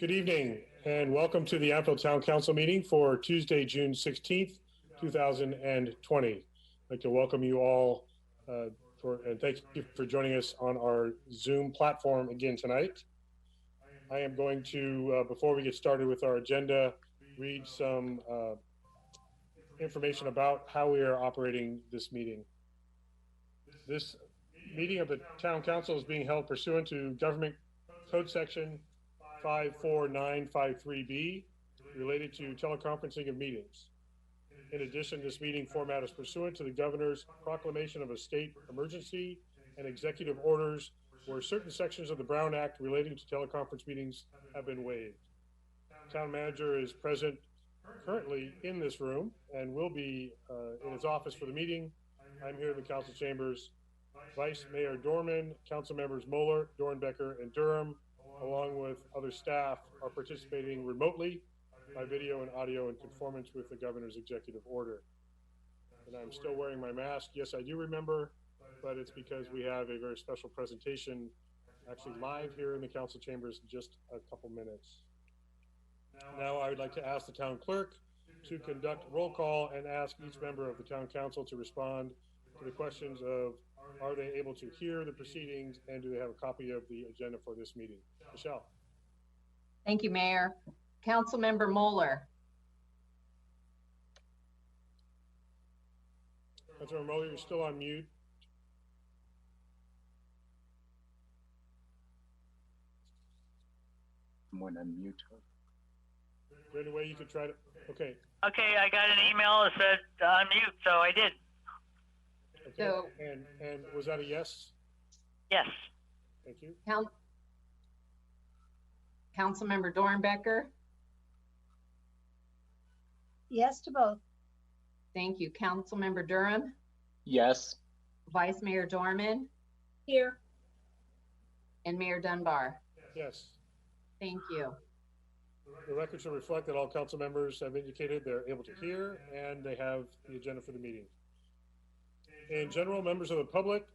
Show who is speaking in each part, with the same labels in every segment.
Speaker 1: Good evening and welcome to the Yountville Town Council meeting for Tuesday, June 16th, 2020. I'd like to welcome you all and thank you for joining us on our Zoom platform again tonight. I am going to, before we get started with our agenda, read some information about how we are operating this meeting. This meeting of the Town Council is being held pursuant to Government Code Section 54953B related to teleconferencing of meetings. In addition, this meeting format is pursuant to the Governor's proclamation of a state emergency and executive orders where certain sections of the Brown Act relating to teleconference meetings have been waived. Town manager is present currently in this room and will be in his office for the meeting. I'm here in the council chambers. Vice Mayor Dorman, council members Moeller, Dornbecker, and Durham, along with other staff, are participating remotely by video and audio in conformance with the governor's executive order. And I'm still wearing my mask. Yes, I do remember, but it's because we have a very special presentation actually live here in the council chambers in just a couple minutes. Now I would like to ask the town clerk to conduct roll call and ask each member of the town council to respond to the questions of, are they able to hear the proceedings and do they have a copy of the agenda for this meeting? Michelle.
Speaker 2: Thank you, Mayor. Councilmember Moeller.
Speaker 1: Councilmember Moeller, you're still on mute.
Speaker 3: Someone unmute her.
Speaker 1: Is there any way you could try to, okay.
Speaker 4: Okay, I got an email that said unmute, so I did.
Speaker 1: Okay.
Speaker 2: So,
Speaker 1: and was that a yes?
Speaker 4: Yes.
Speaker 1: Thank you.
Speaker 2: Councilmember Dornbecker.
Speaker 5: Yes to both.
Speaker 2: Thank you. Councilmember Durham.
Speaker 3: Yes.
Speaker 2: Vice Mayor Dorman.
Speaker 5: Here.
Speaker 2: And Mayor Dunbar.
Speaker 1: Yes.
Speaker 2: Thank you.
Speaker 1: The record should reflect that all council members have indicated they're able to hear and they have the agenda for the meeting. In general, members of the public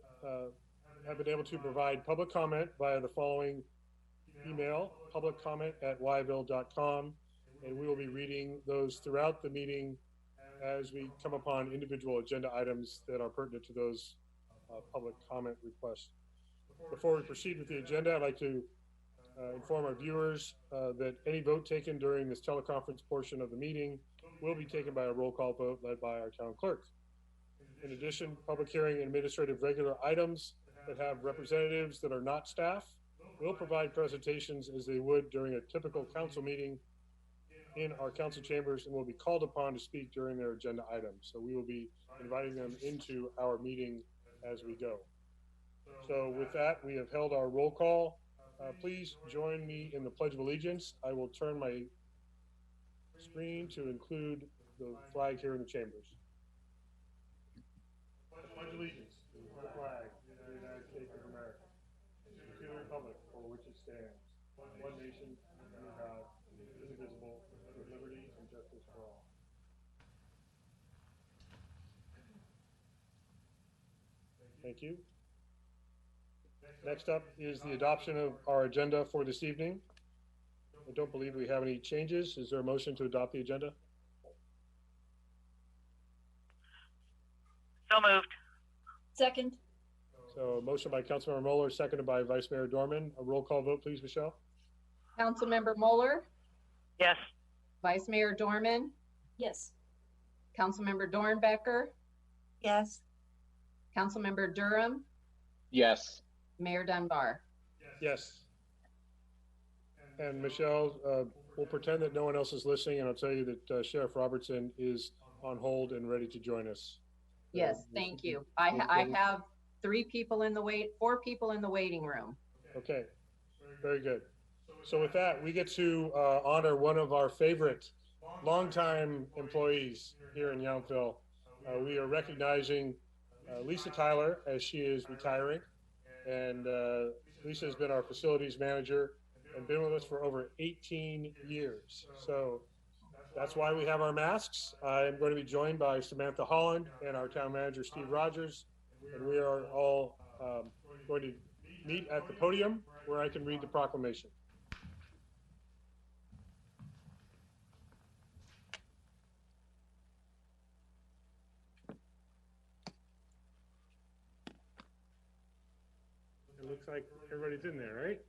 Speaker 1: have been able to provide public comment via the following email, publiccomment@wyville.com, and we will be reading those throughout the meeting as we come upon individual agenda items that are pertinent to those public comment requests. Before we proceed with the agenda, I'd like to inform our viewers that any vote taken during this teleconference portion of the meeting will be taken by a roll call vote led by our town clerk. In addition, public hearing and administrative regular items that have representatives that are not staff will provide presentations as they would during a typical council meeting in our council chambers and will be called upon to speak during their agenda items. So we will be inviting them into our meeting as we go. So with that, we have held our roll call. Please join me in the Pledge of Allegiance. I will turn my screen to include the flag here in the chambers. Pledge allegiance to the flag of the United States of America, and to the republic for which it stands, one nation, under God, indivisible, with liberty and justice for all. Thank you. Next up is the adoption of our agenda for this evening. I don't believe we have any changes. Is there a motion to adopt the agenda?
Speaker 4: So moved.
Speaker 5: Second.
Speaker 1: So a motion by Councilmember Moeller, seconded by Vice Mayor Dorman. A roll call vote, please, Michelle.
Speaker 2: Councilmember Moeller.
Speaker 4: Yes.
Speaker 2: Vice Mayor Dorman.
Speaker 5: Yes.
Speaker 2: Councilmember Dornbecker.
Speaker 5: Yes.
Speaker 2: Councilmember Durham.
Speaker 3: Yes.
Speaker 2: Mayor Dunbar.
Speaker 1: Yes. And Michelle, we'll pretend that no one else is listening, and I'll tell you that Sheriff Robertson is on hold and ready to join us.
Speaker 2: Yes, thank you. I have 4 people in the waiting room.
Speaker 1: Okay, very good. So with that, we get to honor one of our favorite longtime employees here in Yountville. We are recognizing Lisa Tyler as she is retiring. And Lisa has been our facilities manager and been with us for over 18 years. So that's why we have our masks. I'm going to be joined by Samantha Holland and our town manager, Steve Rogers. And we are all going to meet at the podium where I can read the proclamation. It looks like everybody's in there, right?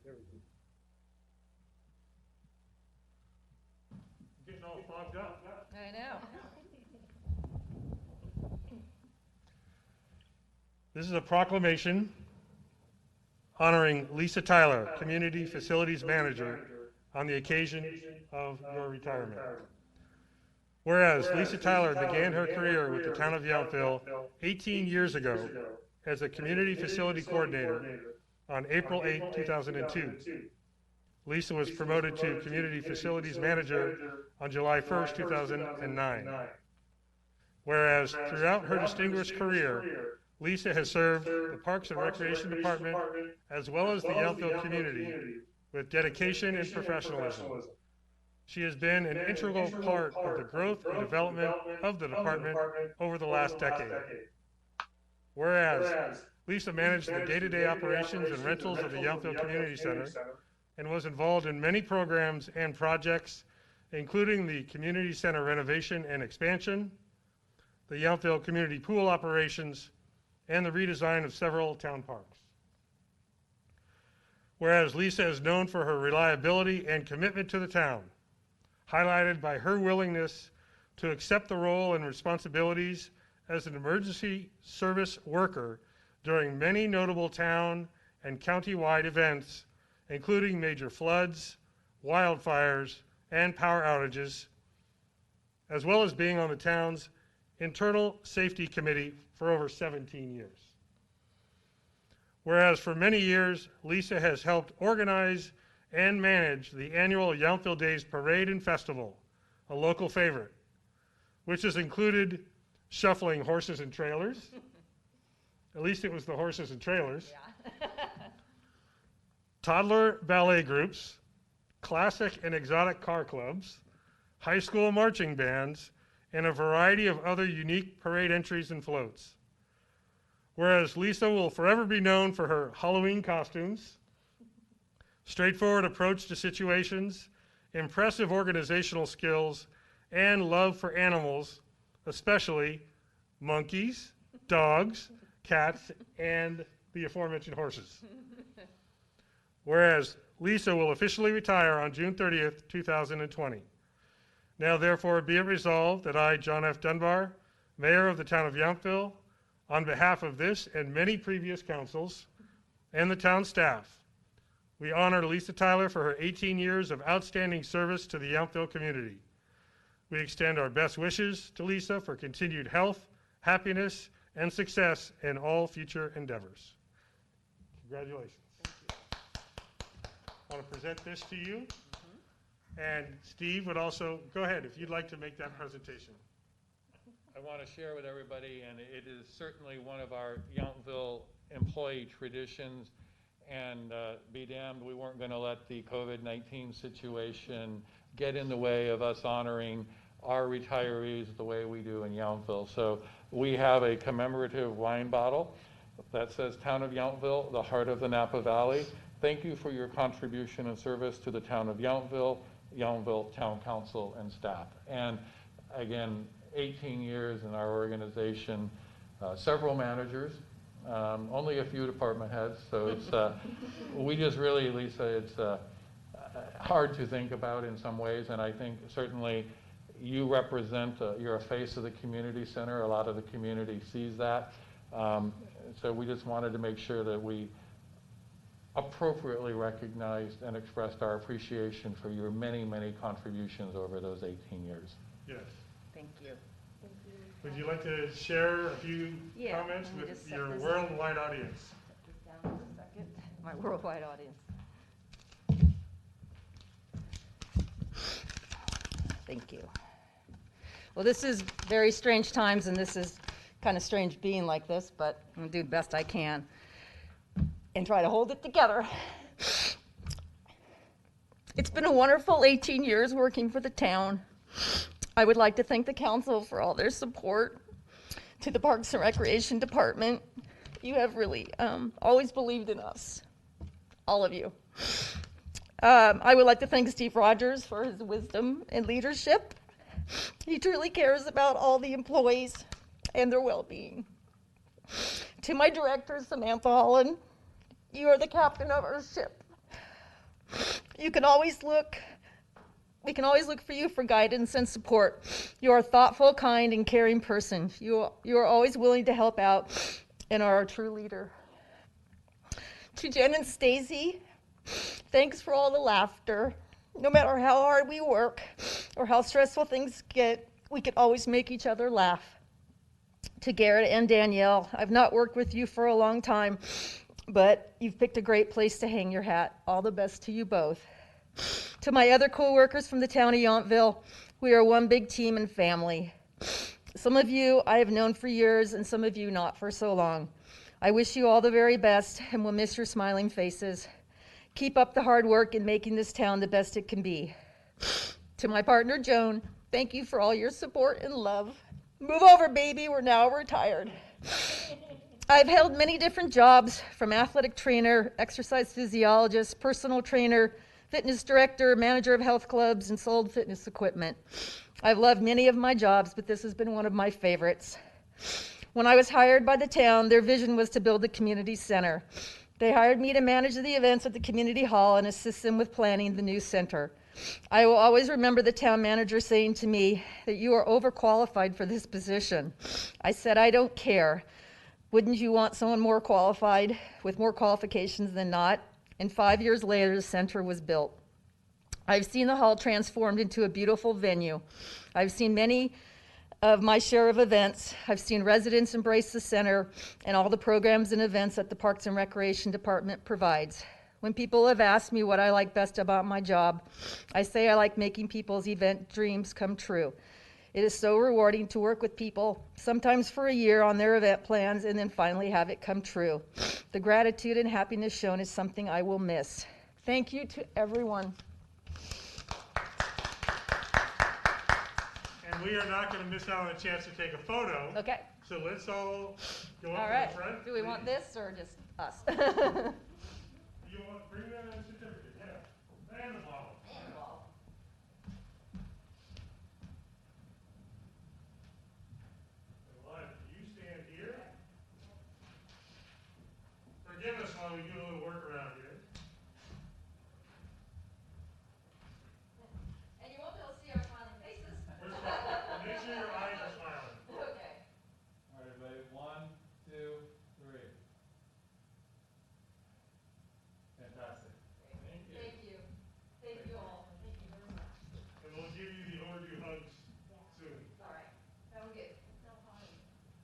Speaker 1: There we go. Getting all fogged up.
Speaker 2: I know.
Speaker 1: This is a proclamation honoring Lisa Tyler, Community Facilities Manager, on the occasion of your retirement. Whereas Lisa Tyler began her career with the town of Yountville 18 years ago as a Community Facility Coordinator on April 8, 2002. Lisa was promoted to Community Facilities Manager on July 1st, 2009. Whereas throughout her distinguished career, Lisa has served the Parks and Recreation Department as well as the Yountville community with dedication and professionalism. She has been an integral part of the growth and development of the department over the last decade. Whereas Lisa managed the day-to-day operations and rentals of the Yountville Community Center and was involved in many programs and projects, including the Community Center renovation and expansion, the Yountville Community Pool operations, and the redesign of several town parks. Whereas Lisa is known for her reliability and commitment to the town, highlighted by her willingness to accept the role and responsibilities as an emergency service worker during many notable town and county-wide events, including major floods, wildfires, and power outages, as well as being on the town's Internal Safety Committee for over 17 years. Whereas for many years, Lisa has helped organize and manage the annual Yountville Days Parade and Festival, a local favorite, which has included shuffling horses and trailers. At least it was the horses and trailers.
Speaker 2: Yeah.
Speaker 1: Toddler ballet groups, classic and exotic car clubs, high school marching bands, and a variety of other unique parade entries and floats. Whereas Lisa will forever be known for her Halloween costumes, straightforward approach to situations, impressive organizational skills, and love for animals, especially monkeys, dogs, cats, and the aforementioned horses. Whereas Lisa will officially retire on June 30th, 2020. Now therefore be it resolved that I, John F. Dunbar, Mayor of the town of Yountville, on behalf of this and many previous councils and the town staff, we honor Lisa Tyler for her 18 years of outstanding service to the Yountville community. We extend our best wishes to Lisa for continued health, happiness, and success in all future endeavors. Congratulations. I want to present this to you. And Steve would also, go ahead, if you'd like to make that presentation.
Speaker 6: I want to share with everybody, and it is certainly one of our Yountville employee traditions, and be damned, we weren't going to let the COVID-19 situation get in the way of us honoring our retirees the way we do in Yountville. So we have a commemorative wine bottle that says Town of Yountville, the heart of the Napa Valley. Thank you for your contribution and service to the town of Yountville, Yountville Town Council and staff. And again, 18 years in our organization, several managers, only a few department heads. So it's, we just really, Lisa, it's hard to think about in some ways. And I think certainly you represent, you're a face of the community center. A lot of the community sees that. So we just wanted to make sure that we appropriately recognized and expressed our appreciation for your many, many contributions over those 18 years.
Speaker 1: Yes.
Speaker 2: Thank you.
Speaker 1: Would you like to share a few
Speaker 2: Yeah,
Speaker 1: comments
Speaker 2: let me
Speaker 1: with
Speaker 2: just set
Speaker 1: your
Speaker 2: this
Speaker 1: worldwide audience?
Speaker 2: Just down for a second. My worldwide audience. Thank you. Well, this is very strange times, and this is kind of strange being like this, but I'm going to do the best I can and try to hold it together. It's been a wonderful 18 years working for the town. I would like to thank the council for all their support, to the Parks and Recreation Department, You have really always believed in us, all of you. I would like to thank Steve Rogers for his wisdom and leadership. He truly cares about all the employees and their well-being. To my director, Samantha Holland, you are the captain of our ship. We can always look for you for guidance and support. You are a thoughtful, kind, and caring person. You are always willing to help out and are a true leader. To Jen and Stacy, thanks for all the laughter. No matter how hard we work or how stressful things get, we can always make each other laugh. To Garrett and Danielle, I've not worked with you for a long time, but you've picked a great place to hang your hat. All the best to you both. To my other co-workers from the town of Yountville, we are one big team and family. Some of you I have known for years, and some of you not for so long. I wish you all the very best, and will miss your smiling faces. Keep up the hard work in making this town the best it can be. To my partner, Joan, thank you for all your support and love. Move over, baby, we're now retired. I've held many different jobs, from athletic trainer, exercise physiologist, personal trainer, fitness director, manager of health clubs, and sold fitness equipment. I've loved many of my jobs, but this has been one of my favorites. When I was hired by the town, their vision was to build a community center. They hired me to manage the events at the community hall and assist them with planning the new center. I will always remember the town manager saying to me that you are overqualified for this position. I said, I don't care. Wouldn't you want someone more qualified with more qualifications than not? And 5 years later, the center was built. I've seen the hall transformed into a beautiful venue. I've seen many of my share of events. I've seen residents embrace the center and all the programs and events that the Parks and Recreation Department provides. When people have asked me what I like best about my job, I say I like making people's event dreams come true. It is so rewarding to work with people, sometimes for a year on their event plans, and then finally have it come true. The gratitude and happiness shown is something I will miss. Thank you to everyone.
Speaker 1: And we are not going to miss out on a chance to take a photo.
Speaker 2: Okay.
Speaker 1: So let's all go
Speaker 2: All
Speaker 1: up
Speaker 2: right.
Speaker 1: in the front.
Speaker 2: Do we want this or just us?
Speaker 1: You want, bring that certificate, yeah. And the bottle. You stand here. Forgive us while we do a little work around here.
Speaker 2: And you won't be able to see our smiling faces.
Speaker 1: Make sure your eyes are smiling.
Speaker 2: Okay.
Speaker 6: All right, everybody, 1, 2, 3. Fantastic. Thank you.
Speaker 2: Thank you. Thank you all. Thank you very much.
Speaker 1: And we'll give you the overdue hugs soon.
Speaker 2: All right. Sound good.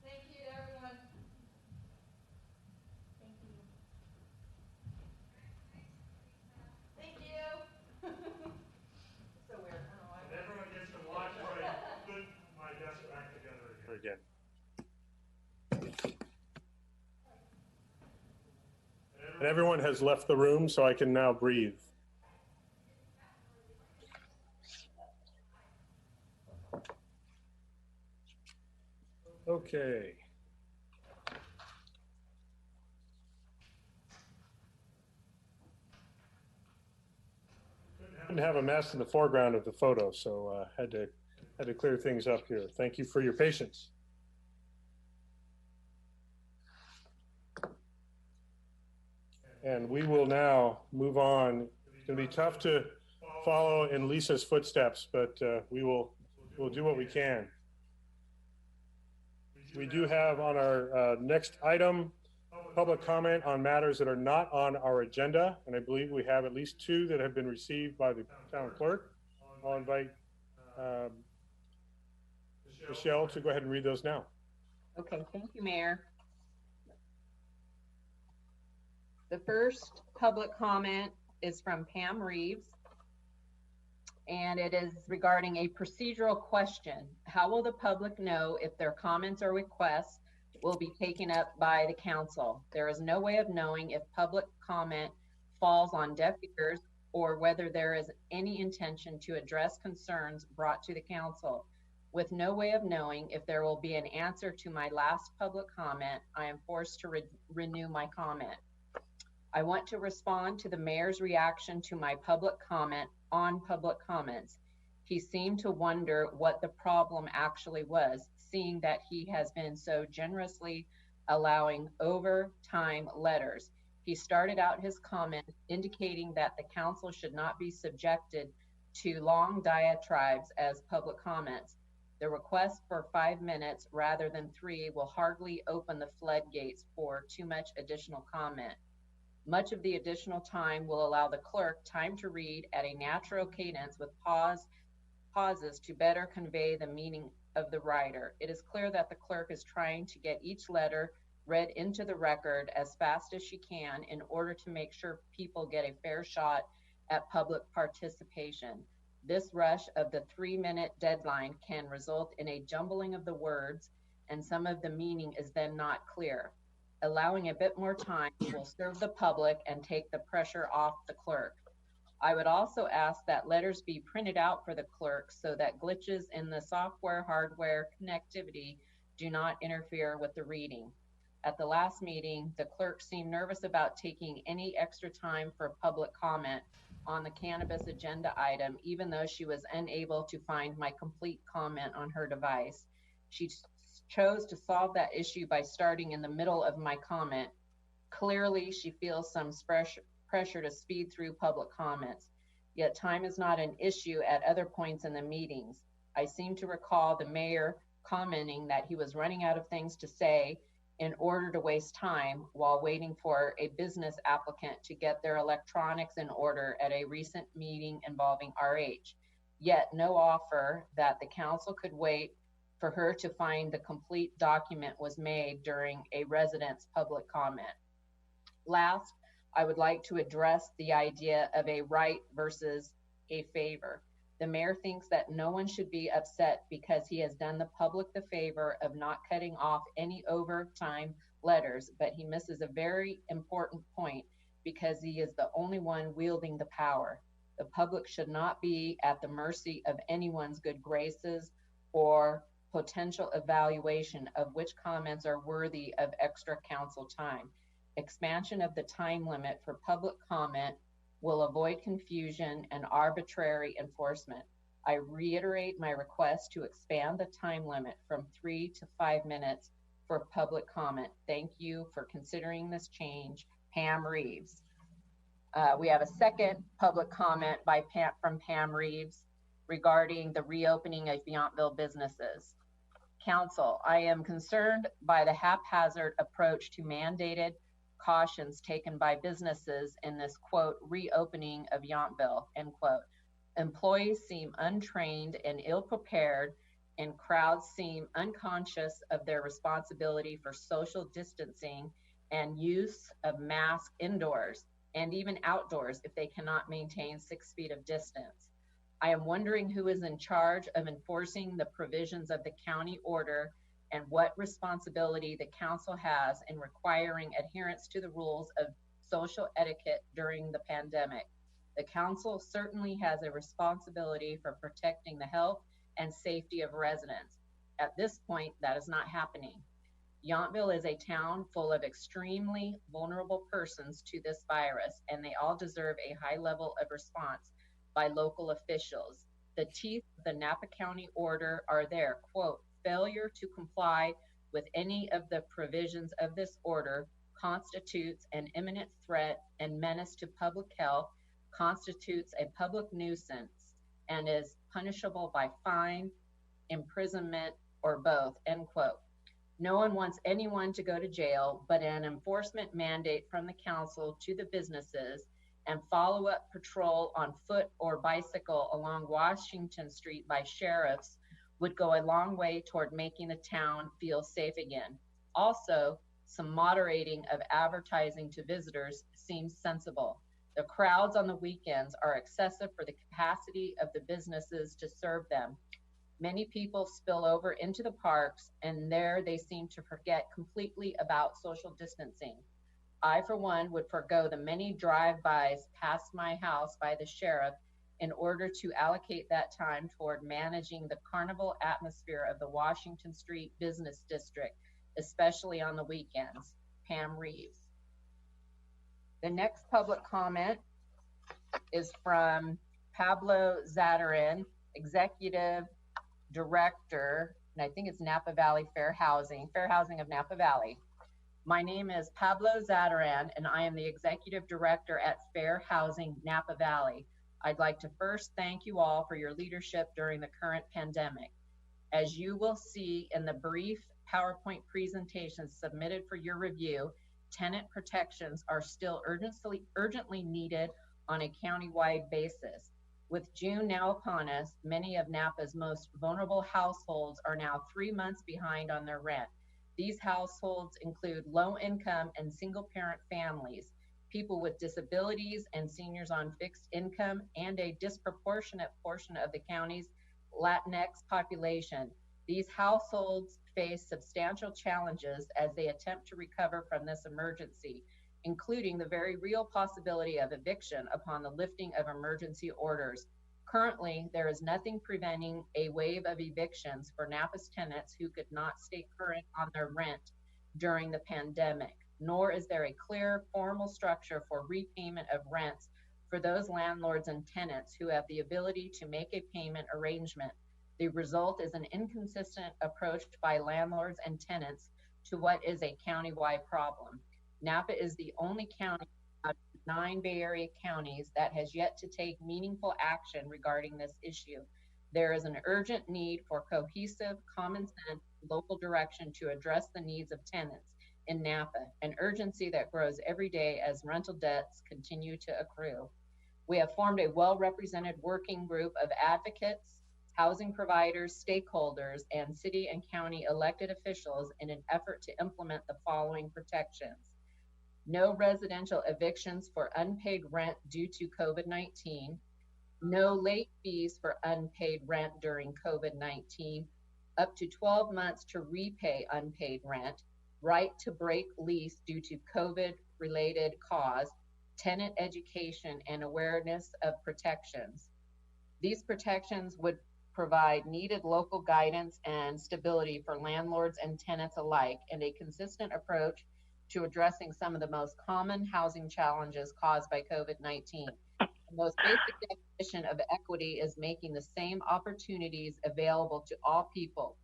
Speaker 2: Thank you to everyone.
Speaker 5: Thank you.
Speaker 2: Thank you. So weird. I don't know why.
Speaker 1: And everyone gets to watch as I put my desk back together again. And everyone has left the room, so I can now breathe. Okay. Couldn't have a mess in the foreground of the photo, so had to clear things up here. Thank you for your patience. And we will now move on. It's going to be tough to follow in Lisa's footsteps, but we'll do what we can. We do have on our next item public comment on matters that are not on our agenda, and I believe we have at least 2 that have been received by the town clerk. I'll invite Michelle to go ahead and read those now.
Speaker 7: Okay, thank you, Mayor. The first public comment is from Pam Reeves, and it is regarding a procedural question. How will the public know if their comments or requests will be taken up by the council? There is no way of knowing if public comment falls on deaf ears or whether there is any intention to address concerns brought to the council. With no way of knowing if there will be an answer to my last public comment, I am forced to renew my comment. I want to respond to the mayor's reaction to my public comment on public comments. He seemed to wonder what the problem actually was, seeing that he has been so generously allowing overtime letters. He started out his comment indicating that the council should not be subjected to long diatribes as public comments. The request for 5 minutes rather than 3 will hardly open the floodgates for too much additional comment. Much of the additional time will allow the clerk time to read at a natural cadence with pauses to better convey the meaning of the writer. It is clear that the clerk is trying to get each letter read into the record as fast as she can in order to make sure people get a fair shot at public participation. This rush of the 3-minute deadline can result in a jumbling of the words, and some of the meaning is then not clear. Allowing a bit more time will serve the public and take the pressure off the clerk. I would also ask that letters be printed out for the clerk so that glitches in the software-hardware connectivity do not interfere with the reading. At the last meeting, the clerk seemed nervous about taking any extra time for public comment on the cannabis agenda item, even though she was unable to find my complete comment on her device. She chose to solve that issue by starting in the middle of my comment. Clearly, she feels some pressure to speed through public comments. Yet time is not an issue at other points in the meetings. I seem to recall the mayor commenting that he was running out of things to say in order to waste time while waiting for a business applicant to get their electronics in order at a recent meeting involving RH. Yet no offer that the council could wait for her to find the complete document was made during a resident's public comment. Last, I would like to address the idea of a right versus a favor. The mayor thinks that no one should be upset because he has done the public the favor of not cutting off any overtime letters, but he misses a very important point because he is the only one wielding the power. The public should not be at the mercy of anyone's good graces or potential evaluation of which comments are worthy of extra council time. Expansion of the time limit for public comment will avoid confusion and arbitrary enforcement. I reiterate my request to expand the time limit from 3 to 5 minutes for public comment. Thank you for considering this change. Pam Reeves. We have a second public comment from Pam Reeves regarding the reopening of Yountville businesses. Council, I am concerned by the haphazard approach to mandated cautions taken by businesses in this, quote, reopening of Yountville, end quote. Employees seem untrained and ill-prepared, and crowds seem unconscious of their responsibility for social distancing and use of masks indoors and even outdoors if they cannot maintain 6 feet of distance. I am wondering who is in charge of enforcing the provisions of the county order and what responsibility the council has in requiring adherence to the rules of social etiquette during the pandemic. The council certainly has a responsibility for protecting the health and safety of residents. At this point, that is not happening. Yountville is a town full of extremely vulnerable persons to this virus, and they all deserve a high level of response by local officials. The teeth of the Napa County order are there, quote, failure to comply with any of the provisions of this order constitutes an imminent threat and menace to public health, constitutes a public nuisance, and is punishable by fine, imprisonment, or both, end quote. No one wants anyone to go to jail, but an enforcement mandate from the council to the businesses and follow-up patrol on foot or bicycle along Washington Street by sheriffs would go a long way toward making the town feel safe again. Also, some moderating of advertising to visitors seems sensible. The crowds on the weekends are excessive for the capacity of the businesses to serve them. Many people spill over into the parks, and there they seem to forget completely about social distancing. I, for one, would forego the many drive-bys past my house by the sheriff in order to allocate that time toward managing the carnival atmosphere of the Washington Street Business District, especially on the weekends. Pam Reeves. The next public comment is from Pablo Zadarin, Executive Director, and I think it's Napa Valley Fair Housing of Napa Valley. My name is Pablo Zadaran, and I am the Executive Director at Fair Housing Napa Valley. I'd like to first thank you all for your leadership during the current pandemic. As you will see in the brief PowerPoint presentation submitted for your review, tenant protections are still urgently needed on a countywide basis. With June now upon us, many of Napa's most vulnerable households are now 3 months behind on their rent. These households include low-income and single-parent families, people with disabilities and seniors on fixed income, and a disproportionate portion of the county's Latinx population. These households face substantial challenges as they attempt to recover from this emergency, including the very real possibility of eviction upon the lifting of emergency orders. Currently, there is nothing preventing a wave of evictions for Napa's tenants who could not stay current on their rent during the pandemic, nor is there a clear formal structure for repayment of rents for those landlords and tenants who have the ability to make a payment arrangement. The result is an inconsistent approach by landlords and tenants to what is a countywide problem. Napa is the only county out of 9 Bay Area counties that has yet to take meaningful action regarding this issue. There is an urgent need for cohesive, common sense, local direction to address the needs of tenants in Napa, an urgency that grows every day as rental debts continue to accrue. We have formed a well-represented working group of advocates, housing providers, stakeholders, and city and county elected officials in an effort to implement the following protections. No residential evictions for unpaid rent due to COVID-19, no late fees for unpaid rent during COVID-19, up to 12 months to repay unpaid rent, right to break lease due to COVID-related cause, tenant education and awareness of protections. These protections would provide needed local guidance and stability for landlords and tenants alike, and a consistent approach to addressing some of the most common housing challenges caused by COVID-19. The most basic definition of equity is making the same opportunities available to all people.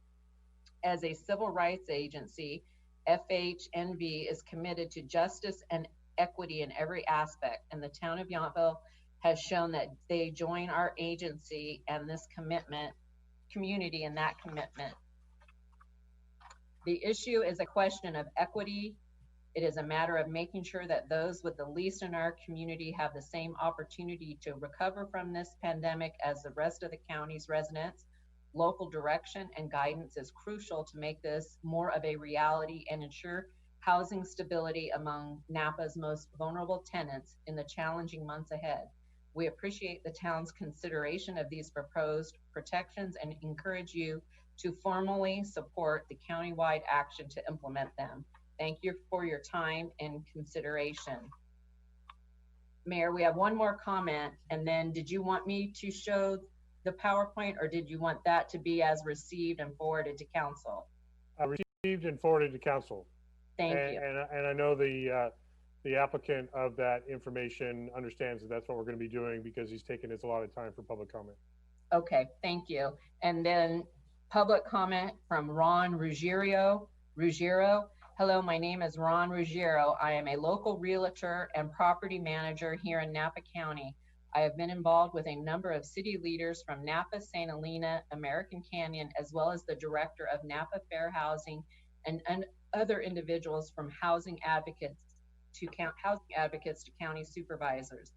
Speaker 7: As a civil rights agency, FHNV is committed to justice and equity in every aspect, and the town of Yountville has shown that they join our agency and this community in that commitment. The issue is a question of equity. It is a matter of making sure that those with the least in our community have the same opportunity to recover from this pandemic as the rest of the county's residents. Local direction and guidance is crucial to make this more of a reality and ensure housing stability among Napa's most vulnerable tenants in the challenging months ahead. We appreciate the town's consideration of these proposed protections and encourage you to formally support the countywide action to implement them. Thank you for your time and consideration. Mayor, we have one more comment, and then did you want me to show the PowerPoint, or did you want that to be as received and forwarded to council?
Speaker 1: Received and forwarded to council.
Speaker 7: Thank you.
Speaker 1: And I know the applicant of that information understands that that's what we're going to be doing because he's taken his allotted time for public comment.
Speaker 7: Okay, thank you. And then public comment from Ron Ruggiero. Hello, my name is Ron Ruggiero. I am a local realtor and property manager here in Napa County. I have been involved with a number of city leaders from Napa, St. Helena, American Canyon, as well as the director of Napa Fair Housing and other individuals from housing advocates to county supervisors.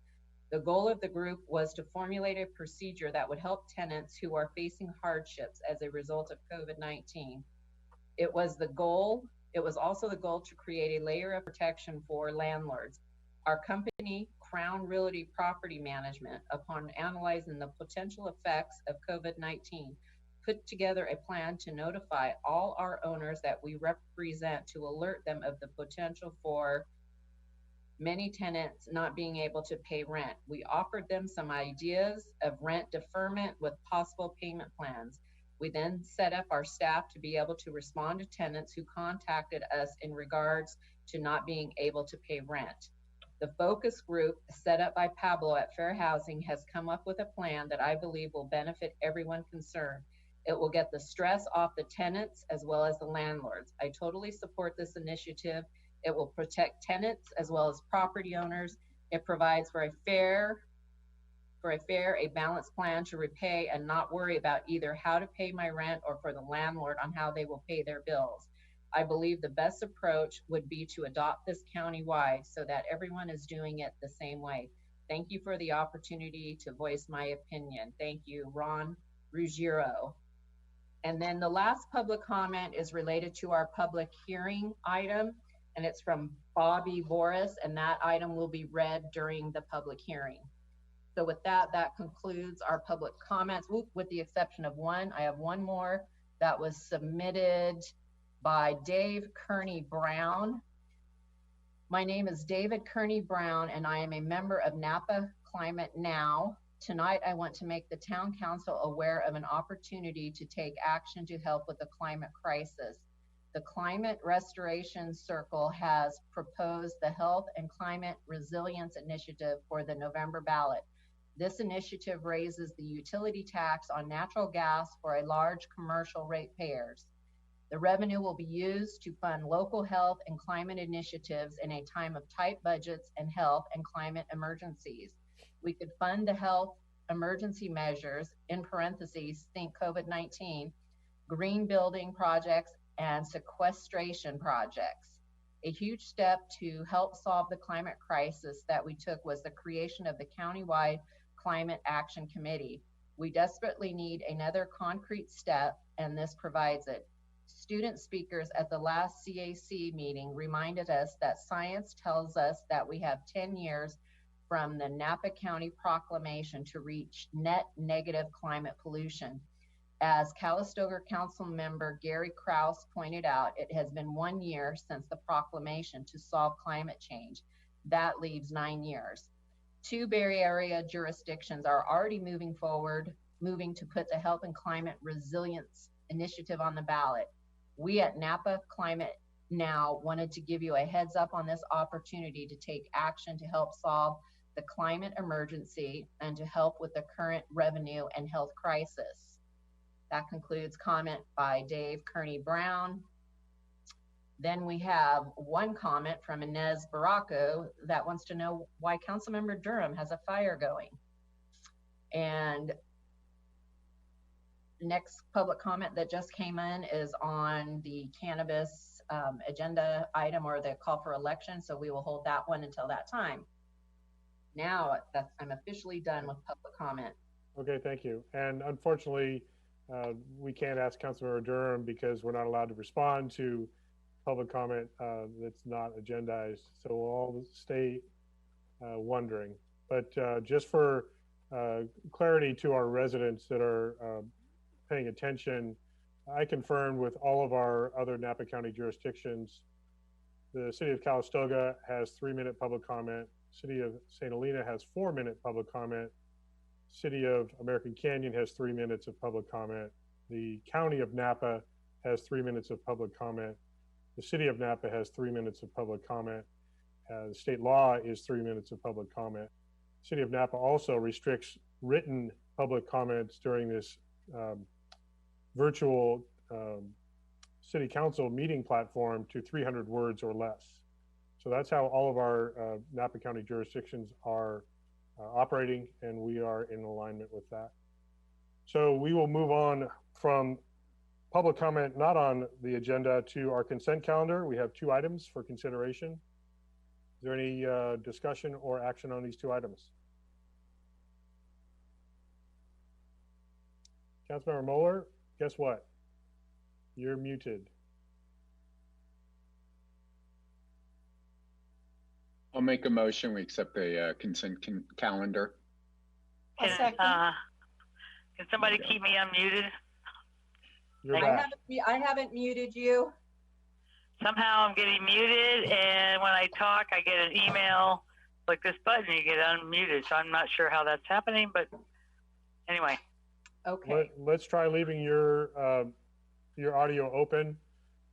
Speaker 7: The goal of the group was to formulate a procedure that would help tenants who are facing hardships as a result of COVID-19. It was also the goal to create a layer of protection for landlords. Our company, Crown Realty Property Management, upon analyzing the potential effects of COVID-19, put together a plan to notify all our owners that we represent to alert them of the potential for many tenants not being able to pay rent. We offered them some ideas of rent deferment with possible payment plans. We then set up our staff to be able to respond to tenants who contacted us in regards to not being able to pay rent. The focus group set up by Pablo at Fair Housing has come up with a plan that I believe will benefit everyone concerned. It will get the stress off the tenants as well as the landlords. I totally support this initiative. It will protect tenants as well as property owners. It provides for a balanced plan to repay and not worry about either how to pay my rent or for the landlord on how they will pay their bills. I believe the best approach would be to adopt this countywide so that everyone is doing it the same way. Thank you for the opportunity to voice my opinion. Thank you, Ron Ruggiero. And then the last public comment is related to our public hearing item, and it's from Bobby Voris, and that item will be read during the public hearing. So with that, that concludes our public comments, with the exception of one. I have one more that was submitted by Dave Kearney Brown. My name is David Kearney Brown, and I am a member of Napa Climate Now. Tonight, I want to make the town council aware of an opportunity to take action to help with the climate crisis. The Climate Restoration Circle has proposed the Health and Climate Resilience Initiative for the November ballot. This initiative raises the utility tax on natural gas for a large commercial ratepayers. The revenue will be used to fund local health and climate initiatives in a time of tight budgets and health and climate emergencies. We could fund the health emergency measures, in parentheses, think COVID-19, green building projects, and sequestration projects. A huge step to help solve the climate crisis that we took was the creation of the countywide Climate Action Committee. We desperately need another concrete step, and this provides it. Student speakers at the last CAC meeting reminded us that science tells us that we have 10 years from the Napa County proclamation to reach net negative climate pollution. As Calistoga Council member Gary Kraus pointed out, it has been 1 year since the proclamation to solve climate change. That leaves 9 years. 2 Bay Area jurisdictions are already moving to put the Health and Climate Resilience Initiative on the ballot. We at Napa Climate Now wanted to give you a heads up on this opportunity to take action to help solve the climate emergency and to help with the current revenue and health crisis. That concludes comment by Dave Kearney Brown. Then we have one comment from Inez Barraco that wants to know why Councilmember Durham has a fire going. And next public comment that just came in is on the cannabis agenda item, or the call for election. So we will hold that one until that time. Now I'm officially done with public comment.
Speaker 1: Okay, thank you. And unfortunately, we can't ask Councilmember Durham because we're not allowed to respond to public comment that's not agendized. So we'll all stay wondering. But just for clarity to our residents that are paying attention, I confirmed with all of our other Napa County jurisdictions, the city of Calistoga has 3-minute public comment. City of St. Helena has 4-minute public comment. City of American Canyon has 3 minutes of public comment. The county of Napa has 3 minutes of public comment. The city of Napa has 3 minutes of public comment. The state law is 3 minutes of public comment. City of Napa also restricts written public comments during this virtual city council meeting platform to 300 words or less. So that's how all of our Napa County jurisdictions are operating, and we are in alignment with that. So we will move on from public comment not on the agenda to our consent calendar. We have 2 items for consideration. Is there any discussion or action on these 2 items? Councilmember Moeller, guess what? You're muted.
Speaker 3: I'll make a motion. We accept the consent calendar.
Speaker 5: A second.
Speaker 4: Can somebody keep me unmuted?
Speaker 1: You're
Speaker 7: I
Speaker 1: back.
Speaker 7: haven't muted you.
Speaker 4: somehow I'm getting muted, and when I talk, I get an email, click this button, you get unmuted. So I'm not sure how that's happening, but anyway.
Speaker 7: Okay,
Speaker 1: Let's try leaving your audio open,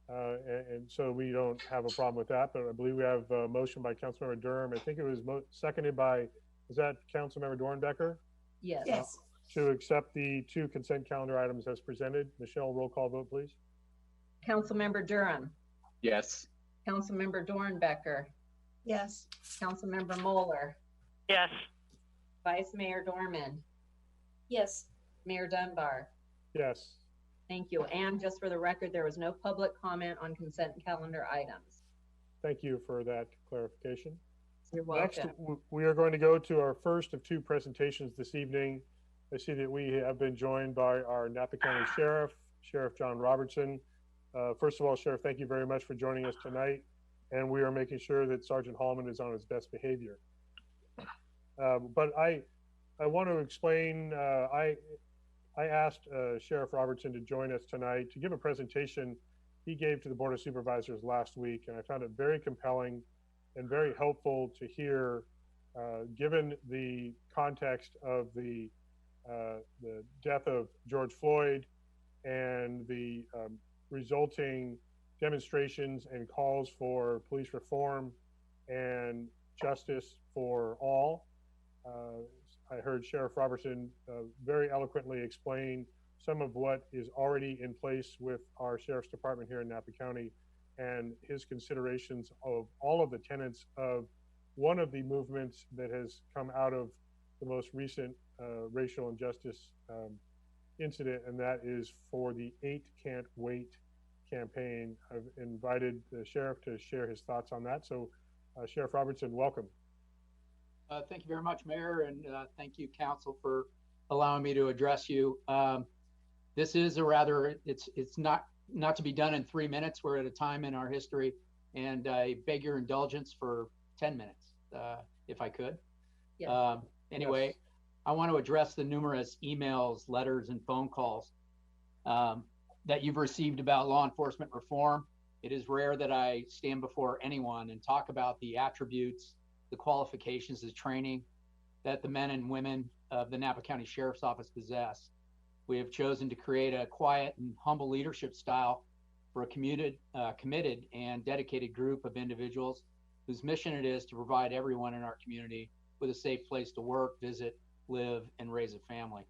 Speaker 1: and so we don't have a problem with that. But I believe we have a motion by Councilmember Durham. I think it was seconded by, is that Councilmember Dornbecker?
Speaker 7: yes.
Speaker 5: Yes.
Speaker 1: To accept the 2 consent calendar items as presented. Michelle, roll call vote, please.
Speaker 7: Councilmember Durham,
Speaker 3: Yes.
Speaker 7: Councilmember Dornbecker,
Speaker 5: Yes.
Speaker 7: Councilmember Moeller,
Speaker 4: Yes.
Speaker 7: Vice Mayor Dorman,
Speaker 5: Yes.
Speaker 7: Mayor Dunbar.
Speaker 1: Yes.
Speaker 7: Thank you. And just for the record, there was no public comment on consent calendar items.
Speaker 1: Thank you for that clarification.
Speaker 7: You're
Speaker 1: Next,
Speaker 7: welcome.
Speaker 1: we are going to go to our first of 2 presentations this evening. I see that we have been joined by our Napa County Sheriff, Sheriff John Robertson. First of all, Sheriff, thank you very much for joining us tonight. And we are making sure that Sergeant Hallman is on his best behavior. But I want to explain, I asked Sheriff Robertson to join us tonight to give a presentation he gave to the Board of Supervisors last week. And I found it very compelling and very helpful to hear, given the context of the death of George Floyd and the resulting demonstrations and calls for police reform and justice for all. I heard Sheriff Robertson very eloquently explain some of what is already in place with our Sheriff's Department here in Napa County and his considerations of all of the tenets of one of the movements that has come out of the most recent racial injustice incident, and that is for the 8 Can't Wait campaign. I've invited the sheriff to share his thoughts on that. So Sheriff Robertson, welcome.
Speaker 8: Thank you very much, Mayor, and thank you, Council, for allowing me to address you. This is a rather, it's not to be done in 3 minutes. We're at a time in our history, and I beg your indulgence for 10 minutes, if I could.
Speaker 7: Yes.
Speaker 8: Anyway,
Speaker 1: Yes.
Speaker 8: I want to address the numerous emails, letters, and phone calls that you've received about law enforcement reform. It is rare that I stand before anyone and talk about the attributes, the qualifications, the training that the men and women of the Napa County Sheriff's Office possess. We have chosen to create a quiet and humble leadership style for a committed and dedicated group of individuals whose mission it is to provide everyone in our community with a safe place to work, visit, live, and raise a family.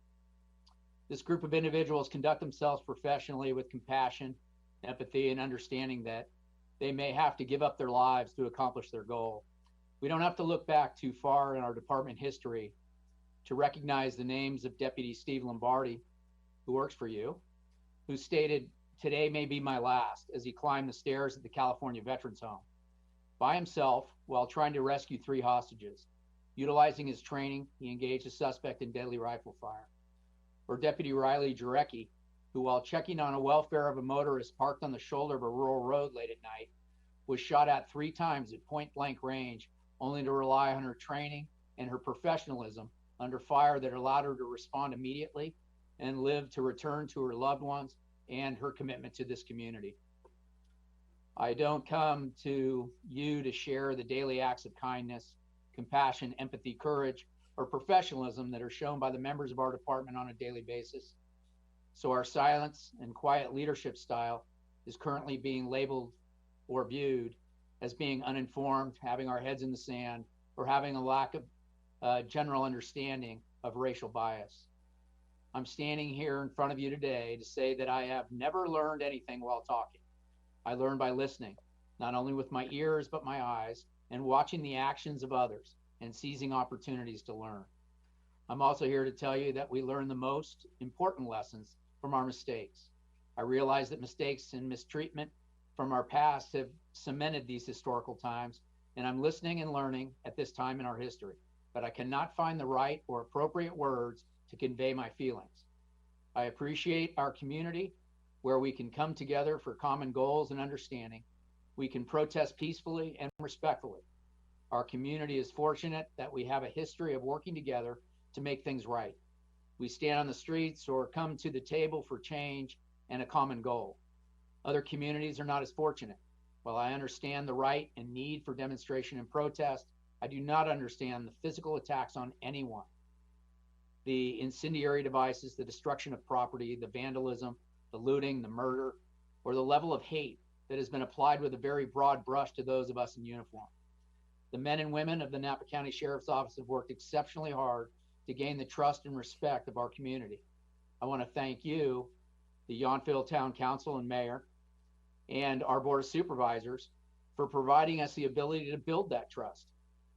Speaker 8: This group of individuals conduct themselves professionally with compassion, empathy, and understanding that they may have to give up their lives to accomplish their goal. We don't have to look back too far in our department history to recognize the names of Deputy Steve Lombardi, who works for you, who stated, "Today may be my last," as he climbed the stairs at the California Veterans Home by himself while trying to rescue 3 hostages. Utilizing his training, he engaged a suspect in deadly rifle fire. Or Deputy Riley Jarecki, who, while checking on a welfare of a motorist parked on the shoulder of a rural road late at night, was shot at 3 times at point blank range, only to rely on her training and her professionalism under fire that allowed her to respond immediately and live to return to her loved ones and her commitment to this community. I don't come to you to share the daily acts of kindness, compassion, empathy, courage, or professionalism that are shown by the members of our department on a daily basis. So our silence and quiet leadership style is currently being labeled or viewed as being uninformed, having our heads in the sand, or having a lack of general understanding of racial bias. I'm standing here in front of you today to say that I have never learned anything while talking. I learn by listening, not only with my ears, but my eyes, and watching the actions of others and seizing opportunities to learn. I'm also here to tell you that we learn the most important lessons from our mistakes. I realize that mistakes and mistreatment from our past have cemented these historical times, and I'm listening and learning at this time in our history, but I cannot find the right or appropriate words to convey my feelings. I appreciate our community where we can come together for common goals and understanding. We can protest peacefully and respectfully. Our community is fortunate that we have a history of working together to make things right. We stand on the streets or come to the table for change and a common goal. Other communities are not as fortunate. While I understand the right and need for demonstration and protest, I do not understand the physical attacks on anyone. The incendiary devices, the destruction of property, the vandalism, the looting, the murder, or the level of hate that has been applied with a very broad brush to those of us in uniform. The men and women of the Napa County Sheriff's Office have worked exceptionally hard to gain the trust and respect of our community. I want to thank you, the Yountville Town Council and Mayor, and our Board of Supervisors for providing us the ability to build that trust.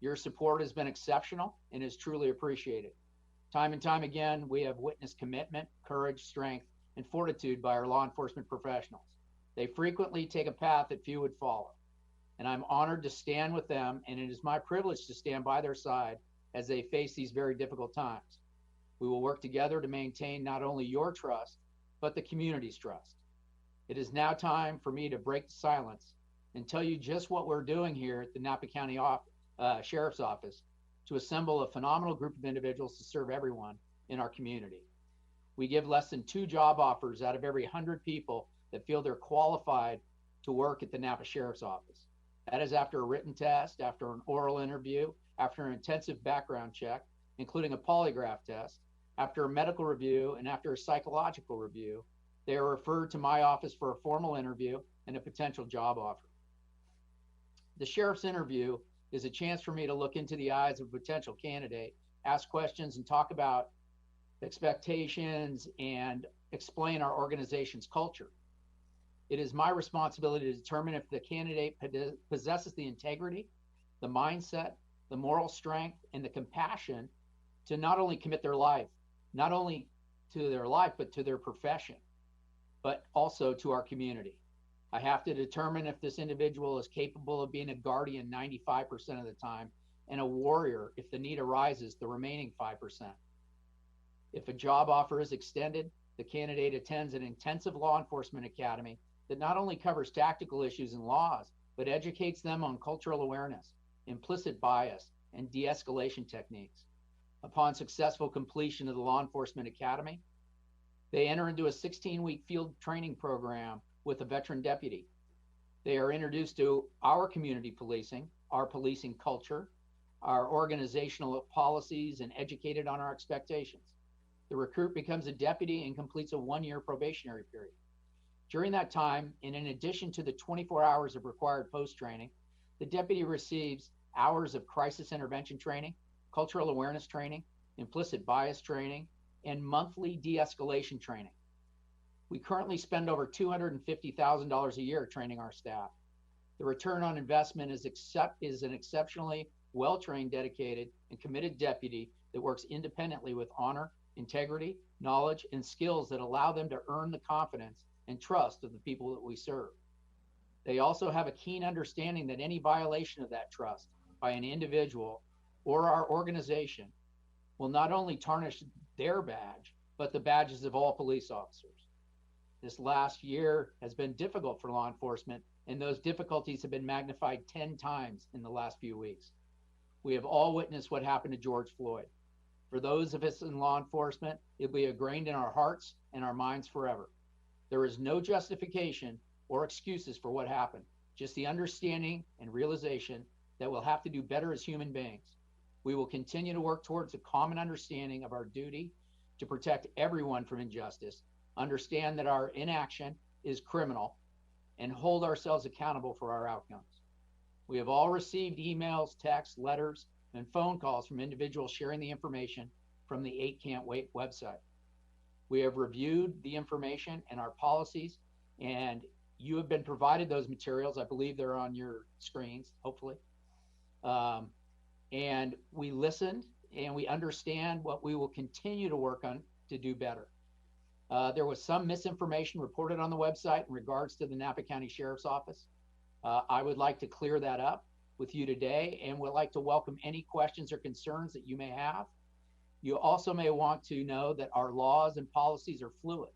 Speaker 8: Your support has been exceptional and is truly appreciated. Time and time again, we have witnessed commitment, courage, strength, and fortitude by our law enforcement professionals. They frequently take a path that few would follow, and I'm honored to stand with them, and it is my privilege to stand by their side as they face these very difficult times. We will work together to maintain not only your trust, but the community's trust. It is now time for me to break the silence and tell you just what we're doing here at the Napa County Sheriff's Office to assemble a phenomenal group of individuals to serve everyone in our community. We give less than 2 job offers out of every 100 people that feel they're qualified to work at the Napa Sheriff's Office. That is after a written test, after an oral interview, after an intensive background check, including a polygraph test, after a medical review, and after a psychological review. They are referred to my office for a formal interview and a potential job offer. The sheriff's interview is a chance for me to look into the eyes of a potential candidate, ask questions, and talk about expectations and explain our organization's culture. It is my responsibility to determine if the candidate possesses the integrity, the mindset, the moral strength, and the compassion to not only commit their life, not only to their life, but to their profession, but also to our community. I have to determine if this individual is capable of being a guardian 95% of the time and a warrior if the need arises the remaining 5%. If a job offer is extended, the candidate attends an intensive law enforcement academy that not only covers tactical issues and laws, but educates them on cultural awareness, implicit bias, and de-escalation techniques. Upon successful completion of the law enforcement academy, they enter into a 16-week field training program with a veteran deputy. They are introduced to our community policing, our policing culture, our organizational policies, and educated on our expectations. The recruit becomes a deputy and completes a 1-year probationary period. During that time, and in addition to the 24 hours of required post-training, the deputy receives hours of crisis intervention training, cultural awareness training, implicit bias training, and monthly de-escalation training. We currently spend over $250,000 a year training our staff. The return on investment is an exceptionally well-trained, dedicated, and committed deputy that works independently with honor, integrity, knowledge, and skills that allow them to earn the confidence and trust of the people that we serve. They also have a keen understanding that any violation of that trust by an individual or our organization will not only tarnish their badge, but the badges of all police officers. This last year has been difficult for law enforcement, and those difficulties have been magnified 10 times in the last few weeks. We have all witnessed what happened to George Floyd. For those of us in law enforcement, it will be ingrained in our hearts and our minds forever. There is no justification or excuses for what happened, just the understanding and realization that we'll have to do better as human beings. We will continue to work towards a common understanding of our duty to protect everyone from injustice, understand that our inaction is criminal, and hold ourselves accountable for our outcomes. We have all received emails, texts, letters, and phone calls from individuals sharing the information from the 8 Can't Wait website. We have reviewed the information and our policies, and you have been provided those materials. I believe they're on your screens, hopefully. And we listened and we understand what we will continue to work on to do better. There was some misinformation reported on the website in regards to the Napa County Sheriff's Office. I would like to clear that up with you today, and would like to welcome any questions or concerns that you may have. You also may want to know that our laws and policies are fluid.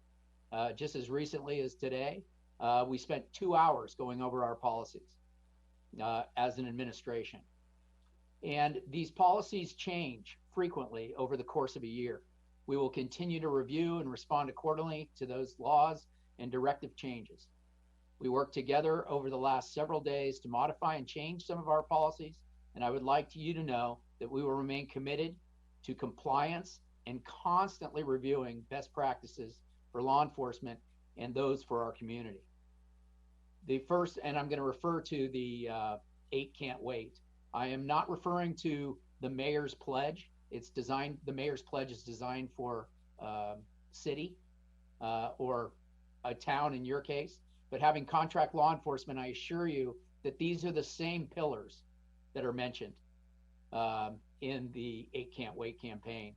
Speaker 8: Just as recently as today, we spent 2 hours going over our policies as an administration. And these policies change frequently over the course of a year. We will continue to review and respond accordingly to those laws and directive changes. We worked together over the last several days to modify and change some of our policies, and I would like you to know that we will remain committed to compliance and constantly reviewing best practices for law enforcement and those for our community. The first, and I'm going to refer to the 8 Can't Wait. I am not referring to the mayor's pledge. The mayor's pledge is designed for city or a town in your case, but having contract law enforcement, I assure you that these are the same pillars that are mentioned in the 8 Can't Wait campaign.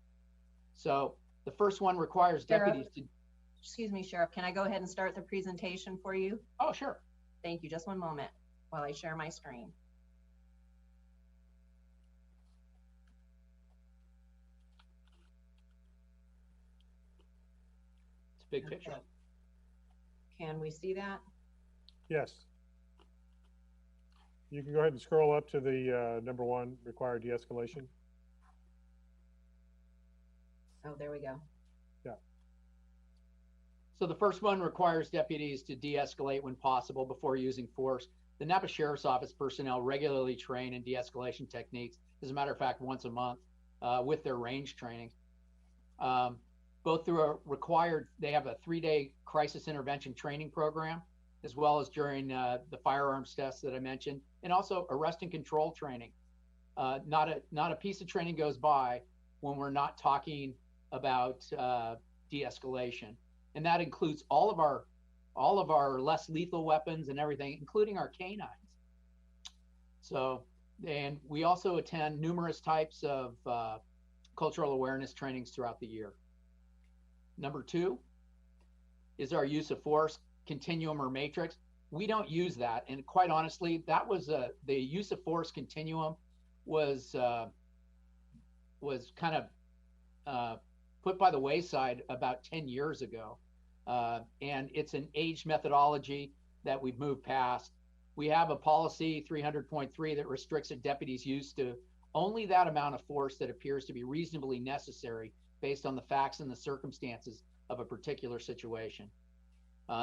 Speaker 8: So the first one requires deputies to.
Speaker 7: Excuse me, Sheriff, can I go ahead and start the presentation for you?
Speaker 8: Oh, sure.
Speaker 7: Thank you. Just one moment while I share my screen.
Speaker 8: It's a big picture.
Speaker 7: Can we see that?
Speaker 1: Yes. You can go ahead and scroll up to the number 1, required de-escalation.
Speaker 7: Oh, there we go.
Speaker 8: So the first one requires deputies to de-escalate when possible before using force. The Napa Sheriff's Office personnel regularly train in de-escalation techniques, as a matter of fact, once a month with their range training. Both through they have a 3-day crisis intervention training program, as well as during the firearms tests that I mentioned, and also arrest and control training. Not a piece of training goes by when we're not talking about de-escalation. And that includes all of our less lethal weapons and everything, including our canines. So, and we also attend numerous types of cultural awareness trainings throughout the year. Number 2 is our use of force continuum or matrix. We don't use that, and quite honestly, that was the use of force continuum was kind of put by the wayside about 10 years ago. And it's an aged methodology that we've moved past. We have a policy 300.3 that restricts a deputy's use to only that amount of force that appears to be reasonably necessary based on the facts and the circumstances of a particular situation.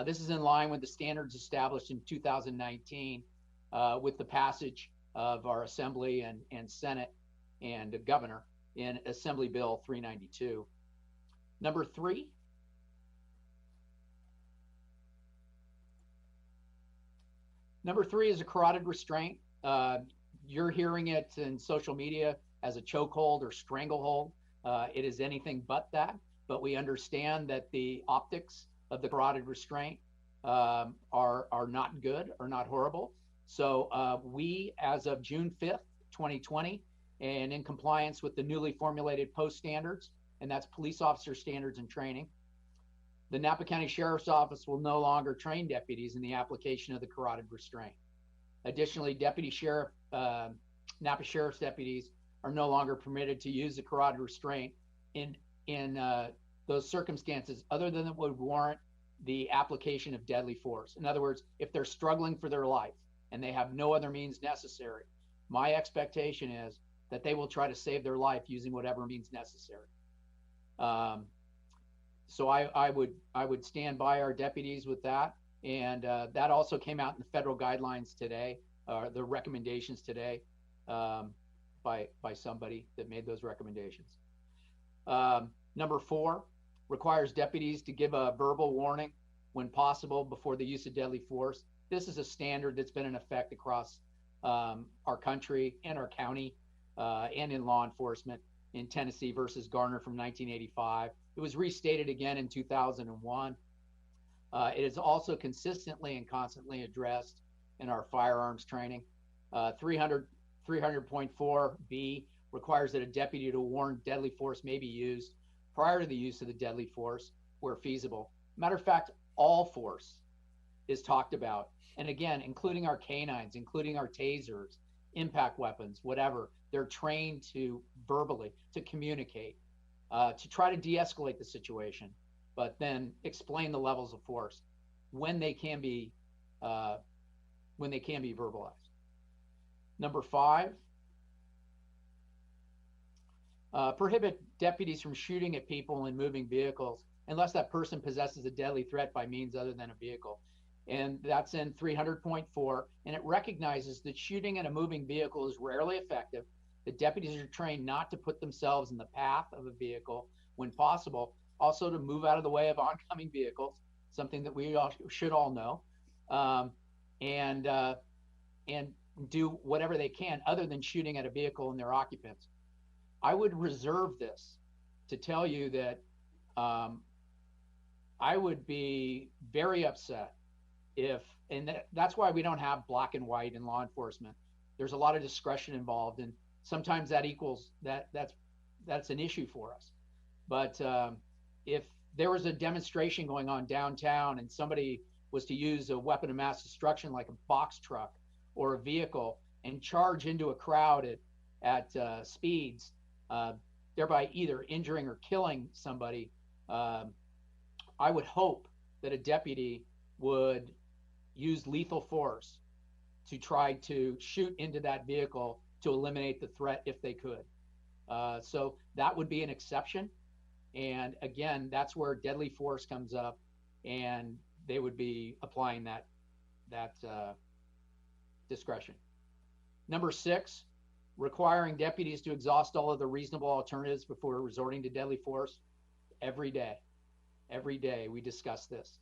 Speaker 8: This is in line with the standards established in 2019 with the passage of our Assembly and Senate and Governor in Assembly Bill 392. Number 3, is a carotid restraint. You're hearing it in social media as a chokehold or stranglehold. It is anything but that, but we understand that the optics of the carotid restraint are not good or not horrible. So we, as of June 5th, 2020, and in compliance with the newly formulated post standards, and that's police officer standards and training, the Napa County Sheriff's Office will no longer train deputies in the application of the carotid restraint. Additionally, Napa Sheriff's deputies are no longer permitted to use the carotid restraint in those circumstances other than that would warrant the application of deadly force. In other words, if they're struggling for their life and they have no other means necessary, my expectation is that they will try to save their life using whatever means necessary. So I would stand by our deputies with that, and that also came out in the federal guidelines today, the recommendations today, by somebody that made those recommendations. Number 4 requires deputies to give a verbal warning when possible before the use of deadly force. This is a standard that's been in effect across our country and our county and in law enforcement in Tennessee versus Garner from 1985. It was restated again in 2001. It is also consistently and constantly addressed in our firearms training. 300.4B requires that a deputy to warn deadly force may be used prior to the use of the deadly force where feasible. Matter of fact, all force is talked about. And again, including our canines, including our tasers, impact weapons, whatever, they're trained to verbally, to communicate, to try to de-escalate the situation, but then explain the levels of force when they can be verbalized. Number 5, prohibit deputies from shooting at people and moving vehicles unless that person possesses a deadly threat by means other than a vehicle. And that's in 300.4. And it recognizes that shooting at a moving vehicle is rarely effective. The deputies are trained not to put themselves in the path of a vehicle when possible, also to move out of the way of oncoming vehicles, something that we all should all know, and do whatever they can other than shooting at a vehicle and their occupants. I would reserve this to tell you that I would be very upset if, and that's why we don't have black and white in law enforcement. There's a lot of discretion involved, and sometimes that equals that's an issue for us. But if there was a demonstration going on downtown and somebody was to use a weapon of mass destruction like a box truck or a vehicle and charge into a crowd at speeds, thereby either injuring or killing somebody, I would hope that a deputy would use lethal force to try to shoot into that vehicle to eliminate the threat if they could. So that would be an exception. And again, that's where deadly force comes up, and they would be applying that discretion. Number 6, requiring deputies to exhaust all of the reasonable alternatives before resorting to deadly force. Every day we discuss this.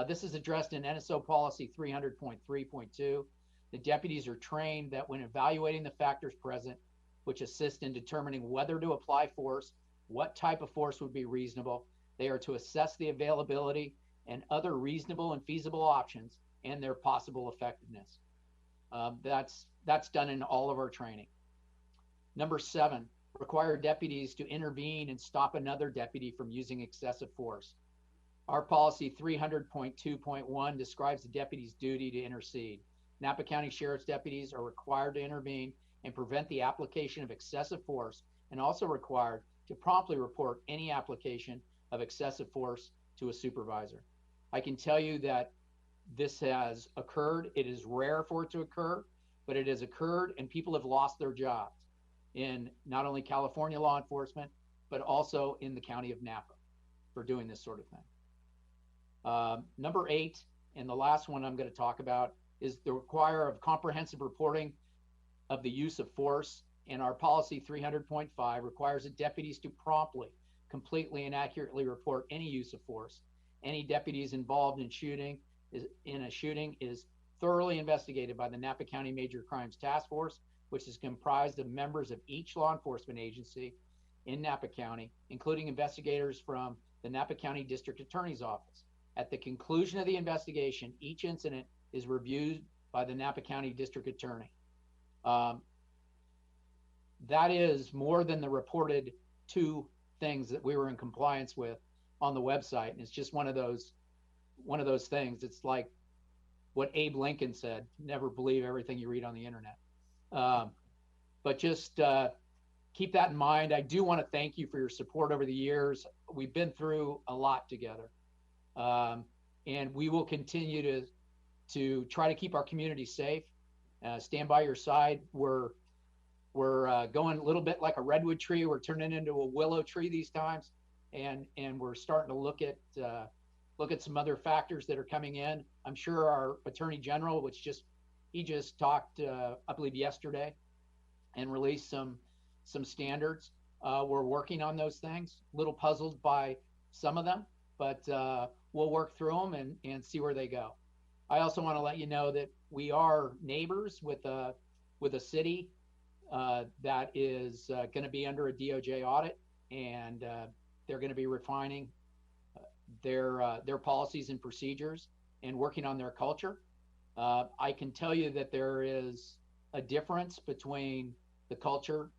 Speaker 8: This is addressed in NSO policy 300.3.2. The deputies are trained that when evaluating the factors present, which assist in determining whether to apply force, what type of force would be reasonable, they are to assess the availability and other reasonable and feasible options and their possible effectiveness. That's done in all of our training. Number 7, require deputies to intervene and stop another deputy from using excessive force. Our policy 300.2.1 describes the deputy's duty to intercede. Napa County Sheriff's deputies are required to intervene and prevent the application of excessive force, and also required to promptly report any application of excessive force to a supervisor. I can tell you that this has occurred. It is rare for it to occur, but it has occurred, and people have lost their jobs in not only California law enforcement, but also in the county of Napa for doing this sort of thing. Number 8, and the last one I'm going to talk about, is the require of comprehensive reporting of the use of force. And our policy 300.5 requires the deputies to promptly, completely, and accurately report any use of force. Any deputies involved in a shooting is thoroughly investigated by the Napa County Major Crimes Task Force, which is comprised of members of each law enforcement agency in Napa County, including investigators from the Napa County District Attorney's Office. At the conclusion of the investigation, each incident is reviewed by the Napa County District Attorney. That is more than the reported 2 things that we were in compliance with on the website. And it's just one of those things. It's like what Abe Lincoln said, never believe everything you read on the internet. But just keep that in mind. I do want to thank you for your support over the years. We've been through a lot together. And we will continue to try to keep our community safe, stand by your side. We're going a little bit like a redwood tree. We're turning into a willow tree these times, and we're starting to look at some other factors that are coming in. I'm sure our Attorney General, he just talked, I believe yesterday, and released some standards. We're working on those things. A little puzzled by some of them, but we'll work through them and see where they go. I also want to let you know that we are neighbors with a city that is going to be under a DOJ audit, and they're going to be refining their policies and procedures and working on their culture. I can tell you that there is a difference between the culture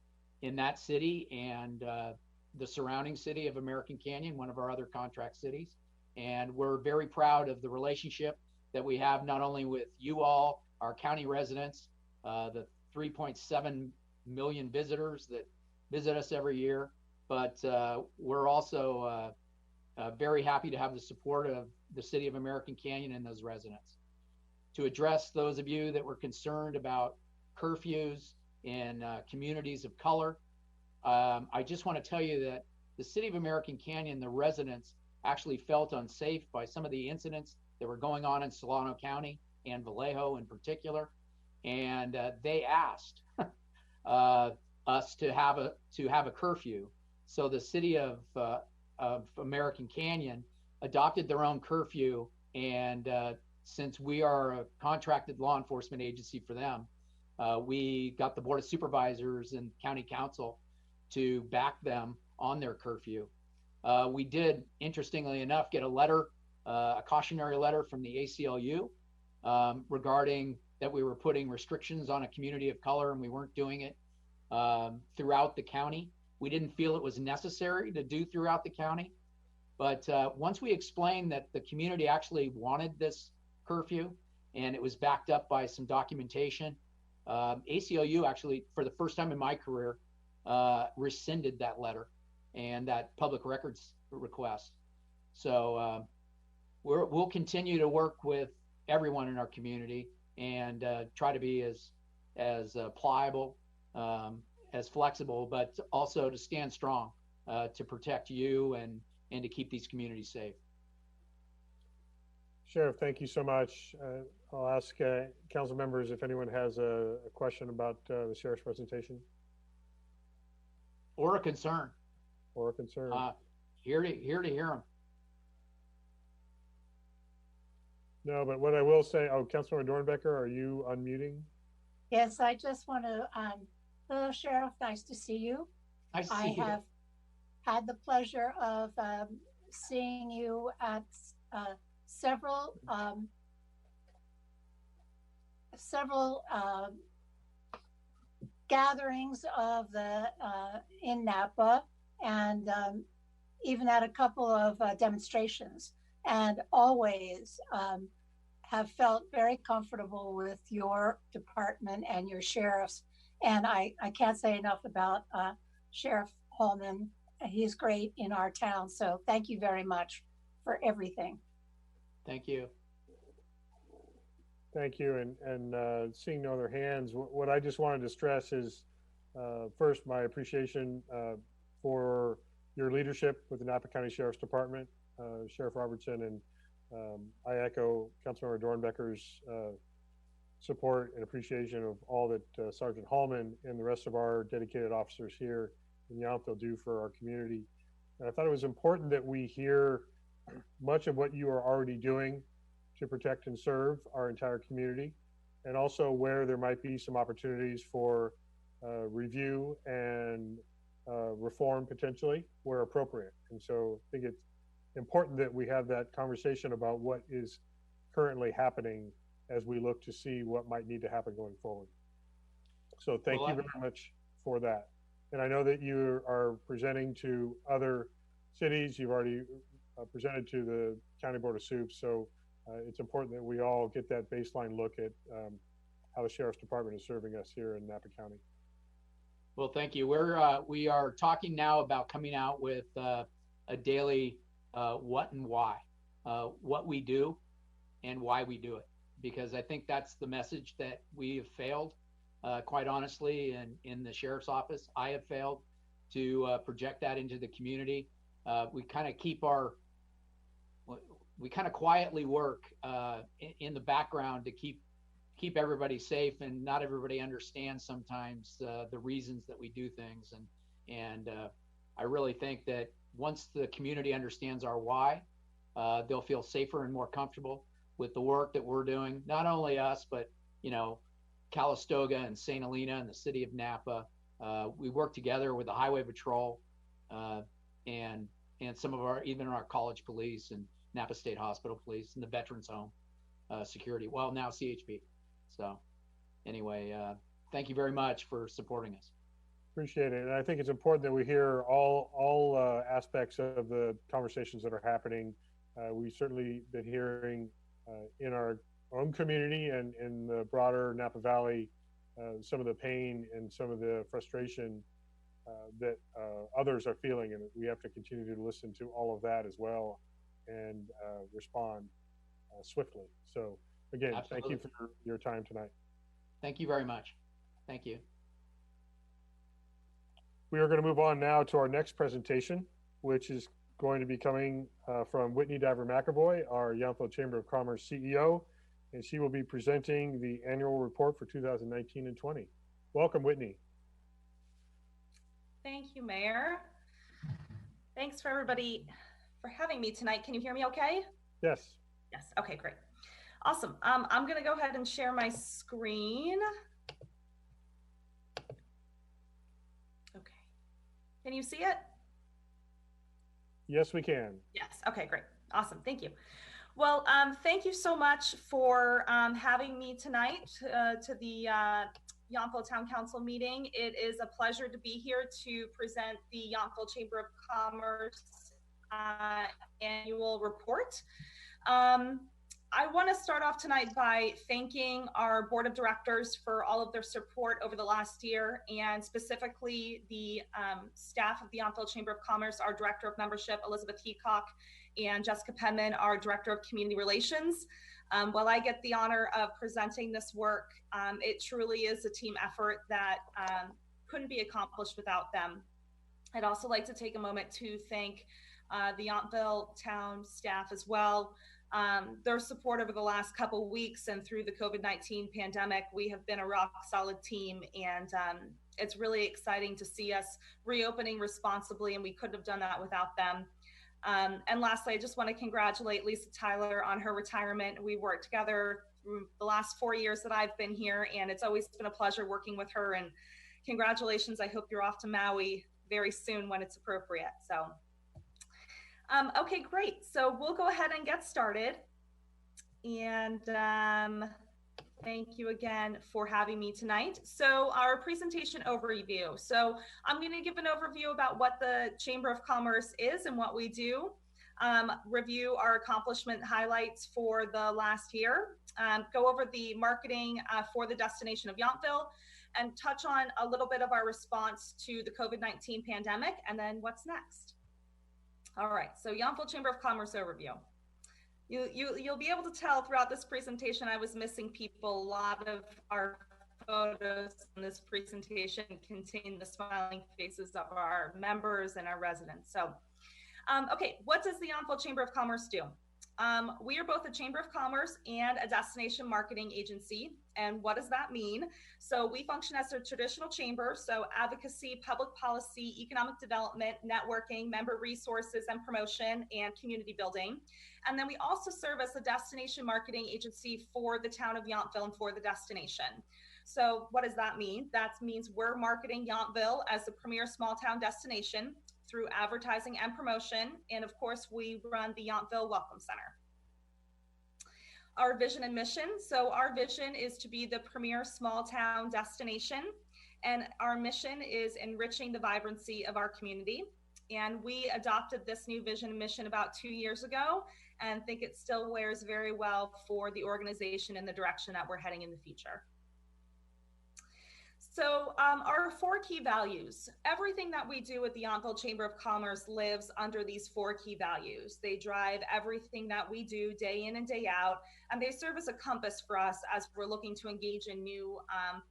Speaker 8: in that city and the surrounding city of American Canyon, one of our other contract cities. And we're very proud of the relationship that we have, not only with you all, our county residents, the 3.7 million visitors that visit us every year, but we're also very happy to have the support of the city of American Canyon and those residents. To address those of you that were concerned about curfews in communities of color, I just want to tell you that the city of American Canyon, the residents, actually felt unsafe by some of the incidents that were going on in Solano County and Vallejo in particular. And they asked us to have a curfew. So the city of American Canyon adopted their own curfew, and since we are a contracted law enforcement agency for them, we got the Board of Supervisors and County Council to back them on their curfew. We did, interestingly enough, get a letter, a cautionary letter from the ACLU regarding that we were putting restrictions on a community of color, and we weren't doing it throughout the county. We didn't feel it was necessary to do throughout the county. But once we explained that the community actually wanted this curfew and it was backed up by some documentation, ACLU actually, for the first time in my career, rescinded that letter and that public records request. So we'll continue to work with everyone in our community and try to be as pliable, as flexible, but also to stand strong to protect you and to keep these communities safe.
Speaker 1: Sheriff, thank you so much. I'll ask council members if anyone has a question about the sheriff's presentation
Speaker 8: Or a concern.
Speaker 1: or a concern.
Speaker 8: Here to hear them.
Speaker 1: No, but what I will say, Councilmember Dornbecker, are you unmuting?
Speaker 5: Yes, I just want to, hello, Sheriff, nice to see you.
Speaker 8: Nice to
Speaker 5: I
Speaker 8: see you.
Speaker 5: have had the pleasure of seeing you at several gatherings of the in Napa, and even at a couple of demonstrations, and always have felt very comfortable with your department and your sheriffs. And I can't say enough about Sheriff Holman. He's great in our town. So thank you very much for everything.
Speaker 8: Thank you.
Speaker 1: Thank you. And seeing no other hands, what I just wanted to stress is first, my appreciation for your leadership with the Napa County Sheriff's Department, Sheriff Robertson, and I echo Councilmember Dornbecker's support and appreciation of all that Sergeant Hallman and the rest of our dedicated officers here in Yountville do for our community. And I thought it was important that we hear much of what you are already doing to protect and serve our entire community, and also where there might be some opportunities for review and reform potentially where appropriate. And so I think it's important that we have that conversation about what is currently happening as we look to see what might need to happen going forward. So thank you very much for that. And I know that you are presenting to other cities. You've already presented to the County Board of Soup. So it's important that we all get that baseline look at how the Sheriff's Department is serving us here in Napa County.
Speaker 8: Well, thank you. We are talking now about coming out with a daily what and why, what we do and why we do it. Because I think that's the message that we have failed, quite honestly, in the sheriff's office. I have failed to project that into the community. We kind of quietly work in the background to keep everybody safe, and not everybody understands sometimes the reasons that we do things. And I really think that once the community understands our why, they'll feel safer and more comfortable with the work that we're doing. Not only us, but Calistoga and St. Helena and the city of Napa. We work together with the Highway Patrol and some of even our college police and Napa State Hospital Police and the Veterans Home security. Well, now CHP. So anyway, thank you very much for supporting us.
Speaker 1: Appreciate it. And I think it's important that we hear all aspects of the conversations that are happening. We've certainly been hearing in our own community and in the broader Napa Valley, some of the pain and some of the frustration that others are feeling. And we have to continue to listen to all of that as well and respond swiftly. So again,
Speaker 8: Absolutely.
Speaker 1: Thank you for your time tonight.
Speaker 8: Thank you very much. Thank you.
Speaker 1: We are going to move on now to our next presentation, which is going to be coming from Whitney Diver McAvoy, our Yountville Chamber of Commerce CEO, and she will be presenting the annual report for 2019 and 20. Welcome, Whitney.
Speaker 9: Thank you, Mayor. Thanks for everybody for having me tonight. Can you hear me okay?
Speaker 1: Yes.
Speaker 9: Yes, okay, great. Awesome. I'm gonna go ahead and share my screen. Okay, can you see it?
Speaker 1: Yes, we can.
Speaker 9: Yes, okay, great. Awesome, thank you. Well, thank you so much for having me tonight to the Yountville Town Council meeting. It is a pleasure to be here to present the Yountville Chamber of Commerce annual report. I want to start off tonight by thanking our board of directors for all of their support over the last year, and specifically the staff of the Yountville Chamber of Commerce, our Director of Membership, Elizabeth Heacock, and Jessica Penman, our Director of Community Relations. While I get the honor of presenting this work, it truly is a team effort that couldn't be accomplished without them. I'd also like to take a moment to thank the Yountville town staff as well. Their support over the last couple weeks and through the COVID-19 pandemic, we have been a rock solid team, and it's really exciting to see us reopening responsibly, and we couldn't have done that without them. And lastly, I just want to congratulate Lisa Tyler on her retirement. We worked together through the last 4 years that I've been here, and it's always been a pleasure working with her, and congratulations. I hope you're off to Maui very soon when it's appropriate. So. Okay, great. So we'll go ahead and get started. And thank you again for having me tonight. So our presentation overview. So I'm going to give an overview about what the Chamber of Commerce is and what we do. Review our accomplishment highlights for the last year. Go over the marketing for the destination of Yountville, and touch on a little bit of our response to the COVID-19 pandemic, and then what's next. All right, so Yountville Chamber of Commerce overview. You'll be able to tell throughout this presentation I was missing people. A lot of our photos in this presentation contain the smiling faces of our members and our residents. So, okay, what does the Yountville Chamber of Commerce do? We are both a Chamber of Commerce and a destination marketing agency. And what does that mean? So we function as a traditional chamber, so advocacy, public policy, economic development, networking, member resources and promotion, and community building. And then we also serve as a destination marketing agency for the town of Yountville and for the destination. So what does that mean? That means we're marketing Yountville as the premier small town destination through advertising and promotion. And of course, we run the Yountville Welcome Center. Our vision and mission. So our vision is to be the premier small town destination. And our mission is enriching the vibrancy of our community. And we adopted this new vision and mission about 2 years ago, and think it still wears very well for the organization and the direction that we're heading in the future. So our 4 key values. Everything that we do at the Yountville Chamber of Commerce lives under these 4 key values. They drive everything that we do day in and day out, and they serve as a compass for us as we're looking to engage in new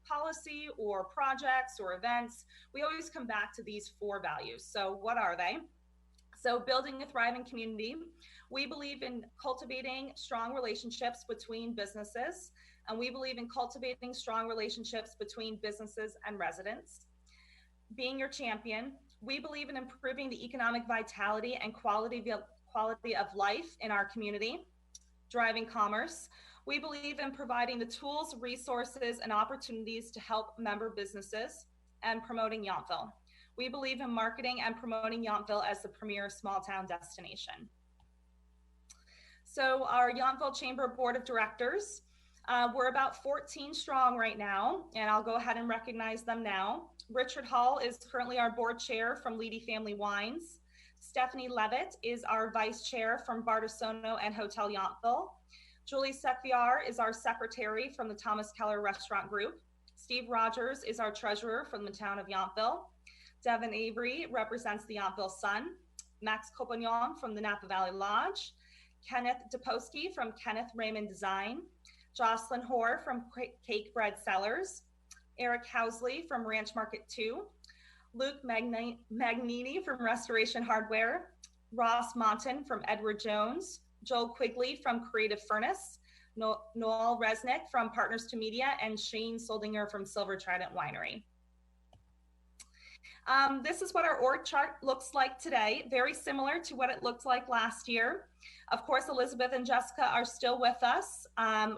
Speaker 9: policy or projects or events. We always come back to these 4 values. So what are they? So building a thriving community. We believe in cultivating strong relationships between businesses, and we believe in cultivating strong relationships between businesses and residents. Being your champion, we believe in improving the economic vitality and quality of life in our community. Driving commerce, we believe in providing the tools, resources, and opportunities to help member businesses. And promoting Yountville. We believe in marketing and promoting Yountville as the premier small town destination. So our Yountville Chamber Board of Directors, we're about 14 strong right now, and I'll go ahead and recognize them now. Richard Hall is currently our board chair from Leedy Family Wines. Stephanie Levitt is our vice chair from Bartisono and Hotel Yountville. Julie Sekviar is our secretary from the Thomas Keller Restaurant Group. Steve Rogers is our treasurer from the town of Yountville. Devin Avery represents the Yountville Sun. Max Copagnon from the Napa Valley Lodge. Kenneth Deposki from Kenneth Raymond Design. Jocelyn Hoare from Cake Bread Sellers. Eric Housley from Ranch Market 2. Luke Magnini from Restoration Hardware. Ross Monton from Edward Jones, Joel Quigley from Creative Furnace, Noel Resnick from Partners to Media, and Shane Soldinger from Silver Trident Winery. This is what our org chart looks like today, very similar to what it looked like last year. Of course, Elizabeth and Jessica are still with us.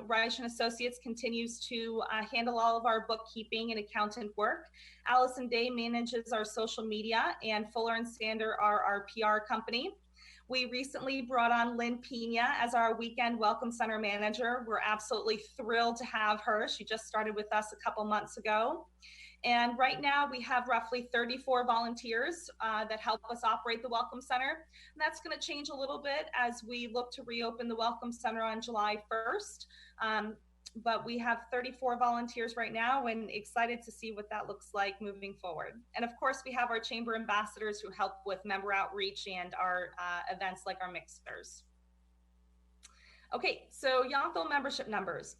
Speaker 9: Reich and Associates continues to handle all of our bookkeeping and accountant work. Allison Day manages our social media, and Fuller and Sander are our PR company. We recently brought on Lynn Pena as our weekend welcome center manager. We're absolutely thrilled to have her. She just started with us a couple months ago. And right now we have roughly 34 volunteers that help us operate the Welcome Center. And that's going to change a little bit as we look to reopen the Welcome Center on July 1st. But we have 34 volunteers right now and excited to see what that looks like moving forward. And of course, we have our chamber ambassadors who help with member outreach and our events like our mixers. Okay, so Yountville membership numbers.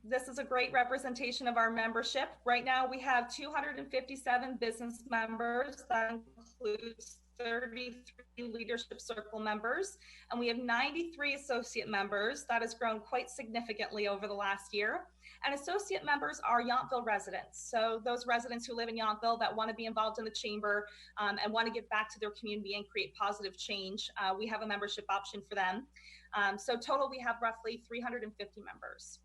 Speaker 9: This is a great representation of our membership. Right now we have 257 business members. That includes 33 leadership circle members, and we have 93 associate members. That has grown quite significantly over the last year. And associate members are Yountville residents. So those residents who live in Yountville that want to be involved in the chamber and want to give back to their community and create positive change, we have a membership option for them. So total, we have roughly 350 members.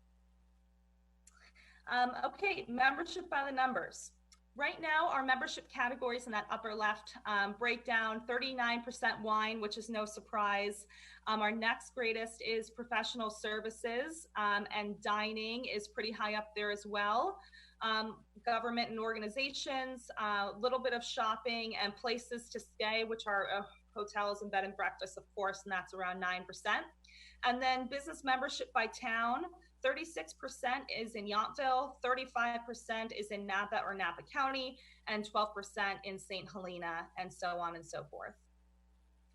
Speaker 9: Okay, membership by the numbers. Right now, our membership categories in that upper left break down 39% wine, which is no surprise. Our next greatest is professional services, and dining is pretty high up there as well. Government and organizations, a little bit of shopping, and places to stay, which are hotels and bed and breakfast, of course, and that's around 9%. And then business membership by town, 36% is in Yountville, 35% is in Napa or Napa County, and 12% in St. Helena, and so on and so forth.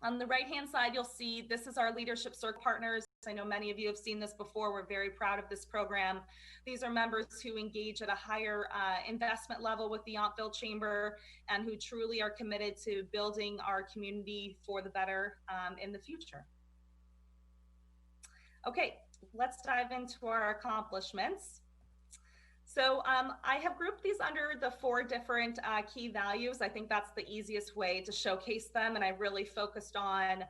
Speaker 9: On the right-hand side, you'll see this is our Leadership Circle partners. I know many of you have seen this before. We're very proud of this program. These are members who engage at a higher investment level with the Yountville Chamber and who truly are committed to building our community for the better in the future. Okay, let's dive into our accomplishments. So I have grouped these under the 4 different key values. I think that's the easiest way to showcase them. And I really focused on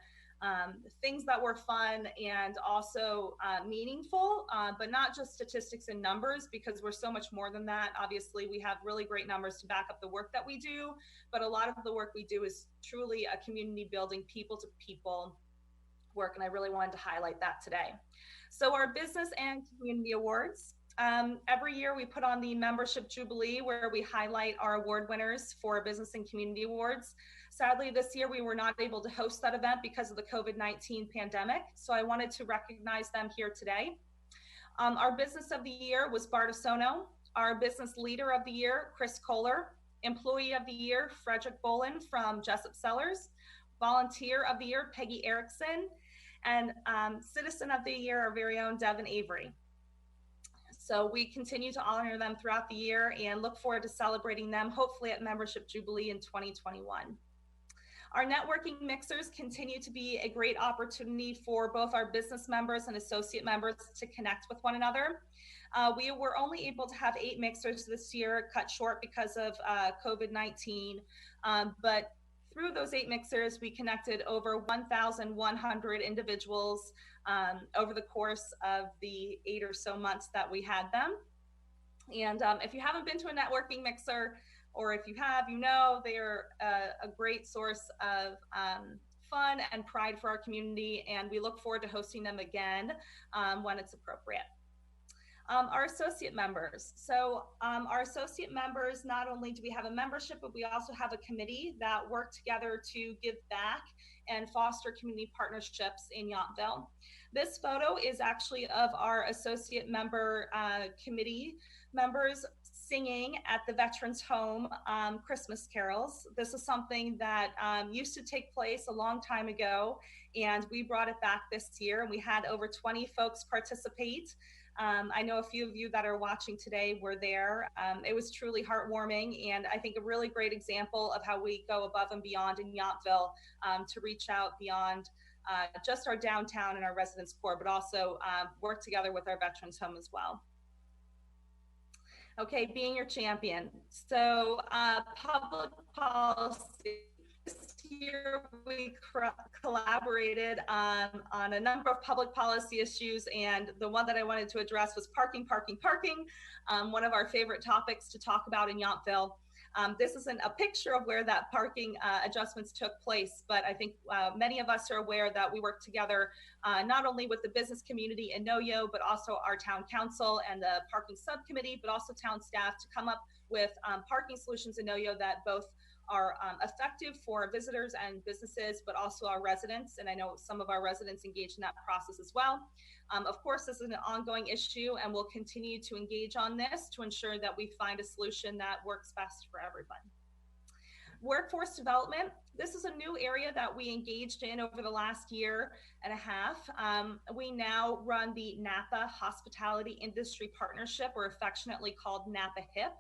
Speaker 9: things that were fun and also meaningful, but not just statistics and numbers, because we're so much more than that. Obviously, we have really great numbers to back up the work that we do, but a lot of the work we do is truly a community building, people to people work. And I really wanted to highlight that today. So our business and community awards. Every year we put on the membership jubilee where we highlight our award winners for business and community awards. Sadly, this year we were not able to host that event because of the COVID-19 pandemic. So I wanted to recognize them here today. Our business of the year was Bartisono. Our business leader of the year, Chris Kohler. Employee of the year, Frederick Bolin from Jessup Cellars. Volunteer of the year, Peggy Erickson. And Citizen of the Year, our very own Devin Avery. So we continue to honor them throughout the year and look forward to celebrating them, hopefully at Membership Jubilee in 2021. Our networking mixers continue to be a great opportunity for both our business members and associate members to connect with one another. We were only able to have 8 mixers this year, cut short because of COVID-19, but through those 8 mixers, we connected over 1,100 individuals over the course of the 8 or so months that we had them. And if you haven't been to a networking mixer, or if you have, you know, they are a great source of fun and pride for our community, and we look forward to hosting them again when it's appropriate. Our associate members. So our associate members, not only do we have a membership, but we also have a committee that work together to give back and foster community partnerships in Yountville. This photo is actually of our associate member committee members singing at the Veterans Home Christmas carols. This is something that used to take place a long time ago, and we brought it back this year, and we had over 20 folks participate. I know a few of you that are watching today were there. It was truly heartwarming, and I think a really great example of how we go above and beyond in Yountville to reach out beyond just our downtown and our residence core, but also work together with our veterans home as well. Okay, being your champion. So public policy. This year we collaborated on a number of public policy issues, and the one that I wanted to address was parking. One of our favorite topics to talk about in Yountville. This isn't a picture of where that parking adjustments took place, but I think many of us are aware that we work together not only with the business community in Noyo, but also our town council and the parking subcommittee, but also town staff to come up with parking solutions in Noyo that both are effective for visitors and businesses, but also our residents. And I know some of our residents engage in that process as well. Of course, this is an ongoing issue, and we'll continue to engage on this to ensure that we find a solution that works best for everyone. Workforce development. This is a new area that we engaged in over the last year and a half. We now run the Napa Hospitality Industry Partnership, or affectionately called Napa HIP.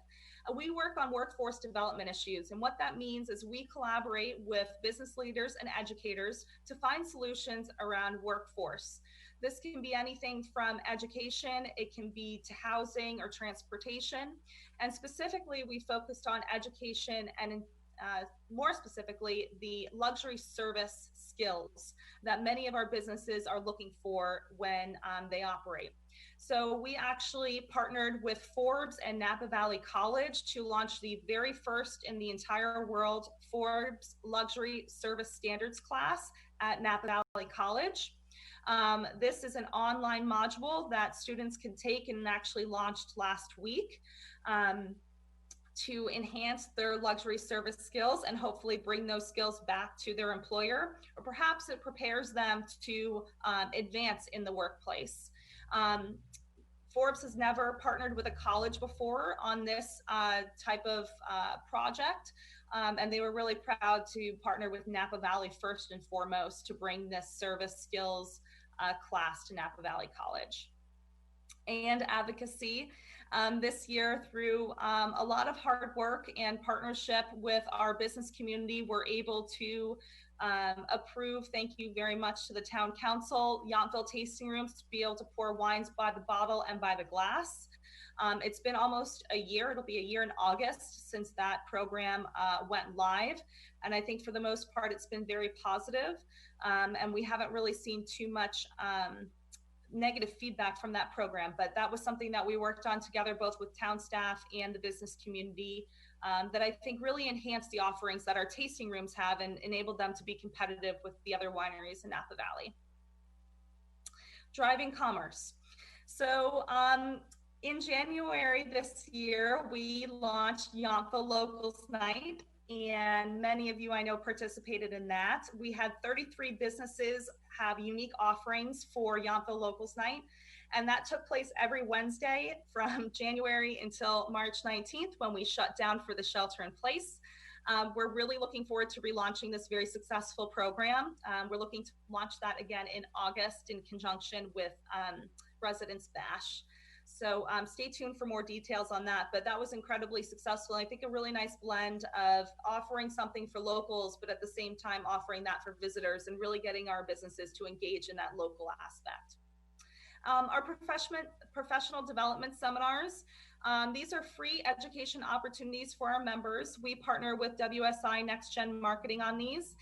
Speaker 9: We work on workforce development issues, and what that means is we collaborate with business leaders and educators to find solutions around workforce. This can be anything from education, it can be to housing or transportation, and specifically we focused on education and more specifically the luxury service skills that many of our businesses are looking for when they operate. So we actually partnered with Forbes and Napa Valley College to launch the very first in the entire world Forbes Luxury Service Standards class at Napa Valley College. This is an online module that students can take and actually launched last week to enhance their luxury service skills and hopefully bring those skills back to their employer, or perhaps it prepares them to advance in the workplace. Forbes has never partnered with a college before on this type of project, and they were really proud to partner with Napa Valley first and foremost to bring this service skills class to Napa Valley College. And advocacy. This year, through a lot of hard work and partnership with our business community, we're able to approve, thank you very much to the town council, Yountville tasting rooms to be able to pour wines by the bottle and by the glass. It's been almost a year, it'll be a year in August since that program went live. And I think for the most part, it's been very positive. And we haven't really seen too much negative feedback from that program, but that was something that we worked on together, both with town staff and the business community, that I think really enhanced the offerings that our tasting rooms have and enabled them to be competitive with the other wineries in Napa Valley. Driving commerce. So in January this year, we launched Yountville Locals Night, and many of you I know participated in that. We had 33 businesses have unique offerings for Yountville Locals Night, and that took place every Wednesday from January until March 19th when we shut down for the shelter in place. We're really looking forward to relaunching this very successful program. We're looking to launch that again in August in conjunction with Residents Bash. So stay tuned for more details on that, but that was incredibly successful. I think a really nice blend of offering something for locals, but at the same time offering that for visitors and really getting our businesses to engage in that local aspect. Our professional development seminars. These are free education opportunities for our members. We partner with WSI Next Gen Marketing on these.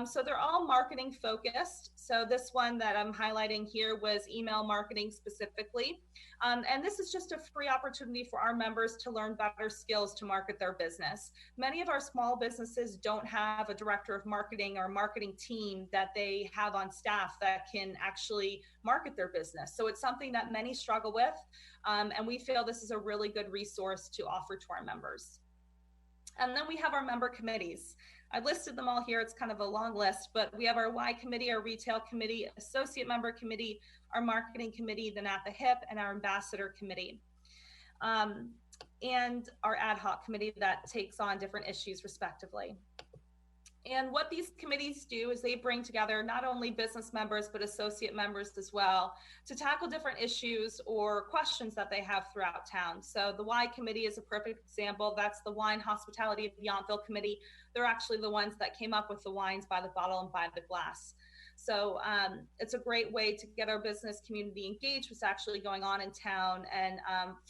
Speaker 9: So they're all marketing focused. So this one that I'm highlighting here was email marketing specifically. And this is just a free opportunity for our members to learn better skills to market their business. Many of our small businesses don't have a director of marketing or marketing team that they have on staff that can actually market their business. So it's something that many struggle with. And we feel this is a really good resource to offer to our members. And then we have our member committees. I listed them all here. It's kind of a long list, but we have our Y committee, our retail committee, associate member committee, our marketing committee, the Napa HIP, and our ambassador committee. And our ad hoc committee that takes on different issues respectively. And what these committees do is they bring together not only business members, but associate members as well to tackle different issues or questions that they have throughout town. So the Y Committee is a perfect example. That's the Wine Hospitality of Yountville Committee. They're actually the ones that came up with the wines by the bottle and by the glass. So it's a great way to get our business community engaged what's actually going on in town and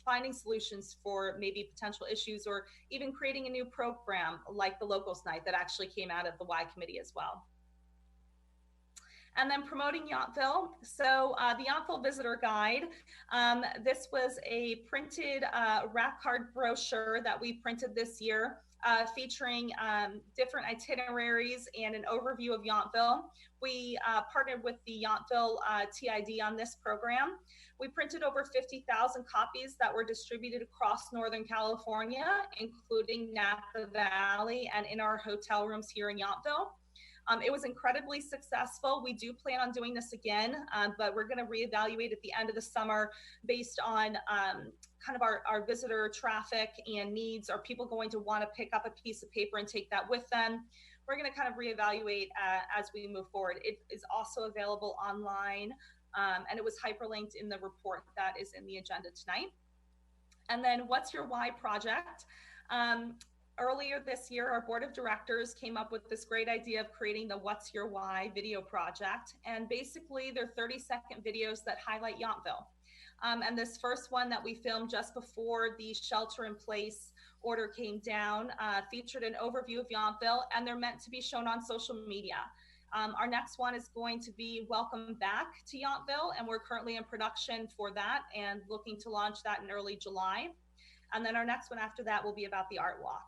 Speaker 9: finding solutions for maybe potential issues or even creating a new program like the Locals Night that actually came out of the Y Committee as well. And then promoting Yountville. So the Yountville Visitor Guide, this was a printed rack card brochure that we printed this year. Featuring different itineraries and an overview of Yountville. We partnered with the Yountville TID on this program. We printed over 50,000 copies that were distributed across Northern California, including Napa Valley and in our hotel rooms here in Yountville. It was incredibly successful. We do plan on doing this again, but we're going to reevaluate at the end of the summer based on kind of our visitor traffic and needs. Are people going to want to pick up a piece of paper and take that with them? We're going to kind of reevaluate as we move forward. It is also available online, and it was hyperlinked in the report that is in the agenda tonight. And then What's Your Why project. Earlier this year, our board of directors came up with this great idea of creating the What's Your Why video project. And basically, they're 30-second videos that highlight Yountville. And this first one that we filmed just before the shelter-in-place order came down featured an overview of Yountville, and they're meant to be shown on social media. Our next one is going to be Welcome Back to Yountville, and we're currently in production for that and looking to launch that in early July. And then our next one after that will be about the Art Walk.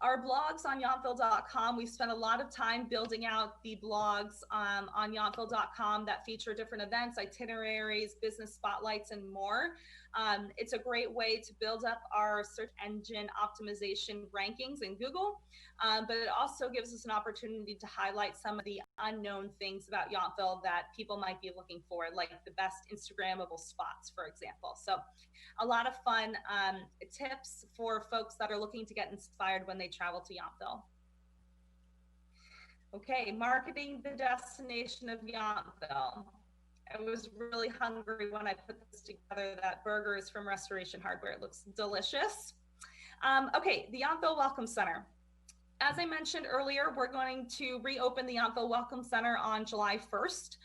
Speaker 9: Our blogs on yountville.com, we've spent a lot of time building out the blogs on yountville.com that feature different events, itineraries, business spotlights, and more. It's a great way to build up our search engine optimization rankings in Google, but it also gives us an opportunity to highlight some of the unknown things about Yountville that people might be looking for, like the best Instagrammable spots, for example. So a lot of fun tips for folks that are looking to get inspired when they travel to Yountville. Okay, marketing the destination of Yountville. I was really hungry when I put this together. That burger is from Restoration Hardware. It looks delicious. Okay, the Yountville Welcome Center. As I mentioned earlier, we're going to reopen the Yountville Welcome Center on July 1st.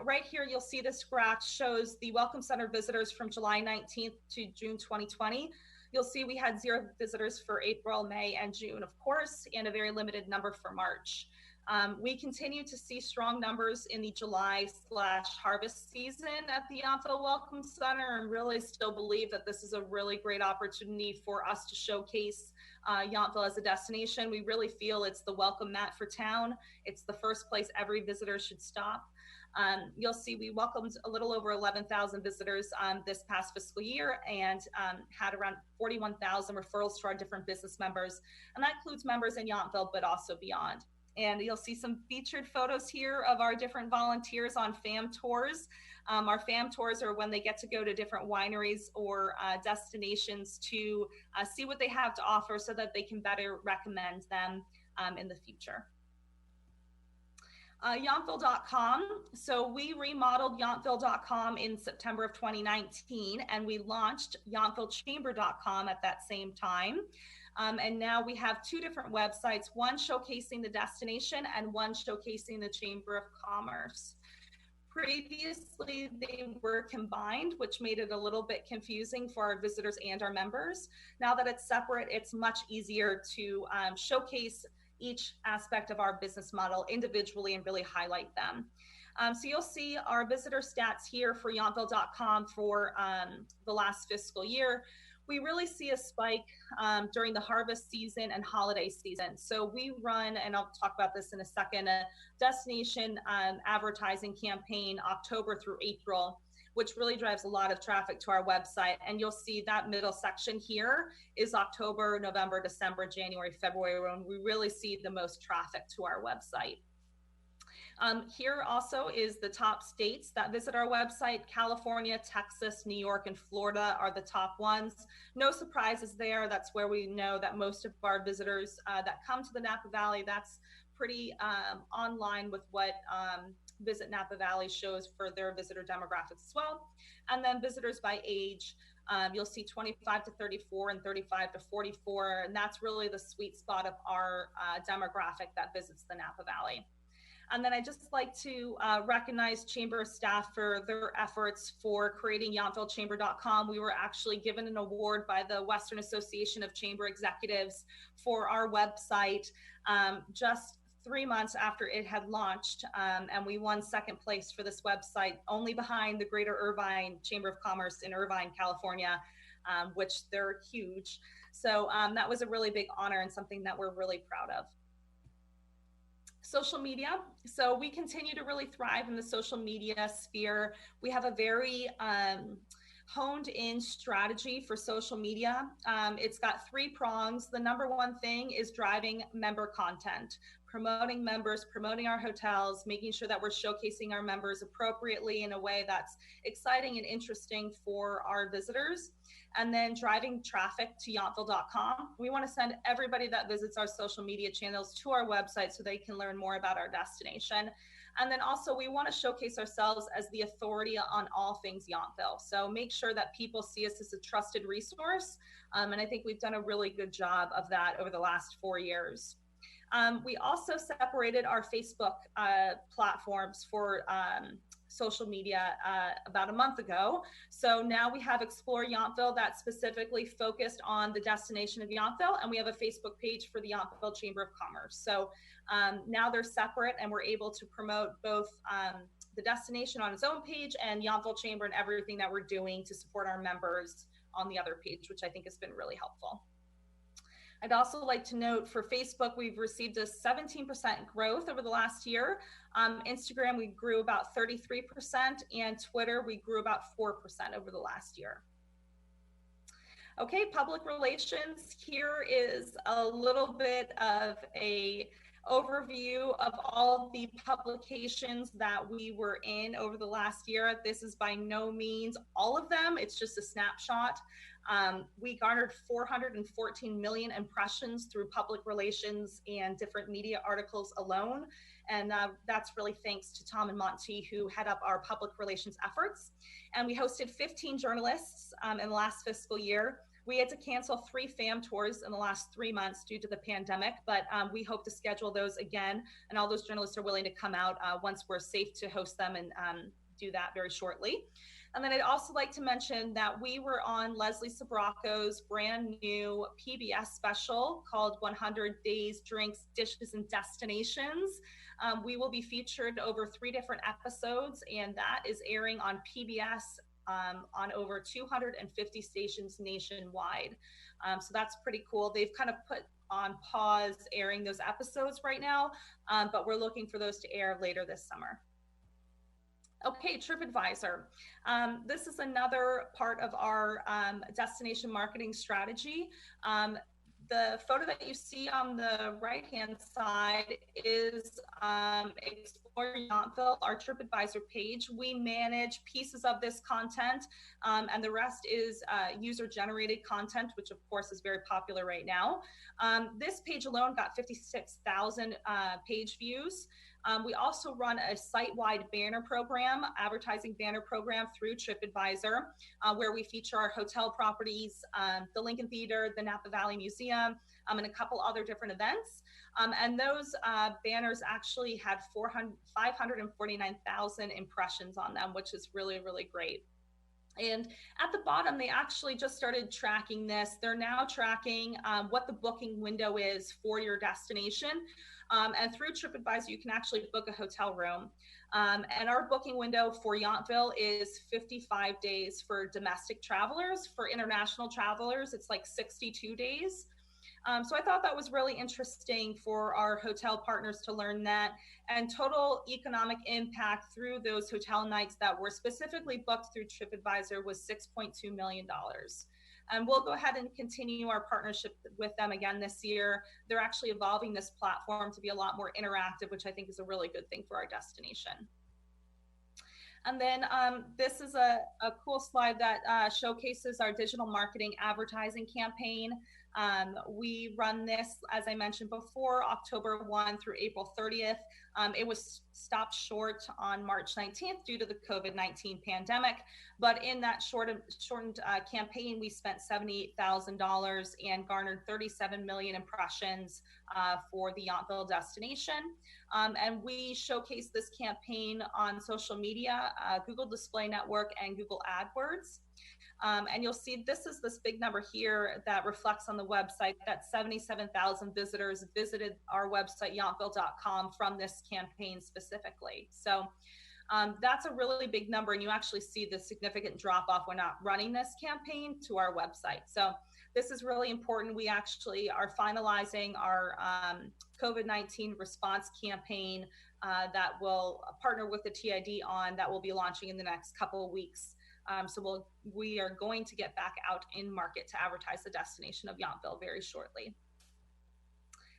Speaker 9: Right here, you'll see this graph shows the Welcome Center visitors from July 19th to June 2020. You'll see we had 0 visitors for April, May, and June, of course, and a very limited number for March. We continue to see strong numbers in the July/harvest season at the Yountville Welcome Center, and really still believe that this is a really great opportunity for us to showcase Yountville as a destination. We really feel it's the welcome mat for town. It's the first place every visitor should stop. You'll see we welcomed a little over 11,000 visitors this past fiscal year and had around 41,000 referrals to our different business members. And that includes members in Yountville, but also beyond. And you'll see some featured photos here of our different volunteers on FAM tours. Our FAM tours are when they get to go to different wineries or destinations to see what they have to offer so that they can better recommend them in the future. Yountville.com. So we remodeled Yountville.com in September of 2019, and we launched YountvilleChamber.com at that same time. And now we have 2 different websites, one showcasing the destination and one showcasing the Chamber of Commerce. Previously, they were combined, which made it a little bit confusing for our visitors and our members. Now that it's separate, it's much easier to showcase each aspect of our business model individually and really highlight them. So you'll see our visitor stats here for Yountville.com for the last fiscal year. We really see a spike during the harvest season and holiday season. So we run, and I'll talk about this in a second, a destination advertising campaign October through April, which really drives a lot of traffic to our website. And you'll see that middle section here is October, November, December, January, February, when we really see the most traffic to our website. Here also is the top states that visit our website. California, Texas, New York, and Florida are the top ones. No surprises there. That's where we know that most of our visitors that come to the Napa Valley, that's pretty online with what Visit Napa Valley shows for their visitor demographics as well. And then visitors by age, you'll see 25 to 34 and 35 to 44, and that's really the sweet spot of our demographic that visits the Napa Valley. And then I just like to recognize Chamber staff for their efforts for creating YountvilleChamber.com. We were actually given an award by the Western Association of Chamber Executives for our website just 3 months after it had launched, and we won second place for this website, only behind the Greater Irvine Chamber of Commerce in Irvine, California, which they're huge. So that was a really big honor and something that we're really proud of. Social media. So we continue to really thrive in the social media sphere. We have a very honed in strategy for social media. It's got 3 prongs. The number one thing is driving member content, promoting members, promoting our hotels, making sure that we're showcasing our members appropriately in a way that's exciting and interesting for our visitors. And then driving traffic to yountville.com. We want to send everybody that visits our social media channels to our website so they can learn more about our destination. And then also we want to showcase ourselves as the authority on all things Yountville. So make sure that people see us as a trusted resource. And I think we've done a really good job of that over the last 4 years. We also separated our Facebook platforms for social media about a month ago. So now we have Explore Yountville that's specifically focused on the destination of Yountville, and we have a Facebook page for the Yountville Chamber of Commerce. So now they're separate, and we're able to promote both the destination on its own page and Yountville Chamber and everything that we're doing to support our members on the other page, which I think has been really helpful. I'd also like to note for Facebook, we've received a 17% growth over the last year. Instagram, we grew about 33%, and Twitter, we grew about 4% over the last year. Okay, public relations. Here is a little bit of a overview of all the publications that we were in over the last year. This is by no means all of them. It's just a snapshot. We garnered 414 million impressions through public relations and different media articles alone. And that's really thanks to Tom and Monty, who head up our public relations efforts. And we hosted 15 journalists in the last fiscal year. We had to cancel 3 FAM tours in the last 3 months due to the pandemic, but we hope to schedule those again. And all those journalists are willing to come out once we're safe to host them, and do that very shortly. And then I'd also like to mention that we were on Leslie Sbrocco's brand new PBS special called 100 Days, Drinks, Dishes, and Destinations. We will be featured over 3 different episodes, and that is airing on PBS on over 250 stations nationwide. So that's pretty cool. They've kind of put on pause airing those episodes right now, but we're looking for those to air later this summer. Okay, TripAdvisor. This is another part of our destination marketing strategy. The photo that you see on the right-hand side is Explore Yountville, our TripAdvisor page. We manage pieces of this content, and the rest is user-generated content, which of course is very popular right now. This page alone got 56,000 page views. We also run a site-wide banner program, advertising banner program through TripAdvisor, where we feature our hotel properties, the Lincoln Theater, the Napa Valley Museum, and a couple other different events. And those banners actually had 549,000 impressions on them, which is really, really great. And at the bottom, they actually just started tracking this. They're now tracking what the booking window is for your destination. And through TripAdvisor, you can actually book a hotel room. And our booking window for Yountville is 55 days for domestic travelers. For international travelers, it's like 62 days. So I thought that was really interesting for our hotel partners to learn that. And total economic impact through those hotel nights that were specifically booked through TripAdvisor was $6.2 million. And we'll go ahead and continue our partnership with them again this year. They're actually evolving this platform to be a lot more interactive, which I think is a really good thing for our destination. And then this is a cool slide that showcases our digital marketing advertising campaign. We run this, as I mentioned before, October 1 through April 30th. It was stopped short on March 19th due to the COVID-19 pandemic. But in that shortened campaign, we spent $78,000 and garnered 37 million impressions for the Yountville destination. And we showcased this campaign on social media, Google Display Network and Google AdWords. And you'll see this big number here that reflects on the website that 77,000 visitors visited our website, yountville.com, from this campaign specifically. So that's a really big number, and you actually see the significant drop off when not running this campaign to our website. So this is really important. We actually are finalizing our COVID-19 response campaign that will partner with the TID on, that will be launching in the next couple of weeks. So we are going to get back out in market to advertise the destination of Yountville very shortly.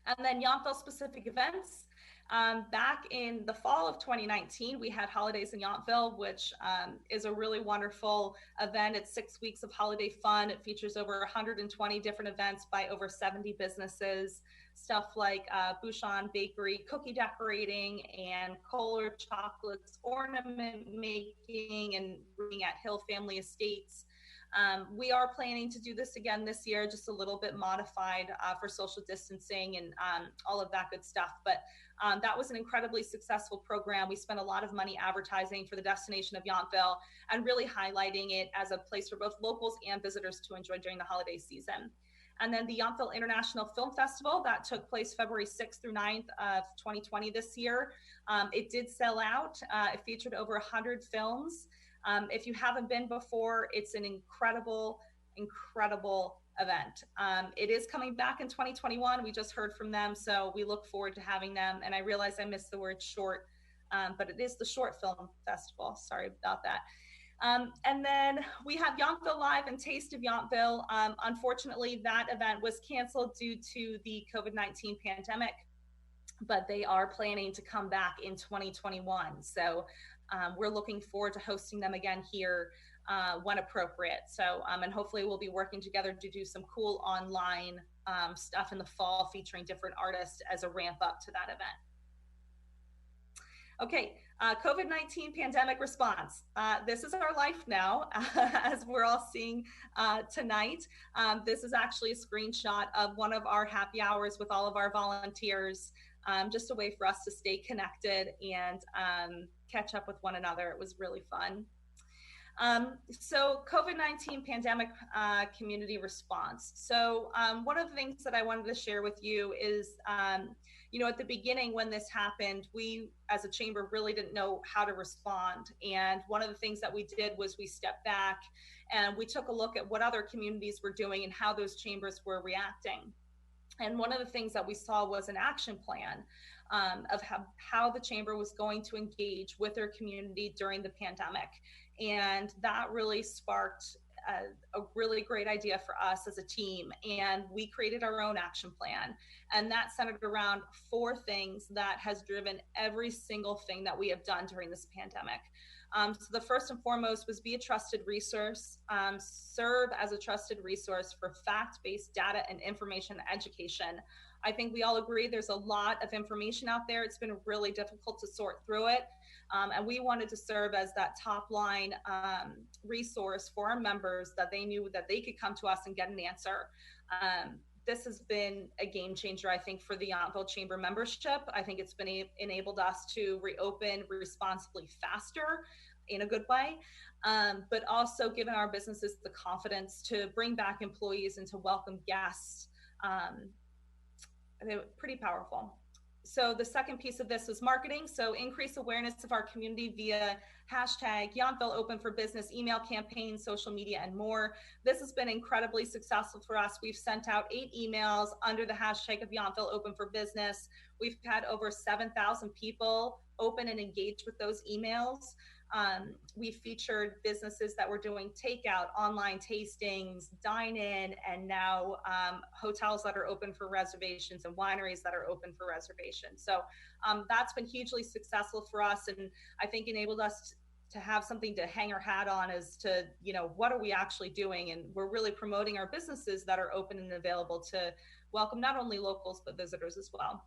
Speaker 9: And then Yountville specific events. Back in the fall of 2019, we had Holidays in Yountville, which is a really wonderful event. It's 6 weeks of holiday fun. It features over 120 different events by over 70 businesses. Stuff like Bouchon Bakery, cookie decorating, and Kohler Chocolates, ornament making, and reading at Hill Family Estates. We are planning to do this again this year, just a little bit modified for social distancing and all of that good stuff. But that was an incredibly successful program. We spent a lot of money advertising for the destination of Yountville and really highlighting it as a place for both locals and visitors to enjoy during the holiday season. And then the Yountville International Film Festival that took place February 6th through 9th of 2020 this year. It did sell out. It featured over 100 films. If you haven't been before, it's an incredible, incredible event. It is coming back in 2021. We just heard from them, so we look forward to having them. And I realize I missed the word short, but it is the Short Film Festival. Sorry about that. And then we have Yountville Live and Taste of Yountville. Unfortunately, that event was canceled due to the COVID-19 pandemic, but they are planning to come back in 2021. So we're looking forward to hosting them again here when appropriate. So, and hopefully we'll be working together to do some cool online stuff in the fall featuring different artists as a ramp up to that event. Okay, COVID-19 pandemic response. This is our life now, as we're all seeing tonight. This is actually a screenshot of one of our happy hours with all of our volunteers, just a way for us to stay connected and catch up with one another. It was really fun. So COVID-19 pandemic community response. So one of the things that I wanted to share with you is, you know, at the beginning when this happened, we as a chamber really didn't know how to respond. And one of the things that we did was we stepped back and we took a look at what other communities were doing and how those chambers were reacting. And one of the things that we saw was an action plan of how the chamber was going to engage with their community during the pandemic. And that really sparked a really great idea for us as a team. And we created our own action plan. And that centered around 4 things that has driven every single thing that we have done during this pandemic. So the first and foremost was be a trusted resource, serve as a trusted resource for fact-based data and information education. I think we all agree there's a lot of information out there. It's been really difficult to sort through it. And we wanted to serve as that top line resource for our members, that they knew that they could come to us and get an answer. This has been a game changer, I think, for the Yountville Chamber membership. I think it's been enabled us to reopen responsibly faster in a good way, but also given our businesses the confidence to bring back employees and to welcome guests. They're pretty powerful. So the second piece of this is marketing. So increase awareness of our community via hashtag Yountville Open for Business, email campaigns, social media, and more. This has been incredibly successful for us. We've sent out 8 emails under the hashtag of Yountville Open for Business. We've had over 7,000 people open and engage with those emails. We featured businesses that were doing takeout, online tastings, dine-in, and now hotels that are open for reservations and wineries that are open for reservations. So that's been hugely successful for us, and I think enabled us to have something to hang our hat on as to, you know, what are we actually doing? And we're really promoting our businesses that are open and available to welcome not only locals, but visitors as well.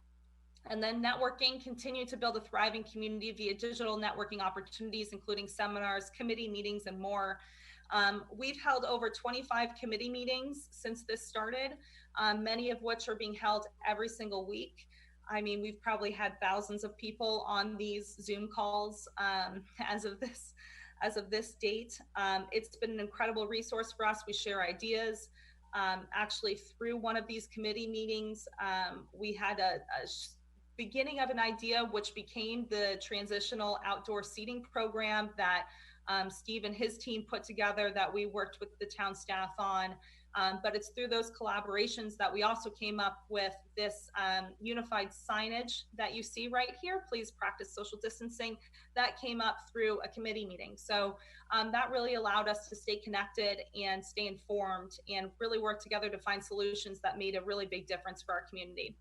Speaker 9: And then networking, continue to build a thriving community via digital networking opportunities, including seminars, committee meetings, and more. We've held over 25 committee meetings since this started, many of which are being held every single week. I mean, we've probably had thousands of people on these Zoom calls as of this date. It's been an incredible resource for us. We share ideas. Actually, through one of these committee meetings, we had a beginning of an idea which became the transitional outdoor seating program that Steve and his team put together that we worked with the town staff on. But it's through those collaborations that we also came up with this unified signage that you see right here, please practice social distancing, that came up through a committee meeting. So that really allowed us to stay connected and stay informed and really work together to find solutions that made a really big difference for our community.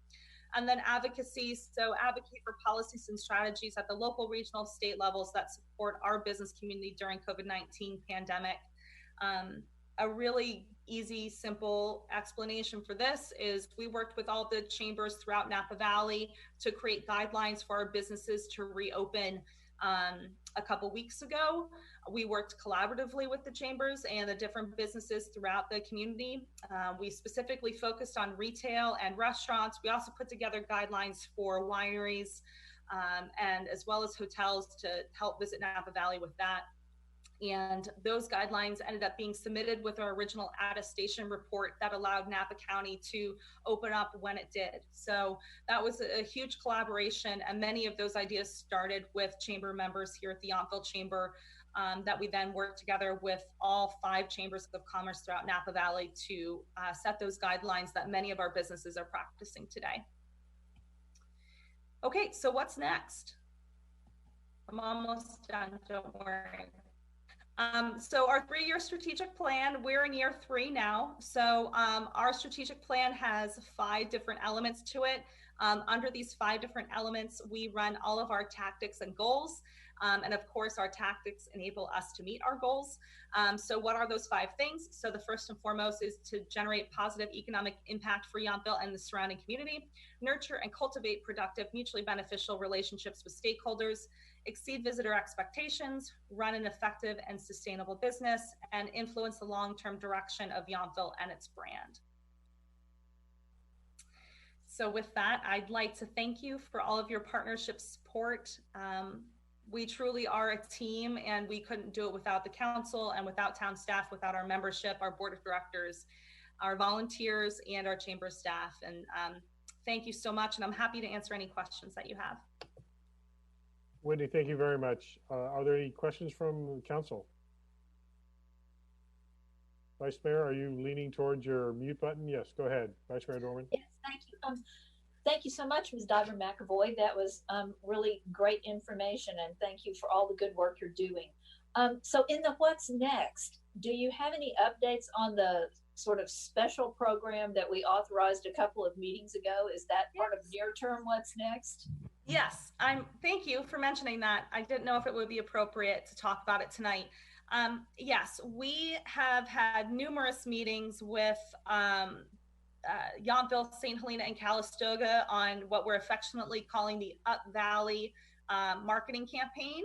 Speaker 9: And then advocacy, so advocate for policies and strategies at the local, regional, state levels that support our business community during COVID-19 pandemic. A really easy, simple explanation for this is we worked with all the chambers throughout Napa Valley to create guidelines for our businesses to reopen a couple weeks ago. We worked collaboratively with the chambers and the different businesses throughout the community. We specifically focused on retail and restaurants. We also put together guidelines for wineries and as well as hotels to help Visit Napa Valley with that. And those guidelines ended up being submitted with our original attestation report that allowed Napa County to open up when it did. So that was a huge collaboration, and many of those ideas started with chamber members here at the Yountville Chamber that we then worked together with all 5 chambers of commerce throughout Napa Valley to set those guidelines that many of our businesses are practicing today. Okay, so what's next? I'm almost done, don't worry. So our 3-year strategic plan, we're in year 3 now. So our strategic plan has 5 different elements to it. Under these 5 different elements, we run all of our tactics and goals. And of course, our tactics enable us to meet our goals. So what are those 5 things? So the first and foremost is to generate positive economic impact for Yountville and the surrounding community, nurture and cultivate productive, mutually beneficial relationships with stakeholders, exceed visitor expectations, run an effective and sustainable business, and influence the long-term direction of Yountville and its brand. So with that, I'd like to thank you for all of your partnership support. We truly are a team, and we couldn't do it without the council and without town staff, without our membership, our board of directors, our volunteers, and our chamber staff. And thank you so much, and I'm happy to answer any questions that you have.
Speaker 1: Wendy, thank you very much. Are there any questions from the council? Vice Mayor, are you leaning towards your mute button? Yes, go ahead. Vice Mayor Dorman.
Speaker 10: Yes, thank you. Thank you so much, Ms. Dr. McAvoy. That was really great information, and thank you for all the good work you're doing. So in the what's next, do you have any updates on the sort of special program that we authorized a couple of meetings ago? Is that part of near term what's next?
Speaker 9: Yes, thank you for mentioning that. I didn't know if it would be appropriate to talk about it tonight. Yes, we have had numerous meetings with Yountville, St. Helena, and Calistoga on what we're affectionately calling the Up Valley marketing campaign.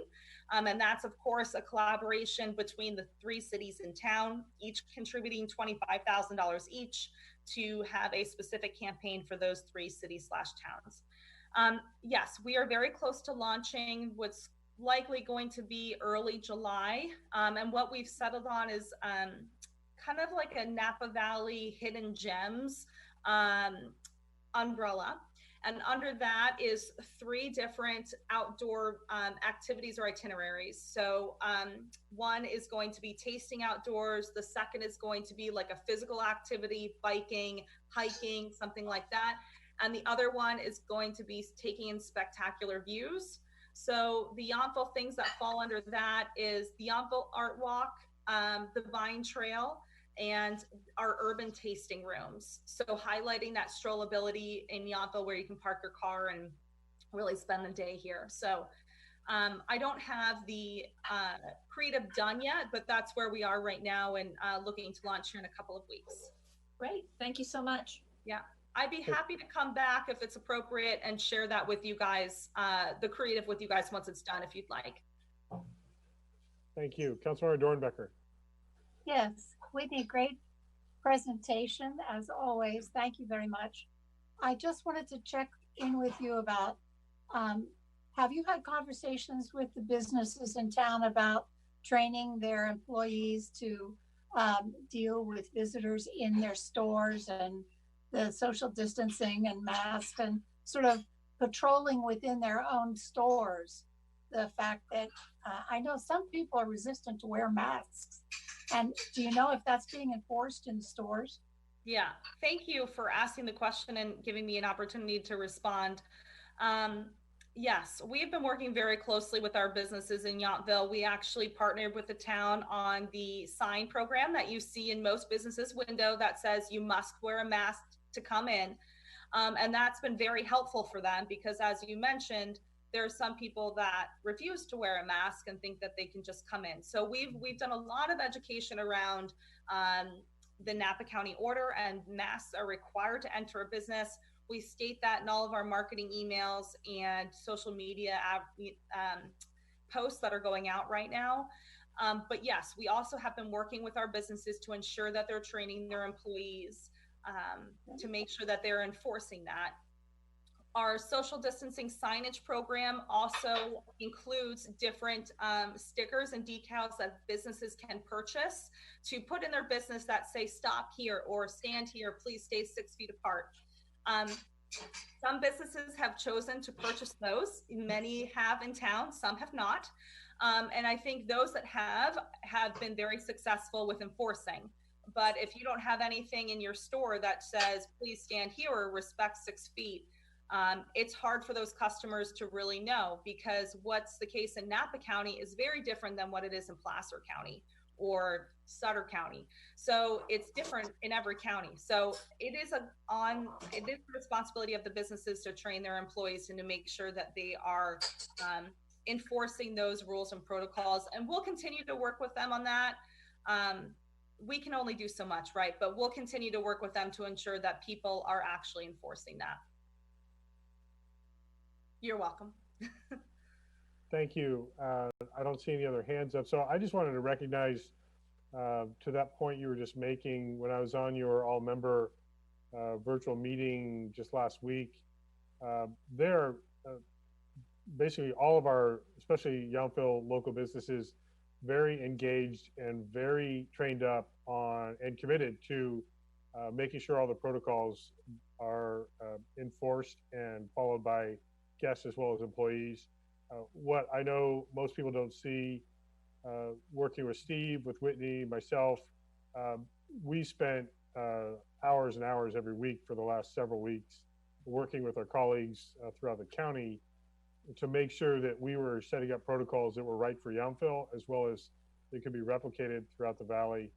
Speaker 9: And that's, of course, a collaboration between the 3 cities in town, each contributing $25,000 each to have a specific campaign for those 3 cities/towns. Yes, we are very close to launching what's likely going to be early July. And what we've settled on is kind of like a Napa Valley Hidden Gems umbrella. And under that is 3 different outdoor activities or itineraries. So one is going to be tasting outdoors. The second is going to be like a physical activity, biking, hiking, something like that. And the other one is going to be taking in spectacular views. So the Yountville things that fall under that is the Yountville Art Walk, the Vine Trail, and our urban tasting rooms. So highlighting that strollability in Yountville where you can park your car and really spend the day here. So I don't have the creative done yet, but that's where we are right now and looking to launch here in a couple of weeks.
Speaker 10: Great. Thank you so much.
Speaker 9: Yeah. I'd be happy to come back if it's appropriate and share that with you guys, the creative with you guys once it's done, if you'd like.
Speaker 1: Thank you. Councilmember Dornbecker.
Speaker 5: Yes, Whitney, great presentation as always. Thank you very much. I just wanted to check in with you about, have you had conversations with the businesses in town about training their employees to deal with visitors in their stores and the social distancing and masks and sort of patrolling within their own stores? The fact that I know some people are resistant to wear masks. And do you know if that's being enforced in the stores?
Speaker 9: Yeah, thank you for asking the question and giving me an opportunity to respond. Yes, we've been working very closely with our businesses in Yountville. We actually partnered with the town on the sign program that you see in most businesses' window that says you must wear a mask to come in. And that's been very helpful for them because, as you mentioned, there are some people that refuse to wear a mask and think that they can just come in. So we've done a lot of education around the Napa County order, and masks are required to enter a business. We state that in all of our marketing emails and social media posts that are going out right now. But yes, we also have been working with our businesses to ensure that they're training their employees to make sure that they're enforcing that. Our social distancing signage program also includes different stickers and decals that businesses can purchase to put in their business that say stop here or stand here, please stay 6 feet apart. Some businesses have chosen to purchase those. Many have in town, some have not. And I think those that have been very successful with enforcing. But if you don't have anything in your store that says, please stand here or respect 6 feet, it's hard for those customers to really know, because what's the case in Napa County is very different than what it is in Placer County or Sutter County. So it's different in every county. So it is the responsibility of the businesses to train their employees and to make sure that they are enforcing those rules and protocols. And we'll continue to work with them on that. We can only do so much, right? But we'll continue to work with them to ensure that people are actually enforcing that. You're welcome.
Speaker 1: Thank you. I don't see any other hands up. So I just wanted to recognize to that point you were just making when I was on your all-member virtual meeting just last week. There, basically all of our, especially Yountville local businesses, very engaged and very trained up on and committed to making sure all the protocols are enforced and followed by guests as well as employees. What I know most people don't see, working with Steve, with Whitney, myself, we spent hours and hours every week for the last several weeks working with our colleagues throughout the county to make sure that we were setting up protocols that were right for Yountville, as well as they could be replicated throughout the valley.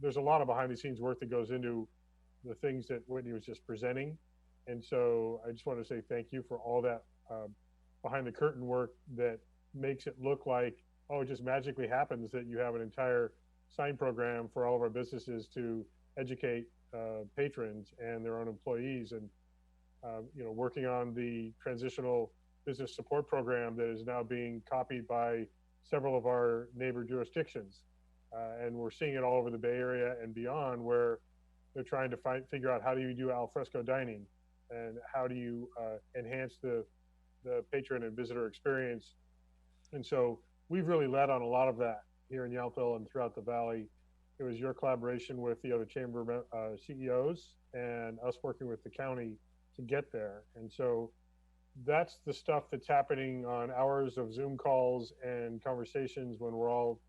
Speaker 1: There's a lot of behind the scenes work that goes into the things that Whitney was just presenting. And so I just want to say thank you for all that behind the curtain work that makes it look like, oh, it just magically happens that you have an entire sign program for all of our businesses to educate patrons and their own employees. And, working on the transitional business support program that is now being copied by several of our neighbor jurisdictions. And we're seeing it all over the Bay Area and beyond, where they're trying to figure out how do you do al fresco dining and how do you enhance the patron and visitor experience. And so we've really led on a lot of that here in Yountville and throughout the valley. It was your collaboration with the other chamber CEOs and us working with the county to get there. And so that's the stuff that's happening on hours of Zoom calls and conversations when we're all,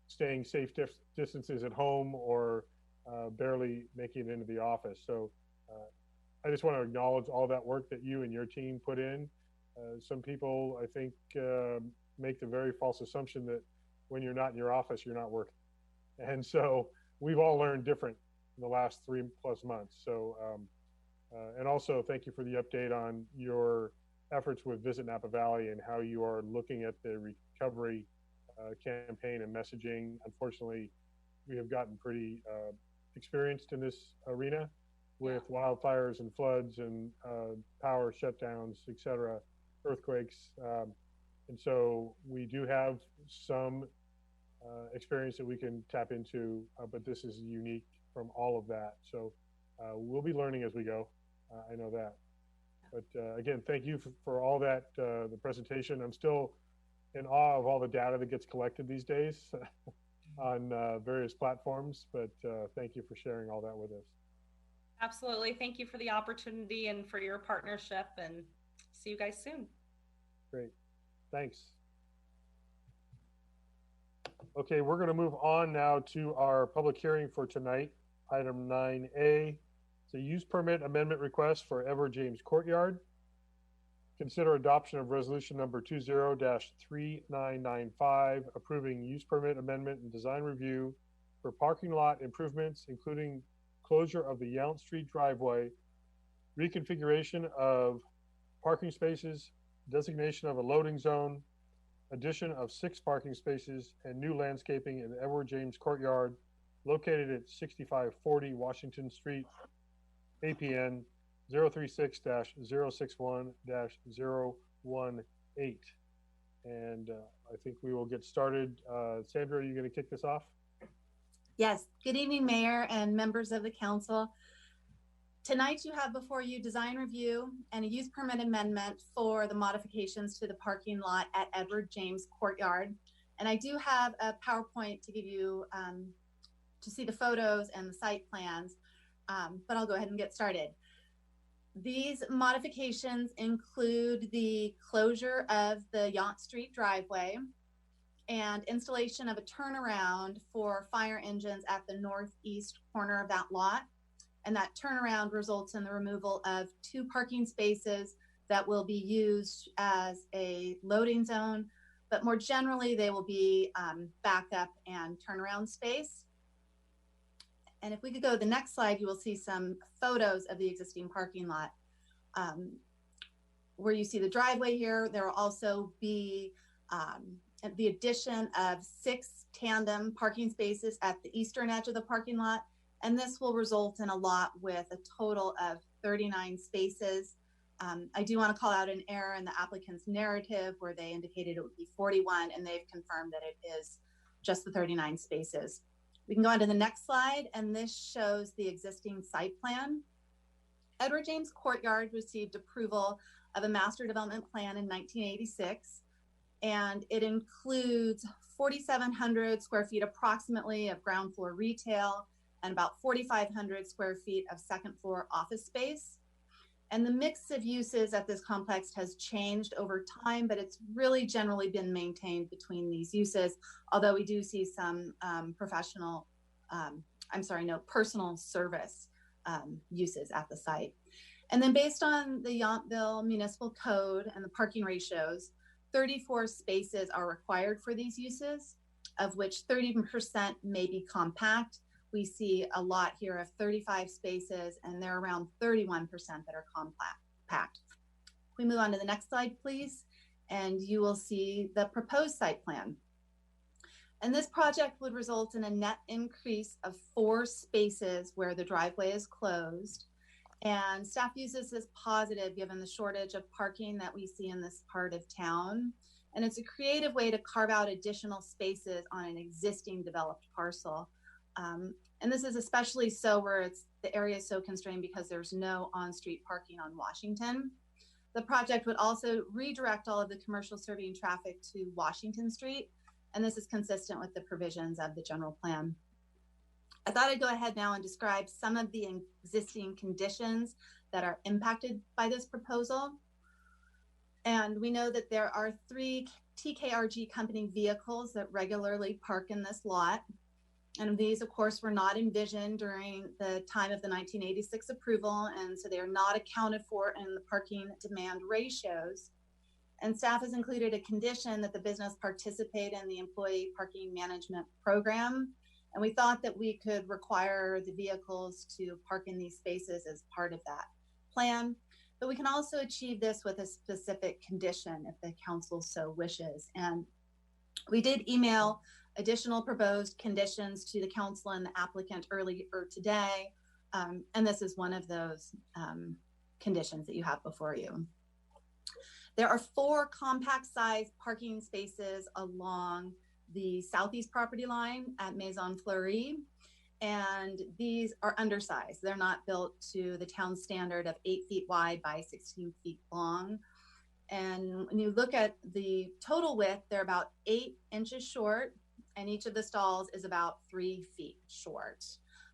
Speaker 1: staying safe distances at home or barely making it into the office. So I just want to acknowledge all that work that you and your team put in Some people, I think, make the very false assumption that when you're not in your office, you're not working. And so we've all learned different in the last 3+ months. So, and also thank you for the update on your efforts with Visit Napa Valley and how you are looking at the recovery campaign and messaging. Unfortunately, we have gotten pretty experienced in this arena with wildfires and floods and power shutdowns, et cetera, earthquakes. And so we do have some experience that we can tap into, but this is unique from all of that. So we'll be learning as we go. I know that. But again, thank you for all that, the presentation. I'm still in awe of all the data that gets collected these days on various platforms, but thank you for sharing all that with us.
Speaker 9: Absolutely. Thank you for the opportunity and for your partnership, and see you guys soon.
Speaker 1: Great. Thanks. Okay, we're going to move on now to our public hearing for tonight. Item 9A. It's a use permit amendment request for Edward James Courtyard. Consider adoption of resolution number 20-3995, approving use permit amendment and design review for parking lot improvements, including closure of the Yount Street driveway, reconfiguration of parking spaces, designation of a loading zone, addition of 6 parking spaces, and new landscaping in Edward James Courtyard located at 6540 Washington Street, APN 036-061-018. And I think we will get started. Sandra, are you going to kick this off?
Speaker 11: Yes. Good evening, Mayor and members of the council. Tonight you have before you design review and a use permit amendment for the modifications to the parking lot at Edward James Courtyard. And I do have a PowerPoint to give you to see the photos and the site plans, but I'll go ahead and get started. These modifications include the closure of the Yount Street driveway and installation of a turnaround for fire engines at the northeast corner of that lot. And that turnaround results in the removal of 2 parking spaces that will be used as a loading zone, but more generally, they will be backup and turnaround space. And if we could go to the next slide, you will see some photos of the existing parking lot. Where you see the driveway here, there will also be the addition of 6 tandem parking spaces at the eastern edge of the parking lot. And this will result in a lot with a total of 39 spaces. I do want to call out an error in the applicant's narrative where they indicated it would be 41, and they've confirmed that it is just the 39 spaces. We can go on to the next slide, and this shows the existing site plan. Edward James Courtyard received approval of a master development plan in 1986, and it includes 4,700 square feet approximately of ground floor retail and about 4,500 square feet of second floor office space. And the mix of uses at this complex has changed over time, but it's really generally been maintained between these uses, although we do see some personal service uses at the site. And then based on the Yountville Municipal Code and the parking ratios, 34 spaces are required for these uses, of which 30% may be compact. We see a lot here of 35 spaces, and they're around 31% that are compact. We move on to the next slide, please, and you will see the proposed site plan. And this project would result in a net increase of 4 spaces where the driveway is closed. And staff uses this positive given the shortage of parking that we see in this part of town. And it's a creative way to carve out additional spaces on an existing developed parcel. And this is especially so where the area is so constrained because there's no on-street parking on Washington. The project would also redirect all of the commercial serving traffic to Washington Street, and this is consistent with the provisions of the general plan. I thought I'd go ahead now and describe some of the existing conditions that are impacted by this proposal. And we know that there are 3 TKRG company vehicles that regularly park in this lot. And these, of course, were not envisioned during the time of the 1986 approval, and so they are not accounted for in the parking demand ratios. And staff has included a condition that the business participate in the employee parking management program. And we thought that we could require the vehicles to park in these spaces as part of that plan. But we can also achieve this with a specific condition if the council so wishes. And we did email additional proposed conditions to the council and the applicant earlier today. And this is one of those conditions that you have before you. There are 4 compact size parking spaces along the southeast property line at Maison Fleury. And these are undersized. They're not built to the town standard of 8 feet wide by 16 feet long. And when you look at the total width, they're about 8 inches short, and each of the stalls is about 3 feet short.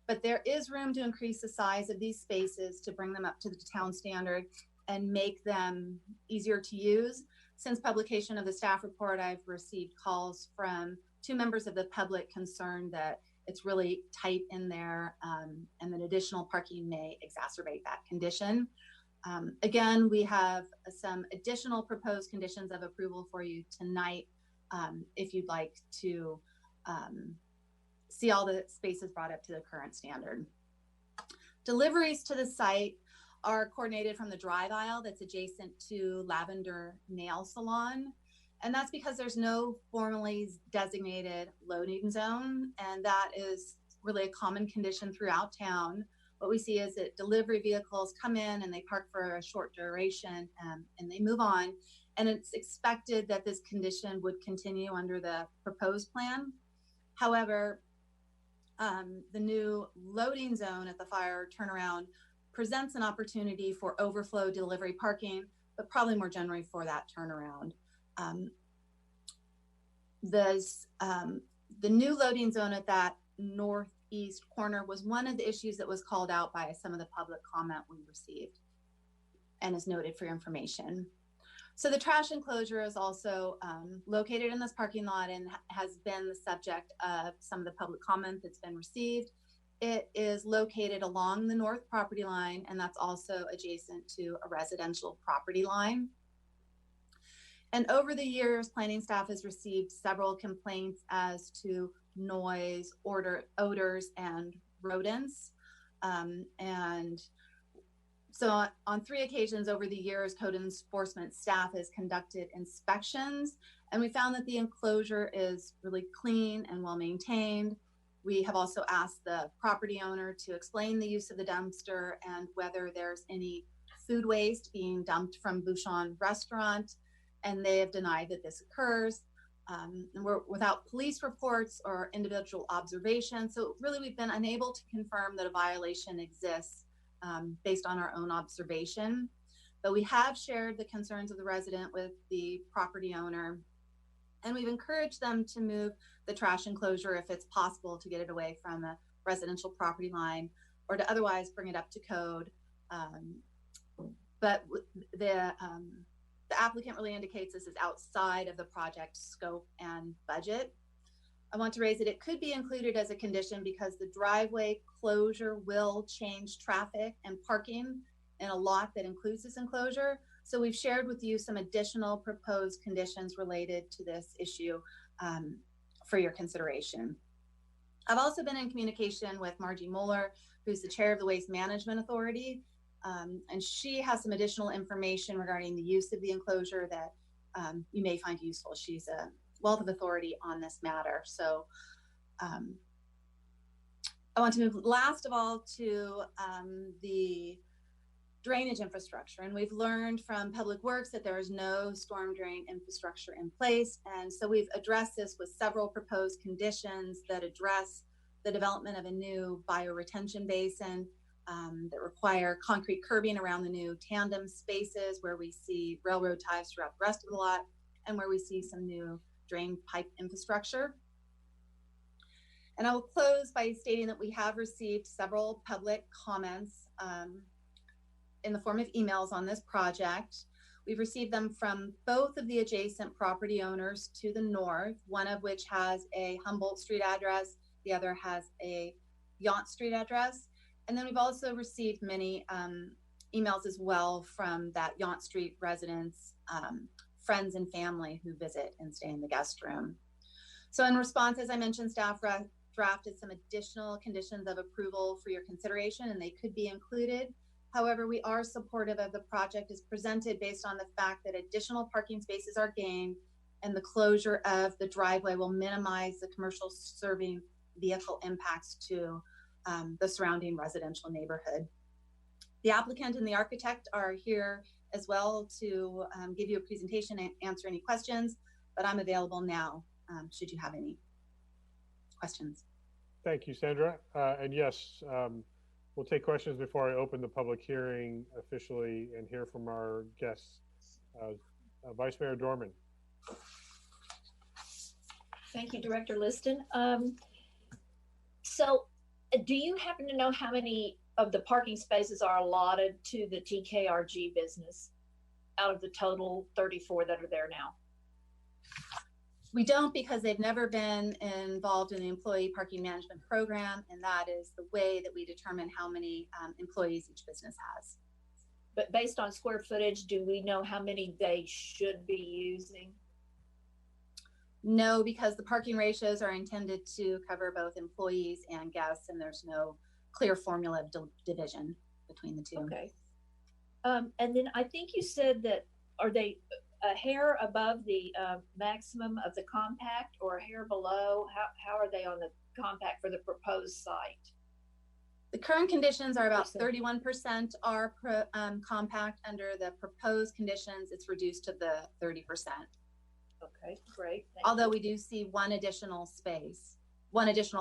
Speaker 11: But there is room to increase the size of these spaces to bring them up to the town standard and make them easier to use. Since publication of the staff report, I've received calls from 2 members of the public concerned that it's really tight in there, and that additional parking may exacerbate that condition. Again, we have some additional proposed conditions of approval for you tonight, if you'd like to see all the spaces brought up to the current standard. Deliveries to the site are coordinated from the drive aisle that's adjacent to Lavender Nail Salon. And that's because there's no formally designated loading zone. And that is really a common condition throughout town. What we see is that delivery vehicles come in and they park for a short duration, and they move on. And it's expected that this condition would continue under the proposed plan. However, the new loading zone at the fire turnaround presents an opportunity for overflow delivery parking, but probably more generally for that turnaround. The new loading zone at that northeast corner was one of the issues that was called out by some of the public comment we received and is noted for your information. So the trash enclosure is also located in this parking lot and has been the subject of some of the public comment that's been received. It is located along the north property line, and that's also adjacent to a residential property line. And over the years, planning staff has received several complaints as to noise, odors, and rodents. And so on 3 occasions over the years, code enforcement staff has conducted inspections, and we found that the enclosure is really clean and well maintained. We have also asked the property owner to explain the use of the dumpster and whether there's any food waste being dumped from Bouchon Restaurant, and they have denied that this occurs. And we're without police reports or individual observations. So really we've been unable to confirm that a violation exists based on our own observation. But we have shared the concerns of the resident with the property owner, and we've encouraged them to move the trash enclosure if it's possible to get it away from the residential property line or to otherwise bring it up to code. But the applicant really indicates this is outside of the project scope and budget. I want to raise that it could be included as a condition because the driveway closure will change traffic and parking in a lot that includes this enclosure. So we've shared with you some additional proposed conditions related to this issue for your consideration. I've also been in communication with Margie Moeller, who's the chair of the Waste Management Authority, and she has some additional information regarding the use of the enclosure that you may find useful. She's a wealth of authority on this matter. So I want to move last of all to the drainage infrastructure. And we've learned from Public Works that there is no storm drain infrastructure in place. And so we've addressed this with several proposed conditions that address the development of a new bioretention basin that require concrete curbing around the new tandem spaces where we see railroad ties throughout the rest of the lot and where we see some new drain pipe infrastructure. And I will close by stating that we have received several public comments in the form of emails on this project. We've received them from both of the adjacent property owners to the north, one of which has a Humboldt Street address, the other has a Yount Street address. And then we've also received many emails as well from that Yount Street residents friends and family who visit and stay in the guest room. So in response, as I mentioned, staff drafted some additional conditions of approval for your consideration, and they could be included. However, we are supportive of the project as presented based on the fact that additional parking spaces are gained and the closure of the driveway will minimize the commercial serving vehicle impacts to the surrounding residential neighborhood. The applicant and the architect are here as well to give you a presentation and answer any questions, but I'm available now should you have any questions.
Speaker 1: Thank you, Sandra. And yes, we'll take questions before I open the public hearing officially and hear from our guests. Vice Mayor Dorman.
Speaker 10: Thank you, Director Liston. So do you happen to know how many of the parking spaces are allotted to the TKRG business out of the total 34 that are there now?
Speaker 11: We don't, because they've never been involved in the employee parking management program, and that is the way that we determine how many employees each business has.
Speaker 10: But based on square footage, do we know how many they should be using?
Speaker 11: No, because the parking ratios are intended to cover both employees and guests, and there's no clear formula of division between the two.
Speaker 10: Okay. And then I think you said that, are they a hair above the maximum of the compact or a hair below? How are they on the compact for the proposed site?
Speaker 11: The current conditions are about 31% are compact. Under the proposed conditions, it's reduced to the 30%.
Speaker 10: Okay, great.
Speaker 11: Although we do see one additional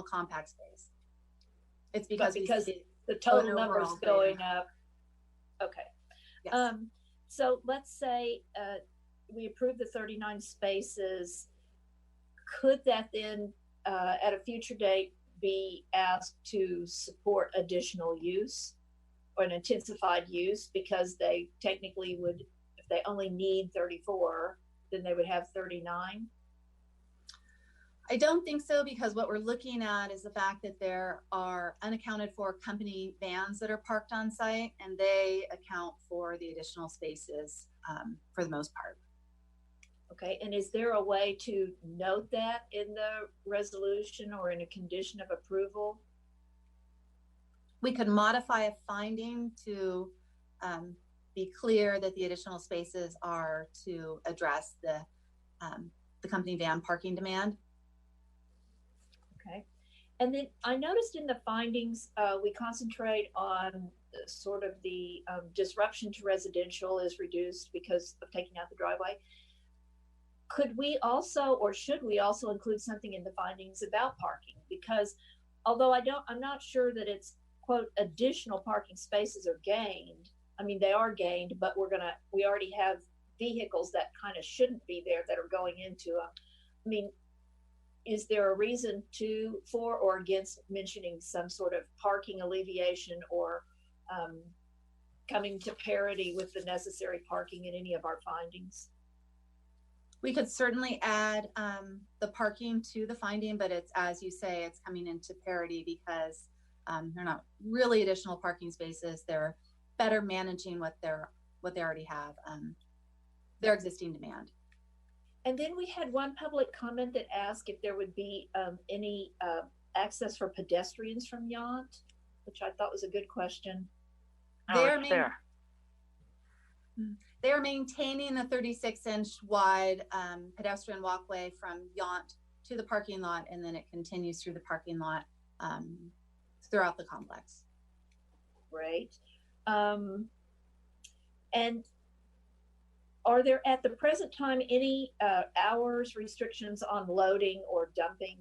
Speaker 11: compact space. It's because
Speaker 10: the total number is going up. Okay.
Speaker 11: Yes.
Speaker 10: So let's say we approve the 39 spaces. Could that then, at a future date, be asked to support additional use or an intensified use, because they technically would, if they only need 34, then they would have 39?
Speaker 11: I don't think so, because what we're looking at is the fact that there are unaccounted for company vans that are parked on site, and they account for the additional spaces for the most part.
Speaker 10: Okay, and is there a way to note that in the resolution or in a condition of approval?
Speaker 11: We could modify a finding to be clear that the additional spaces are to address the company van parking demand.
Speaker 10: Okay, and then I noticed in the findings, we concentrate on sort of the disruption to residential is reduced because of taking out the driveway. Could we also, or should we also include something in the findings about parking? Because although I'm not sure that it's, quote, additional parking spaces are gained. I mean, they are gained, but we already have vehicles that kind of shouldn't be there that are going into them. I mean, is there a reason for or against mentioning some sort of parking alleviation or coming to parity with the necessary parking in any of our findings?
Speaker 11: We could certainly add the parking to the finding, but it's, as you say, it's coming into parity because they're not really additional parking spaces. They're better managing what they already have, their existing demand.
Speaker 10: And then we had one public comment that asked if there would be any access for pedestrians from Yount, which I thought was a good question.
Speaker 11: They are maintaining the 36-inch wide pedestrian walkway from Yount to the parking lot, and then it continues through the parking lot throughout the complex.
Speaker 10: Great. And are there at the present time any hours restrictions on loading or dumping,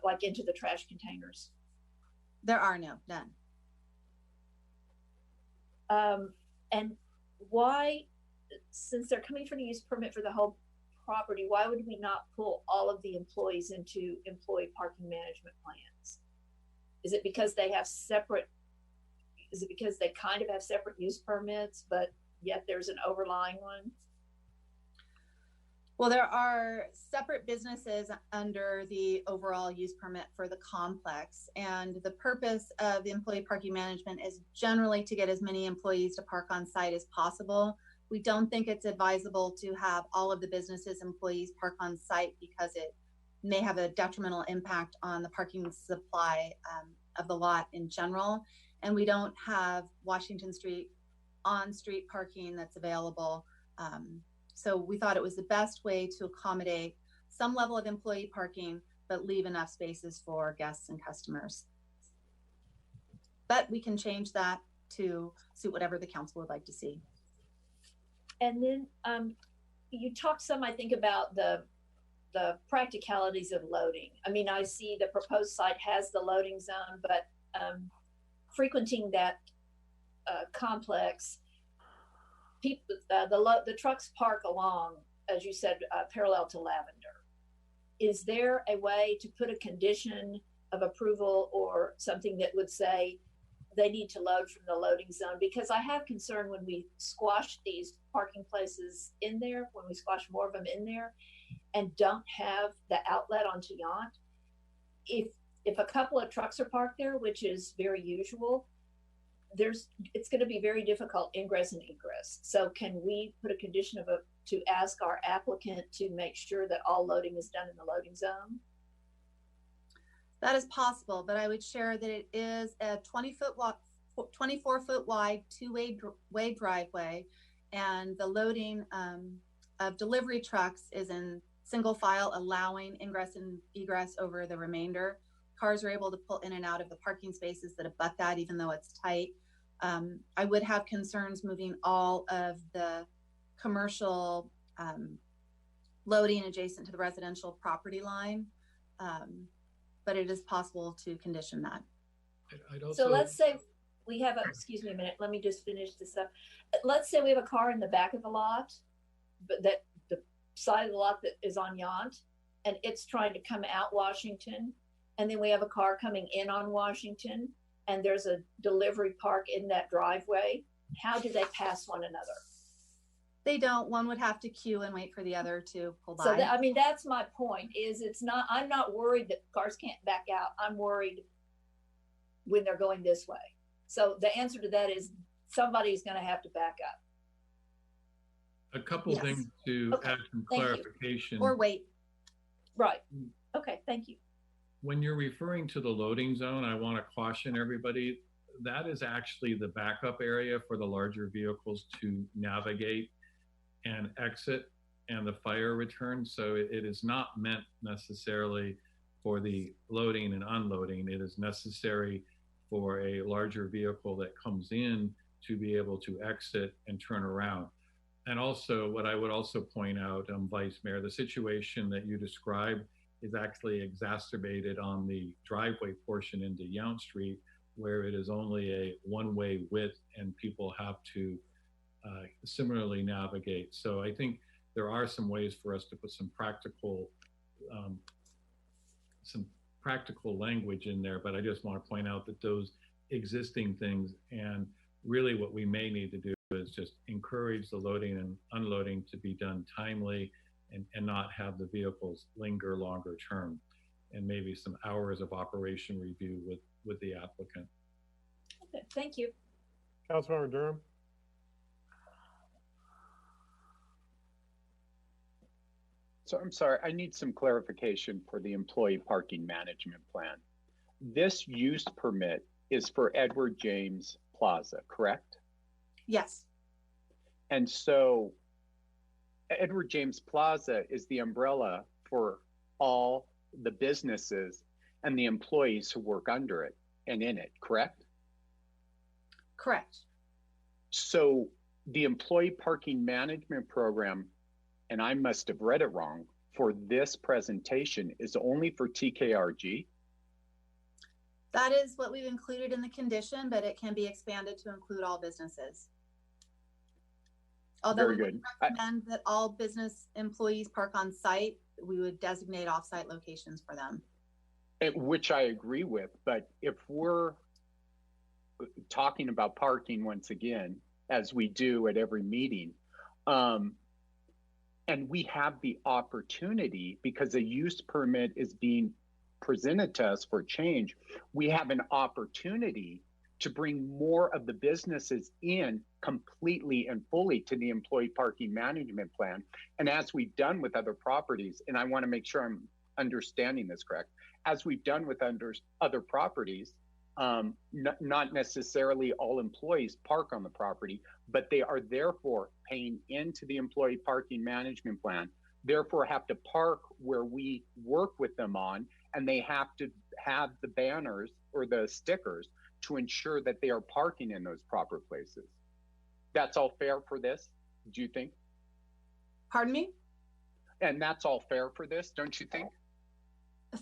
Speaker 10: like into the trash containers?
Speaker 11: There are none.
Speaker 10: And why, since they're coming for the use permit for the whole property, why would we not pull all of the employees into employee parking management plans? Is it because they have separate, is it because they kind of have separate use permits, but yet there's an overlying one?
Speaker 11: Well, there are separate businesses under the overall use permit for the complex, and the purpose of the employee parking management is generally to get as many employees to park on site as possible We don't think it's advisable to have all of the businesses employees park on site because it may have a detrimental impact on the parking supply of the lot in general. And we don't have Washington Street on-street parking that's available. So we thought it was the best way to accommodate some level of employee parking, but leave enough spaces for guests and customers. But we can change that to suit whatever the council would like to see.
Speaker 10: And then you talked some, I think, about the practicalities of loading. I mean, I see the proposed site has the loading zone, but frequenting that complex, people, the trucks park along, as you said, parallel to Lavender. Is there a way to put a condition of approval or something that would say they need to load from the loading zone? Because I have concern when we squash these parking places in there, when we squash more of them in there and don't have the outlet onto Yount. If a couple of trucks are parked there, which is very usual, it's going to be very difficult ingress and egress. So can we put a condition to ask our applicant to make sure that all loading is done in the loading zone?
Speaker 11: That is possible, but I would share that it is a 24-foot wide two-way driveway, and the loading of delivery trucks is in single file, allowing ingress and egress over the remainder. Cars are able to pull in and out of the parking spaces that abut that, even though it's tight. I would have concerns moving all of the commercial loading adjacent to the residential property line. But it is possible to condition that.
Speaker 10: So let's say we have excuse me a minute, let me just finish this up. Let's say we have a car in the back of the lot, but that the side of the lot that is on Yount, and it's trying to come out Washington. And then we have a car coming in on Washington, and there's a delivery park in that driveway. How do they pass one another?
Speaker 11: They don't. One would have to queue and wait for the other to pull by.
Speaker 10: So I mean, that's my point, is I'm not worried that cars can't back out. I'm worried when they're going this way. So the answer to that is somebody's going to have to back up.
Speaker 6: A couple things to add some clarification.
Speaker 11: Or wait.
Speaker 10: Right. Okay, thank you.
Speaker 6: When you're referring to the loading zone, I want to caution everybody, that is actually the backup area for the larger vehicles to navigate and exit and the fire return. So it is not meant necessarily for the loading and unloading. It is necessary for a larger vehicle that comes in to be able to exit and turn around. And also, what I would also point out, Vice Mayor, the situation that you described is actually exacerbated on the driveway portion into Yount Street, where it is only a one-way width and people have to similarly navigate. So I think there are some ways for us to put some practical language in there, but I just want to point out that those existing things, and really what we may need to do is just encourage the loading and unloading to be done timely and not have the vehicles linger longer term, and maybe some hours of operation review with the applicant.
Speaker 10: Okay, thank you.
Speaker 1: Councilmember Durham.
Speaker 3: So I'm sorry, I need some clarification for the employee parking management plan. This use permit is for Edward James Plaza, correct?
Speaker 11: Yes.
Speaker 3: And so Edward James Plaza is the umbrella for all the businesses and the employees who work under it and in it, correct?
Speaker 11: Correct.
Speaker 3: So the employee parking management program, and I must have read it wrong, for this presentation is only for TKRG?
Speaker 11: That is what we've included in the condition, but it can be expanded to include all businesses. Although
Speaker 3: Very
Speaker 11: we would
Speaker 3: good.
Speaker 11: recommend that all business employees park on site, we would designate off-site locations for them.
Speaker 3: Which I agree with, but if we're talking about parking once again, as we do at every meeting, and we have the opportunity, because a use permit is being presented to us for change, we have an opportunity to bring more of the businesses in completely and fully to the employee parking management plan. And as we've done with other properties, and I want to make sure I'm understanding this correct, as we've done with other properties, not necessarily all employees park on the property, but they are therefore paying into the employee parking management plan, therefore have to park where we work with them on, and they have to have the banners or the stickers to ensure that they are parking in those proper places. That's all fair for this, do you think?
Speaker 11: Pardon me?
Speaker 3: And that's all fair for this, don't you think?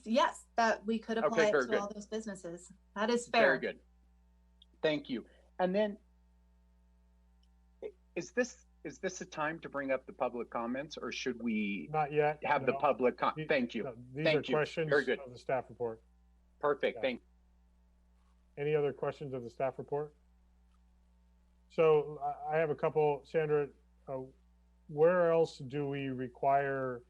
Speaker 11: Yes, that we could apply
Speaker 3: Okay,
Speaker 11: it
Speaker 3: very
Speaker 11: to
Speaker 3: good.
Speaker 11: all those businesses. That is fair.
Speaker 3: Very good. Thank you. And then, is this a time to bring up the public comments, or should we
Speaker 1: Not yet.
Speaker 3: have the
Speaker 1: no.
Speaker 3: public
Speaker 1: The-
Speaker 3: Thank you.
Speaker 1: no, These
Speaker 3: Thank
Speaker 1: are
Speaker 3: you.
Speaker 1: questions
Speaker 3: Very good.
Speaker 1: of the staff report.
Speaker 3: Perfect.
Speaker 1: Yeah.
Speaker 3: Thank
Speaker 1: Any other questions of the staff report? So I have a couple, Sandra, where else do we require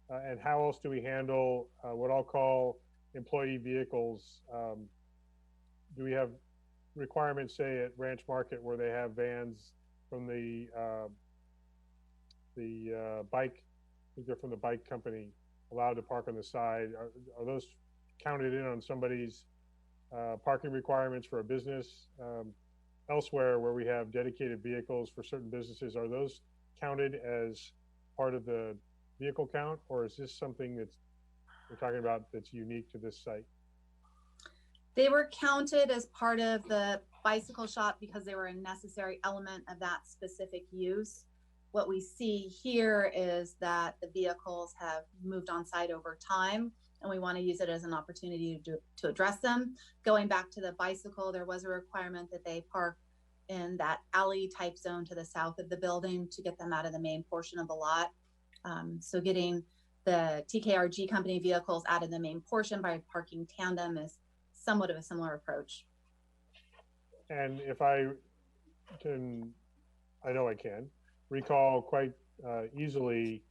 Speaker 1: and how else do we handle what I'll call employee vehicles? Do we have requirements, say at Ranch Market, where they have vans from the bike, I think they're from the bike company, allowed to park on the side? Are those counted in on somebody's parking requirements for a business? Elsewhere where we have dedicated vehicles for certain businesses, are those counted as part of the vehicle count, or is this something that's we're talking about that's unique to this site?
Speaker 11: They were counted as part of the bicycle shop because they were a necessary element of that specific use. What we see here is that the vehicles have moved on site over time, and we want to use it as an opportunity to address them. Going back to the bicycle, there was a requirement that they park in that alley type zone to the south of the building to get them out of the main portion of the lot. So getting the TKRG company vehicles out of the main portion by parking tandem is somewhat of a similar approach.
Speaker 1: And if I can, I know I can recall quite easily,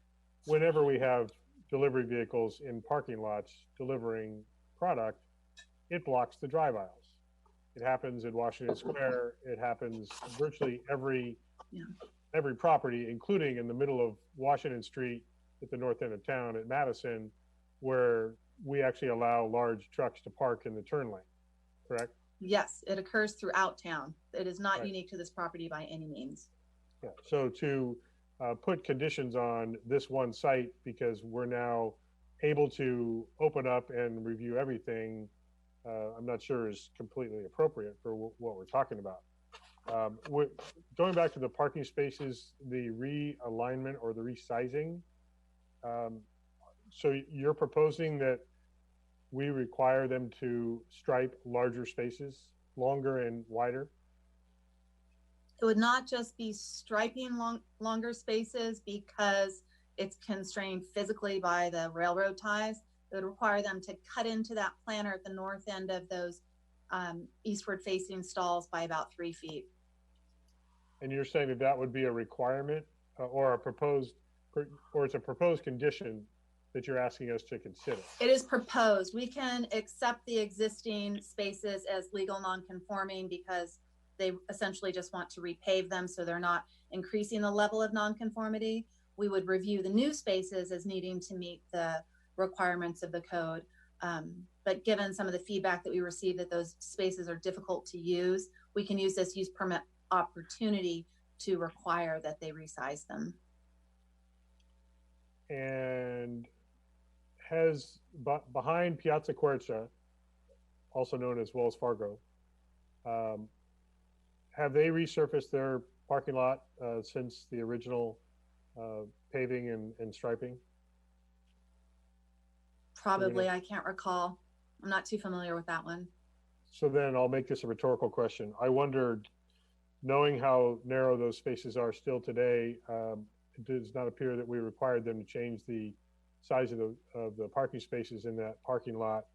Speaker 1: whenever we have delivery vehicles in parking lots delivering product, it blocks the drive aisles. It happens at Washington Square. It happens virtually every property, including in the middle of Washington Street at the north end of town at Madison, where we actually allow large trucks to park in the turn lane, correct?
Speaker 11: Yes, it occurs throughout town. It is not
Speaker 1: Right.
Speaker 11: unique to this property by any means.
Speaker 1: Yeah. So to put conditions on this one site because we're now able to open up and review everything, I'm not sure is completely appropriate for what we're talking about. Going back to the parking spaces, the realignment or the resizing. So you're proposing that we require them to stripe larger spaces, longer and wider?
Speaker 11: It would not just be striping longer spaces because it's constrained physically by the railroad ties. It would require them to cut into that planter at the north end of those eastward facing stalls by about 3 feet.
Speaker 1: And you're saying that that would be a requirement or a proposed, or it's a proposed condition that you're asking us to consider?
Speaker 11: It is proposed. We can accept the existing spaces as legal non-conforming because they essentially just want to repave them so they're not increasing the level of non-conformity. We would review the new spaces as needing to meet the requirements of the code. But given some of the feedback that we received that those spaces are difficult to use, we can use this use permit opportunity to require that they resize them.
Speaker 1: And has behind Piazza Quercia, also known as Wells Fargo, have they resurfaced their parking lot since the original paving and striping?
Speaker 11: Probably, I can't recall. I'm not too familiar with that one.
Speaker 1: So then I'll make this a rhetorical question. I wondered, knowing how narrow those spaces are still today, it does not appear that we required them to change the size of the parking spaces in that parking lot,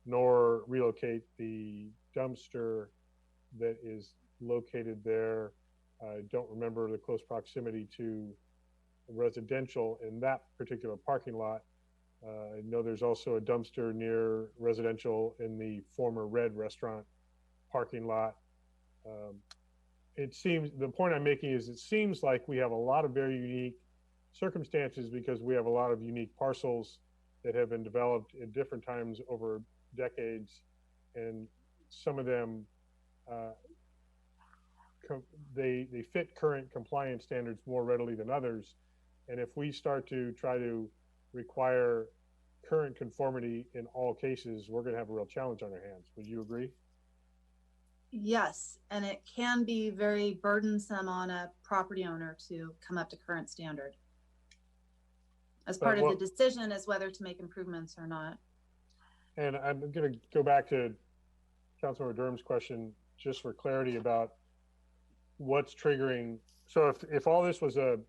Speaker 1: nor relocate the dumpster that is located there. I don't remember the close proximity to residential in that particular parking lot. I know there's also a dumpster near residential in the former Red Restaurant parking lot. it seems, the point I'm making is it seems like we have a lot of very unique circumstances because we have a lot of unique parcels that have been developed at different times over decades, and some of them they fit current compliance standards more readily than others. And if we start to try to require current conformity in all cases, we're going to have a real challenge on our hands. Would you agree?
Speaker 11: Yes, and it can be very burdensome on a property owner to come up to current standard as part of the decision as whether to make improvements or not.
Speaker 1: And I'm going to go back to Councilmember Durham's question just for clarity about what's triggering. So if all this was a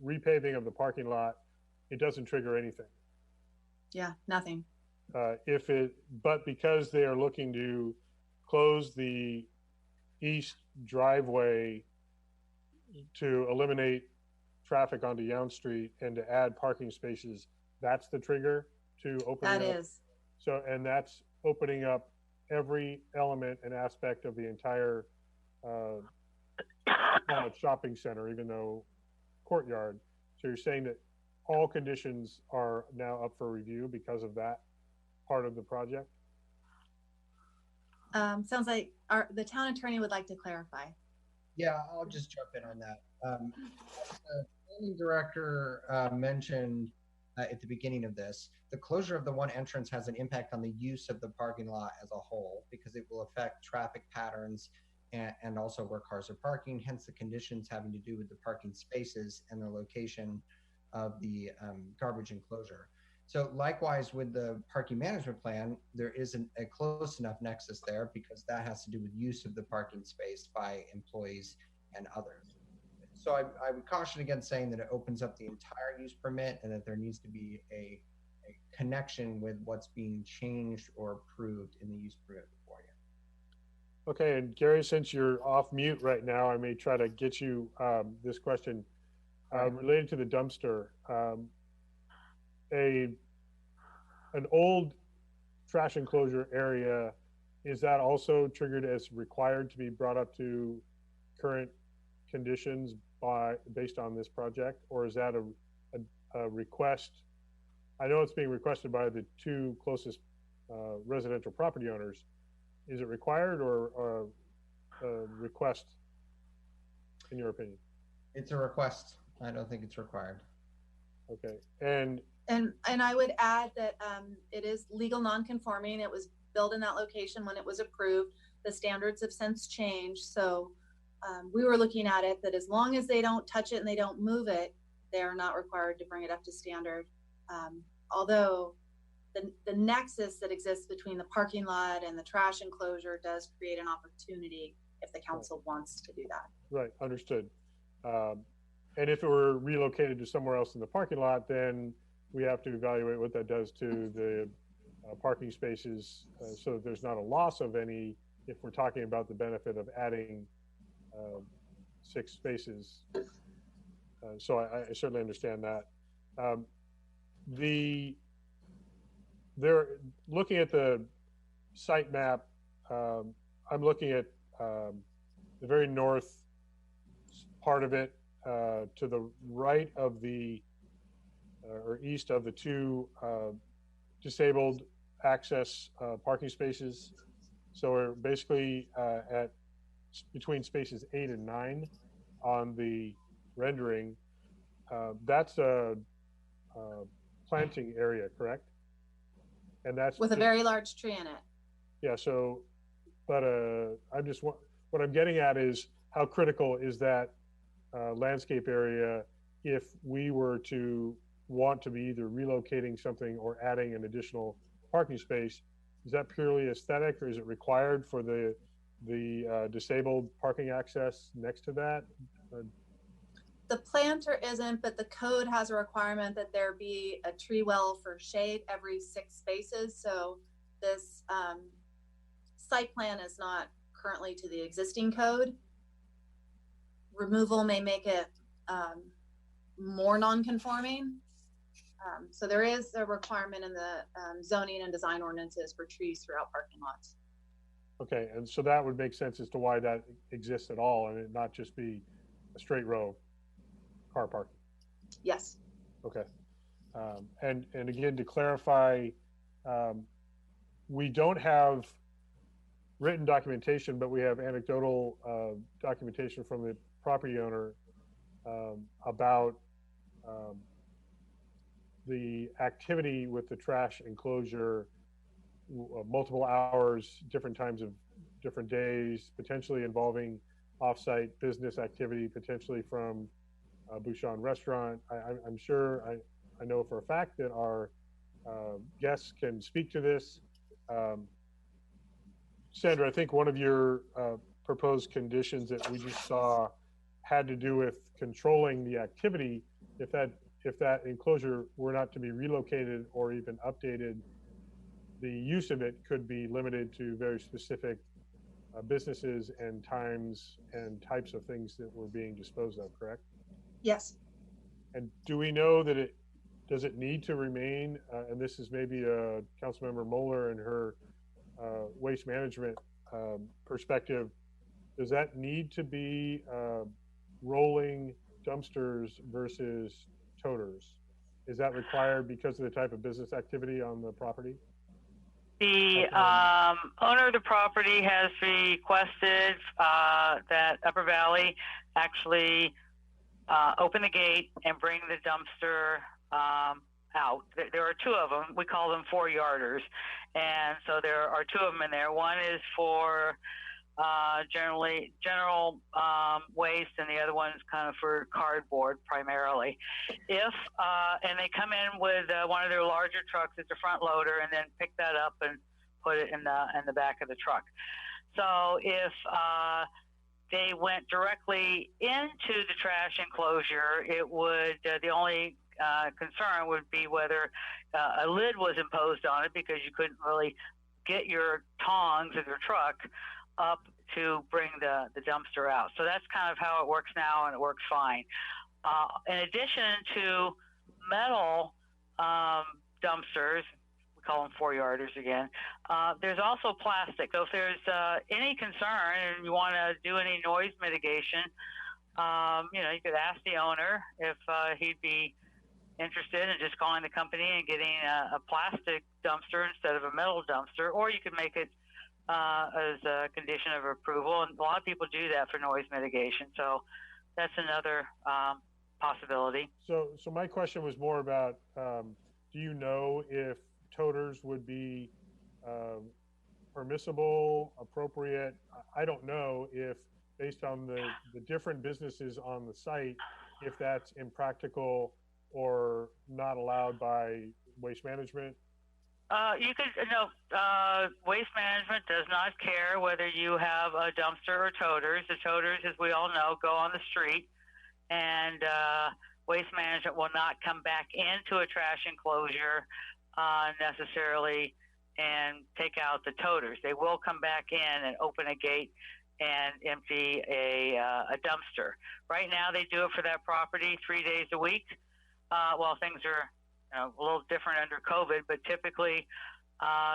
Speaker 1: repaving of the parking lot, it doesn't trigger anything.
Speaker 11: Yeah, nothing.
Speaker 1: But because they are looking to close the east driveway to eliminate traffic onto Young Street and to add parking spaces, that's the trigger to open
Speaker 11: That
Speaker 1: up.
Speaker 11: is.
Speaker 1: So, and that's opening up every element and aspect of the entire shopping center, even though courtyard. So you're saying that all conditions are now up for review because of that part of the project?
Speaker 11: Sounds like the town attorney would like to clarify.
Speaker 12: Yeah, I'll just jump in on that. The planning director mentioned at the beginning of this, the closure of the one entrance has an impact on the use of the parking lot as a whole because it will affect traffic patterns and also where cars are parking, hence the conditions having to do with the parking spaces and the location of the garbage enclosure. So likewise with the parking management plan, there isn't a close enough nexus there because that has to do with use of the parking space by employees and others. So I would caution against saying that it opens up the entire use permit and that there needs to be a connection with what's being changed or approved in the use permit before you.
Speaker 1: Okay, and Gary, since you're off mute right now, I may try to get you this question related to the dumpster. An old trash enclosure area, is that also triggered as required to be brought up to current conditions based on this project, or is that a request? I know it's being requested by the two closest residential property owners. Is it required or a request, in your opinion?
Speaker 12: It's a request. I don't think it's required.
Speaker 1: Okay, and
Speaker 11: I would add that it is legal non-conforming. It was built in that location when it was approved. The standards have since changed. So we were looking at it that as long as they don't touch it and they don't move it, they are not required to bring it up to standard. Although the nexus that exists between the parking lot and the trash enclosure does create an opportunity if the council wants to do that.
Speaker 1: Right, understood. And if it were relocated to somewhere else in the parking lot, then we have to evaluate what that does to the parking spaces so that there's not a loss of any if we're talking about the benefit of adding 6 spaces. So I certainly understand that. They're looking at the site map. I'm looking at the very north part of it to the right of the or east of the 2 disabled access parking spaces. So we're basically at between spaces 8 and 9 on the rendering. That's a planting area, correct? And that's
Speaker 11: with a very large tree in it.
Speaker 1: Yeah. So, but I'm just what I'm getting at is how critical is that landscape area if we were to want to be either relocating something or adding an additional parking space? Is that purely aesthetic, or is it required for the disabled parking access next to that?
Speaker 11: The planter isn't, but the code has a requirement that there be a tree well for shade every 6 spaces. So this site plan is not currently to the existing code. Removal may make it more non-conforming. So there is a requirement in the zoning and design ordinances for trees throughout parking lots.
Speaker 1: Okay, and so that would make sense as to why that exists at all, and it not just be a straight row car parking.
Speaker 11: Yes.
Speaker 1: Okay. And again, to clarify, we don't have written documentation, but we have anecdotal documentation from the property owner about the activity with the trash enclosure, multiple hours, different times of different days, potentially involving offsite business activity, potentially from Bouchon Restaurant. I'm sure, I know for a fact that our guests can speak to this. Sandra, I think one of your proposed conditions that we just saw had to do with controlling the activity. If that enclosure were not to be relocated or even updated, the use of it could be limited to very specific businesses and times and types of things that were being disposed of, correct?
Speaker 5: Yes.
Speaker 1: And do we know that does it need to remain, and this is maybe Councilmember Moeller and her waste management perspective, does that need to be rolling dumpsters versus toters? Is that required because of the type of business activity on the property?
Speaker 4: The owner of the property has requested that Upper Valley actually open the gate and bring the dumpster out. There are two of them. We call them 4-yarders. And so there are two of them in there. One is for general waste, and the other one is kind of for cardboard primarily. And they come in with one of their larger trucks, it's a front loader, and then pick that up and put it in the back of the truck. So if they went directly into the trash enclosure, it would the only concern would be whether a lid was imposed on it, because you couldn't really get your tongs of your truck up to bring the dumpster out. So that's kind of how it works now, and it works fine. In addition to metal dumpsters, we call them 4-yarders again, there's also plastic. So if there's any concern and you want to do any noise mitigation, you could ask the owner if he'd be interested in just calling the company and getting a plastic dumpster instead of a metal dumpster, or you could make it as a condition of approval. And a lot of people do that for noise mitigation. So that's another possibility.
Speaker 1: So my question was more about, do you know if toters would be permissible, appropriate? I don't know if, based on the different businesses on the site, if that's impractical or not allowed by waste management. Waste
Speaker 4: management does not care whether you have a dumpster or toters. The toters, as we all know, go on the street, and waste management will not come back into a trash enclosure necessarily and take out the toters. They will come back in and open a gate and empty a dumpster. Right now, they do it for that property 3 days a week. Well, things are a little different under COVID, but typically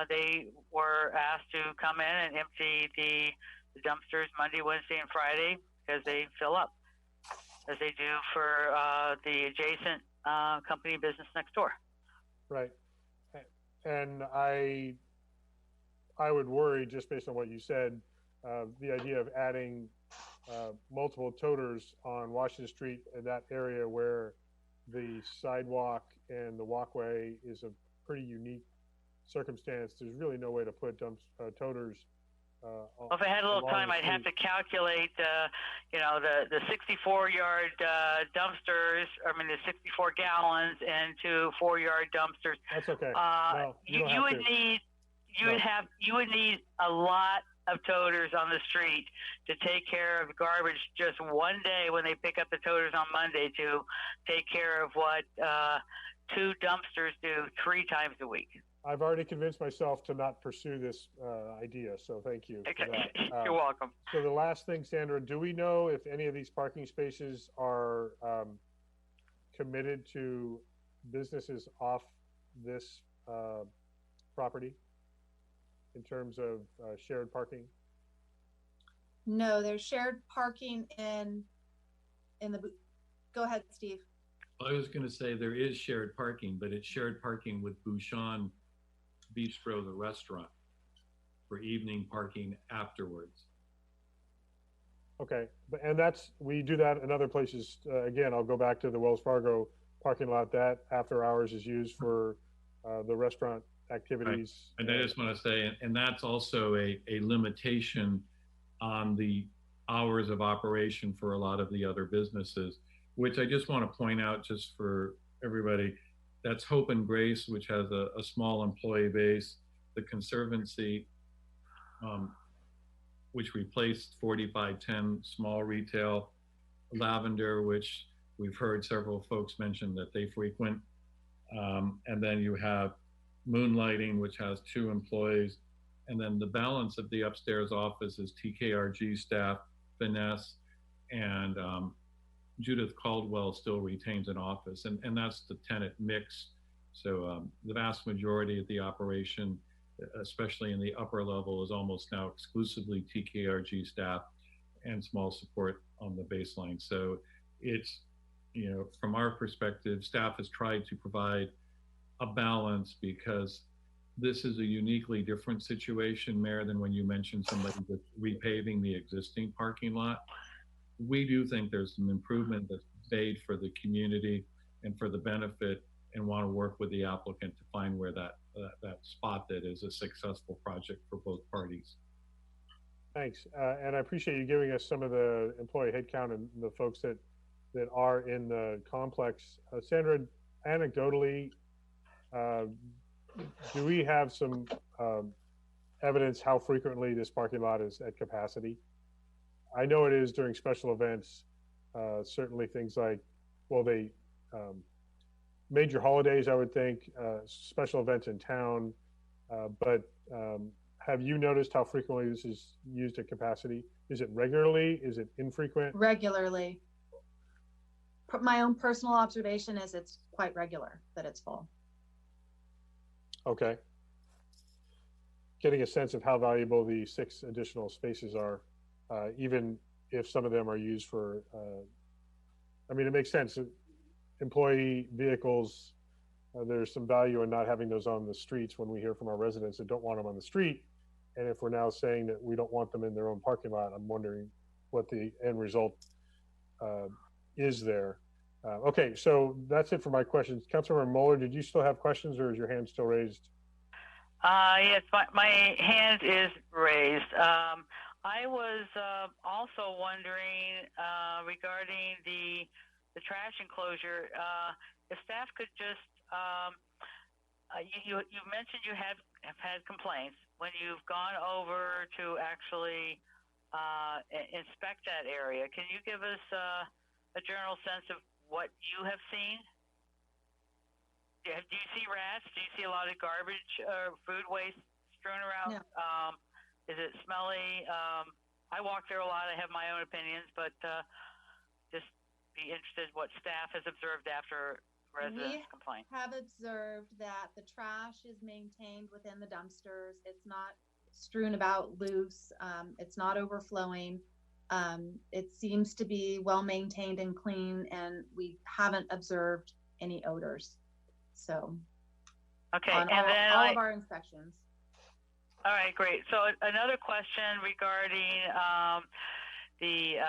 Speaker 4: they were asked to come in and empty the dumpsters Monday, Wednesday, and Friday, because they fill up, as they do for the adjacent company business next door.
Speaker 1: Right. And I would worry, just based on what you said, the idea of adding multiple toters on Washington Street in that area where the sidewalk and the walkway is a pretty unique circumstance. There's really no way to put toters.
Speaker 4: Well, if I had a little time, I'd have to calculate, the 64-yard dumpsters. I mean, the 64 gallons into 4-yard dumpsters.
Speaker 1: That's okay. No,
Speaker 4: you would need a lot of toters on the street to take care of garbage just one day when they pick up the toters on Monday, to take care of what 2 dumpsters do 3 times a week.
Speaker 1: I've already convinced myself to not pursue this idea, so thank you.
Speaker 4: Okay.
Speaker 1: For that.
Speaker 4: You're welcome.
Speaker 1: So the last thing, Sandra, do we know if any of these parking spaces are committed to businesses off this property? in terms of shared parking?
Speaker 11: No, there's shared parking in the, go ahead, Steve.
Speaker 6: I was going to say there is shared parking, but it's shared parking with Bouchon Bistro, the restaurant, for evening parking afterwards.
Speaker 1: Okay, and we do that in other places. Again, I'll go back to the Wells Fargo parking lot. That after hours is used for the restaurant activities.
Speaker 6: Right. And I just want to say, and that's also a limitation on the hours of operation for a lot of the other businesses, which I just want to point out just for everybody. That's Hope and Grace, which has a small employee base. The Conservancy, which replaced 4510 small retail. Lavender, which we've heard several folks mention that they frequent. And then you have Moonlighting, which has 2 employees. And then the balance of the upstairs office is TKRG staff, Finesse, and Judith Caldwell still retains an office. And that's the tenant mix. So the vast majority of the operation, especially in the upper level, is almost now exclusively TKRG staff and small support on the baseline. So it's, from our perspective, staff has tried to provide a balance because this is a uniquely different situation, Mayor, than when you mentioned somebody that's repaving the existing parking lot. We do think there's some improvement that's made for the community and for the benefit, and want to work with the applicant to find where that spot that is a successful project for both parties.
Speaker 1: Thanks, and I appreciate you giving us some of the employee headcount and the folks that are in the complex. Sandra, anecdotally, do we have some evidence how frequently this parking lot is at capacity? I know it is during special events, certainly things like, major holidays, I would think, special events in town, but have you noticed how frequently this is used at capacity? Is it regularly? Is it infrequent?
Speaker 11: Regularly. My own personal observation is it's quite regular that it's full.
Speaker 1: Okay. Getting a sense of how valuable the 6 additional spaces are, even if some of them are used for, it makes sense. Employee vehicles, there's some value in not having those on the streets when we hear from our residents that don't want them on the street. And if we're now saying that we don't want them in their own parking lot, I'm wondering what the end result is there. Okay, so that's it for my questions. Councilmember Mueller, did you still have questions, or is your hand still raised?
Speaker 4: Yes, my hand is raised. I was also wondering regarding the trash enclosure. If staff could just, you mentioned you have had complaints. When you've gone over to actually inspect that area, can you give us a general sense of what you have seen? Do you see rats? Do you see a lot of garbage or food waste strewn around?
Speaker 11: No.
Speaker 4: Is it smelly? I walk there a lot. I have my own opinions, but just be interested what staff has observed after residents complain.
Speaker 11: We have observed that the trash is maintained within the dumpsters. It's not strewn about loose. It's not overflowing. It seems to be well maintained and clean, and we haven't observed any odors. So,
Speaker 4: okay,
Speaker 11: on
Speaker 4: and then
Speaker 11: all of our inspections.
Speaker 4: All right, great. So another question regarding you've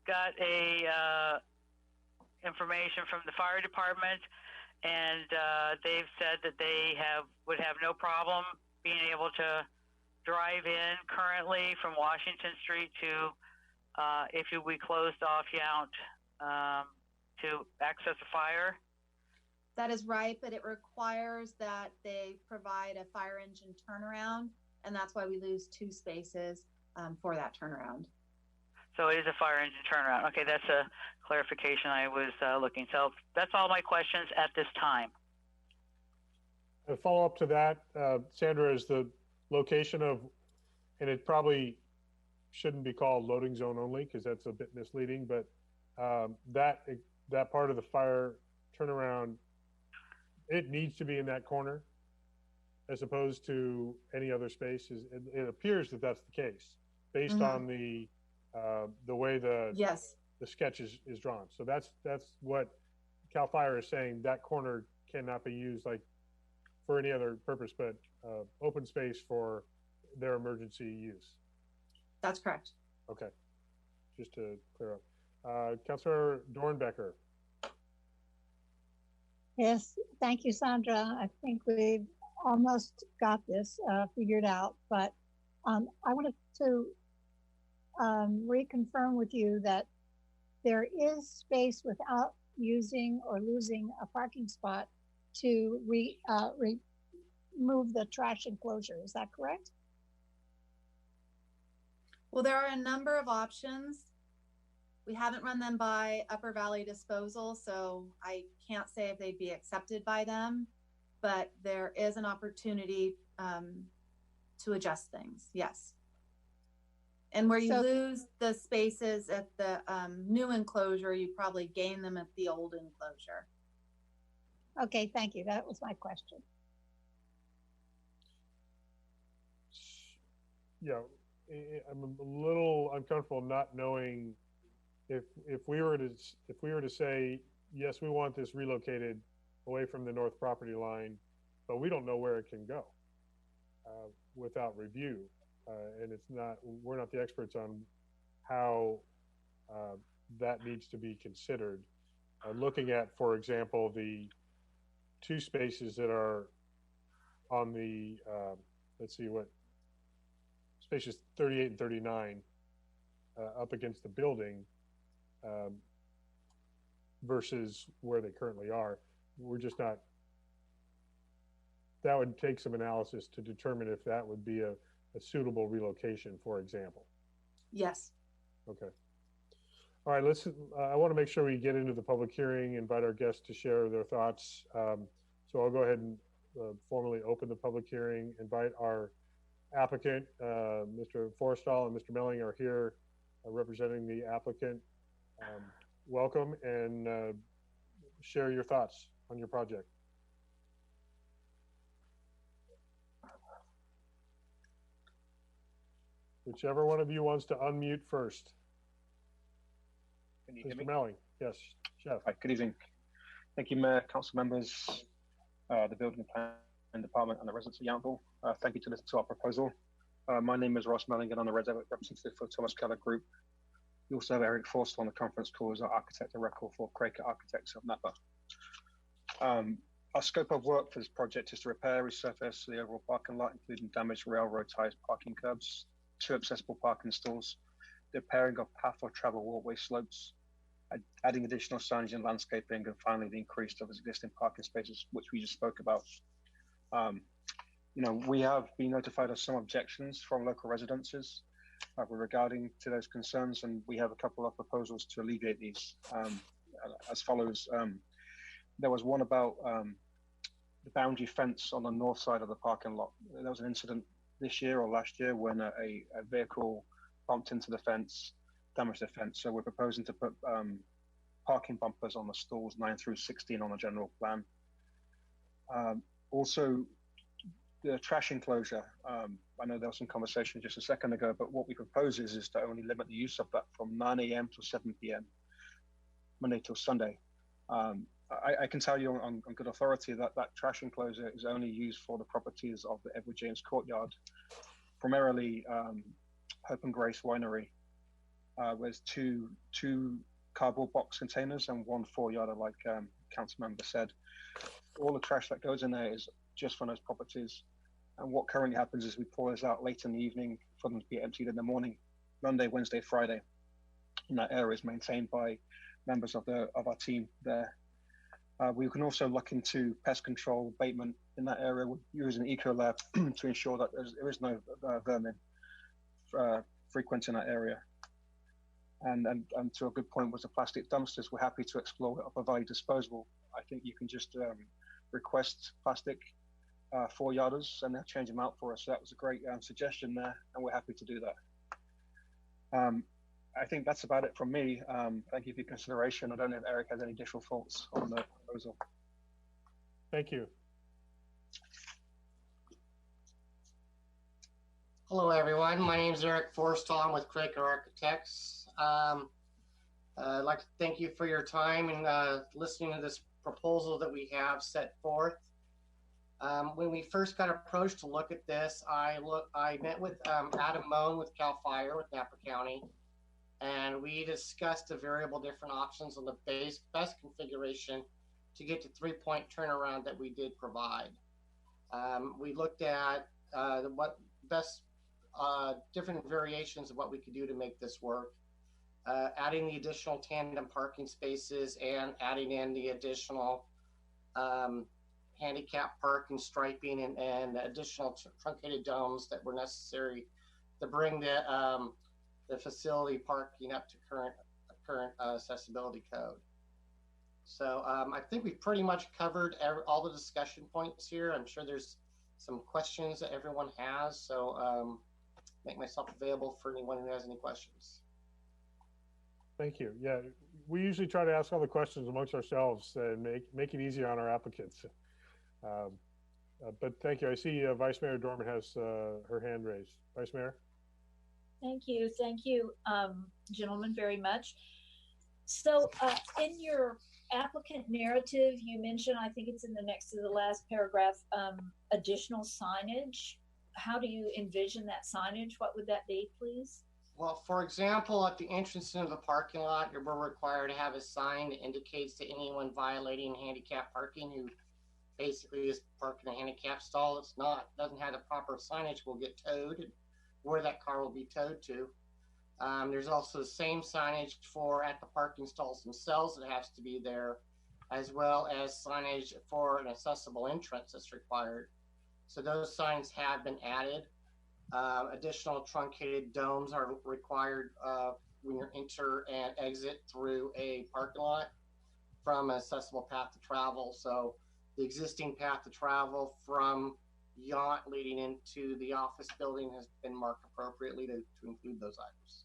Speaker 4: got a information from the fire department, and they've said that they would have no problem being able to drive in currently from Washington Street to if we closed off Yount to access a fire.
Speaker 11: That is right, but it requires that they provide a fire engine turnaround, and that's why we lose 2 spaces for that turnaround.
Speaker 4: So it is a fire engine turnaround. Okay, that's a clarification I was looking. So that's all my questions at this time.
Speaker 1: A follow-up to that, Sandra, is the location of, and it probably shouldn't be called loading zone only because that's a bit misleading, but that part of the fire turnaround, it needs to be in that corner. as opposed to any other space. It appears that that's the case based
Speaker 11: Mhm.
Speaker 1: on the way
Speaker 11: Yes.
Speaker 1: the sketch is drawn. So that's what CAL FIRE is saying, that corner cannot be used like for any other purpose, but open space for their emergency use.
Speaker 11: That's correct.
Speaker 1: Okay, just to clear up. Councilor Dornbecker.
Speaker 5: Yes, thank you, Sandra. I think we've almost got this figured out, but I wanted to reconfirm with you that there is space without using or losing a parking spot to remove the trash enclosure. Is that correct?
Speaker 11: Well, there are a number of options. We haven't run them by Upper Valley Disposal, so I can't say if they'd be accepted by them, but there is an opportunity to adjust things, yes. And where you lose the spaces at the new enclosure, you probably gain them at the old enclosure.
Speaker 5: Okay, thank you. That was my question.
Speaker 1: Yeah, I'm a little uncomfortable not knowing if we were to say, yes, we want this relocated away from the north property line, but we don't know where it can go without review. And we're not the experts on how that needs to be considered. Looking at, for example, the two spaces that are on the, let's see what, spaces 38 and 39 up against the building versus where they currently are. We're just not, that would take some analysis to determine if that would be a suitable relocation, for example.
Speaker 11: Yes.
Speaker 1: Okay. All right, I want to make sure we get into the public hearing, invite our guests to share their thoughts. So I'll go ahead and formally open the public hearing, invite our applicant, Mr. Forstall and Mr. Melling are here representing the applicant. Welcome and share your thoughts on your project. Whichever one of you wants to unmute first.
Speaker 13: Can you hear me?
Speaker 1: Mr. Melling, yes, Chef.
Speaker 13: Hi, good evening. Thank you, Mayor, council members, the building plan department, and the residents of Yountville. Thank you to our proposal. My name is Ross Melling, and I'm the representative for Thomas Keller Group. We also have Eric Forster on the conference call as our architect of record for Craker Architects of Napa. Our scope of work for this project is to repair, resurface the overall parking lot, including damaged railroad ties, parking curbs, 2 accessible parking stalls, the repairing of path or travel walkway slopes, adding additional signage and landscaping, and finally the increase of existing parking spaces, which we just spoke about. We have been notified of some objections from local residences regarding to those concerns, and we have a couple of proposals to alleviate these as follows. There was one about the boundary fence on the north side of the parking lot. There was an incident this year or last year when a vehicle bumped into the fence, damaged the fence. So we're proposing to put parking bumpers on the stalls 9 through 16 on the general plan. Also, the trash enclosure. I know there was some conversation just a second ago, but what we propose is to only limit the use of that from 9 a.m. to 7 p.m. Monday till Sunday. I can tell you on good authority that that trash enclosure is only used for the properties of the Edward James Courtyard, primarily Hope and Grace Winery. There's two cardboard box containers and 1 4-yarder, like council member said. All the trash that goes in there is just from those properties. And what currently happens is we pour this out late in the evening for them to be emptied in the morning, Monday, Wednesday, Friday. And that area is maintained by members of our team there. We can also look into pest control abatement in that area using Ecolab to ensure that there is no vermin frequent in that area. And to a good point was the plastic dumpsters. We're happy to explore or provide disposable. I think you can just request plastic 4-yarders and they'll change them out for us. So that was a great suggestion there, and we're happy to do that. I think that's about it from me. Thank you for your consideration. I don't know if Eric has any additional thoughts on the proposal.
Speaker 1: Thank you.
Speaker 14: Hello, everyone. My name is Eric Forstall. I'm with Quaker Architects. I'd like to thank you for your time and listening to this proposal that we have set forth. When we first got approached to look at this, I met with Adam Moen with CAL FIRE with Napa County, and we discussed the variable different options on the best configuration to get to 3-point turnaround that we did provide. We looked at what best different variations of what we could do to make this work, adding the additional tandem parking spaces and adding in the additional handicap parking striping and additional truncated domes that were necessary to bring the facility parking up to current accessibility code. So I think we've pretty much covered all the discussion points here. I'm sure there's some questions that everyone has, so make myself available for anyone who has any questions.
Speaker 1: Thank you. Yeah, we usually try to ask all the questions amongst ourselves and make it easier on our applicants. But thank you. I see Vice Mayor Dorman has her hand raised. Vice Mayor?
Speaker 10: Thank you, gentlemen, very much. So in your applicant narrative, you mentioned, I think it's in the next to the last paragraph, additional signage. How do you envision that signage? What would that be, please?
Speaker 14: Well, for example, at the entrance into the parking lot, we're required to have a sign that indicates to anyone violating handicap parking who basically is parking a handicap stall. Doesn't have the proper signage, will get towed, and where that car will be towed to. There's also the same signage for at the parking stalls themselves that has to be there, as well as signage for an accessible entrance that's required. So those signs have been added. Additional truncated domes are required when you enter and exit through a parking lot from an accessible path to travel. So the existing path to travel from Yount leading into the office building has been marked appropriately to include those items.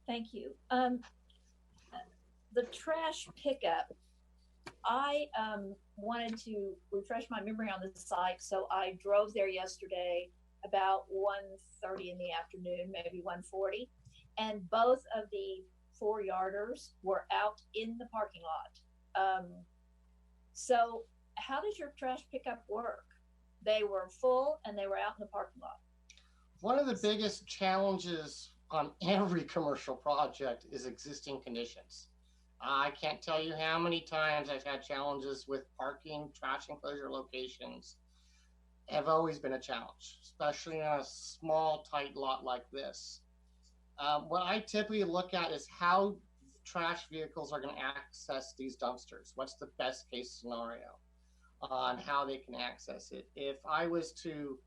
Speaker 10: Thank you. The trash pickup, I wanted to refresh my memory on the site, so I drove there yesterday about 1:30 in the afternoon, maybe 1:40, and both of the 4-yarders were out in the parking lot. So how does your trash pickup work? They were full and they were out in the parking lot.
Speaker 14: One of the biggest challenges on every commercial project is existing conditions. I can't tell you how many times I've had challenges with parking, trash enclosure locations. Have always been a challenge, especially on a small, tight lot like this. What I typically look at is how trash vehicles are going to access these dumpsters. What's the best case scenario on how they can access it? If I was to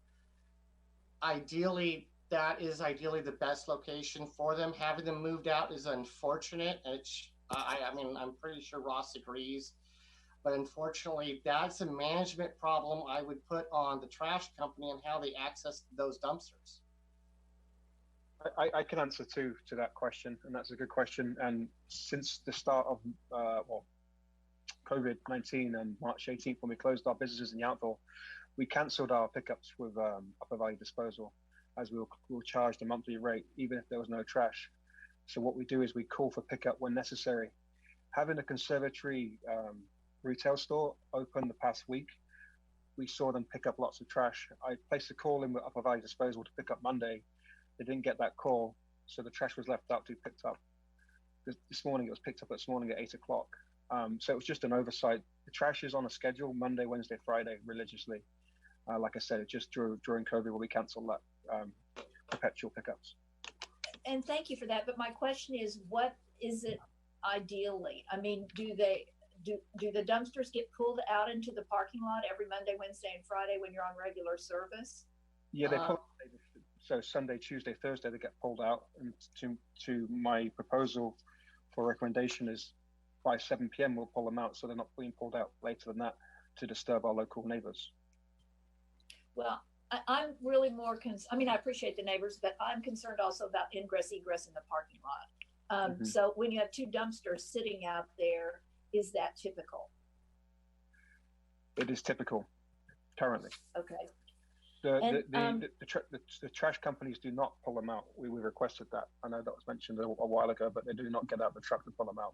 Speaker 14: that is ideally the best location for them. Having them moved out is unfortunate. I mean, I'm pretty sure Ross agrees, but unfortunately, that's a management problem I would put on the trash company and how they access those dumpsters.
Speaker 13: I can answer to that question, and that's a good question. And since the start of COVID-19 and March 18th, when we closed our businesses in Yountville, we cancelled our pickups with Upper Valley Disposal, as we were charged a monthly rate, even if there was no trash. So what we do is we call for pickup when necessary. Having a conservatory retail store open the past week, we saw them pick up lots of trash. I placed a call in with Upper Valley Disposal to pick up Monday. They didn't get that call, so the trash was left out to be picked up. This morning, it was picked up this morning at 8 o'clock. So it was just an oversight. The trash is on a schedule, Monday, Wednesday, Friday, religiously. Like I said, it just during COVID where we canceled that perpetual pickups.
Speaker 10: And thank you for that. But my question is, what is it ideally? I mean, do the dumpsters get pulled out into the parking lot every Monday, Wednesday, and Friday when you're on regular service?
Speaker 13: Yeah, they pull. So Sunday, Tuesday, Thursday, they get pulled out. And to my proposal for recommendation is by 7 p.m. we'll pull them out, so they're not being pulled out later than that to disturb our local neighbors.
Speaker 10: Well, I'm really more I mean, I appreciate the neighbors, but I'm concerned also about ingress, egress in the parking lot. So when you have 2 dumpsters sitting out there, is that typical?
Speaker 13: It is typical currently.
Speaker 10: Okay.
Speaker 13: The trash companies do not pull them out. We requested that. I know that was mentioned a while ago, but they do not get out the truck to pull them out.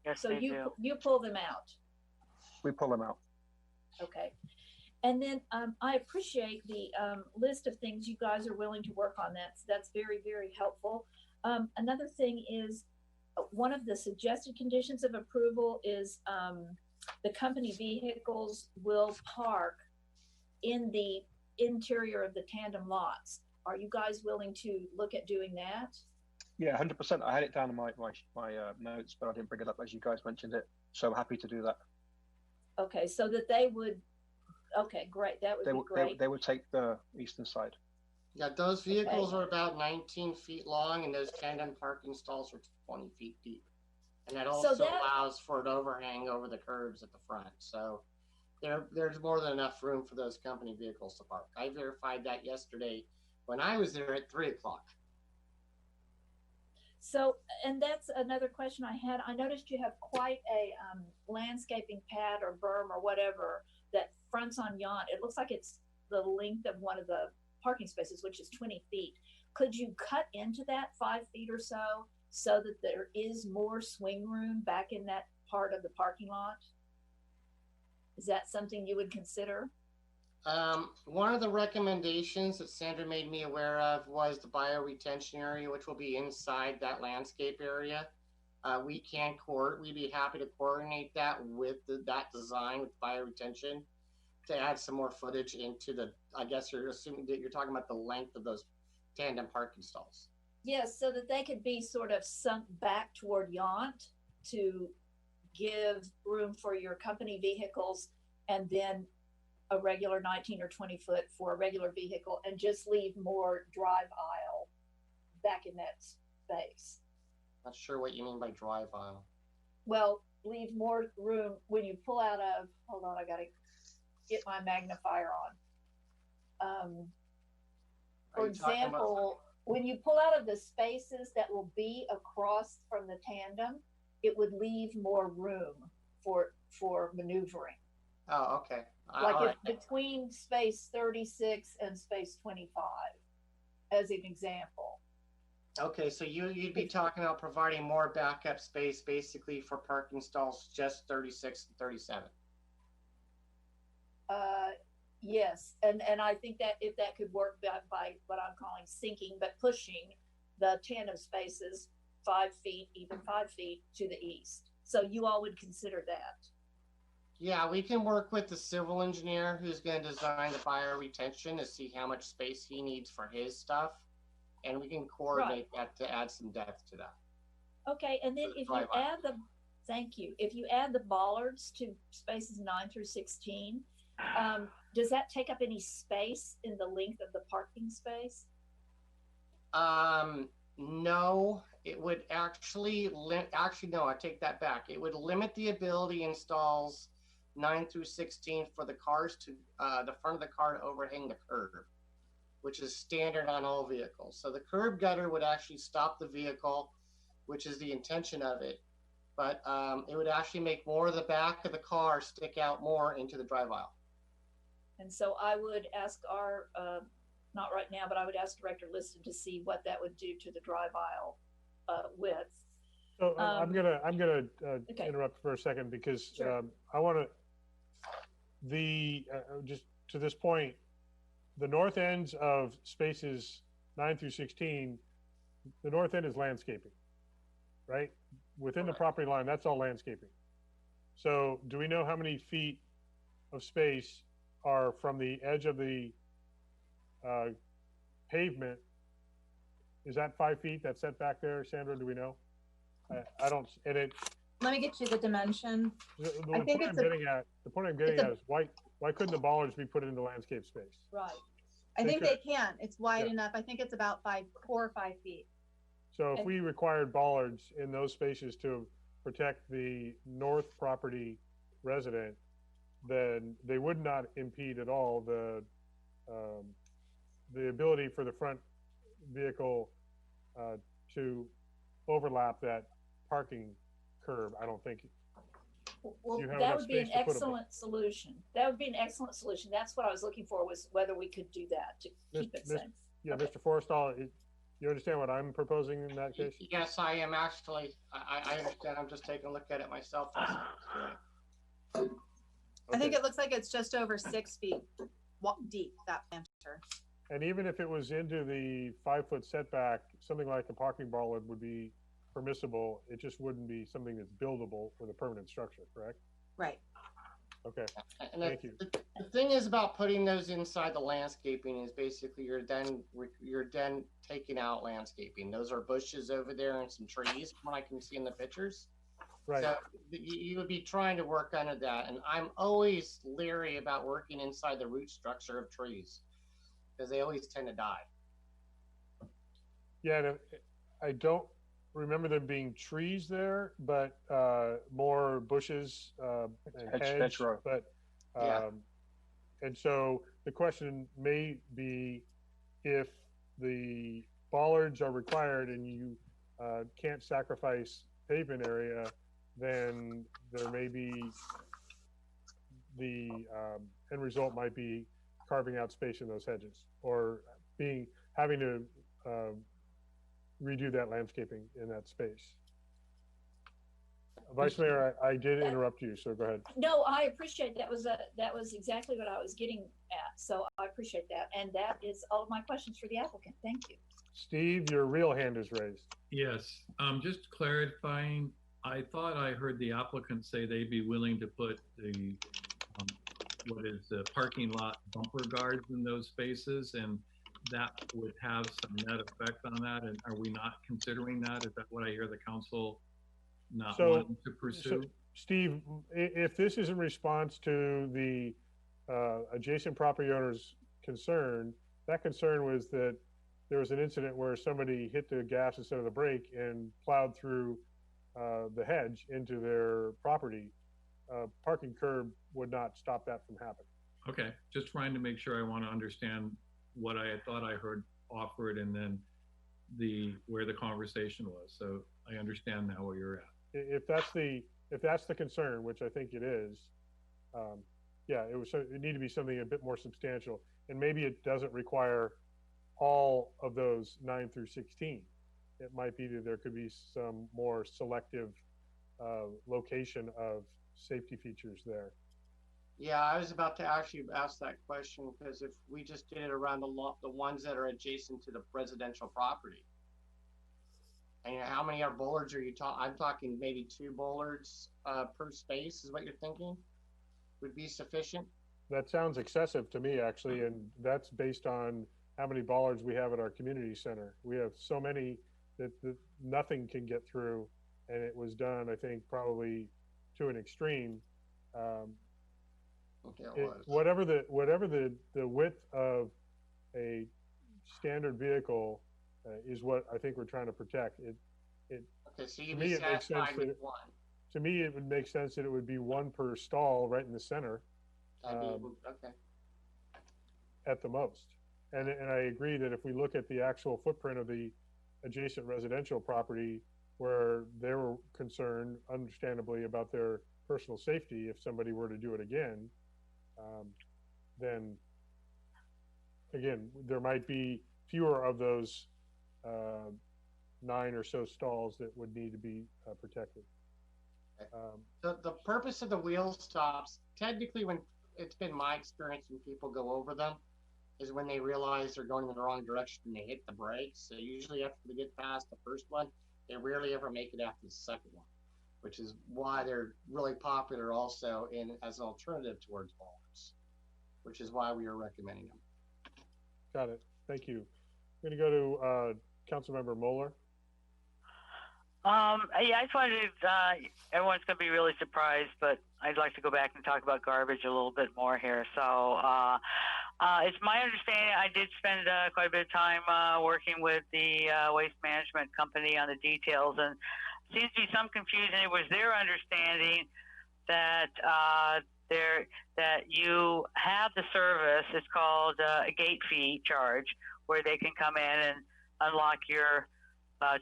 Speaker 4: Yes,
Speaker 10: So
Speaker 4: they do.
Speaker 10: you pull them out.
Speaker 13: We pull them out.
Speaker 10: Okay. And then I appreciate the list of things you guys are willing to work on. That's very, very helpful. Another thing is one of the suggested conditions of approval is the company vehicles will park in the interior of the tandem lots. Are you guys willing to look at doing that?
Speaker 13: Yeah, 100%. I had it down in my notes, but I didn't bring it up as you guys mentioned it. So I'm happy to do that.
Speaker 10: Okay, so that they would. Okay, great. That would be great.
Speaker 13: They would take the eastern side.
Speaker 14: Yeah, those vehicles are about 19 feet long, and those tandem parking stalls are 20 feet deep. And that also allows for an overhang over the curbs at the front. So there's more than enough room for those company vehicles to park. I verified that yesterday when I was there at 3 o'clock.
Speaker 10: So, and that's another question I had. I noticed you have quite a landscaping pad or berm or whatever that fronts on Yount. It looks like it's the length of one of the parking spaces, which is 20 feet. Could you cut into that 5 feet or so that there is more swing room back in that part of the parking lot? Is that something you would consider?
Speaker 14: One of the recommendations that Sandra made me aware of was the bioretention area, which will be inside that landscape area. We'd be happy to coordinate that with that design with bioretention to add some more footage into I guess you're assuming that you're talking about the length of those tandem parking stalls.
Speaker 10: Yes, so that they could be sort of sunk back toward Yount to give room for your company vehicles and then a regular 19 or 20 foot for a regular vehicle and just leave more drive aisle back in that space.
Speaker 14: Not sure what you mean by drive aisle.
Speaker 10: Well, leave more room when you pull out of, hold on, I gotta get my magnifier on. For example, when you pull out of the spaces that will be across from the tandem, it would leave more room for maneuvering.
Speaker 14: Oh, okay.
Speaker 10: Like between space 36 and space 25, as an example.
Speaker 14: Okay, so you'd be talking about providing more backup space basically for parking stalls just 36 and 37.
Speaker 10: Yes, and I think that if that could work by what I'm calling sinking, but pushing the tandem spaces 5 feet, even 5 feet to the east. So you all would consider that?
Speaker 14: Yeah, we can work with the civil engineer who's going to design the bioretention to see how much space he needs for his stuff. And we can coordinate that to add some depth to that.
Speaker 10: Okay, and then if you add thank you. If you add the bollards to spaces 9 through 16, does that take up any space in the length of the parking space?
Speaker 14: No, it would actually no, I take that back. It would limit the ability in stalls 9 through 16 for the cars to the front of the car to overhang the curb, which is standard on all vehicles. So the curb gutter would actually stop the vehicle, which is the intention of it. But it would actually make more of the back of the car stick out more into the drive aisle.
Speaker 10: And so I would ask our, not right now, but I would ask Director Liston to see what that would do to the drive aisle width.
Speaker 1: So I'm gonna interrupt for a second because I want to just to this point, the north ends of spaces 9 through 16, the north end is landscaping, right? Within the property line, that's all landscaping. So do we know how many feet of space are from the edge of the pavement? Is that 5 feet that's set back there, Sandra? Do we know? I don't, and it.
Speaker 11: Let me get you the dimension.
Speaker 1: The point I'm getting at is why couldn't the bollards be put into landscape space?
Speaker 10: Right.
Speaker 11: I think they can. It's wide enough. I think it's about 4 or 5 feet.
Speaker 1: So if we required bollards in those spaces to protect the north property resident, then they would not impede at all the ability for the front vehicle to overlap that parking curb. I don't think
Speaker 10: Well,
Speaker 1: you have
Speaker 10: that
Speaker 1: enough
Speaker 10: would be an
Speaker 1: space to put 'em.
Speaker 10: excellent solution. That would be an excellent solution. That's what I was looking for, was whether we could do that to keep it safe.
Speaker 1: Yeah,
Speaker 10: Okay.
Speaker 1: Mr. Forrestall, you understand what I'm proposing in that case?
Speaker 14: Yes, I am actually. I understand. I'm just taking a look at it myself.
Speaker 11: I think it looks like it's just over 6 feet deep, that planter.
Speaker 1: And even if it was into the 5-foot setback, something like a parking bollard would be permissible. It just wouldn't be something that's buildable with a permanent structure, correct?
Speaker 11: Right.
Speaker 1: Okay,
Speaker 14: And
Speaker 1: thank you.
Speaker 14: The thing is about putting those inside the landscaping is basically you're then taking out landscaping. Those are bushes over there and some trees, from what I can see in the pictures.
Speaker 1: Right.
Speaker 14: So you would be trying to work under that, and I'm always leery about working inside the root structure of trees because they always tend to die.
Speaker 1: Yeah, and I don't remember there being trees there, but more bushes and hedge. But
Speaker 14: Yeah.
Speaker 1: and so the question may be, if the bollards are required and you can't sacrifice pavement area, then there may be the end result might be carving out space in those hedges, or having to redo that landscaping in that space. Vice Mayor, I did interrupt you, so go ahead.
Speaker 10: No, I appreciate that was exactly what I was getting at. So I appreciate that. And that is all of my questions for the applicant. Thank you.
Speaker 1: Steve, your real hand is raised.
Speaker 15: Yes, just clarifying, I thought I heard the applicant say they'd be willing to put the, what is the parking lot bumper guards in those spaces, and that would have some net effect on that. And are we not considering that? Is that what I hear the council not wanting to pursue?
Speaker 1: So, Steve, if this is in response to the adjacent property owner's concern, that concern was that there was an incident where somebody hit the gas instead of the brake and plowed through the hedge into their property. Parking curb would not stop that from happening.
Speaker 15: Okay, just trying to make sure. I want to understand what I had thought I heard offered, and then where the conversation was. So I understand now where you're at.
Speaker 1: If that's the concern, which I think it is, yeah, it need to be something a bit more substantial, and maybe it doesn't require all of those 9 through 16. It might be that there could be some more selective location of safety features there.
Speaker 14: Yeah, I was about to actually ask that question, because if we just did it around the ones that are adjacent to the residential property, and how many bollards are you talking? I'm talking maybe 2 bollards per space is what you're thinking would be sufficient.
Speaker 1: That sounds excessive to me, actually, and that's based on how many bollards we have at our community center. We have so many that nothing can get through, and it was done, I think, probably to an extreme. Whatever the width of a standard vehicle is what I think we're trying to protect.
Speaker 14: Okay, so you'd be satisfied with 1.
Speaker 1: To me, it would make sense that it would be 1 per stall right in the center.
Speaker 14: Okay.
Speaker 1: At the most. And I agree that if we look at the actual footprint of the adjacent residential property, where they were concerned, understandably, about their personal safety if somebody were to do it again, then again, there might be fewer of those 9 or so stalls that would need to be protected.
Speaker 14: The purpose of the wheel stops, technically, when it's been my experience when people go over them, is when they realize they're going in the wrong direction and they hit the brakes. So usually after they get past the first one, they rarely ever make it after the second one, which is why they're really popular also as an alternative towards bollards, which is why we are recommending them.
Speaker 1: Got it. Thank you. I'm going to go to Councilmember Moeller.
Speaker 4: Yeah, I just wanted to, everyone's going to be really surprised, but I'd like to go back and talk about garbage a little bit more here. So it's my understanding, I did spend quite a bit of time working with the waste management company on the details, and seems to be some confusion. It was their understanding that that you have the service, it's called a gate fee charge, where they can come in and unlock your,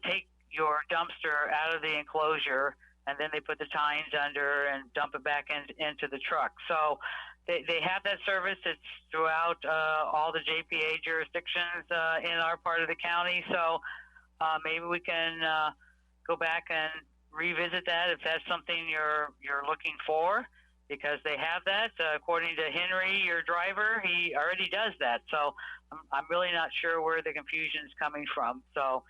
Speaker 4: take your dumpster out of the enclosure and then they put the tines under and dump it back into the truck. So they have that service. It's throughout all the JPA jurisdictions in our part of the county. So maybe we can go back and revisit that if that's something you're looking for, because they have that. According to Henry, your driver, he already does that. So I'm really not sure where the confusion is coming from. So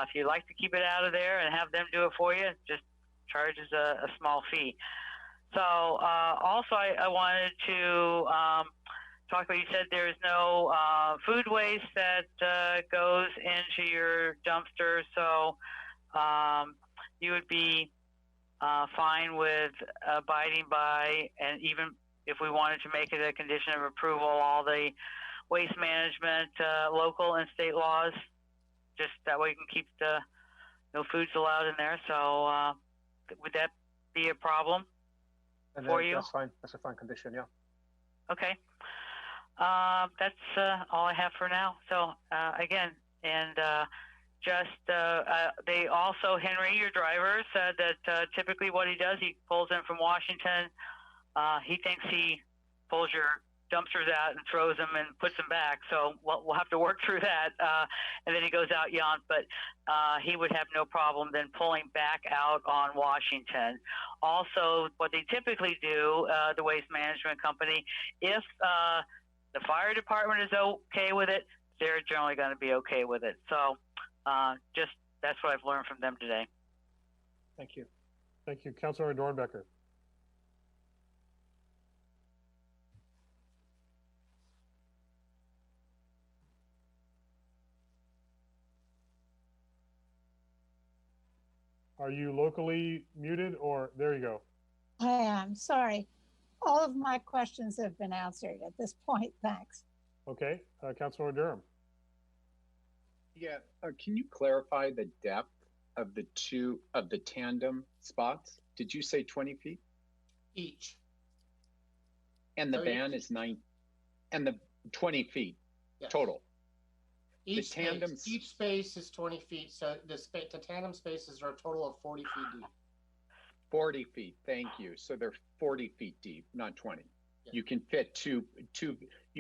Speaker 4: if you'd like to keep it out of there and have them do it for you, just charges a small fee. So also I wanted to talk about, you said there's no food waste that goes into your dumpster. So you would be fine with abiding by, and even if we wanted to make it a condition of approval, all the waste management local and state laws, just that way you can keep the no foods allowed in there. So would that be a problem for you?
Speaker 13: That's fine. That's a fine condition, yeah.
Speaker 4: Okay. That's all I have for now. So again, and they also, Henry, your driver, said that typically what he does, he pulls in from Washington. He thinks he pulls your dumpsters out and throws them and puts them back. So we'll have to work through that. And then he goes out Yount, but he would have no problem then pulling back out on Washington. Also, what they typically do, the Waste Management Company, if the fire department is okay with it, they're generally going to be okay with it. So just that's what I've learned from them today.
Speaker 13: Thank you.
Speaker 1: Thank you. Councilor Dornbecker. Are you locally muted, or there you go?
Speaker 5: I am sorry. All of my questions have been answered at this point. Thanks.
Speaker 1: Okay, Councilor Durham.
Speaker 3: Yeah, can you clarify the depth of the tandem spots? Did you say 20 feet?
Speaker 14: Each.
Speaker 3: And the van is 20 feet
Speaker 14: Yes.
Speaker 3: total.
Speaker 14: Each
Speaker 3: tandem
Speaker 14: space, each space is 20 feet. So the tandem spaces are a total of 40 feet deep.
Speaker 3: 40 feet, thank you. So they're 40 feet deep, not 20.
Speaker 14: Yeah.
Speaker 3: You can fit you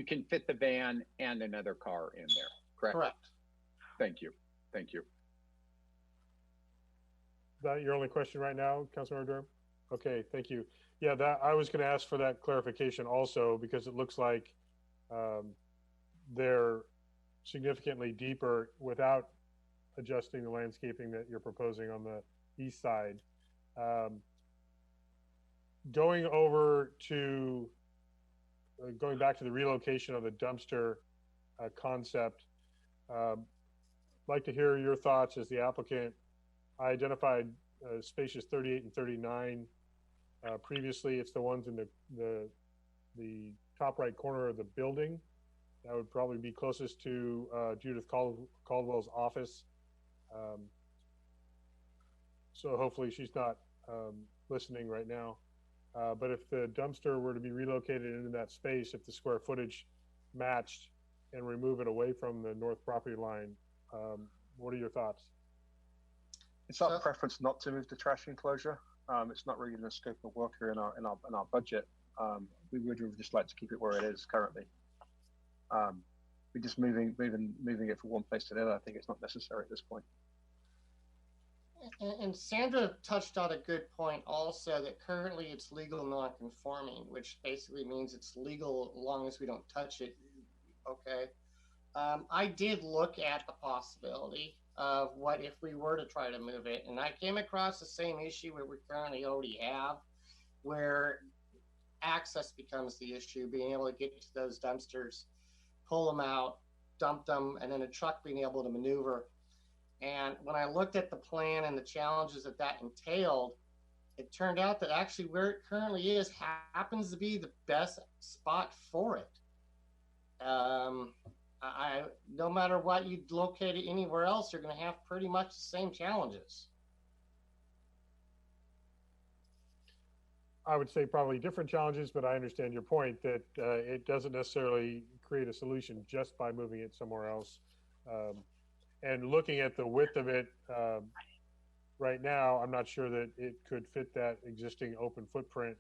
Speaker 3: can fit the van and another car in there, correct?
Speaker 14: Correct.
Speaker 3: Thank you. Thank you.
Speaker 1: Is that your only question right now, Councilor Durham? Okay, thank you. Yeah, that I was going to ask for that clarification also, because it looks like they're significantly deeper without adjusting the landscaping that you're proposing on the east side. Going back to the relocation of the dumpster concept, like to hear your thoughts as the applicant. I identified spaces 38 and 39 previously. It's the ones in the top right corner of the building. That would probably be closest to Judith Caldwell's office. So hopefully she's not listening right now. But if the dumpster were to be relocated into that space, if the square footage matched, and remove it away from the north property line, what are your thoughts?
Speaker 13: It's our preference not to move the trash enclosure. It's not really in the scope of work here in our budget. We would just like to keep it where it is currently. We're just moving it from one place to the other. I think it's not necessary at this point.
Speaker 14: And Sandra touched on a good point also, that currently it's legal non-conforming, which basically means it's legal as long as we don't touch it. Okay. I did look at the possibility of what if we were to try to move it, and I came across the same issue where we currently already have, where access becomes the issue, being able to get to those dumpsters, pull them out, dump them, and then a truck being able to maneuver. And when I looked at the plan and the challenges that entailed, it turned out that actually where it currently is happens to be the best spot for it. No matter what you locate it anywhere else, you're going to have pretty much the same challenges.
Speaker 1: I would say probably different challenges, but I understand your point that it doesn't necessarily create a solution just by moving it somewhere else. And looking at the width of it, right now, I'm not sure that it could fit that existing open footprint.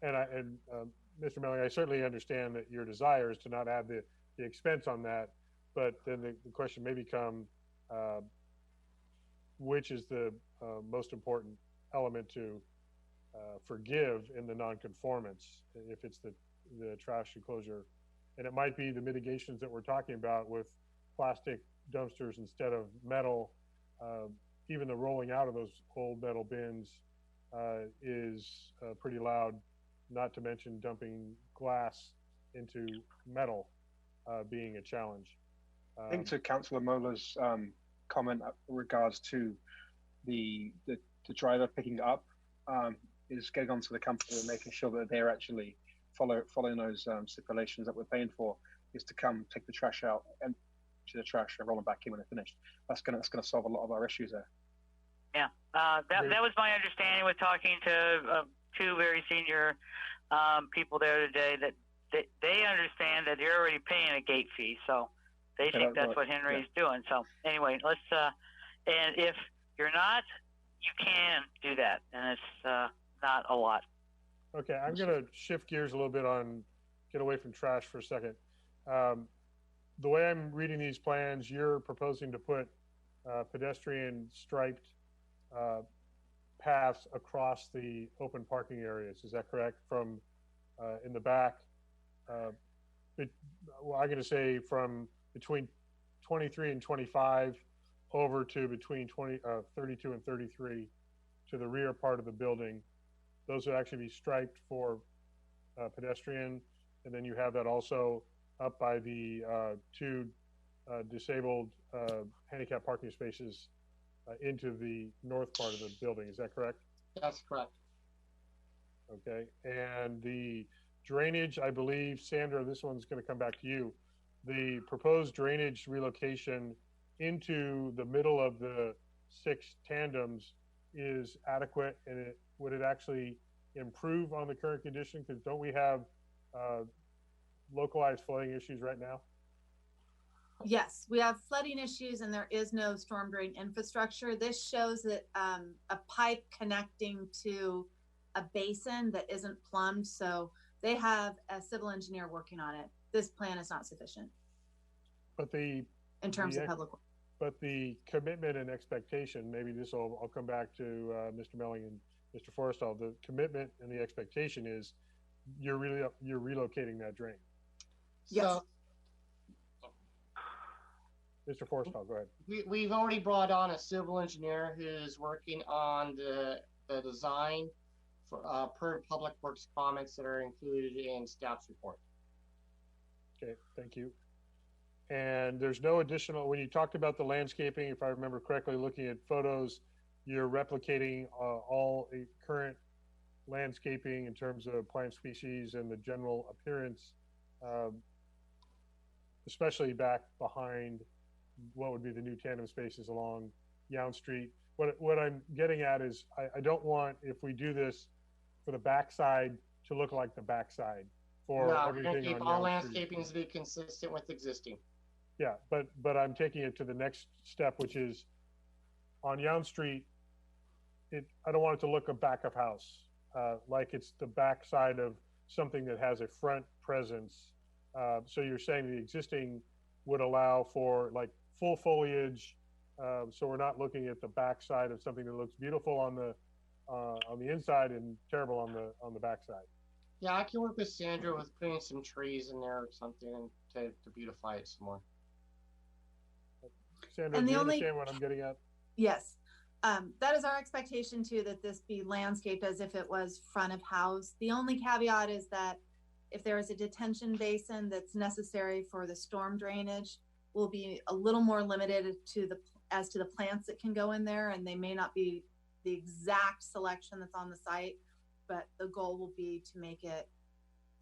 Speaker 1: Mr. Melling, I certainly understand that your desire is to not add the expense on that, but then the question may become, which is the most important element to forgive in the nonconformance, if it's the trash enclosure. And it might be the mitigations that we're talking about with plastic dumpsters instead of metal. Even the rolling out of those old metal bins is pretty loud, not to mention dumping glass into metal being a challenge.
Speaker 13: I think to Councillor Moeller's comment in regards to the driver picking it up, is getting onto the company and making sure that they're actually following those stipulations that we're paying for, is to come take the trash out, empty the trash, and roll them back in when they're finished. That's gonna solve a lot of our issues there.
Speaker 4: Yeah, that was my understanding with talking to two very senior people there today, that they understand that you're already paying a gate fee, so they think that's what Henry's doing. So anyway, let's and if you're not, you can do that, and it's not a lot.
Speaker 1: Okay, I'm going to shift gears a little bit get away from trash for a second. The way I'm reading these plans, you're proposing to put pedestrian striped paths across the open parking areas. Is that correct? From in the back, I'm going to say from between 23 and 25 over to between 32 and 33 to the rear part of the building. Those would actually be striped for pedestrian, and then you have that also up by the two disabled handicap parking spaces into the north part of the building. Is that correct?
Speaker 14: That's correct.
Speaker 1: Okay, and the drainage, I believe, Sandra, this one's going to come back to you. The proposed drainage relocation into the middle of the 6 tandems is adequate, and would it actually improve on the current condition? Because don't we have localized flooding issues right now?
Speaker 11: Yes, we have flooding issues and there is no storm drain infrastructure. This shows that a pipe connecting to a basin that isn't plumbed. So they have a civil engineer working on it. This plan is not sufficient.
Speaker 1: But
Speaker 11: in terms of public.
Speaker 1: But the commitment and expectation, maybe I'll come back to Mr. Melling and Mr. Forrestal. The commitment and the expectation is you're relocating that drain.
Speaker 14: Yes. So,
Speaker 1: Mr. Forrestal, go ahead.
Speaker 14: We've already brought on a civil engineer who's working on the design for per public works comments that are included in staff's report.
Speaker 1: Okay, thank you. And there's no additional, when you talked about the landscaping, if I remember correctly, looking at photos, you're replicating all current landscaping in terms of plant species and the general appearance, especially back behind what would be the new tandem spaces along Yount Street. What I'm getting at is I don't want, if we do this, for the backside to look like the backside for everything on Yount Street.
Speaker 14: All landscaping to be consistent with existing.
Speaker 1: Yeah, but I'm taking it to the next step, which is on Yount Street. I don't want it to look a back of house, like it's the backside of something that has a front presence. So you're saying the existing would allow for like full foliage, so we're not looking at the backside of something that looks beautiful on the inside and terrible on the backside.
Speaker 14: Yeah, I can work with Sandra with putting some trees in there or something to beautify it some more.
Speaker 1: Sandra, do you understand what I'm getting at?
Speaker 11: Yes. That is our expectation too, that this be landscaped as if it was front of house. The only caveat is that if there is a detention basin that's necessary for the storm drainage, we'll be a little more limited as to the plants that can go in there, and they may not be the exact selection that's on the site, but the goal will be to make it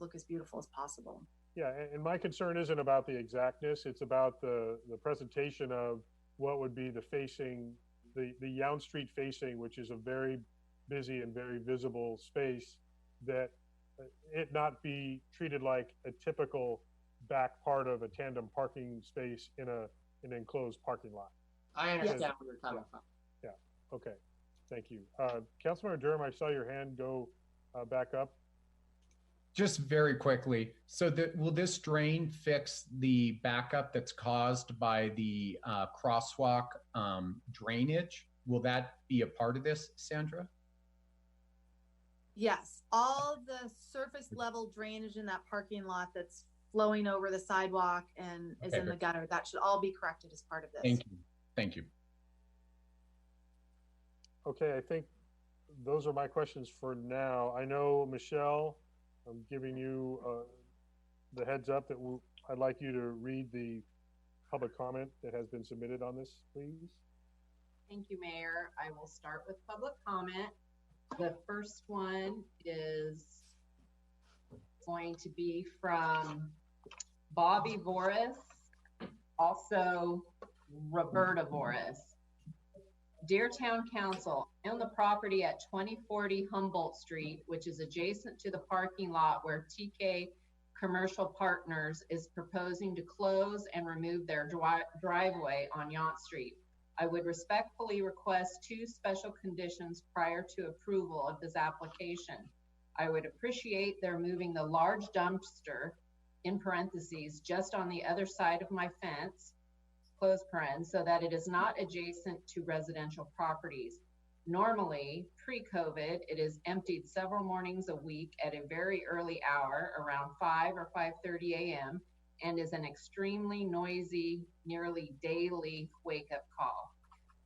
Speaker 11: look as beautiful as possible.
Speaker 1: Yeah, and my concern isn't about the exactness, it's about the presentation of what would be the facing, the Yount Street facing, which is a very busy and very visible space, that it not be treated like a typical back part of a tandem parking space in an enclosed parking lot.
Speaker 14: I understand where you're coming from.
Speaker 1: Yeah, okay, thank you. Councilmember Durham, I saw your hand go back up.
Speaker 16: Just very quickly, so will this drain fix the backup that's caused by the crosswalk drainage? Will that be a part of this, Sandra?
Speaker 11: Yes, all the surface level drainage in that parking lot that's flowing over the sidewalk and is in the gutter, that should all be corrected as part of this.
Speaker 16: Thank you. Thank you.
Speaker 1: Okay, I think those are my questions for now. I know, Michelle, I'm giving you the heads up that I'd like you to read the public comment that has been submitted on this, please.
Speaker 7: Thank you, Mayor. I will start with public comment. The first one is going to be from Bobby Voris, also Roberta Voris. Dear Town Council, I own the property at 2040 Humboldt Street, which is adjacent to the parking lot where TK Commercial Partners is proposing to close and remove their driveway on Yount Street. I would respectfully request 2 special conditions prior to approval of this application. I would appreciate their moving the large dumpster, in parentheses, just on the other side of my fence, close parens, so that it is not adjacent to residential properties. Normally, pre-COVID, it is emptied several mornings a week at a very early hour, around 5 or 5:30 a.m., and is an extremely noisy, nearly daily wake-up call.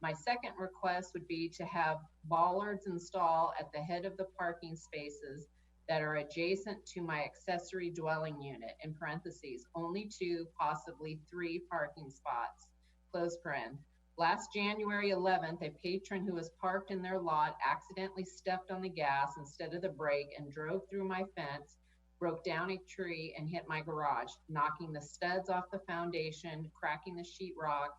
Speaker 7: My second request would be to have bollards installed at the head of the parking spaces that are adjacent to my accessory dwelling unit, in parentheses, only 2, possibly 3 parking spots, close paren. Last January 11th, a patron who was parked in their lot accidentally stepped on the gas instead of the brake and drove through my fence, broke down a tree and hit my garage, knocking the studs off the foundation, cracking the sheetrock,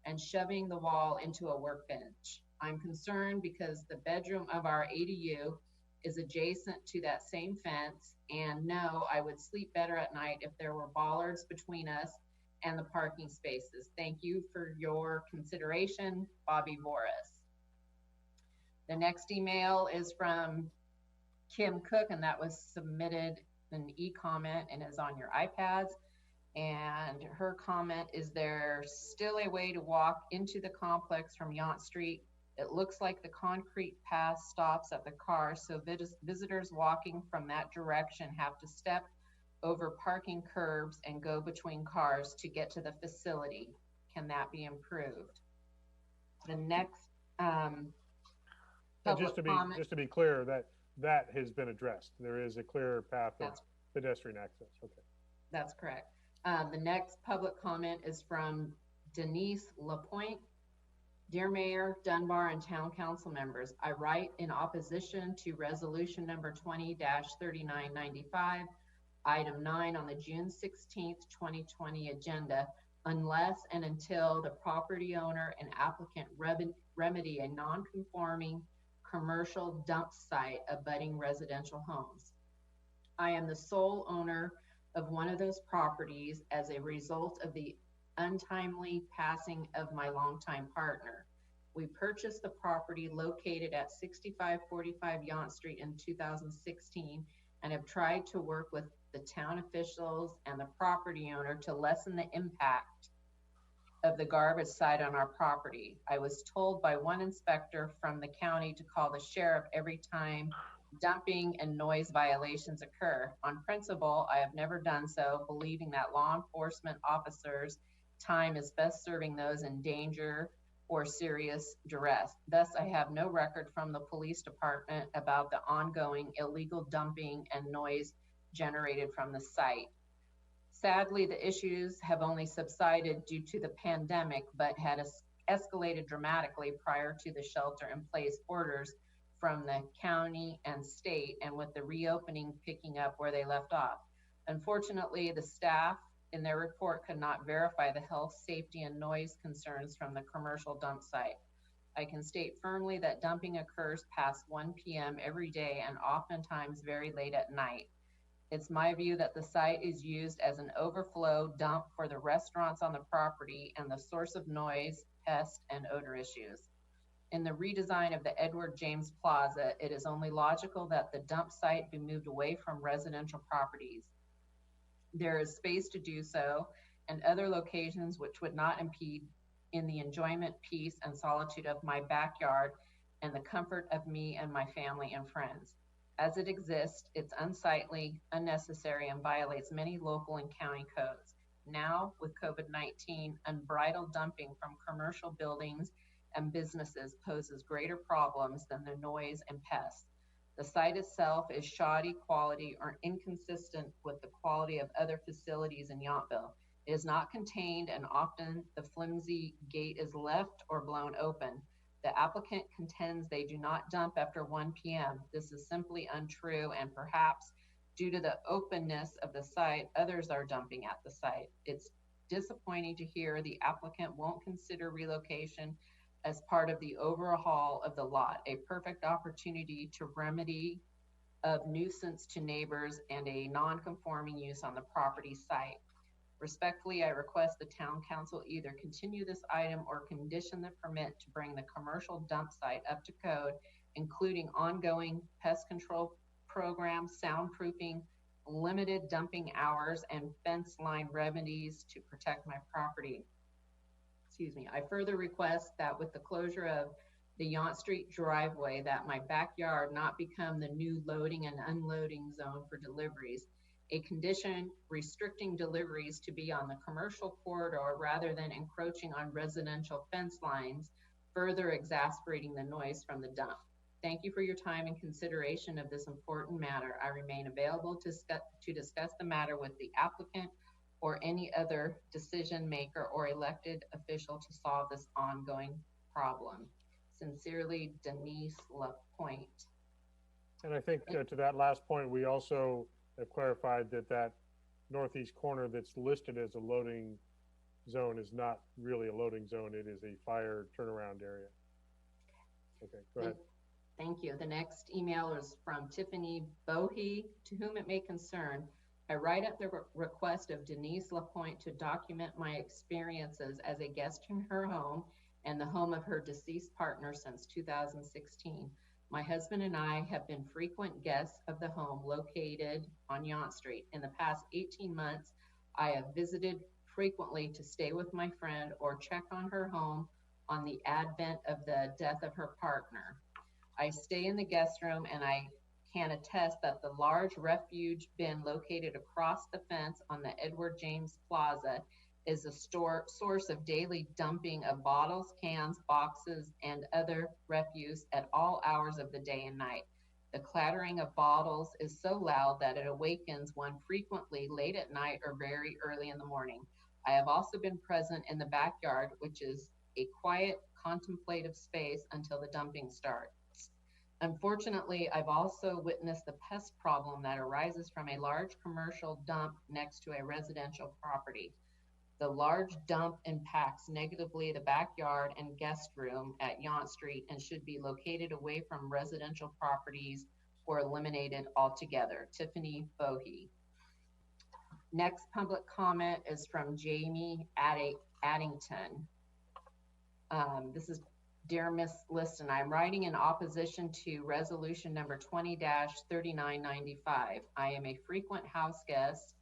Speaker 7: and shoving the wall into a workbench. I'm concerned because the bedroom of our ADU is adjacent to that same fence, and no, I would sleep better at night if there were bollards between us and the parking spaces. Thank you for your consideration, Bobby Voris. The next email is from Kim Cook, and that was submitted an e-comment and is on your iPads. And her comment is, there still a way to walk into the complex from Yount Street? It looks like the concrete path stops at the car, so visitors walking from that direction have to step over parking curbs and go between cars to get to the facility. Can that be improved? The next
Speaker 1: just to be clear, that has been addressed. There is a clear path of pedestrian access. Okay.
Speaker 7: That's correct. The next public comment is from Denise Lapointe. Dear Mayor, Dunbar, and Town Council members, I write in opposition to resolution number 20-3995, item 9 on the June 16th, 2020 agenda, unless and until the property owner and applicant remedy a non-conforming commercial dump site abutting residential homes. I am the sole owner of one of those properties as a result of the untimely passing of my longtime partner. We purchased the property located at 6545 Yount Street in 2016 and have tried to work with the town officials and the property owner to lessen the impact of the garbage site on our property. I was told by one inspector from the county to call the sheriff every time dumping and noise violations occur. On principle, I have never done so, believing that law enforcement officers' time is best serving those in danger or serious duress. Thus, I have no record from the police department about the ongoing illegal dumping and noise generated from the site. Sadly, the issues have only subsided due to the pandemic, but had escalated dramatically prior to the shelter-in-place orders from the county and state, and with the reopening picking up where they left off. Unfortunately, the staff in their report could not verify the health, safety, and noise concerns from the commercial dump site. I can state firmly that dumping occurs past 1 p.m. every day and oftentimes very late at night. It's my view that the site is used as an overflow dump for the restaurants on the property, and the source of noise pest and odor issues. In the redesign of the Edward James Plaza, it is only logical that the dump site be moved away from residential properties. There is space to do so, and other locations which would not impede in the enjoyment, peace, and solitude of my backyard and the comfort of me and my family and friends. As it exists, it's unsightly, unnecessary, and violates many local and county codes. Now, with COVID-19, unbridled dumping from commercial buildings and businesses poses greater problems than the noise and pests. The site itself is shoddy quality or inconsistent with the quality of other facilities in Yountville. It is not contained, and often the flimsy gate is left or blown open. The applicant contends they do not dump after 1 p.m. This is simply untrue, and perhaps due to the openness of the site, others are dumping at the site. It's disappointing to hear the applicant won't consider relocation as part of the overhaul of the lot, a perfect opportunity to remedy of nuisance to neighbors and a non-conforming use on the property site. Respectfully, I request the town council either continue this item or condition the permit to bring the commercial dump site up to code, including ongoing pest control programs, soundproofing, limited dumping hours, and fence line remedies to protect my property. Excuse me. I further request that with the closure of the Yount Street driveway, that my backyard not become the new loading and unloading zone for deliveries. A condition restricting deliveries to be on the commercial corridor rather than encroaching on residential fence lines, further exacerbating the noise from the dump. Thank you for your time and consideration of this important matter. I remain available to discuss the matter with the applicant or any other decision maker or elected official to solve this ongoing problem. Sincerely, Denise LaPointe.
Speaker 1: And I think to that last point, we also have clarified that that northeast corner that's listed as a loading zone is not really a loading zone. It is a fire turnaround area. Okay, go ahead.
Speaker 7: Thank you. The next email is from Tiffany Bohe, to whom it may concern. I write at the request of Denise LaPointe to document my experiences as a guest in her home and the home of her deceased partner since 2016. My husband and I have been frequent guests of the home located on Yount Street. In the past 18 months, I have visited frequently to stay with my friend or check on her home on the advent of the death of her partner. I stay in the guest room, and I can attest that the large refuge bin located across the fence on the Edward James Plaza is a source of daily dumping of bottles, cans, boxes, and other refuse at all hours of the day and night. The clattering of bottles is so loud that it awakens one frequently late at night or very early in the morning. I have also been present in the backyard, which is a quiet, contemplative space until the dumping starts. Unfortunately, I've also witnessed the pest problem that arises from a large commercial dump next to a residential property. The large dump impacts negatively the backyard and guest room at Yount Street and should be located away from residential properties or eliminated altogether. Tiffany Bohe. Next public comment is from Jamie Addington. This is, Dear Miss Liston, I'm writing in opposition to resolution number 20-3995. I am a frequent house guest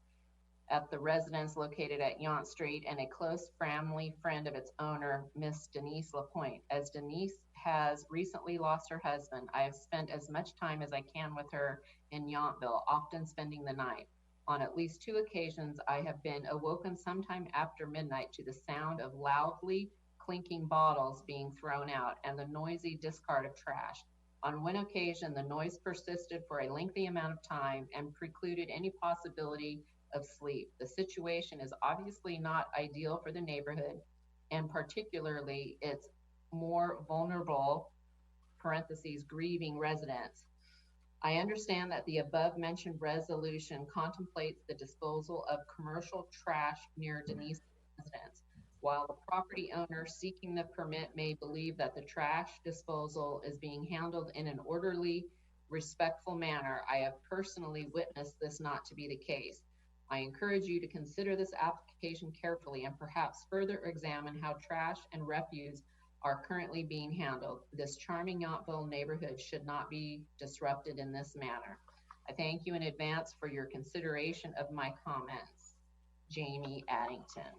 Speaker 7: at the residence located at Yount Street and a close family friend of its owner, Miss Denise LaPointe. As Denise has recently lost her husband, I have spent as much time as I can with her in Yountville, often spending the night. On at least 2 occasions, I have been awoken sometime after midnight to the sound of loudly clinking bottles being thrown out and the noisy discard of trash. On one occasion, the noise persisted for a lengthy amount of time and precluded any possibility of sleep. The situation is obviously not ideal for the neighborhood, and particularly its more vulnerable, parentheses, grieving residents. I understand that the above mentioned resolution contemplates the disposal of commercial trash near Denise's residence. While the property owner seeking the permit may believe that the trash disposal is being handled in an orderly, respectful manner, I have personally witnessed this not to be the case. I encourage you to consider this application carefully and perhaps further examine how trash and refuse are currently being handled. This charming Yountville neighborhood should not be disrupted in this manner. I thank you in advance for your consideration of my comments. Jamie Addington.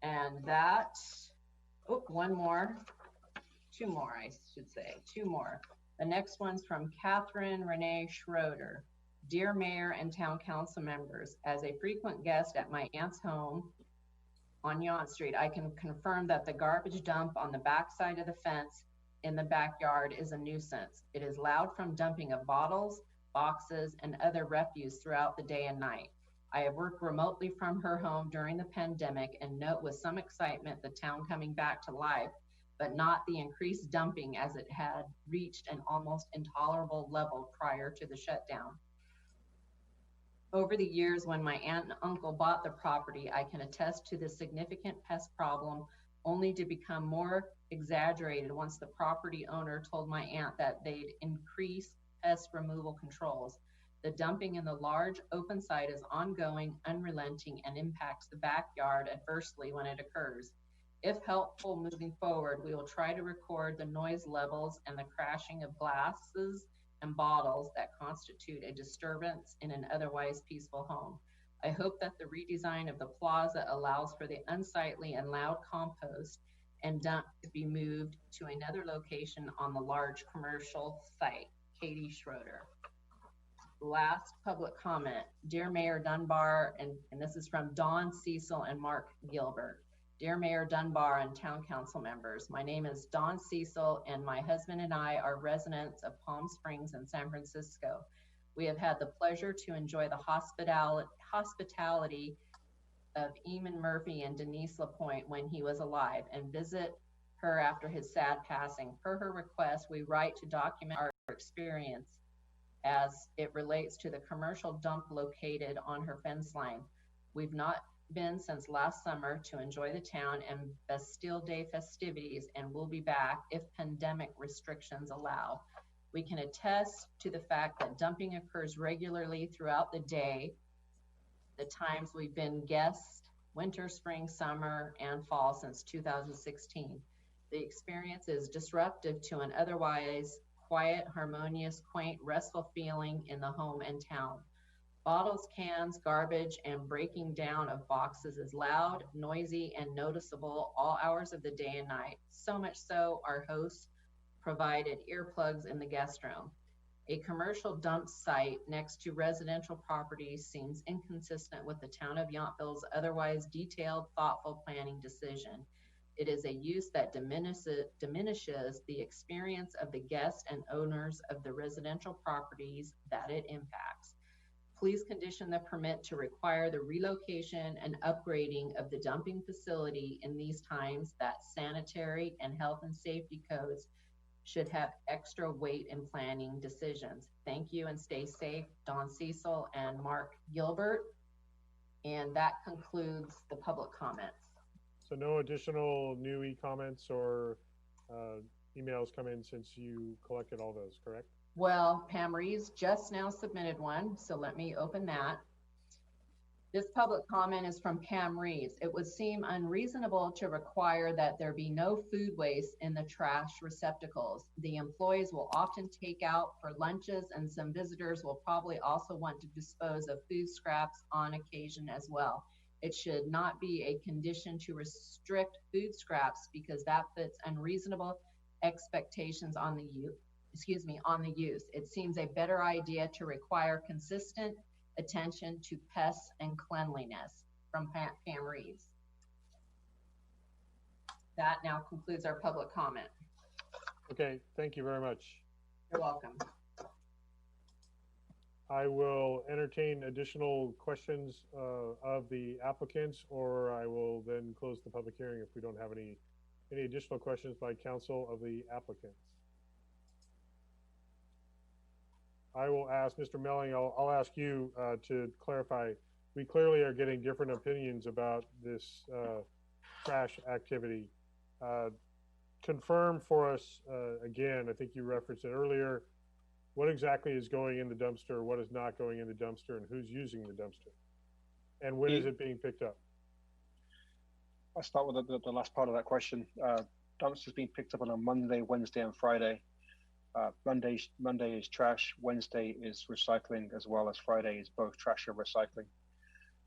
Speaker 7: And that, oh, one more, two more, I should say, two more. The next one's from Catherine Renee Schroeder. Dear Mayor and Town Council members, as a frequent guest at my aunt's home on Yount Street, I can confirm that the garbage dump on the back side of the fence in the backyard is a nuisance. It is loud from dumping of bottles, boxes, and other refuse throughout the day and night. I have worked remotely from her home during the pandemic and note with some excitement the town coming back to life, but not the increased dumping as it had reached an almost intolerable level prior to the shutdown. Over the years, when my aunt and uncle bought the property, I can attest to the significant pest problem, only to become more exaggerated once the property owner told my aunt that they'd increase pest removal controls. The dumping in the large open site is ongoing, unrelenting, and impacts the backyard adversely when it occurs. If helpful moving forward, we will try to record the noise levels and the crashing of glasses and bottles that constitute a disturbance in an otherwise peaceful home. I hope that the redesign of the plaza allows for the unsightly and loud compost and dump to be moved to another location on the large commercial site. Katie Schroeder. Last public comment. Dear Mayor Dunbar, and this is from Dawn Cecil and Mark Gilbert. Dear Mayor Dunbar and Town Council members, my name is Dawn Cecil and my husband and I are residents of Palm Springs and San Francisco. We have had the pleasure to enjoy the hospitality of Eamon Murphy and Denise LaPointe when he was alive and visit her after his sad passing. Per her request, we write to document our experience as it relates to the commercial dump located on her fence line. We've not been since last summer to enjoy the town and Bastille Day festivities, and we'll be back if pandemic restrictions allow. We can attest to the fact that dumping occurs regularly throughout the day, the times we've been guests, winter, spring, summer, and fall since 2016. The experience is disruptive to an otherwise quiet, harmonious, quaint, restful feeling in the home and town. Bottles, cans, garbage, and breaking down of boxes is loud, noisy, and noticeable all hours of the day and night. So much so, our hosts provided earplugs in the guest room. A commercial dump site next to residential properties seems inconsistent with the town of Yountville's otherwise detailed, thoughtful planning decision. It is a use that diminishes the experience of the guests and owners of the residential properties that it impacts. Please condition the permit to require the relocation and upgrading of the dumping facility in these times that sanitary and health and safety codes should have extra weight in planning decisions. Thank you and stay safe. Dawn Cecil and Mark Gilbert. And that concludes the public comments.
Speaker 1: So no additional new e-comments or emails come in since you collected all those, correct?
Speaker 7: Well, Pam Reeves just now submitted one, so let me open that. This public comment is from Pam Reeves. It would seem unreasonable to require that there be no food waste in the trash receptacles. The employees will often take out for lunches, and some visitors will probably also want to dispose of food scraps on occasion as well. It should not be a condition to restrict food scraps because that puts unreasonable expectations on the use. It seems a better idea to require consistent attention to pests and cleanliness. From Pam Reeves. That now concludes our public comment.
Speaker 1: Okay, thank you very much.
Speaker 7: You're welcome.
Speaker 1: I will entertain additional questions of the applicants, or I will then close the public hearing if we don't have any additional questions by counsel of the applicants. I will ask Mr. Melling, I'll ask you to clarify. We clearly are getting different opinions about this trash activity. Confirm for us, again, I think you referenced it earlier, what exactly is going in the dumpster, what is not going in the dumpster, and who's using the dumpster? And when is it being picked up?
Speaker 13: I'll start with the last part of that question. Dumpsters being picked up on a Monday, Wednesday, and Friday. Monday is trash, Wednesday is recycling, as well as Friday is both trash and recycling.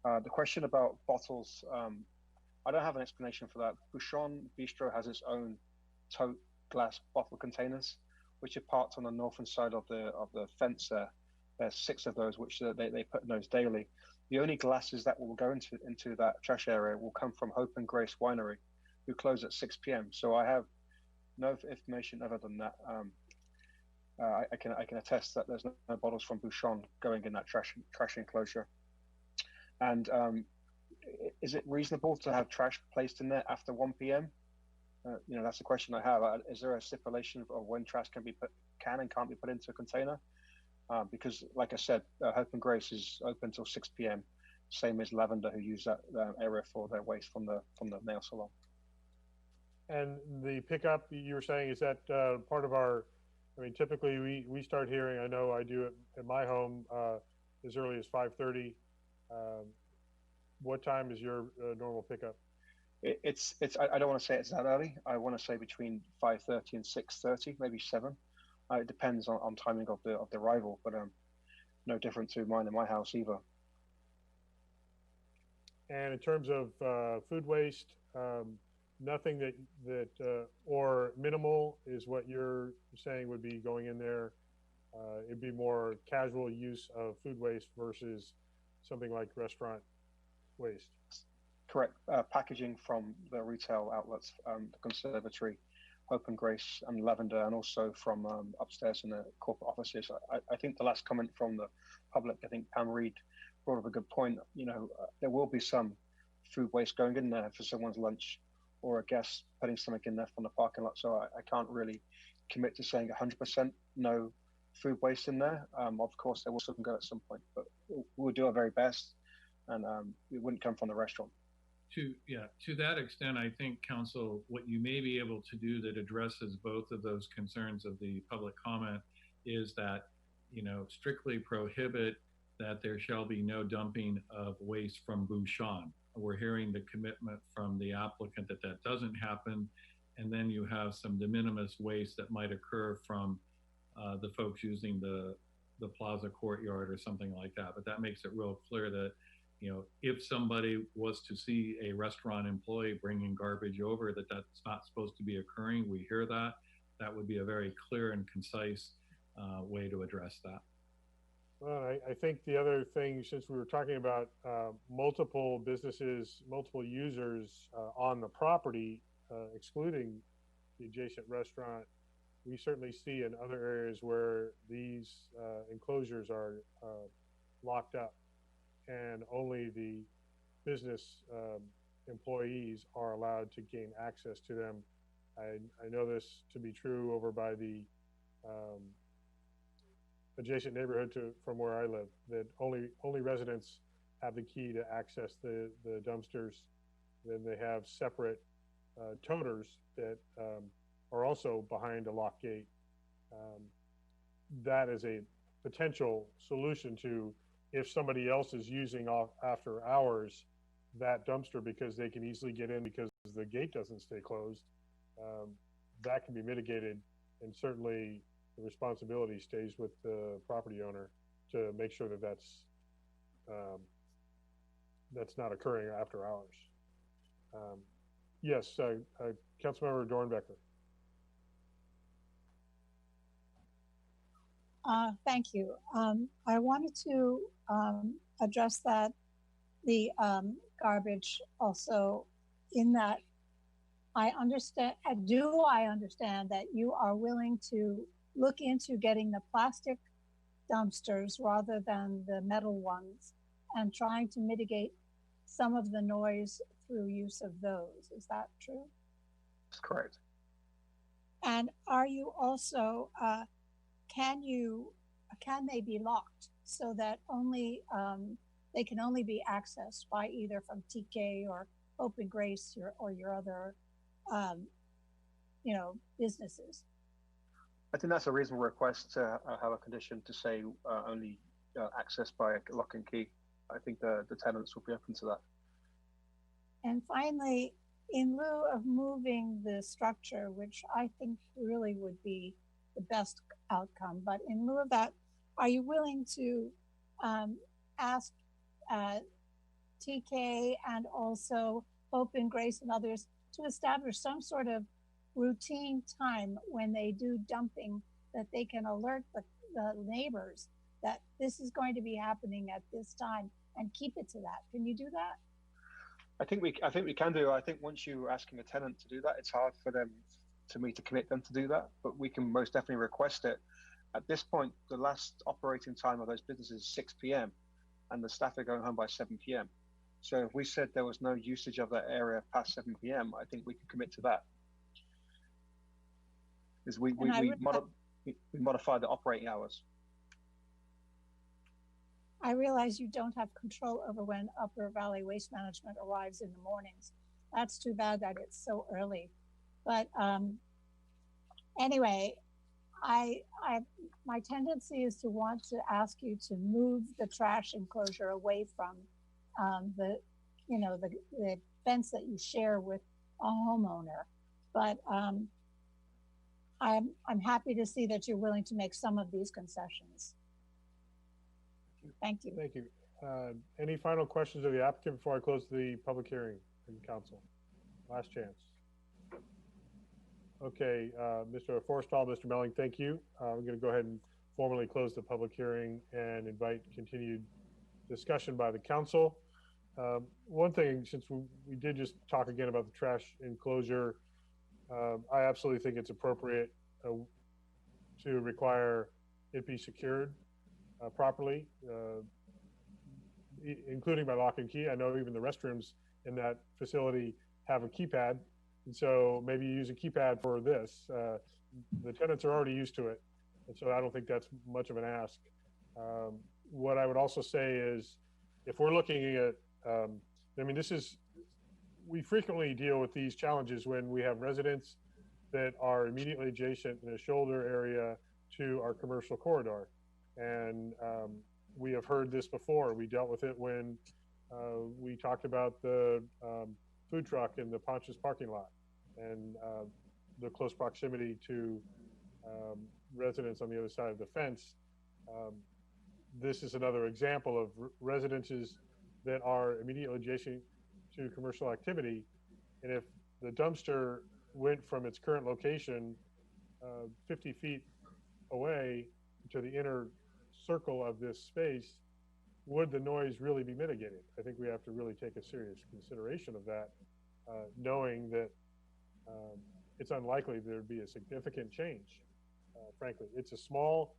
Speaker 13: The question about bottles, I don't have an explanation for that. Bouchon Bistro has its own tote glass bottle containers, which are parked on the northern side of the fence there. There's 6 of those, which they put in those daily. The only glasses that will go into that trash area will come from Hope and Grace Winery, who close at 6 p.m. So I have no information other than that. I can attest that there's no bottles from Bouchon going in that trash enclosure. And is it reasonable to have trash placed in there after 1 p.m.? That's the question I have. Is there a stipulation of when trash can and can't be put into a container? Because, like I said, Hope and Grace is open until 6 p.m. Same as Lavender, who use that area for their waste from the nail salon.
Speaker 1: And the pickup you were saying, is that part of our? I mean, typically we start hearing. I know I do it at my home as early as 5:30. What time is your normal pickup?
Speaker 13: I don't want to say it's that early. I want to say between 5:30 and 6:30, maybe 7. It depends on timing of the arrival, but no different to mine in my house either.
Speaker 1: And in terms of food waste, nothing that or minimal is what you're saying would be going in there. It'd be more casual use of food waste versus something like restaurant waste.
Speaker 13: Correct. Packaging from the retail outlets, the conservatory, Hope and Grace, and Lavender, and also from upstairs in the corporate offices. I think the last comment from the public, I think Pam Reed brought up a good point. There will be some food waste going in there for someone's lunch, or a guest putting something in there from the parking lot. So I can't really commit to saying 100% no food waste in there. Of course, there will still go at some point, but we'll do our very best, and it wouldn't come from the restaurant.
Speaker 15: To that extent, I think, Council, what you may be able to do that addresses both of those concerns of the public comment is that, strictly prohibit that there shall be no dumping of waste from Bouchon. We're hearing the commitment from the applicant that doesn't happen. And then you have some de minimis waste that might occur from the folks using the plaza courtyard or something like that. But that makes it real clear that, if somebody was to see a restaurant employee bringing garbage over, that's not supposed to be occurring. We hear that. That would be a very clear and concise way to address that.
Speaker 1: Well, I think the other thing, since we were talking about multiple businesses, multiple users on the property, excluding the adjacent restaurant, we certainly see in other areas where these enclosures are locked up, and only the business employees are allowed to gain access to them. I know this to be true over by the adjacent neighborhood from where I live, that only residents have the key to access the dumpsters. Then they have separate toters that are also behind a lock gate. That is a potential solution to, if somebody else is using off after hours that dumpster because they can easily get in because the gate doesn't stay closed, that can be mitigated, and certainly the responsibility stays with the property owner to make sure that that's not occurring after hours. Yes, Councilmember Dornbecker.
Speaker 5: Thank you. I wanted to address the garbage also, in that I understand that you are willing to look into getting the plastic dumpsters rather than the metal ones, and trying to mitigate some of the noise through use of those. Is that true?
Speaker 13: That's correct.
Speaker 5: And are you also, can they be locked so that they can only be accessed by either from TK or Hope and Grace or your other, businesses?
Speaker 13: I think that's a reasonable request to have a condition to say only access by lock and key. I think the tenants will be open to that.
Speaker 5: And finally, in lieu of moving the structure, which I think really would be the best outcome, but in lieu of that, are you willing to ask TK and also Hope and Grace and others to establish some sort of routine time when they do dumping, that they can alert the neighbors that this is going to be happening at this time and keep it to that? Can you do that?
Speaker 13: I think we can do. I think once you're asking a tenant to do that, it's hard for me to commit them to do that, but we can most definitely request it. At this point, the last operating time of those businesses is 6 p.m. and the staff are going home by 7 p.m. So if we said there was no usage of that area past 7 p.m., I think we could commit to that. Because we modify the operating hours.
Speaker 5: I realize you don't have control over when Upper Valley Waste Management arrives in the mornings. That's too bad that it's so early. But anyway, my tendency is to want to ask you to move the trash enclosure away from the fence that you share with a homeowner. But I'm happy to see that you're willing to make some of these concessions. Thank you.
Speaker 1: Thank you. Any final questions of the applicant before I close the public hearing in council? Last chance. Okay, Mr. Forstall, Mr. Melling, thank you. I'm going to go ahead and formally close the public hearing and invite continued discussion by the council. One thing, since we did just talk again about the trash enclosure, I absolutely think it's appropriate to require it be secured properly, including by lock and key. I know even the restrooms in that facility have a keypad, and so maybe you use a keypad for this. The tenants are already used to it, and so I don't think that's much of an ask. What I would also say is, if we're looking at, we frequently deal with these challenges when we have residents that are immediately adjacent in a shoulder area to our commercial corridor. And we have heard this before. We dealt with it when we talked about the food truck in the Ponch's parking lot and the close proximity to residents on the other side of the fence. This is another example of residences that are immediately adjacent to commercial activity. And if the dumpster went from its current location 50 feet away to the inner circle of this space, would the noise really be mitigated? I think we have to really take a serious consideration of that, knowing that it's unlikely there'd be a significant change. Frankly, it's a small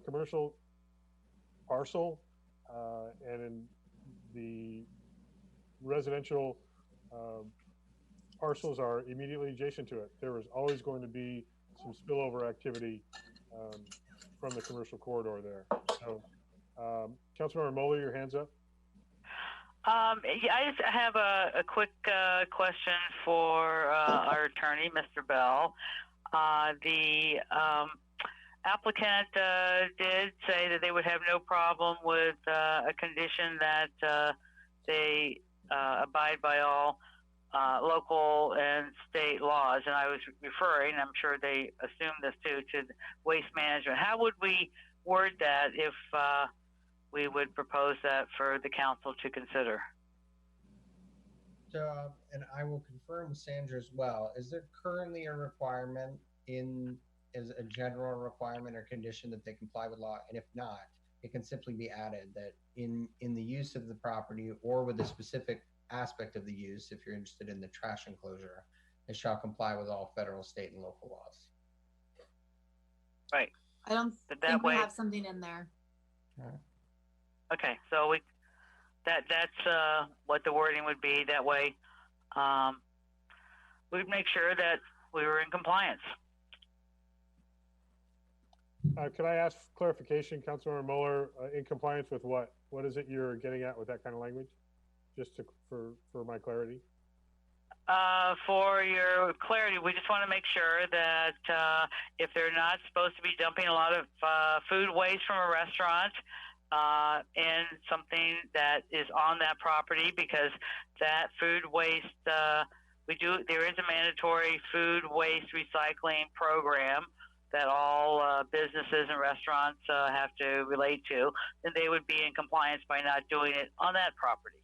Speaker 1: commercial parcel, and in the residential parcels are immediately adjacent to it. There is always going to be some spillover activity from the commercial corridor there. So, Councilmember Moeller, your hand's up.
Speaker 4: Yeah, I just have a quick question for our attorney, Mr. Bell. The applicant did say that they would have no problem with a condition that they abide by all local and state laws, and I was referring, I'm sure they assume this too, to waste management. How would we word that if we would propose that for the council to consider?
Speaker 12: So, and I will confirm with Sandra as well, is there currently a requirement as a general requirement or condition that they comply with law? And if not, it can simply be added that in the use of the property or with a specific aspect of the use, if you're interested in the trash enclosure, it shall comply with all federal, state, and local laws.
Speaker 4: Right.
Speaker 11: I don't think we have something in there.
Speaker 4: Okay, so that's what the wording would be. That way, we'd make sure that we were in compliance.
Speaker 1: Could I ask clarification, Councilmember Mueller, in compliance with what? What is it you're getting at with that kind of language? Just for my clarity.
Speaker 4: For your clarity, we just want to make sure that if they're not supposed to be dumping a lot of food waste from a restaurant in something that is on that property, because that food waste, there is a mandatory food waste recycling program that all businesses and restaurants have to relate to, then they would be in compliance by not doing it on that property.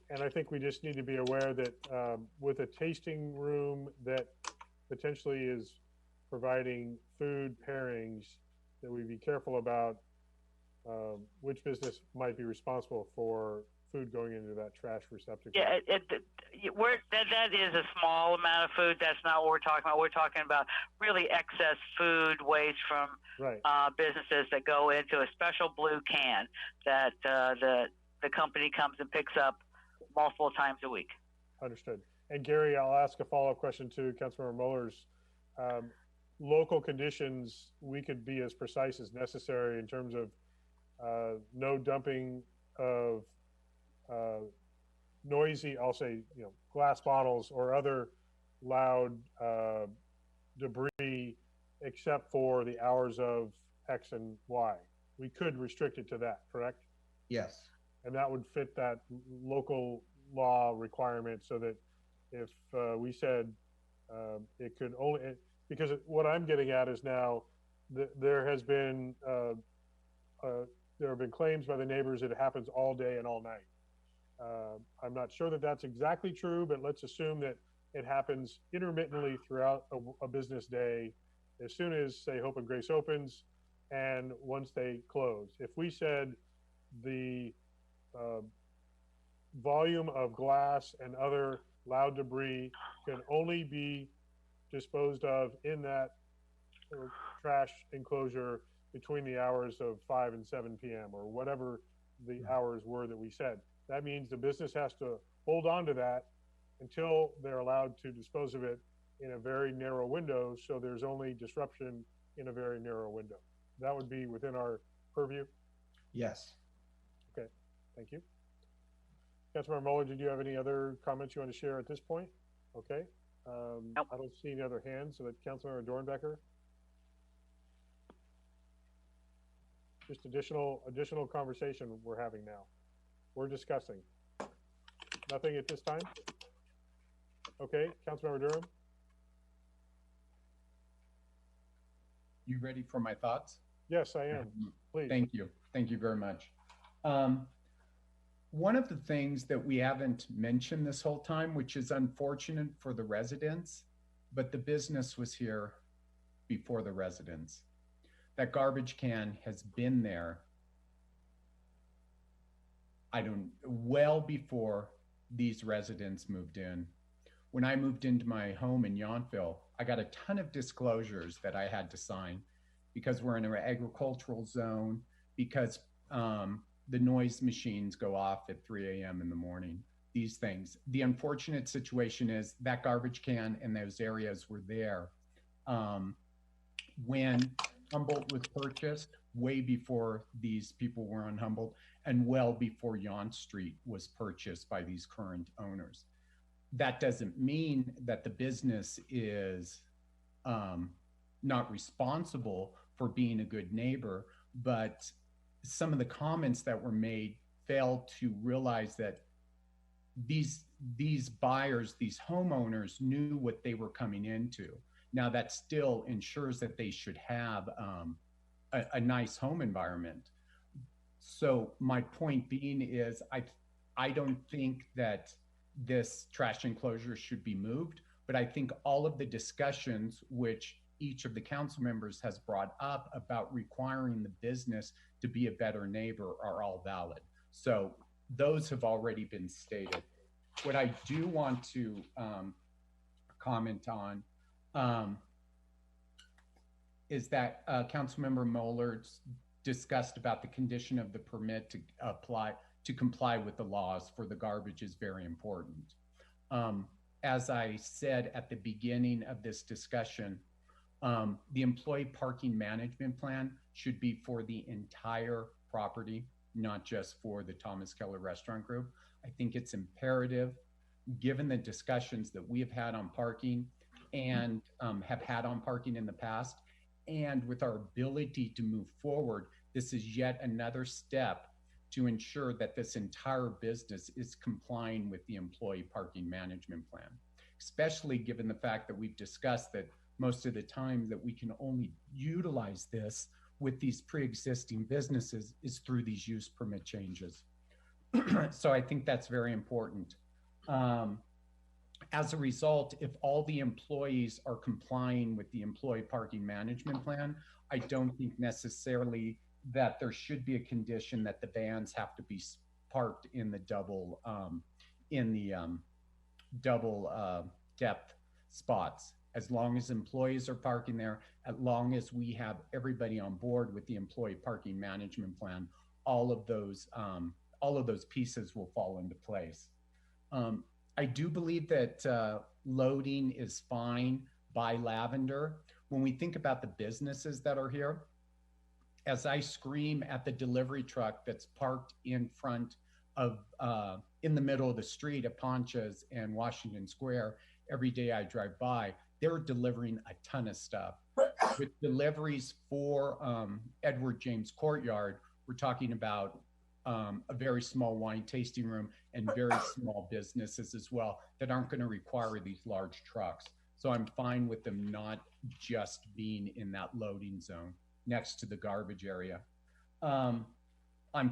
Speaker 1: And I think we just need to be aware that with a tasting room that potentially is providing food pairings, that we be careful about which business might be responsible for food going into that trash receptacle.
Speaker 4: Yeah, that is a small amount of food. That's not what we're talking about. We're talking about really excess food waste from businesses that go into a special blue can that the company comes and picks up multiple times a week.
Speaker 1: Understood. And Gary, I'll ask a follow-up question to Councilmember Muller's. Local conditions, we could be as precise as necessary in terms of no dumping of noisy, I'll say, glass bottles or other loud debris, except for the hours of X and Y. We could restrict it to that, correct?
Speaker 12: Yes.
Speaker 1: And that would fit that local law requirement, so that if we said it could only, because what I'm getting at is now there have been claims by the neighbors that it happens all day and all night. I'm not sure that that's exactly true, but let's assume that it happens intermittently throughout a business day, as soon as, say, Hope and Grace opens and once they close. If we said the volume of glass and other loud debris can only be disposed of in that trash enclosure between the hours of 5 and 7 p.m. or whatever the hours were that we said, that means the business has to hold on to that until they're allowed to dispose of it in a very narrow window, so there's only disruption in a very narrow window. That would be within our purview?
Speaker 12: Yes.
Speaker 1: Okay, thank you. Councilmember Muller, did you have any other comments you want to share at this point? Okay.
Speaker 4: Nope.
Speaker 1: I don't see any other hands, so that Councilmember Dornbecker. Just additional conversation we're having now. We're discussing. Nothing at this time? Okay, Councilmember Durham.
Speaker 16: You ready for my thoughts?
Speaker 1: Yes, I am. Please.
Speaker 16: Thank you. Thank you very much. One of the things that we haven't mentioned this whole time, which is unfortunate for the residents, but the business was here before the residents. That garbage can has been there, well before these residents moved in. When I moved into my home in Yountville, I got a ton of disclosures that I had to sign because we're in an agricultural zone, because the noise machines go off at 3 a.m. in the morning, these things. The unfortunate situation is that garbage can and those areas were there when Humboldt was purchased, way before these people were on Humboldt, and well before Yonge Street was purchased by these current owners. That doesn't mean that the business is not responsible for being a good neighbor, but some of the comments that were made failed to realize that these buyers, these homeowners knew what they were coming into. Now that still ensures that they should have a nice home environment. So my point being is I don't think that this trash enclosure should be moved, but I think all of the discussions which each of the council members has brought up about requiring the business to be a better neighbor are all valid. So those have already been stated. What I do want to comment on is that Councilmember Muller discussed about the condition of the permit to comply with the laws for the garbage is very important. As I said at the beginning of this discussion, the employee parking management plan should be for the entire property, not just for the Thomas Keller Restaurant Group. I think it's imperative given the discussions that we have had on parking and have had on parking in the past, and with our ability to move forward, this is yet another step to ensure that this entire business is complying with the employee parking management plan, especially given the fact that we've discussed that most of the time that we can only utilize this with these pre-existing businesses is through these use permit changes. So I think that's very important. As a result, if all the employees are complying with the employee parking management plan, I don't think necessarily that there should be a condition that the vans have to be parked in the double depth spots. As long as employees are parking there, as long as we have everybody on board with the employee parking management plan, all of those pieces will fall into place. I do believe that loading is fine by Lavender. When we think about the businesses that are here, as I scream at the delivery truck that's parked in front of, in the middle of the street at Poncha's and Washington Square, every day I drive by, they're delivering a ton of stuff. With deliveries for Edward James Courtyard, we're talking about a very small wine tasting room and very small businesses as well that aren't going to require these large trucks. So I'm fine with them not just being in that loading zone next to the garbage area. I'm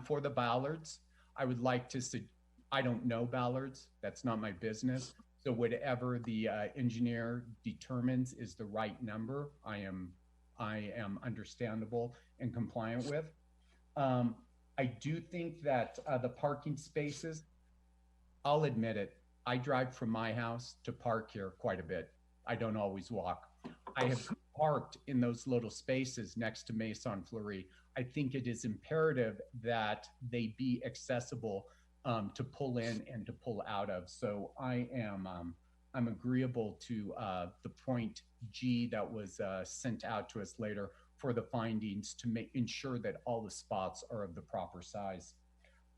Speaker 16: for the Ballards. I would like to see, I don't know Ballards, that's not my business. So whatever the engineer determines is the right number, I am understandable and compliant with. I do think that the parking spaces, I'll admit it, I drive from my house to park here quite a bit. I don't always walk. I have parked in those little spaces next to Maison Fleury. I think it is imperative that they be accessible to pull in and to pull out of. So I'm agreeable to the point G that was sent out to us later for the findings to ensure that all the spots are of the proper size.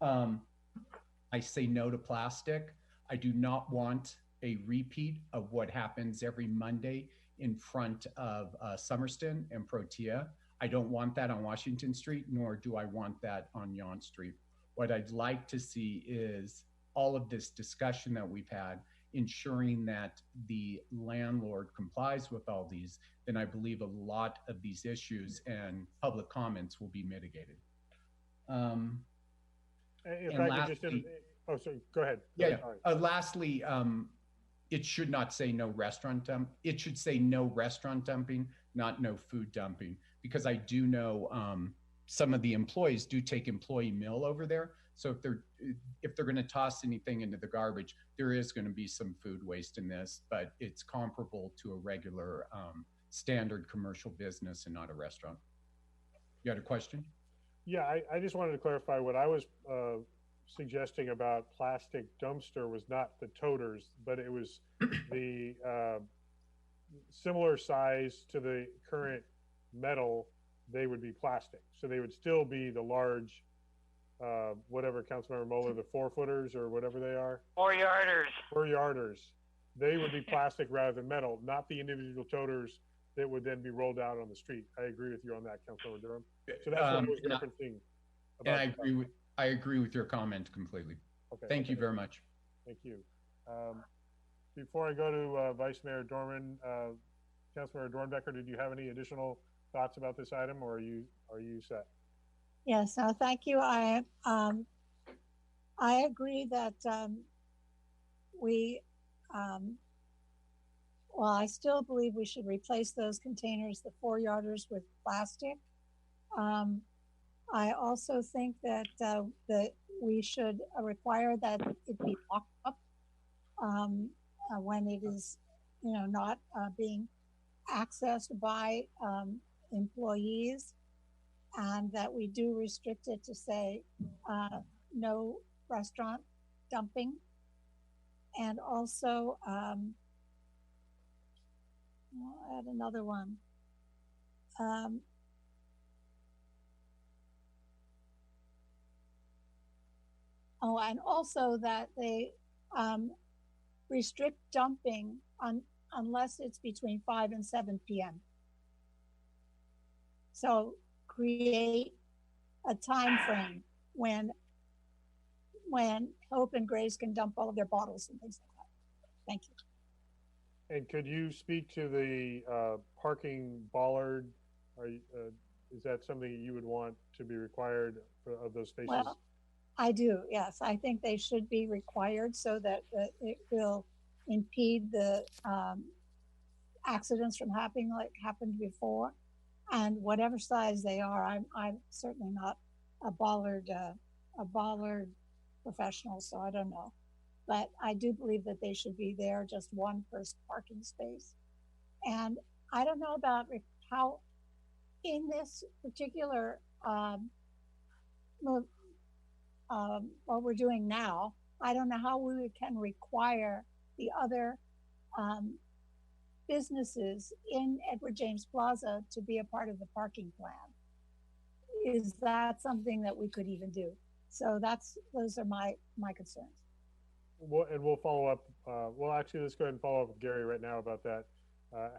Speaker 16: I say no to plastic. I do not want a repeat of what happens every Monday in front of Summerston and Protea. I don't want that on Washington Street, nor do I want that on Yonge Street. What I'd like to see is all of this discussion that we've had, ensuring that the landlord complies with all these, then I believe a lot of these issues and public comments will be mitigated.
Speaker 1: If I could just, oh, sorry, go ahead.
Speaker 16: Yeah, lastly, it should not say no restaurant dump. It should say no restaurant dumping, not no food dumping, because I do know some of the employees do take employee meal over there. So if they're going to toss anything into the garbage, there is going to be some food waste in this, but it's comparable to a regular standard commercial business and not a restaurant. You had a question?
Speaker 1: Yeah, I just wanted to clarify what I was suggesting about plastic dumpster was not the toters, but it was the similar size to the current metal, they would be plastic. So they would still be the large, whatever Councilmember Moeller, the 4-footers or whatever they are.
Speaker 4: 4-yarders.
Speaker 1: 4-yarders. They would be plastic rather than metal, not the individual toters that would then be rolled out on the street. I agree with you on that, Councilmember Durham. So that's what I was referencing.
Speaker 16: And I agree with your comment completely. Okay. Thank you very much.
Speaker 1: Thank you. Before I go to Vice Mayor Dorman, Councilmember Dornbecker, did you have any additional thoughts about this item, or are you set?
Speaker 5: Yes, no, thank you. I agree that well, I still believe we should replace those containers, the 4-yarders, with plastic. I also think that that we should require that it be locked up when it is, not being accessed by employees, and that we do restrict it to say no restaurant dumping, and also I'll add another one. Oh, and also that they restrict dumping unless it's between 5 and 7 p.m. So create a time frame when Hope and Grace can dump all of their bottles and things like that. Thank you.
Speaker 1: And could you speak to the parking bollard? Is that something you would want to be required of those spaces?
Speaker 5: Well, I do, yes. I think they should be required so that it will impede the accidents from happening like happened before. And whatever size they are, I'm certainly not a bollard professional, so I don't know. But I do believe that they should be there, just one per parking space. And I don't know about how, in this particular what we're doing now, I don't know how we can require the other businesses in Edward James Plaza to be a part of the parking plan. Is that something that we could even do? So those are my concerns.
Speaker 1: And we'll follow up. Well, actually, let's go ahead and follow up with Gary right now about that.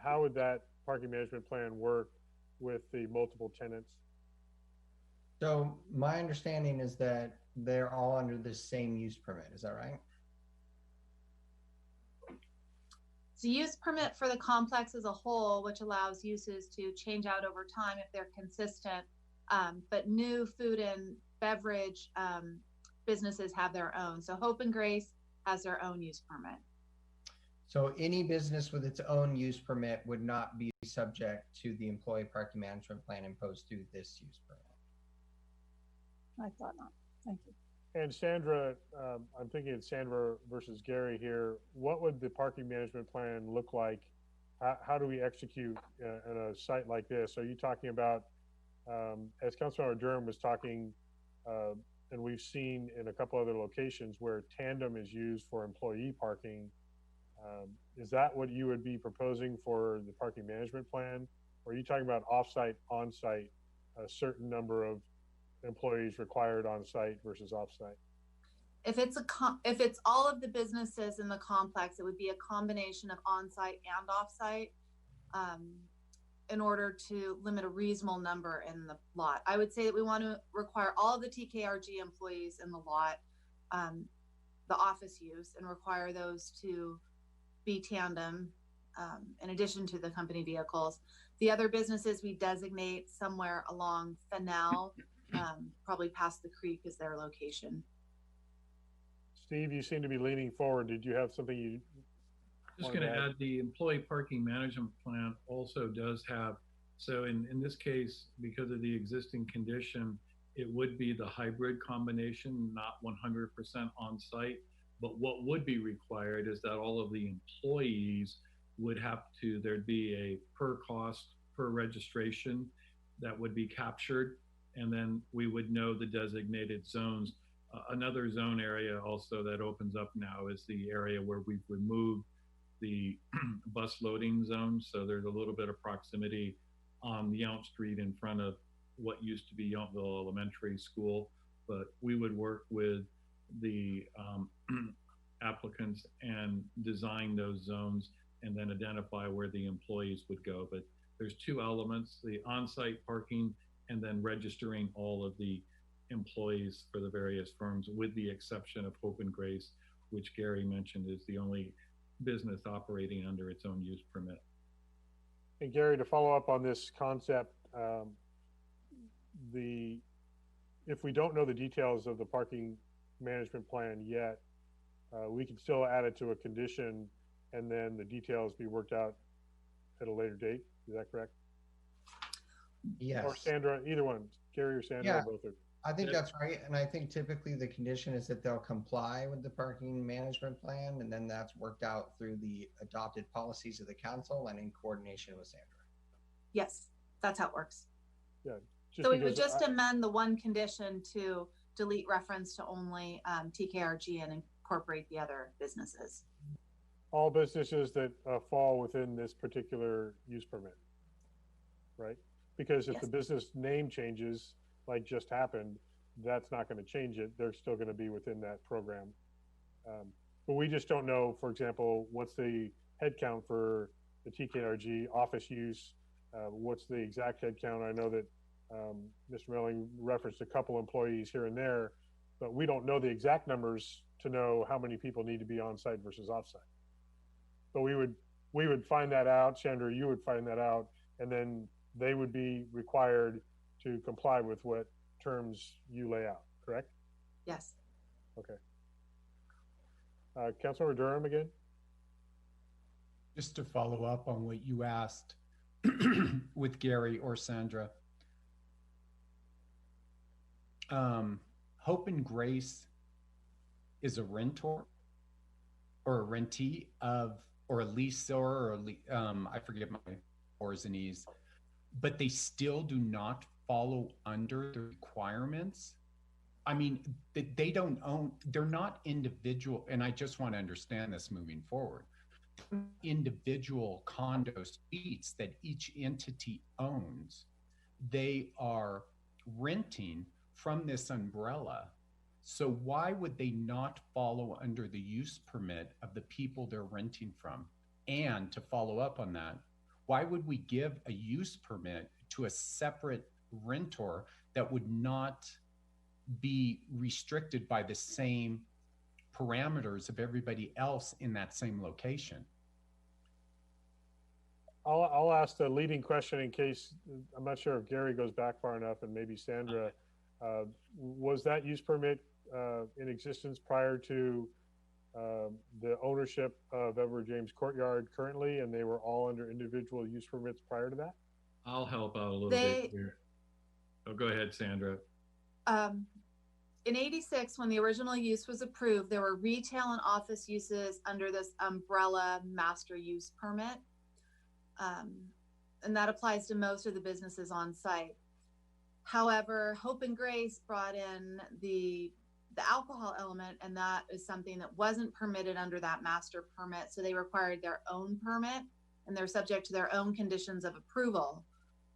Speaker 1: How would that parking management plan work with the multiple tenants?
Speaker 12: So my understanding is that they're all under the same use permit. Is that right?
Speaker 11: It's a use permit for the complex as a whole, which allows uses to change out over time if they're consistent. But new food and beverage businesses have their own. So Hope and Grace has their own use permit.
Speaker 12: So any business with its own use permit would not be subject to the employee parking management plan imposed through this use permit.
Speaker 5: I thought not. Thank you.
Speaker 1: And Sandra, I'm thinking of Sandra versus Gary here. What would the parking management plan look like? How do we execute in a site like this? Are you talking about, as Councilmember Durham was talking, and we've seen in a couple other locations where tandem is used for employee parking, is that what you would be proposing for the parking management plan? Or are you talking about off-site, on-site, a certain number of employees required on-site versus off-site?
Speaker 11: If it's all of the businesses in the complex, it would be a combination of on-site and off-site in order to limit a reasonable number in the lot. I would say that we want to require all of the TKRG employees in the lot, the office use, and require those to be tandem in addition to the company vehicles. The other businesses we designate somewhere along Fennell, probably past the creek is their location.
Speaker 1: Steve, you seem to be leaning forward. Did you have something you
Speaker 15: Just going to add, the employee parking management plan also does have, so in this case, because of the existing condition, it would be the hybrid combination, not 100% on site. But what would be required is that all of the employees would have to, there'd be a per cost, per registration that would be captured. And then we would know the designated zones. Another zone area also that opens up now is the area where we've removed the bus loading zone. So there's a little bit of proximity on Yount Street in front of what used to be Yountville Elementary School. But we would work with the applicants and design those zones and then identify where the employees would go. But there's two elements, the on-site parking and then registering all of the employees for the various firms, with the exception of Hope and Grace, which Gary mentioned is the only business operating under its own use permit.
Speaker 1: And Gary, to follow up on this concept, if we don't know the details of the parking management plan yet, we can still add it to a condition and then the details be worked out at a later date. Is that correct?
Speaker 12: Yes.
Speaker 1: Or Sandra, either one, Gary or Sandra,
Speaker 12: Yeah,
Speaker 1: or both are.
Speaker 12: I think that's right. And I think typically the condition is that they'll comply with the parking management plan, and then that's worked out through the adopted policies of the council and in coordination with Sandra.
Speaker 11: Yes, that's how it works.
Speaker 1: Yeah.
Speaker 11: So we would just amend the one condition to delete reference to only TKRG and incorporate the other businesses.
Speaker 1: All businesses that fall within this particular use permit, right? Because if
Speaker 11: Yes.
Speaker 1: the business name changes, like just happened, that's not going to change it. They're still going to be within that program. but we just don't know, for example, what's the head count for the TKNRG office use? What's the exact head count? I know that Mr. Melling referenced a couple employees here and there, but we don't know the exact numbers to know how many people need to be on site versus off site. But we would find that out. Chandra, you would find that out, and then they would be required to comply with what terms you lay out, correct?
Speaker 11: Yes.
Speaker 1: Okay. Councilmember Durham again?
Speaker 16: Just to follow up on what you asked with Gary or Sandra. Hope and Grace is a rentor or a rentee of, or a leaseor, or I forget my O's and E's, but they still do not follow under the requirements. I mean, they don't own, they're not individual, and I just want to understand this moving forward. Individual condo suites that each entity owns, they are renting from this umbrella. So why would they not follow under the use permit of the people they're renting from? And to follow up on that, why would we give a use permit to a separate rentor that would not be restricted by the same parameters of everybody else in that same location?
Speaker 1: I'll ask the leading question in case, I'm not sure if Gary goes back far enough, and maybe Sandra. Was that use permit in existence prior to the ownership of Edward James Courtyard currently, and they were all under individual use permits prior to that?
Speaker 15: I'll help out a little bit here. Oh, go ahead, Sandra.
Speaker 11: In '86, when the original use was approved, there were retail and office uses under this umbrella master use permit. And that applies to most of the businesses on site. However, Hope and Grace brought in the alcohol element, and that is something that wasn't permitted under that master permit. So they required their own permit, and they're subject to their own conditions of approval.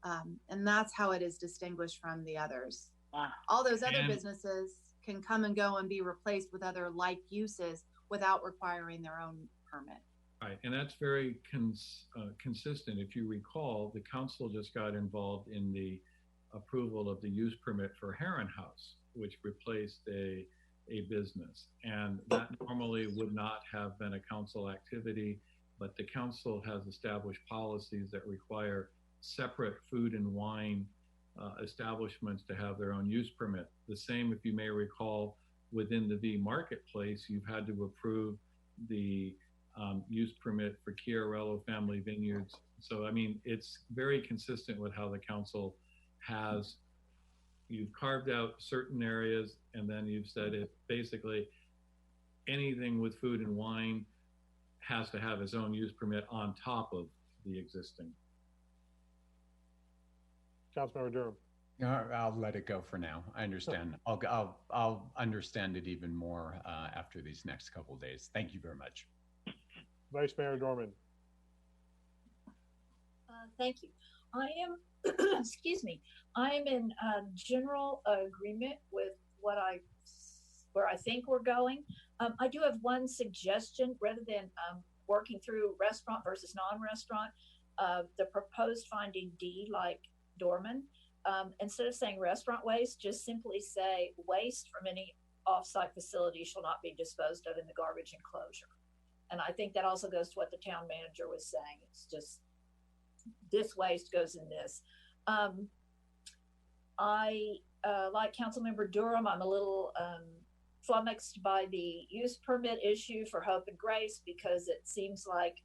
Speaker 11: And that's how it is distinguished from the others. All those other businesses can come and go and be replaced with other like uses without requiring their own permit.
Speaker 15: Right, and that's very consistent. If you recall, the council just got involved in the approval of the use permit for Heron House, which replaced a business. And that normally would not have been a council activity, but the council has established policies that require separate food and wine establishments to have their own use permit. The same, if you may recall, within the V Marketplace, you've had to approve the use permit for Chiarello Family Vineyards. So, I mean, it's very consistent with how the council has, you've carved out certain areas, and then you've said it basically anything with food and wine has to have its own use permit on top of the existing.
Speaker 1: Councilmember Durham.
Speaker 16: I'll let it go for now. I understand. I'll understand it even more after these next couple of days. Thank you very much.
Speaker 1: Vice Mayor Dorman.
Speaker 10: Thank you. I am, excuse me, I am in general agreement with where I think we're going. I do have one suggestion rather than working through restaurant versus non-restaurant. The proposed finding D, like Dorman, instead of saying restaurant waste, just simply say waste from any off-site facility shall not be disposed of in the garbage enclosure. And I think that also goes to what the town manager was saying. It's just this waste goes in this. I, like Councilmember Durham, I'm a little flummoxed by the use permit issue for Hope and Grace, because it seems like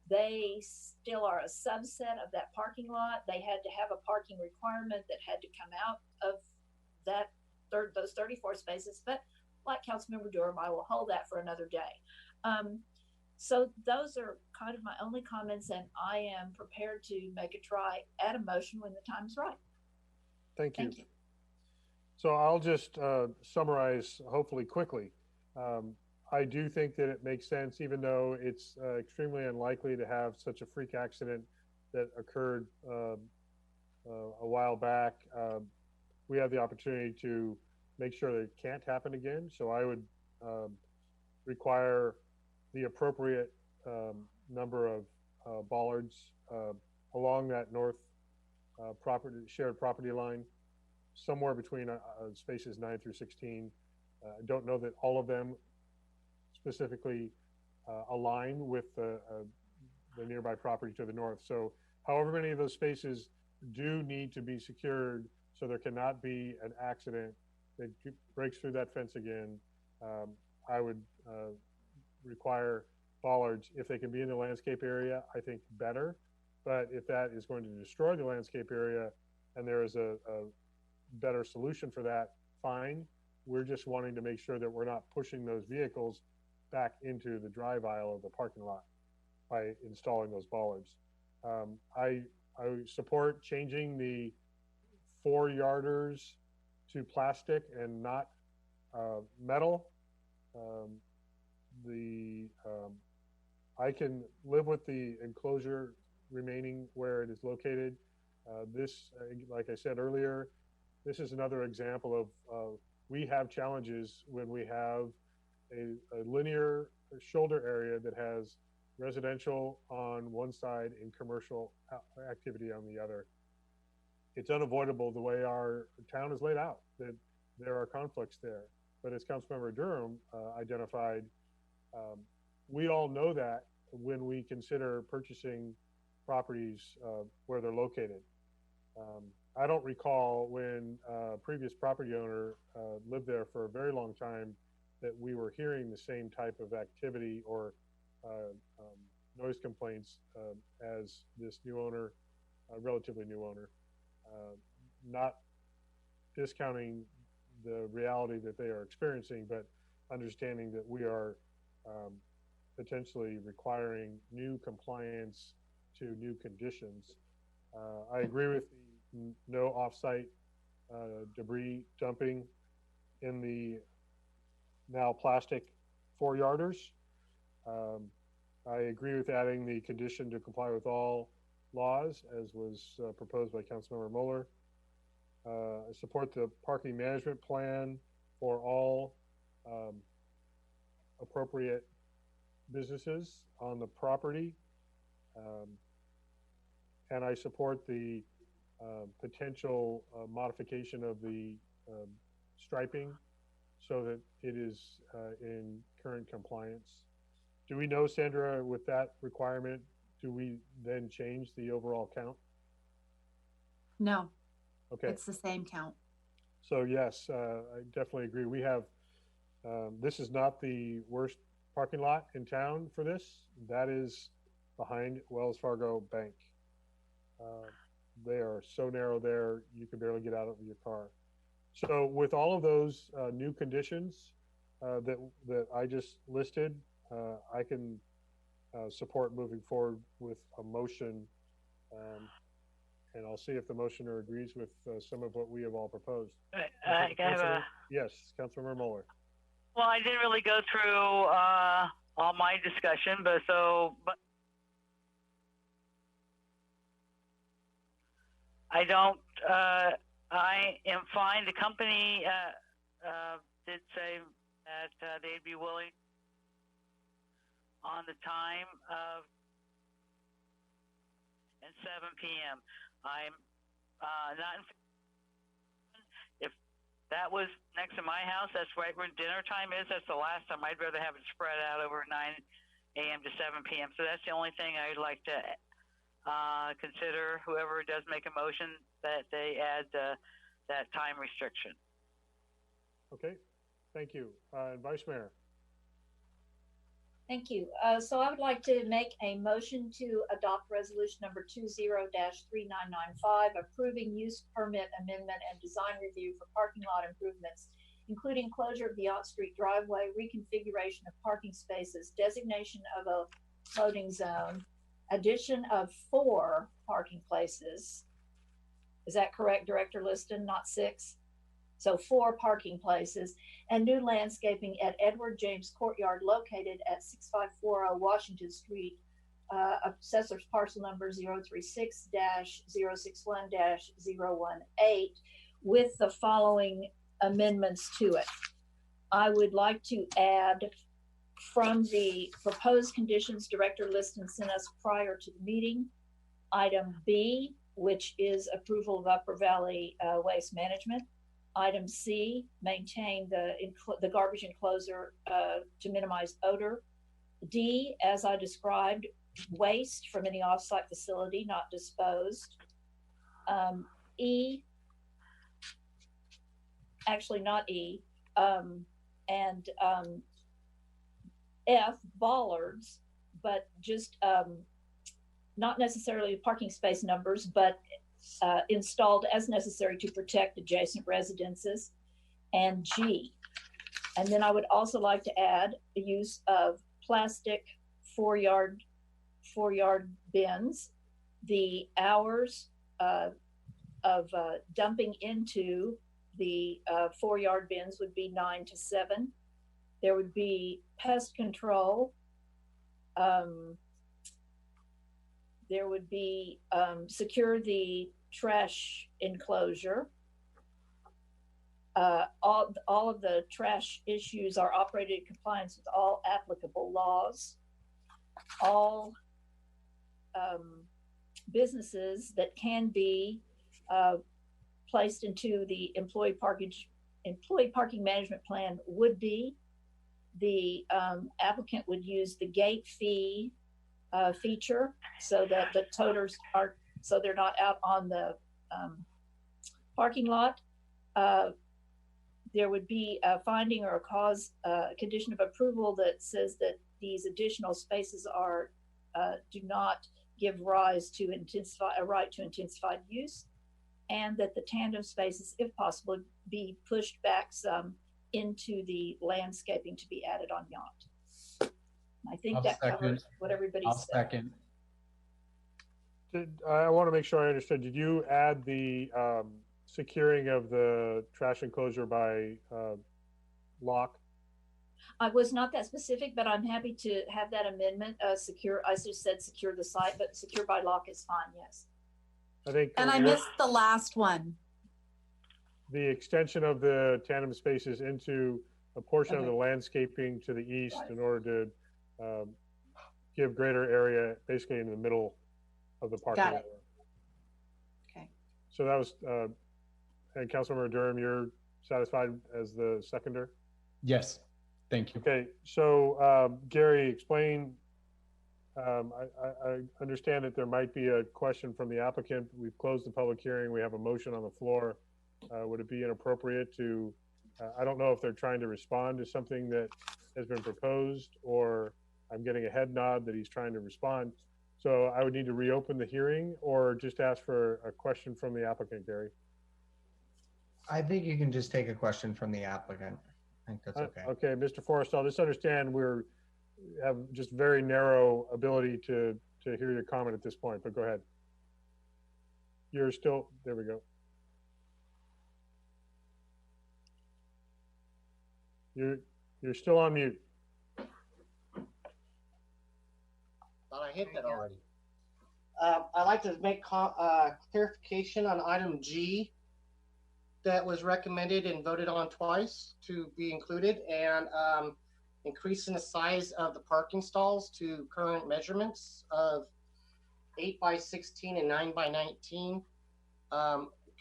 Speaker 10: they still are a subset of that parking lot. They had to have a parking requirement that had to come out of that those 34 spaces. But like Councilmember Durham, I will hold that for another day. So those are kind of my only comments, and I am prepared to make a try at a motion when the time is right.
Speaker 1: Thank you.
Speaker 10: Thank you.
Speaker 1: So I'll just summarize, hopefully quickly. I do think that it makes sense, even though it's extremely unlikely to have such a freak accident that occurred a while back. We have the opportunity to make sure that it can't happen again. So I would require the appropriate number of bollards along that north shared property line, somewhere between spaces 9 through 16. I don't know that all of them specifically align with the nearby property to the north. So however many of those spaces do need to be secured so there cannot be an accident that breaks through that fence again, I would require bollards. If they can be in the landscape area, I think better. But if that is going to destroy the landscape area and there is a better solution for that, fine. We're just wanting to make sure that we're not pushing those vehicles back into the drive aisle of the parking lot by installing those bollards. I support changing the 4-yarders to plastic and not metal. I can live with the enclosure remaining where it is located. This, like I said earlier, this is another example of we have challenges when we have a linear shoulder area that has residential on one side and commercial activity on the other. It's unavoidable the way our town is laid out, that there are conflicts there. But as Councilmember Durham identified, we all know that when we consider purchasing properties where they're located. I don't recall when a previous property owner lived there for a very long time that we were hearing the same type of activity or noise complaints as this new owner, relatively new owner, not discounting the reality that they are experiencing, but understanding that we are potentially requiring new compliance to new conditions. I agree with the no off-site debris dumping in the now plastic 4-yarders. I agree with adding the condition to comply with all laws as was proposed by Councilmember Mueller. I support the parking management plan for all appropriate businesses on the property. And I support the potential modification of the striping so that it is in current compliance. Do we know, Sandra, with that requirement, do we then change the overall count?
Speaker 11: No.
Speaker 1: Okay.
Speaker 11: It's the same count.
Speaker 1: So yes, I definitely agree. We have, this is not the worst parking lot in town for this. That is behind Wells Fargo Bank. They are so narrow there, you can barely get out of your car. So with all of those new conditions that I just listed, I can support moving forward with a motion. And I'll see if the motioner agrees with some of what we have all proposed. Yes, Councilmember Mueller.
Speaker 4: Well, I didn't really go through all my discussion, but I don't, I am fine. The company did say that they'd be willing on the time of 7 p.m. I'm not in, if that was next to my house, that's right when dinner time is. That's the last time. I'd rather have it spread out over 9 a.m. to 7 p.m. So that's the only thing I'd like to consider, whoever does make a motion, that they add that time restriction.
Speaker 1: Okay, thank you. Vice Mayor.
Speaker 10: Thank you. So I would like to make a motion to adopt resolution number 20-3995, approving use permit amendment and design review for parking lot improvements, including closure of the Ott Street driveway, reconfiguration of parking spaces, designation of a loading zone, addition of 4 parking places. Is that correct, Director Liston? Not 6? So 4 parking places, and new landscaping at Edward James Courtyard located at 6540 Washington Street, assessor's parcel number 036-061-018, with the following amendments to it. I would like to add from the proposed conditions Director Liston sent us prior to the meeting. Item B, which is approval of Upper Valley Waste Management. Item C, maintain the garbage enclosure to minimize odor. D, as I described, waste from any offsite facility not disposed. E, actually not E, and F, bollards, but just not necessarily parking space numbers, but installed as necessary to protect adjacent residences. And G. And then I would also like to add the use of plastic 4-yard bins. The hours of dumping into the 4-yard bins would be 9 to 7. There would be pest control. There would be secure the trash enclosure. All of the trash issues are operated in compliance with all applicable laws. All businesses that can be placed into the employee parking management plan would be. The applicant would use the gate fee feature so that the toters are, so they're not out on the parking lot. There would be a finding or a cause, condition of approval that says that these additional spaces are do not give rise to a right to intensified use, and that the tandem spaces, if possible, be pushed back some into the landscaping to be added on yacht. I think that covers what everybody said.
Speaker 16: Second.
Speaker 1: I want to make sure I understood. Did you add the securing of the trash enclosure by lock?
Speaker 10: I was not that specific, but I'm happy to have that amendment. Secure, I just said secure the site, but secure by lock is fine, yes.
Speaker 1: I think.
Speaker 11: And I missed the last one.
Speaker 1: The extension of the tandem spaces into a portion of the landscaping to the east in order to give greater area, basically in the middle of the parking lot.
Speaker 11: Okay.
Speaker 1: So that was, and Councilmember Durham, you're satisfied as the seconder?
Speaker 16: Yes, thank you.
Speaker 1: Okay, so Gary, explain. I understand that there might be a question from the applicant. We've closed the public hearing. We have a motion on the floor. Would it be inappropriate to, I don't know if they're trying to respond to something that has been proposed, or I'm getting a head nod that he's trying to respond. So I would need to reopen the hearing or just ask for a question from the applicant, Gary.
Speaker 12: I think you can just take a question from the applicant. I think that's okay.
Speaker 1: Okay, Mr. Forrestal, just understand we have just very narrow ability to hear your comment at this point, but go ahead. You're still, there we go. You're still on mute.
Speaker 14: Thought I hit that already. I'd like to make clarification on item G that was recommended and voted on twice to be included, and increasing the size of the parking stalls to current measurements of 8 by 16 and 9 by 19.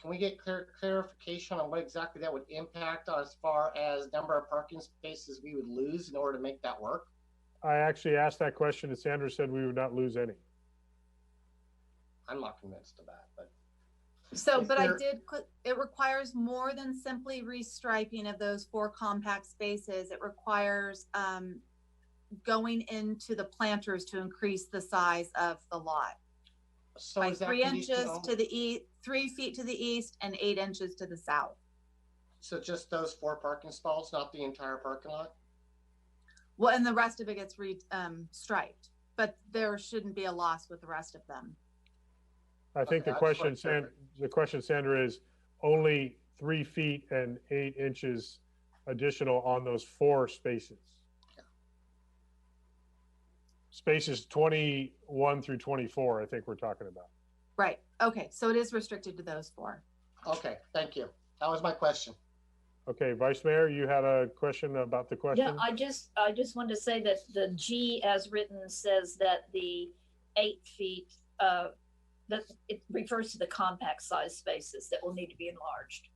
Speaker 14: Can we get clarification on what exactly that would impact as far as number of parking spaces we would lose in order to make that work?
Speaker 1: I actually asked that question and Sandra said we would not lose any.
Speaker 14: I'm not convinced of that, but.
Speaker 11: So, but it requires more than simply restriping of those 4 compact spaces. It requires going into the planters to increase the size of the lot.
Speaker 14: So
Speaker 11: by 3 inches to the east, 3 feet to the east, and 8 inches to the south.
Speaker 14: So just those 4 parking stalls, not the entire parking lot?
Speaker 11: Well, and the rest of it gets striped, but there shouldn't be a loss with the rest of them.
Speaker 1: I think the question, Sandra, is only 3 feet and 8 inches additional on those 4 spaces.
Speaker 14: Yeah.
Speaker 1: Spaces 21 through 24, I think we're talking about.
Speaker 11: Right. Okay. So it is restricted to those 4.
Speaker 14: Okay. Thank you. That was my question.
Speaker 1: Okay, Vice Mayor, you had a question about the question?
Speaker 10: Yeah, I just wanted to say that the G as written says that the 8 feet, that it refers to the compact size spaces that will need to be enlarged.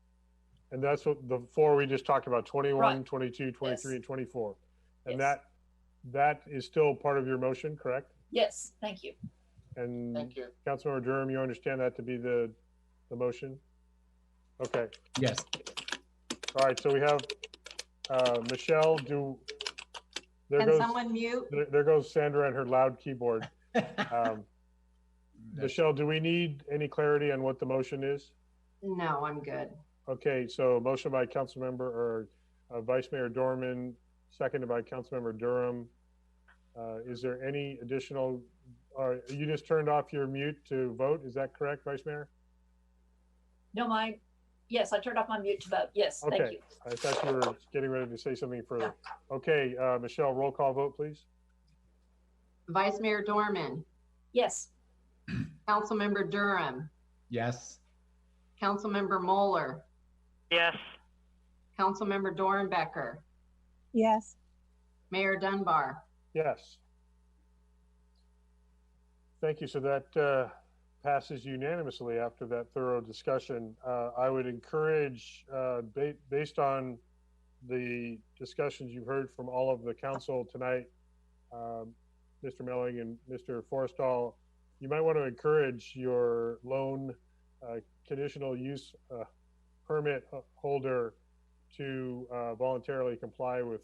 Speaker 1: And that's what the 4 we just talked about, 21,
Speaker 10: Right.
Speaker 1: 22, 23,
Speaker 10: Yes.
Speaker 1: and 24. And
Speaker 10: Yes.
Speaker 1: that is still part of your motion, correct?
Speaker 10: Yes, thank you.
Speaker 1: And
Speaker 14: Thank you.
Speaker 1: Councilmember Durham, you understand that to be the motion? Okay.
Speaker 16: Yes.
Speaker 1: All right, so we have Michelle,
Speaker 7: Can someone mute?
Speaker 1: there goes Sandra and her loud keyboard. Michelle, do we need any clarity on what the motion is?
Speaker 7: No, I'm good.
Speaker 1: Okay, so motion by Councilmember or Vice Mayor Dorman, seconded by Councilmember Durham. Is there any additional, you just turned off your mute to vote, is that correct, Vice Mayor?
Speaker 10: No, yes, I turned off my mute to vote. Yes, thank
Speaker 1: Okay,
Speaker 10: you.
Speaker 1: I thought you were getting ready to say something further. Okay, Michelle, roll call vote, please.
Speaker 7: Vice Mayor Dorman,
Speaker 10: Yes.
Speaker 7: Councilmember Durham,
Speaker 16: Yes.
Speaker 7: Councilmember Moeller,
Speaker 4: Yes.
Speaker 7: Councilmember Dornbecker,
Speaker 5: Yes.
Speaker 7: Mayor Dunbar.
Speaker 1: Yes. Thank you. So that passes unanimously after that thorough discussion. I would encourage, based on the discussions you've heard from all of the council tonight, Mr. Melling and Mr. Forrestal, you might want to encourage your loan conditional use permit holder to voluntarily comply with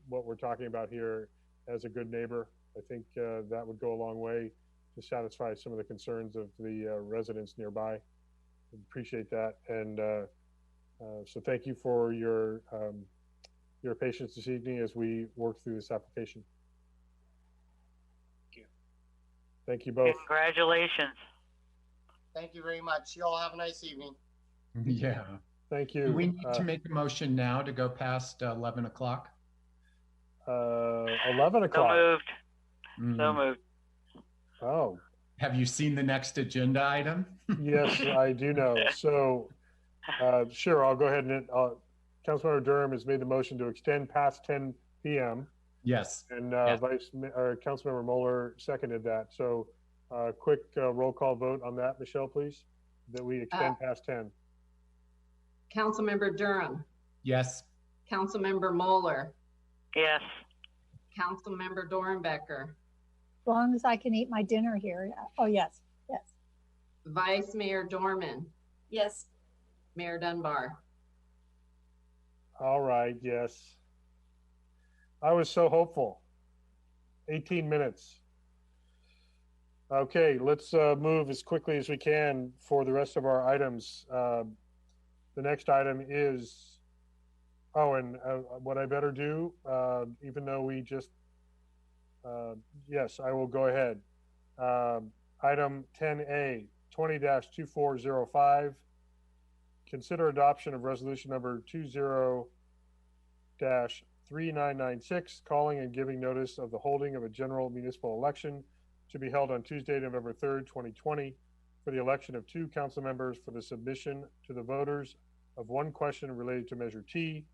Speaker 1: what we're talking about here as a good neighbor. I think that would go a long way to satisfy some of the concerns of the residents nearby. Appreciate that. And so thank you for your patience this evening as we work through this application. Thank you both.
Speaker 4: Congratulations.
Speaker 14: Thank you very much. You all have a nice evening.
Speaker 16: Yeah.
Speaker 1: Thank you.
Speaker 16: Do we need to make a motion now to go past 11 o'clock?
Speaker 1: 11 o'clock.
Speaker 4: So moved. So moved.
Speaker 1: Oh.
Speaker 16: Have you seen the next agenda item?
Speaker 1: Yes, I do know. So, sure, I'll go ahead and Councilmember Durham has made the motion to extend past 10 p.m.
Speaker 16: Yes.
Speaker 1: And Councilmember Moeller seconded that. So, quick roll call vote on that, Michelle, please, that we extend past 10.
Speaker 7: Councilmember Durham,
Speaker 16: Yes.
Speaker 7: Councilmember Moeller,
Speaker 4: Yes.
Speaker 7: Councilmember Dornbecker,
Speaker 5: As long as I can eat my dinner here. Oh, yes, yes.
Speaker 7: Vice Mayor Dorman,
Speaker 10: Yes.
Speaker 7: Mayor Dunbar.
Speaker 1: All right, yes. I was so hopeful. 18 minutes. Okay, let's move as quickly as we can for the rest of our items. The next item is, and what I better do, even though we just, yes, I will go ahead. Item 10A, 20-2405. Consider adoption of resolution number 20-3996, calling and giving notice of the holding of a general municipal election to be held on Tuesday, November 3rd, 2020, for the election of 2 council members for the submission to the voters of one question related to Measure T,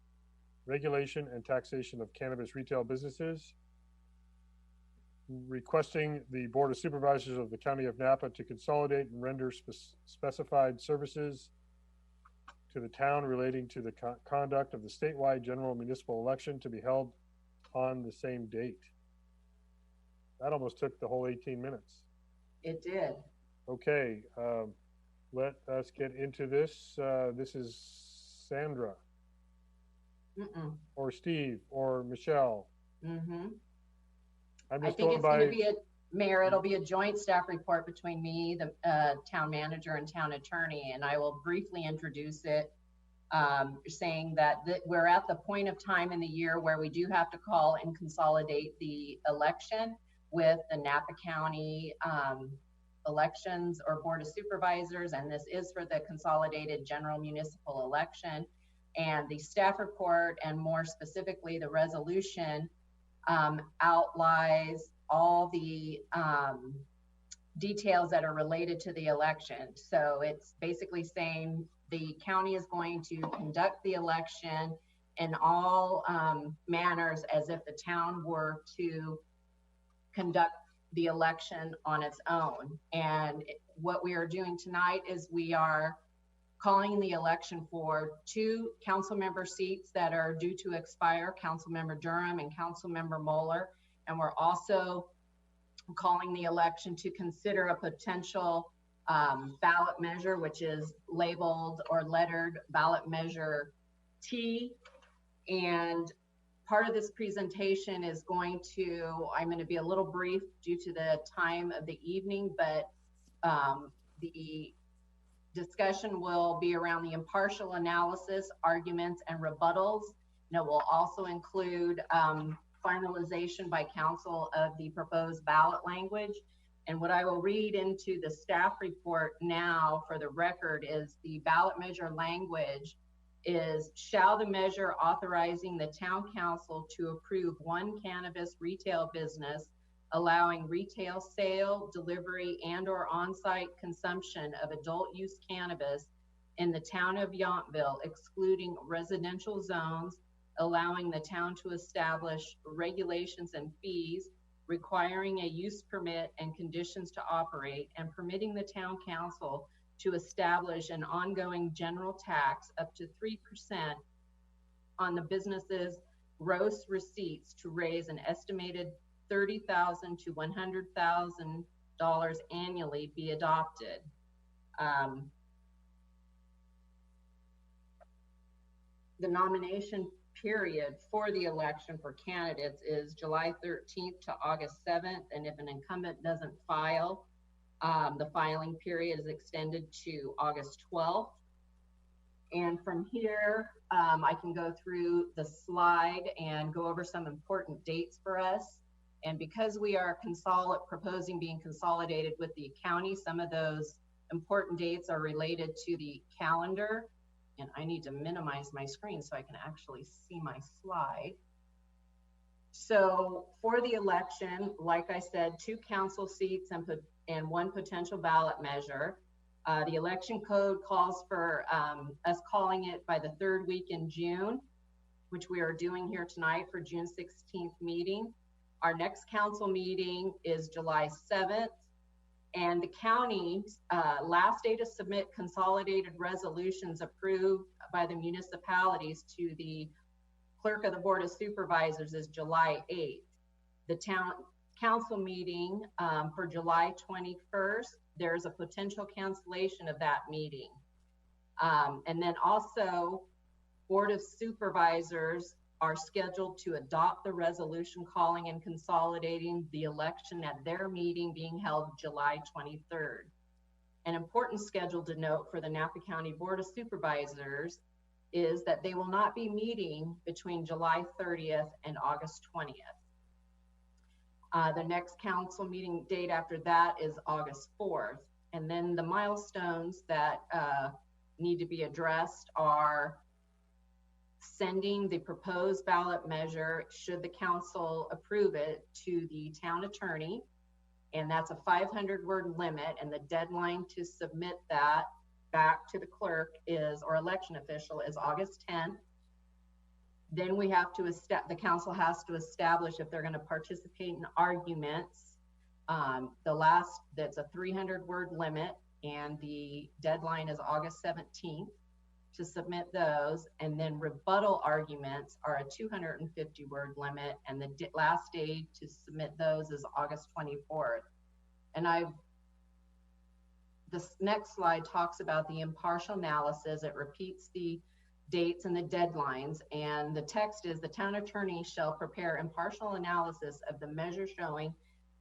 Speaker 1: regulation and taxation of cannabis retail businesses, requesting the Board of Supervisors of the County of Napa to consolidate and render specified services to the town relating to the conduct of the statewide general municipal election to be held on the same date. That almost took the whole 18 minutes.
Speaker 7: It did.
Speaker 1: Okay, let us get into this. This is Sandra. Or Steve or Michelle. I'm
Speaker 7: I
Speaker 1: just
Speaker 7: think
Speaker 1: going
Speaker 7: it's
Speaker 1: by.
Speaker 7: going to be Mayor, it'll be a joint staff report between me, the town manager and town attorney, and I will briefly introduce it, saying that we're at the point of time in the year where we do have to call and consolidate the election with the Napa County elections or Board of Supervisors, and this is for the consolidated general municipal election. And the staff report, and more specifically the resolution, outlines all the details that are related to the election. So it's basically saying the county is going to conduct the election in all manners as if the town were to conduct the election on its own. And what we are doing tonight is we are calling the election for 2 council member seats that are due to expire, Councilmember Durham and Councilmember Moeller. And we're also calling the election to consider a potential ballot measure, which is labeled or lettered ballot measure T. And part of this presentation is I'm going to be a little brief due to the time of the evening, but the discussion will be around the impartial analysis, arguments, and rebuttals. And it will also include finalization by council of the proposed ballot language. And what I will read into the staff report now for the record is the ballot measure language is, shall the measure authorizing the town council to approve one cannabis retail business allowing retail sale, delivery, and/or on-site consumption of adult use cannabis in the town of Yountville, excluding residential zones, allowing the town to establish regulations and fees, requiring a use permit and conditions to operate, and permitting the town council to establish an ongoing general tax up to 3% on the business's gross receipts to raise an estimated $30,000 to $100,000 annually be adopted. The nomination period for the election for candidates is July 13th to August 7th, and if an incumbent doesn't file, the filing period is extended to August 12th. And from here, I can go through the slide and go over some important dates for us. And because we are proposing being consolidated with the county, some of those important dates are related to the calendar. And I need to minimize my screen so I can actually see my slide. So for the election, like I said, 2 council seats and 1 potential ballot measure. The election code calls for us calling it by the 3rd week in June, which we are doing here tonight for June 16th meeting. Our next council meeting is July 7th, and the county's last day to submit consolidated resolutions approved by the municipalities to the clerk of the Board of Supervisors is July 8th. The town council meeting for July 21st, there's a potential cancellation of that meeting. And then also, Board of Supervisors are scheduled to adopt the resolution calling and consolidating the election at their meeting being held July 23rd. An important schedule to note for the Napa County Board of Supervisors is that they will not be meeting between July 30th and August 20th. The next council meeting date after that is August 4th. And then the milestones that need to be addressed are sending the proposed ballot measure, should the council approve it, to the town attorney. And that's a 500-word limit, and the deadline to submit that back to the clerk or election official is August 10th. Then we have to the council has to establish if they're going to participate in arguments. That's a 300-word limit, and the deadline is August 17th to submit those. And then rebuttal arguments are a 250-word limit, and the last day to submit those is August 24th. And this next slide talks about the impartial analysis. It repeats the dates and the deadlines, and the text is, the town attorney shall prepare impartial analysis of the measure showing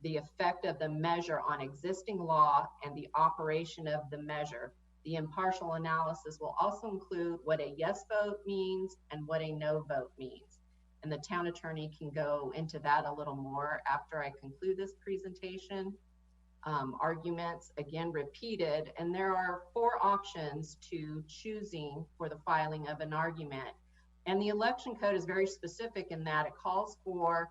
Speaker 7: the effect of the measure on existing law and the operation of the measure. The impartial analysis will also include what a yes vote means and what a no vote means. And the town attorney can go into that a little more after I conclude this presentation. Arguments, again, repeated, and there are 4 options to choosing for the filing of an argument. And the election code is very specific in that it calls for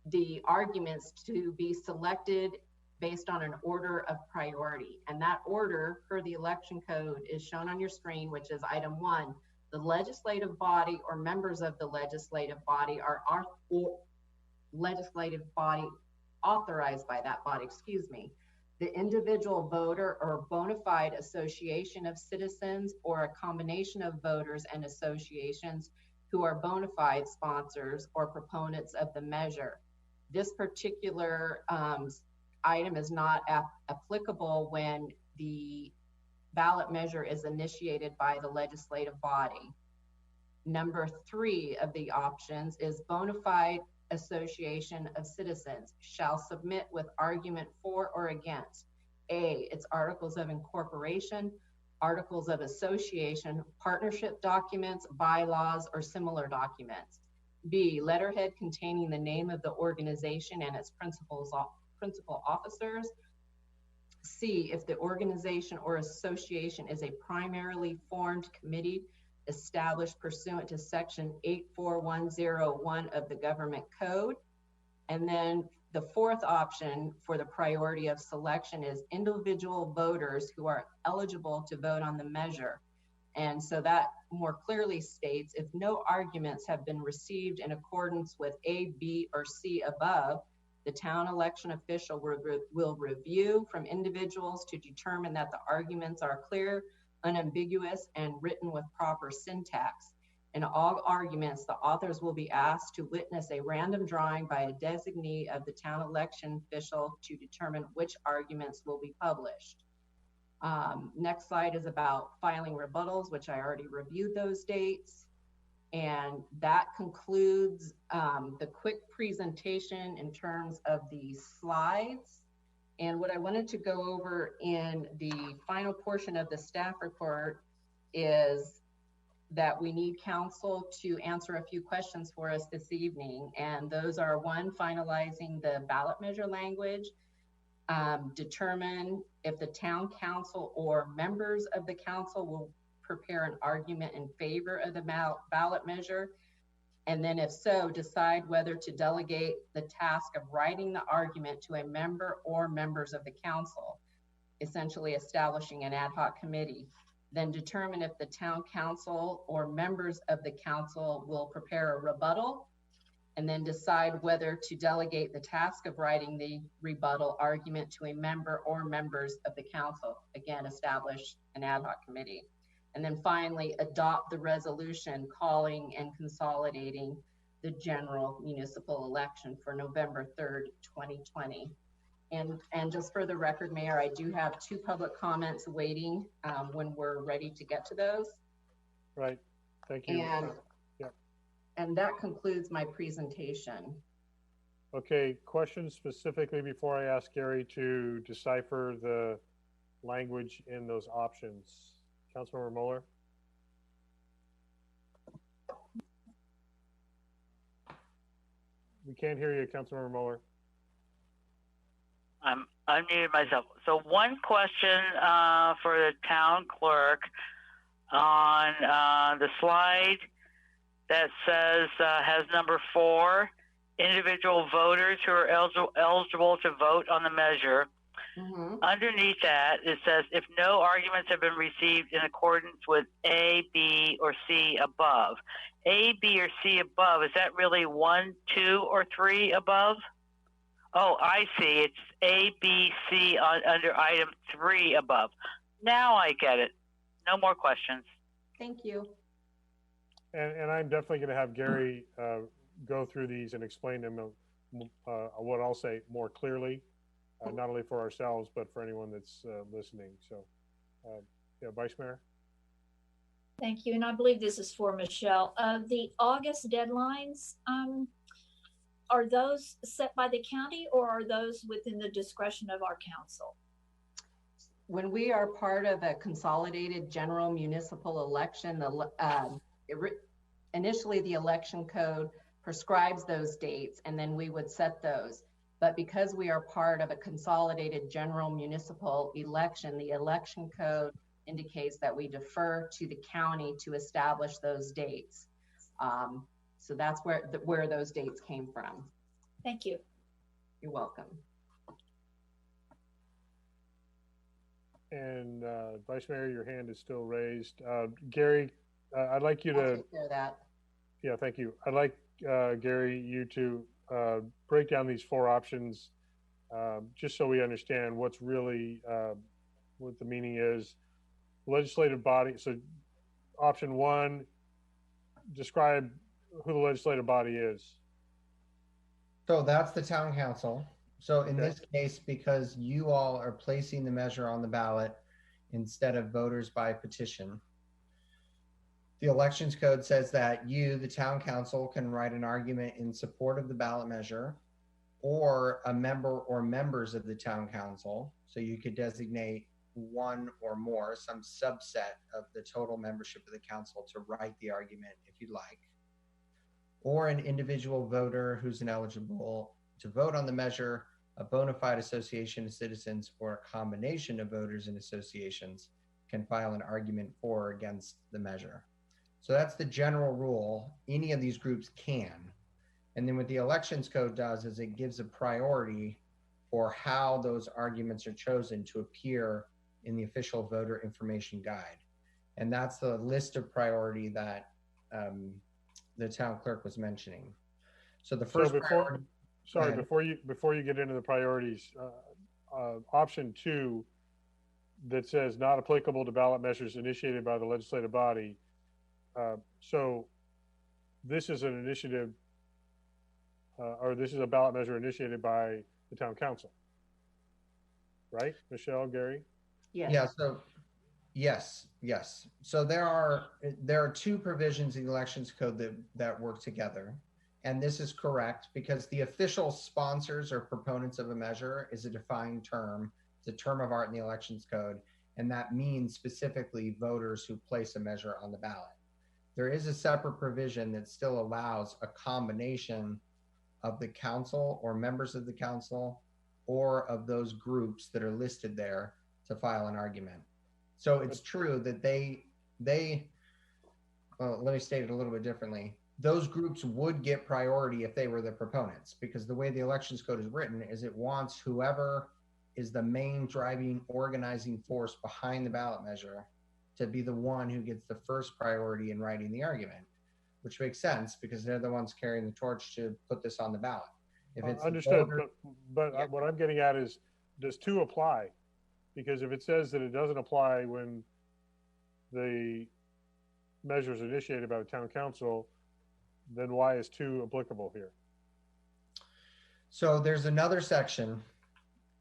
Speaker 7: the arguments to be selected based on an order of priority. And that order per the election code is shown on your screen, which is item 1. The legislative body or members of the legislative body or legislative body authorized by that body, the individual voter or bona fide association of citizens or a combination of voters and associations who are bona fide sponsors or proponents of the measure. This particular item is not applicable when the ballot measure is initiated by the legislative body. Number 3 of the options is bona fide association of citizens shall submit with argument for or against A, its articles of incorporation, articles of association, partnership documents, bylaws, or similar documents. B, letterhead containing the name of the organization and its principal officers. C, if the organization or association is a primarily formed committee established pursuant to section 84101 of the government code. And then the 4th option for the priority of selection is individual voters who are eligible to vote on the measure. And so that more clearly states if no arguments have been received in accordance with A, B, or C above, the town election official will review from individuals to determine that the arguments are clear, unambiguous, and written with proper syntax. In all arguments, the authors will be asked to witness a random drawing by a designee of the town election official to determine which arguments will be published. Next slide is about filing rebuttals, which I already reviewed those dates. And that concludes the quick presentation in terms of the slides. And what I wanted to go over in the final portion of the staff report is that we need council to answer a few questions for us this evening. And those are 1, finalizing the ballot measure language, determine if the town council or members of the council will prepare an argument in favor of the ballot measure. And then if so, decide whether to delegate the task of writing the argument to a member or members of the council, essentially establishing an ad hoc committee. Then determine if the town council or members of the council will prepare a rebuttal, and then decide whether to delegate the task of writing the rebuttal argument to a member or members of the council. Again, establish an ad hoc committee. And then finally, adopt the resolution calling and consolidating the general municipal election for November 3rd, 2020. And just for the record, Mayor, I do have 2 public comments waiting when we're ready to get to those.
Speaker 1: Right, thank you.
Speaker 7: And that concludes my presentation.
Speaker 1: Okay, questions specifically before I ask Gary to decipher the language in those options. Councilmember Mueller. We can't hear you, Councilmember Mueller.
Speaker 4: I'm unmuted myself. So one question for the town clerk on the slide that says, has number 4, individual voters who are eligible to vote on the measure. Underneath that, it says, if no arguments have been received in accordance with A, B, or C above. A, B, or C above, is that really 1, 2, or 3 above? Oh, I see. It's A, B, C under item 3 above. Now I get it. No more questions.
Speaker 7: Thank you.
Speaker 1: And I'm definitely going to have Gary go through these and explain them what I'll say more clearly, not only for ourselves, but for anyone that's listening. So, yeah, Vice Mayor.
Speaker 10: Thank you. And I believe this is for Michelle. The August deadlines, are those set by the county or are those within the discretion of our council?
Speaker 7: When we are part of a consolidated general municipal election, initially the election code prescribes those dates and then we would set those. But because we are part of a consolidated general municipal election, the election code indicates that we defer to the county to establish those dates. So that's where those dates came from.
Speaker 10: Thank you.
Speaker 7: You're welcome.
Speaker 1: And Vice Mayor, your hand is still raised. Gary, I'd like you
Speaker 7: I'll
Speaker 1: to,
Speaker 7: take care of that.
Speaker 1: yeah, thank you. I'd like, Gary, you to break down these four options just so we understand what's really, what the meaning is. Legislative body, so option one, describe who the legislative body is.
Speaker 12: So that's the town council. So in
Speaker 1: Okay.
Speaker 12: this case, because you all are placing the measure on the ballot instead of voters by petition, the elections code says that you, the town council, can write an argument in support of the ballot measure, or a member or members of the town council. So you could designate one or more, some subset of the total membership of the council to write the argument if you'd like, or an individual voter who's ineligible to vote on the measure, a bona fide association of citizens, or a combination of voters and associations can file an argument for or against the measure. So that's the general rule. Any of these groups can. And then what the elections code does is it gives a priority for how those arguments are chosen to appear in the official voter information guide. And that's the list of priority that the town clerk was mentioning. So the first priority,
Speaker 1: sorry, before you get into the priorities, option two that says not applicable to ballot measures initiated by the legislative body. So this is an initiative, or this is a ballot measure initiated by the town council, right? Michelle, Gary?
Speaker 12: Yeah. So yes. So there are two provisions in the elections code that work together. And this is correct because the official sponsors or proponents of a measure is a defined term. It's a term of art in the elections code. And that means specifically voters who place a measure on the ballot. There is a separate provision that still allows a combination of the council or members of the council or of those groups that are listed there to file an argument. So it's true that let me state it a little bit differently. Those groups would get priority if they were the proponents, because the way the elections code is written is it wants whoever is the main driving organizing force behind the ballot measure to be the one who gets the first priority in writing the argument, which makes sense because they're the ones carrying the torch to put this on the ballot. If it's
Speaker 1: understood, but what I'm getting at is, does two apply? Because if it says that it doesn't apply when the measure is initiated by the town council, then why is two applicable here?
Speaker 12: So there's another section,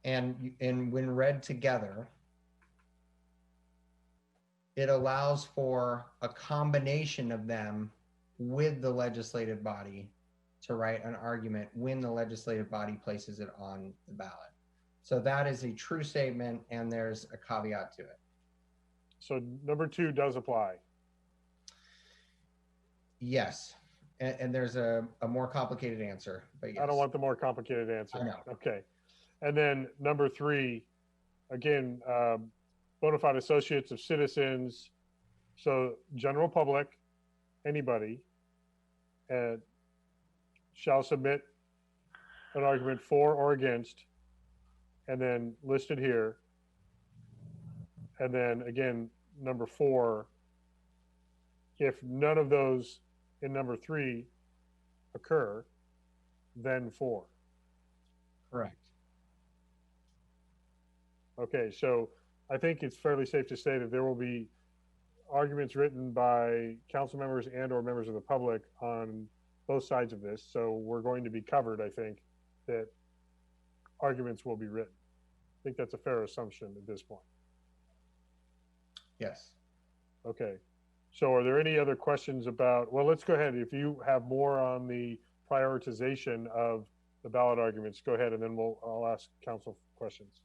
Speaker 12: and when read together, it allows for a combination of them with the legislative body to write an argument when the legislative body places it on the ballot. So that is a true statement, and there's a caveat to it.
Speaker 1: So number two does apply.
Speaker 12: Yes. And there's a more complicated answer, but yes.
Speaker 1: I don't want the more complicated answer.
Speaker 12: I know.
Speaker 1: Okay. And then number three, again, bona fide associates of citizens. So general public, anybody, shall submit an argument for or against, and then listed here. And then again, number four, if none of those in number three occur, then four.
Speaker 12: Correct.
Speaker 1: Okay, so I think it's fairly safe to say that there will be arguments written by council members and or members of the public on both sides of this. So we're going to be covered, I think, that arguments will be written. I think that's a fair assumption at this point.
Speaker 12: Yes.
Speaker 1: Okay. So are there any other questions about, well, let's go ahead. If you have more on the prioritization of the ballot arguments, go ahead, and then I'll ask council questions.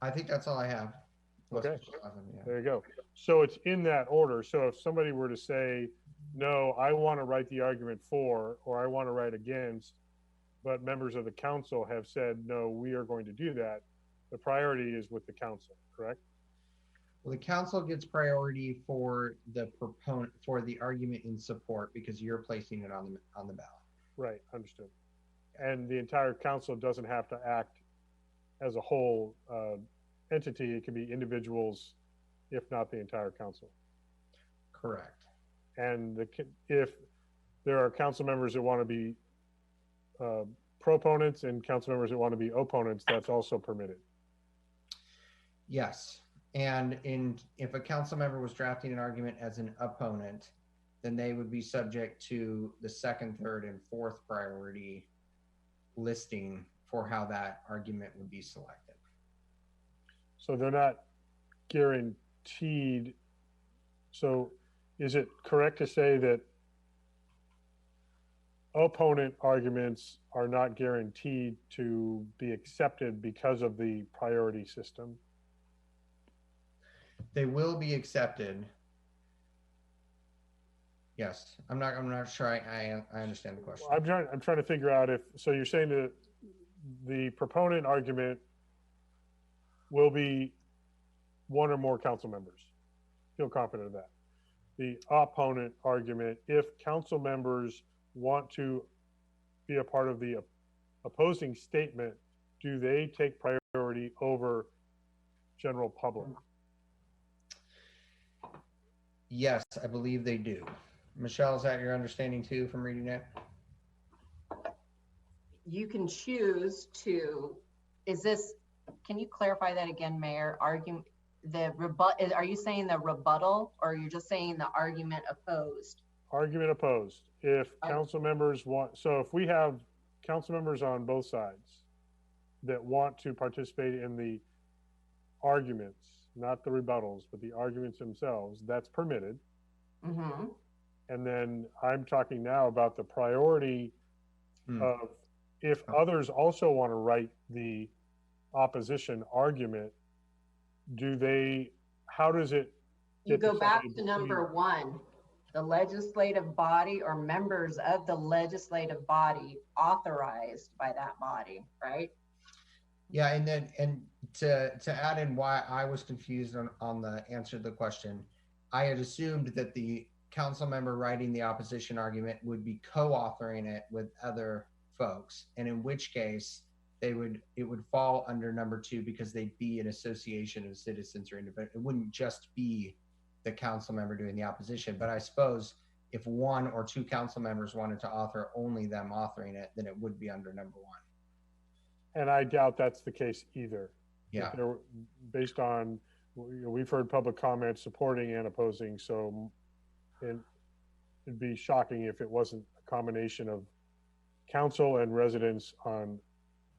Speaker 12: I think that's all I have.
Speaker 1: Okay.
Speaker 12: Yeah.
Speaker 1: There you go. So it's in that order. So if somebody were to say, no, I want to write the argument for, or I want to write against, but members of the council have said, no, we are going to do that, the priority is with the council, correct?
Speaker 12: Well, the council gets priority for the proponent, for the argument in support, because you're placing it on the ballot.
Speaker 1: Right, understood. And the entire council doesn't have to act as a whole entity, it can be individuals, if not the entire council.
Speaker 12: Correct.
Speaker 1: And if there are council members that want to be proponents and council members that want to be opponents, that's also permitted.
Speaker 12: Yes. And if a council member was drafting an argument as an opponent, then they would be subject to the second, third, and fourth priority listing for how that argument would be selected.
Speaker 1: So they're not guaranteed. So is it correct to say that opponent arguments are not guaranteed to be accepted because of the priority system?
Speaker 12: They will be accepted. Yes, I'm not sure I understand the question.
Speaker 1: I'm trying to figure out if, so you're saying that the proponent argument will be one or more council members. Feel confident of that. The opponent argument, if council members want to be a part of the opposing statement, do they take priority over general public?
Speaker 12: Yes, I believe they do. Michelle, is that your understanding too from reading it?
Speaker 7: You can choose to, can you clarify that again, Mayor? Are you saying the rebuttal, or are you just saying the argument opposed?
Speaker 1: Argument opposed. If council members want, so if we have council members on both sides that want to participate in the arguments, not the rebuttals, but the arguments themselves, that's permitted.
Speaker 7: Mm-hmm.
Speaker 1: And then I'm talking now about the priority of if others also want to write the opposition argument, how does it?
Speaker 7: You go back to number 1, the legislative body or members of the legislative body authorized by that body, right?
Speaker 12: Yeah, and to add in why I was confused on the answer to the question, I had assumed that the council member writing the opposition argument would be co-authoring it with other folks, and in which case it would fall under number 2 because they'd be an association of citizens or independent. It wouldn't just be the council member doing the opposition. But I suppose if 1 or 2 council members wanted to author only them authoring it, then it would be under number 1.
Speaker 1: And I doubt that's the case either.
Speaker 12: Yeah.
Speaker 1: Based on, we've heard public comments supporting and opposing, so it'd be shocking if it wasn't a combination of council and residents on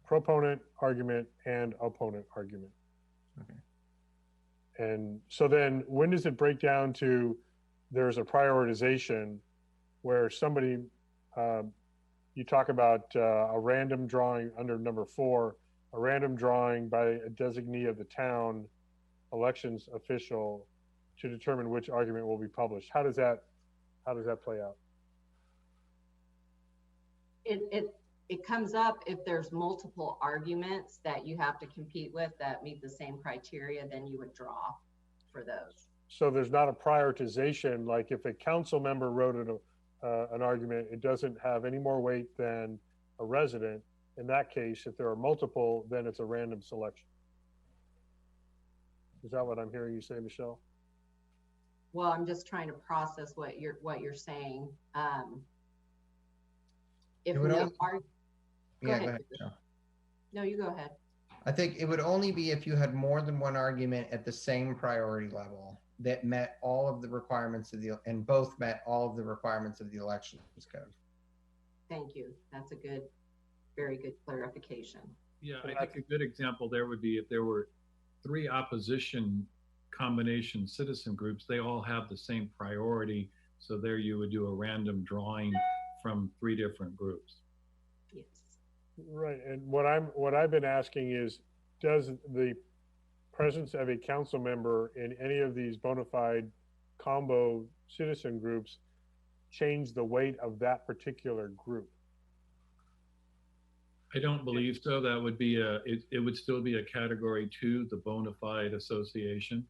Speaker 1: proponent argument and opponent argument.
Speaker 12: Okay.
Speaker 1: And so then when does it break down to there's a prioritization where somebody, you talk about a random drawing under number 4, a random drawing by a designee of the town elections official to determine which argument will be published. How does that play out?
Speaker 7: It comes up if there's multiple arguments that you have to compete with that meet the same criteria, then you would draw for those.
Speaker 1: So there's not a prioritization, like if a council member wrote an argument, it doesn't have any more weight than a resident. In that case, if there are multiple, then it's a random selection. Is that what I'm hearing you say, Michelle?
Speaker 7: Well, I'm just trying to process what you're saying. If we have go ahead. No, you go ahead.
Speaker 12: I think it would only be if you had more than one argument at the same priority level that met all of the requirements of and both met all of the requirements of the elections code.
Speaker 7: Thank you. That's a very good clarification.
Speaker 15: Yeah, I think a good example there would be if there were 3 opposition combination citizen groups, they all have the same priority. So there you would do a random drawing from 3 different groups.
Speaker 7: Yes.
Speaker 1: Right. And what I've been asking is, does the presence of a council member in any of these bona fide combo citizen groups change the weight of that particular group?
Speaker 15: I don't believe so. That would be it would still be a category 2, the bona fide association.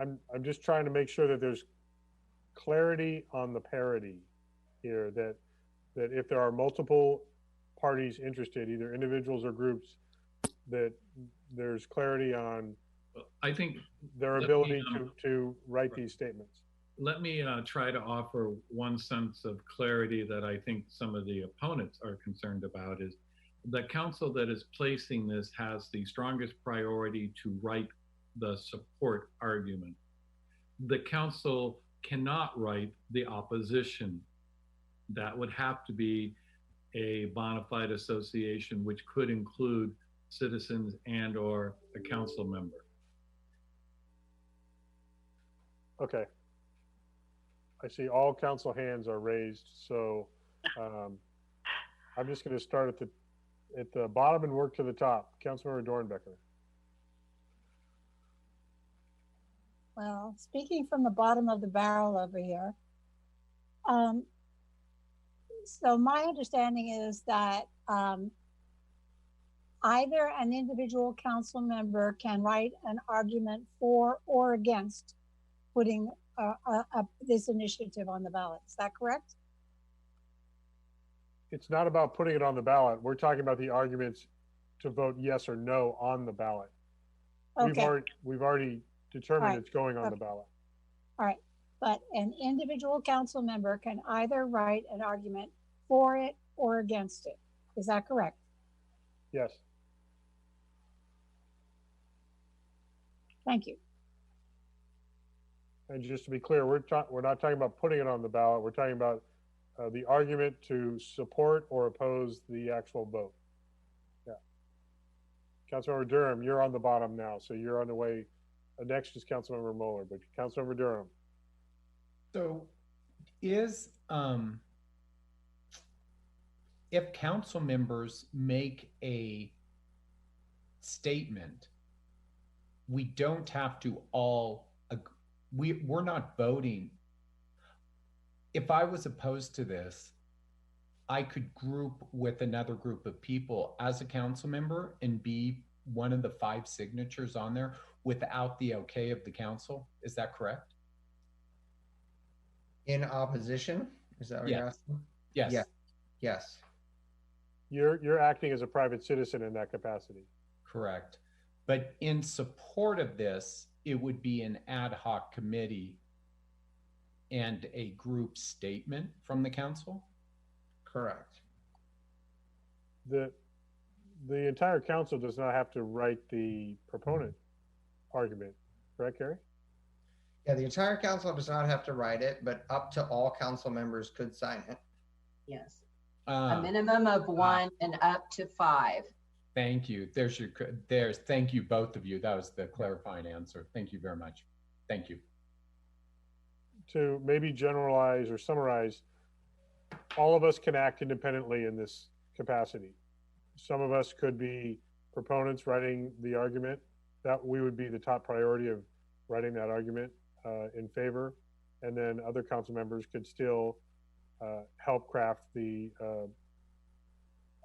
Speaker 1: I'm just trying to make sure that there's clarity on the parity here, that if there are multiple parties interested, either individuals or groups, that there's clarity on
Speaker 15: I think
Speaker 1: their ability to write these statements.
Speaker 15: let me try to offer one sense of clarity that I think some of the opponents are concerned about is the council that is placing this has the strongest priority to write the support argument. The council cannot write the opposition. That would have to be a bona fide association, which could include citizens and or a council member.
Speaker 1: Okay. I see all council hands are raised, so I'm just going to start at the bottom and work to the top. Councilmember Dornbecker.
Speaker 5: Well, speaking from the bottom of the barrel over here, so my understanding is that either an individual council member can write an argument for or against putting this initiative on the ballot. Is that correct?
Speaker 1: It's not about putting it on the ballot. We're talking about the arguments to vote yes or no on the ballot.
Speaker 5: Okay.
Speaker 1: We've already determined
Speaker 5: Right.
Speaker 1: it's going on
Speaker 5: Okay.
Speaker 1: the ballot.
Speaker 5: All right, but an individual council member can either write an argument for it or against it. Is that correct?
Speaker 1: Yes.
Speaker 5: Thank you.
Speaker 1: And just to be clear, we're not talking about putting it on the ballot. We're talking about the argument to support or oppose the actual vote. Yeah. Councilmember Durham, you're on the bottom now, so you're on the way. Next is Councilmember Moeller, but Councilmember Durham.
Speaker 16: So is, if council members make a statement, we don't have to all, we're not voting. If I was opposed to this, I could group with another group of people as a council member and be one of the 5 signatures on there without the okay of the council. Is that correct?
Speaker 12: In opposition? Is that what you're asking?
Speaker 16: Yes.
Speaker 12: Yeah. Yes.
Speaker 1: You're acting as a private citizen in that capacity.
Speaker 16: Correct. But in support of this, it would be an ad hoc committee and a group statement from the council?
Speaker 12: Correct.
Speaker 1: The entire council does not have to write the proponent argument, correct, Gary?
Speaker 12: Yeah, the entire council does not have to write it, but up to all council members could sign it.
Speaker 7: Yes. A minimum of 1 and up to 5.
Speaker 16: Thank you. Thank you, both of you. That was the clarifying answer. Thank you very much. Thank you.
Speaker 1: To maybe generalize or summarize, all of us can act independently in this capacity. Some of us could be proponents writing the argument. That we would be the top priority of writing that argument in favor. And then other council members could still help craft the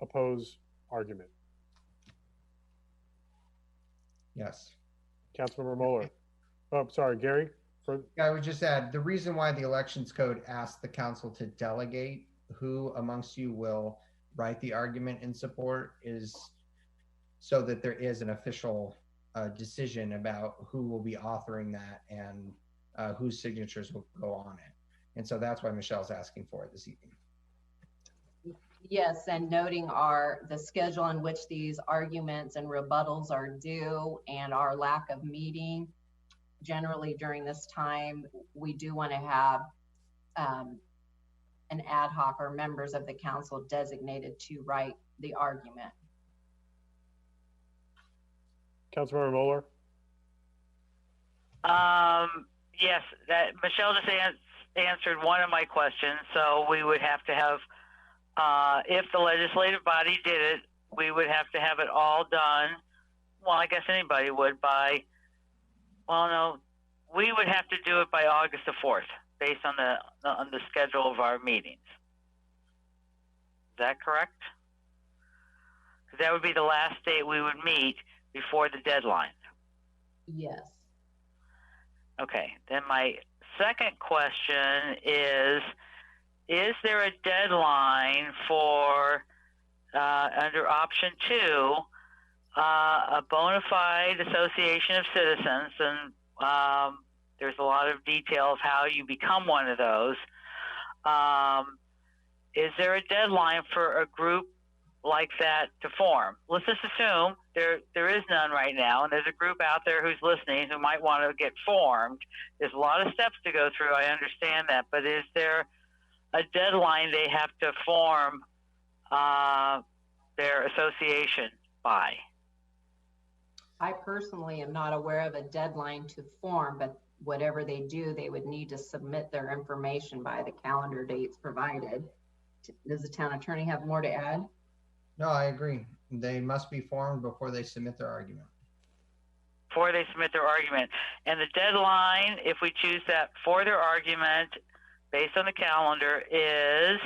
Speaker 1: oppose argument.
Speaker 12: Yes.
Speaker 1: Councilmember Moeller. Oh, sorry, Gary.
Speaker 12: I would just add, the reason why the elections code asks the council to delegate who amongst you will write the argument in support is so that there is an official decision about who will be authoring that and whose signatures will go on it. And so that's why Michelle's asking for it this evening.
Speaker 7: Yes, and noting the schedule on which these arguments and rebuttals are due and our lack of meeting. Generally during this time, we do want to have an ad hoc or members of the council designated to write the argument.
Speaker 1: Councilmember Moeller.
Speaker 4: Yes, that Michelle just answered one of my questions. So we would have to have, if the legislative body did it, we would have to have it all done. Well, I guess anybody would by, well, no, we would have to do it by August the 4th, based on the schedule of our meetings. Is that correct? Because that would be the last date we would meet before the deadline.
Speaker 7: Yes.
Speaker 4: Okay, then my second question is there a deadline for under option 2, a bona fide association of citizens, and there's a lot of detail of how you become one of those. Is there a deadline for a group like that to form? Let's just assume there is none right now, and there's a group out there who's listening who might want to get formed. There's a lot of steps to go through, I understand that, but is there a deadline they have to form their association by?
Speaker 7: I personally am not aware of a deadline to form, but whatever they do, they would need to submit their information by the calendar dates provided. Does the town attorney have more to add?
Speaker 12: No, I agree. They must be formed before they submit their argument.
Speaker 4: Before they submit their argument. And the deadline, if we choose that for their argument, based on the calendar, is?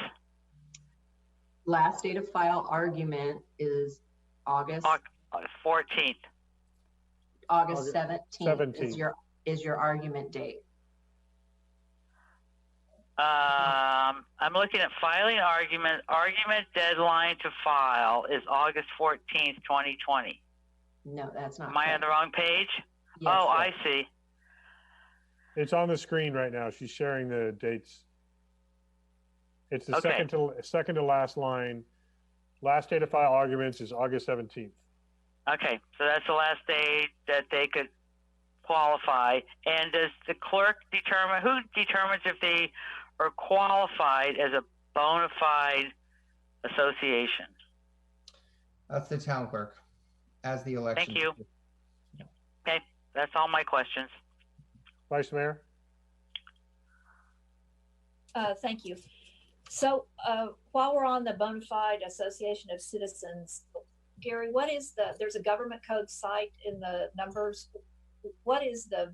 Speaker 7: Last date of file argument is August
Speaker 4: 14th.
Speaker 7: August 17th
Speaker 1: 17th.
Speaker 7: is your argument date.
Speaker 4: I'm looking at filing argument. Argument deadline to file is August 14th, 2020.
Speaker 7: No, that's not.
Speaker 4: Am I on the wrong page?
Speaker 7: Yes,
Speaker 4: oh,
Speaker 7: yes.
Speaker 4: I see.
Speaker 1: It's on the screen right now. She's sharing the dates. It's the second to last line. Last date of file arguments is August 17th.
Speaker 4: Okay, so that's the last day that they could qualify. And does the clerk determine, who determines if they are qualified as a bona fide association?
Speaker 12: That's the town clerk, as the election.
Speaker 4: Thank you. Okay, that's all my questions.
Speaker 1: Vice Mayor?
Speaker 10: Thank you. So while we're on the bona fide association of citizens, Gary, what is there's a government code site in the numbers. What is the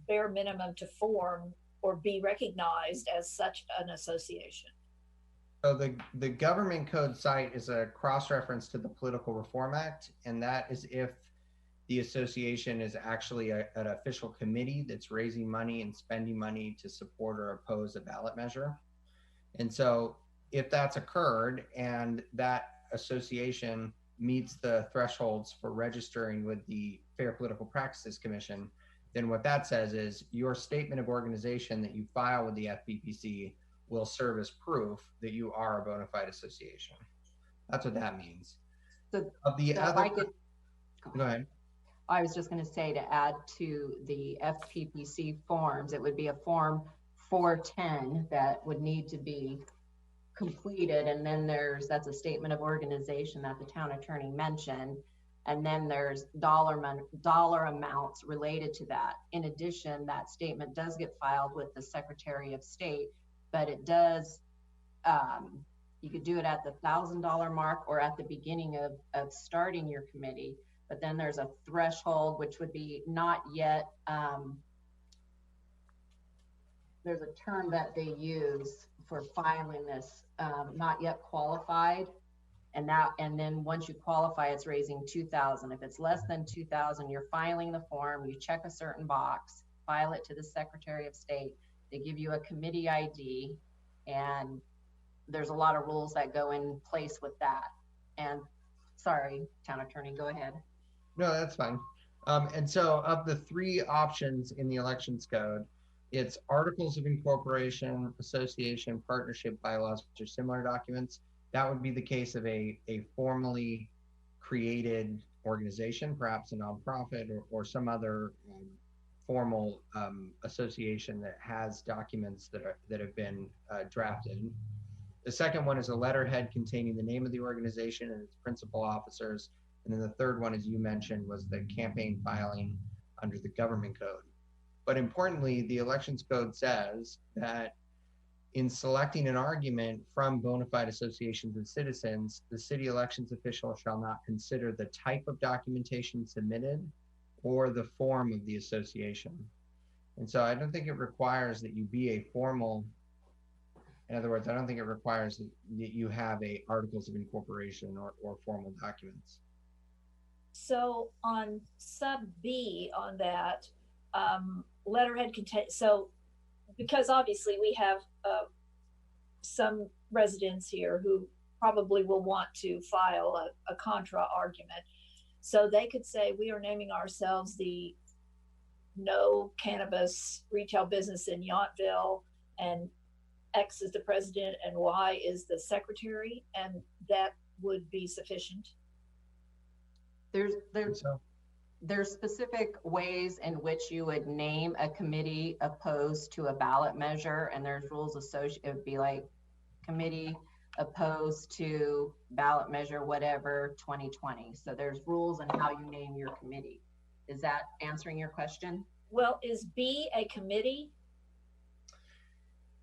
Speaker 10: bare minimum to form or be recognized as such an association?
Speaker 12: So the government code site is a cross-reference to the Political Reform Act, and that is if the association is actually an official committee that's raising money and spending money to support or oppose a ballot measure. And so if that's occurred and that association meets the thresholds for registering with the Fair Political Practices Commission, then what that says is your statement of organization that you file with the FPPC will serve as proof that you are a bona fide association. That's what that means.
Speaker 7: So,
Speaker 12: go ahead.
Speaker 7: I was just going to say, to add to the FPPC forms, it would be a form 410 that would need to be completed, and then that's a statement of organization that the town attorney mentioned, and then there's dollar amounts related to that. In addition, that statement does get filed with the Secretary of State, but it does, you could do it at the $1,000 mark or at the beginning of starting your committee, but then there's a threshold, which would be not yet, there's a term that they use for filing this, not yet qualified. And then once you qualify, it's raising 2,000. If it's less than 2,000, you're filing the form, you check a certain box, file it to the Secretary of State. They give you a committee ID, and there's a lot of rules that go in place with that. And sorry, town attorney, go ahead.
Speaker 12: No, that's fine. And so of the 3 options in the elections code, it's articles of incorporation, association, partnership, bylaws, or similar documents. That would be the case of a formally created organization, perhaps a nonprofit or some other formal association that has documents that have been drafted. The second one is a letterhead containing the name of the organization and its principal officers. And then the third one, as you mentioned, was the campaign filing under the government code. But importantly, the elections code says that in selecting an argument from bona fide associations of citizens, the city elections official shall not consider the type of documentation submitted or the form of the association. And so I don't think it requires that you be a formal, in other words, I don't think it requires that you have articles of incorporation or formal documents.
Speaker 10: So on sub B on that, letterhead contain, so because obviously we have some residents here who probably will want to file a contra argument. So they could say, we are naming ourselves the no cannabis retail business in Yountville, and X is the president and Y is the secretary, and that would be sufficient.
Speaker 7: There's specific ways in which you would name a committee opposed to a ballot measure, and there's rules associated. It would be like committee opposed to ballot measure whatever 2020. So there's rules on how you name your committee. Is that answering your question?
Speaker 10: Well, is B a committee?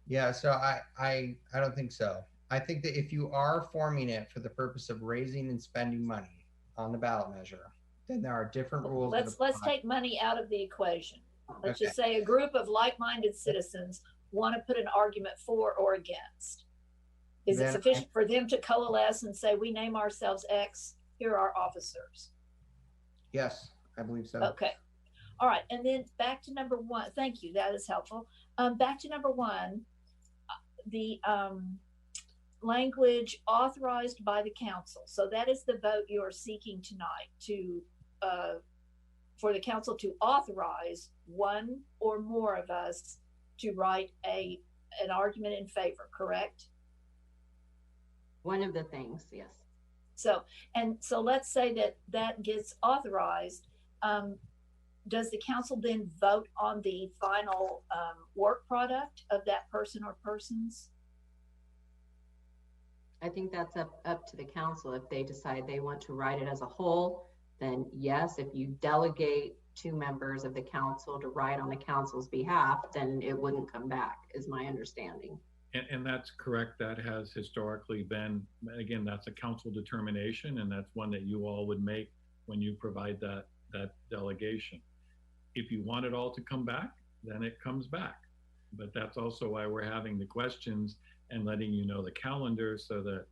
Speaker 12: Yeah, so I don't think so. I think that if you are forming it for the purpose of raising and spending money on the ballot measure, then there are different rules.
Speaker 10: Let's take money out of the equation. Let's just say a group of like-minded citizens want to put an argument for or against. Is it sufficient for them to coalesce and say, we name ourselves X, here are our officers?
Speaker 12: Yes, I believe so.
Speaker 10: Okay. All right. And then back to number one. Thank you. That is helpful. Back to number one, the language authorized by the council. So that is the vote you are seeking tonight to for the council to authorize one or more of us to write an argument in favor, correct?
Speaker 7: One of the things, yes.
Speaker 10: So let's say that gets authorized. Does the council then vote on the final work product of that person or persons?
Speaker 7: I think that's up to the council. If they decide they want to write it as a whole, then yes. If you delegate 2 members of the council to write on the council's behalf, then it wouldn't come back, is my understanding.
Speaker 15: And that's correct. That has historically been, again, that's a council determination, and that's one that you all would make when you provide that delegation. If you want it all to come back, then it comes back. But that's also why we're having the questions and letting you know the calendar, so that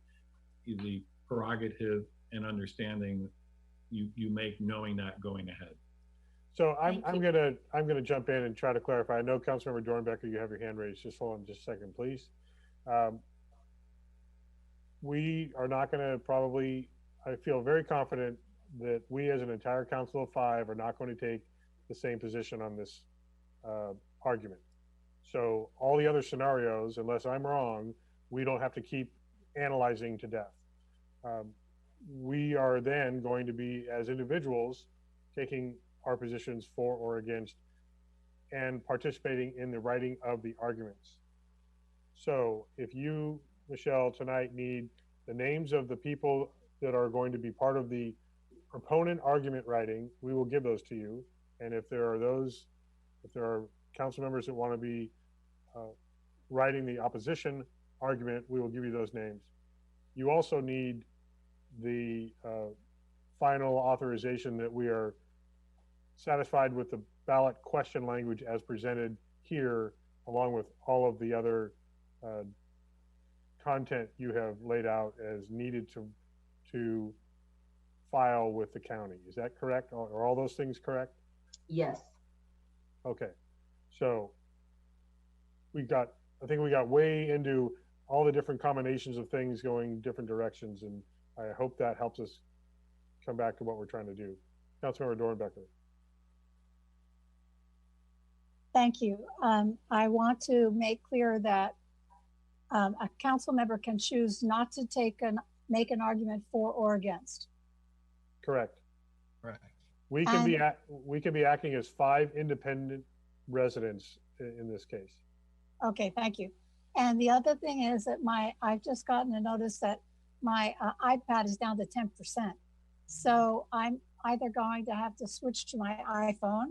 Speaker 15: the prerogative and understanding you make knowing that going ahead.
Speaker 1: So I'm gonna jump in and try to clarify. I know Councilmember Dornbecker, you have your hand raised. Just hold on just a second, please. We are not gonna I feel very confident that we as an entire council of 5 are not going to take the same position on this argument. So all the other scenarios, unless I'm wrong, we don't have to keep analyzing to death. We are then going to be, as individuals, taking our positions for or against and participating in the writing of the arguments. So if you, Michelle, tonight need the names of the people that are going to be part of the proponent argument writing, we will give those to you. And if there are council members that want to be writing the opposition argument, we will give you those names. You also need the final authorization that we are satisfied with the ballot question language as presented here, along with all of the other content you have laid out as needed to file with the county. Is that correct? Are all those things correct?
Speaker 7: Yes.
Speaker 1: Okay. So I think we got way into all the different combinations of things going different directions, and I hope that helps us come back to what we're trying to do. Councilmember Dornbecker.
Speaker 5: Thank you. I want to make clear that a council member can choose not to make an argument for or against.
Speaker 1: Correct.
Speaker 12: Right.
Speaker 1: We can be acting as 5 independent residents in this case.
Speaker 5: Okay, thank you. And the other thing is that I've just gotten a notice that my iPad is down to 10%. So I'm either going to have to switch to my iPhone.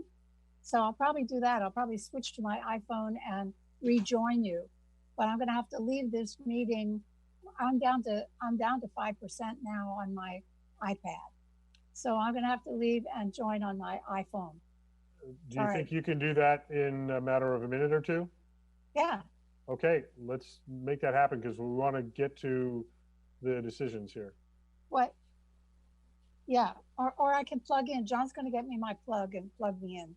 Speaker 5: So I'll probably do that. I'll probably switch to my iPhone and rejoin you. But I'm going to have to leave this meeting. I'm down to 5% now on my iPad. So I'm going to have to leave and join on my iPhone.
Speaker 1: Do you think you can do that in a matter of a minute or two?
Speaker 5: Yeah.
Speaker 1: Okay, let's make that happen because we want to get to the decisions here.
Speaker 5: What? Yeah, or I can plug in. John's going to get me my plug and plug me in.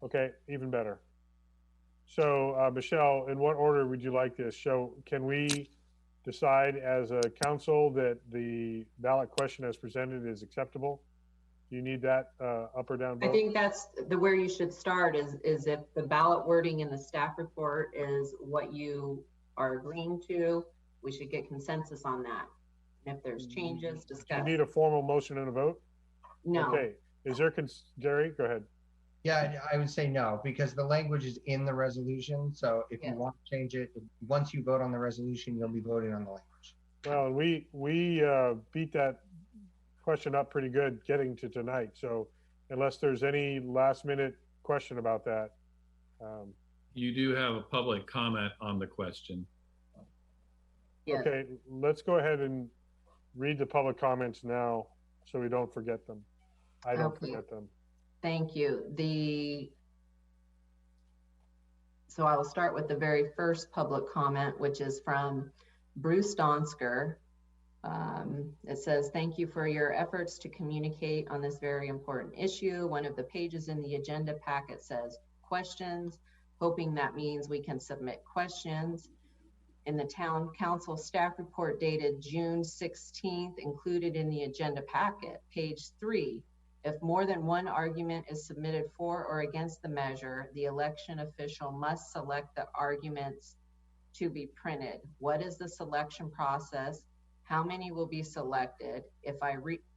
Speaker 1: Okay, even better. So Michelle, in what order would you like this? Can we decide as a council that the ballot question as presented is acceptable? Do you need that up or down vote?
Speaker 7: I think that's where you should start is if the ballot wording in the staff report is what you are agreeing to, we should get consensus on that. And if there's changes,
Speaker 1: Do you
Speaker 7: discuss.
Speaker 1: need a formal motion and a vote?
Speaker 7: No.
Speaker 1: Okay. Is there, Gary, go ahead.
Speaker 12: Yeah, I would say no, because the language is in the resolution. So if you want to change it, once you vote on the resolution, you'll be voting on the language.
Speaker 1: Well, we beat that question up pretty good getting to tonight. So unless there's any last minute question about that.
Speaker 15: You do have a public comment on the question.
Speaker 7: Yes.
Speaker 1: Okay, let's go ahead and read the public comments now so we don't forget them. I don't forget them.
Speaker 7: Thank you. So I will start with the very first public comment, which is from Bruce Donsker. It says, thank you for your efforts to communicate on this very important issue. One of the pages in the agenda packet says questions, hoping that means we can submit questions. In the town council staff report dated June 16th, included in the agenda packet, page 3, if more than one argument is submitted for or against the measure, the election official must select the arguments to be printed. What is the selection process? How many will be selected?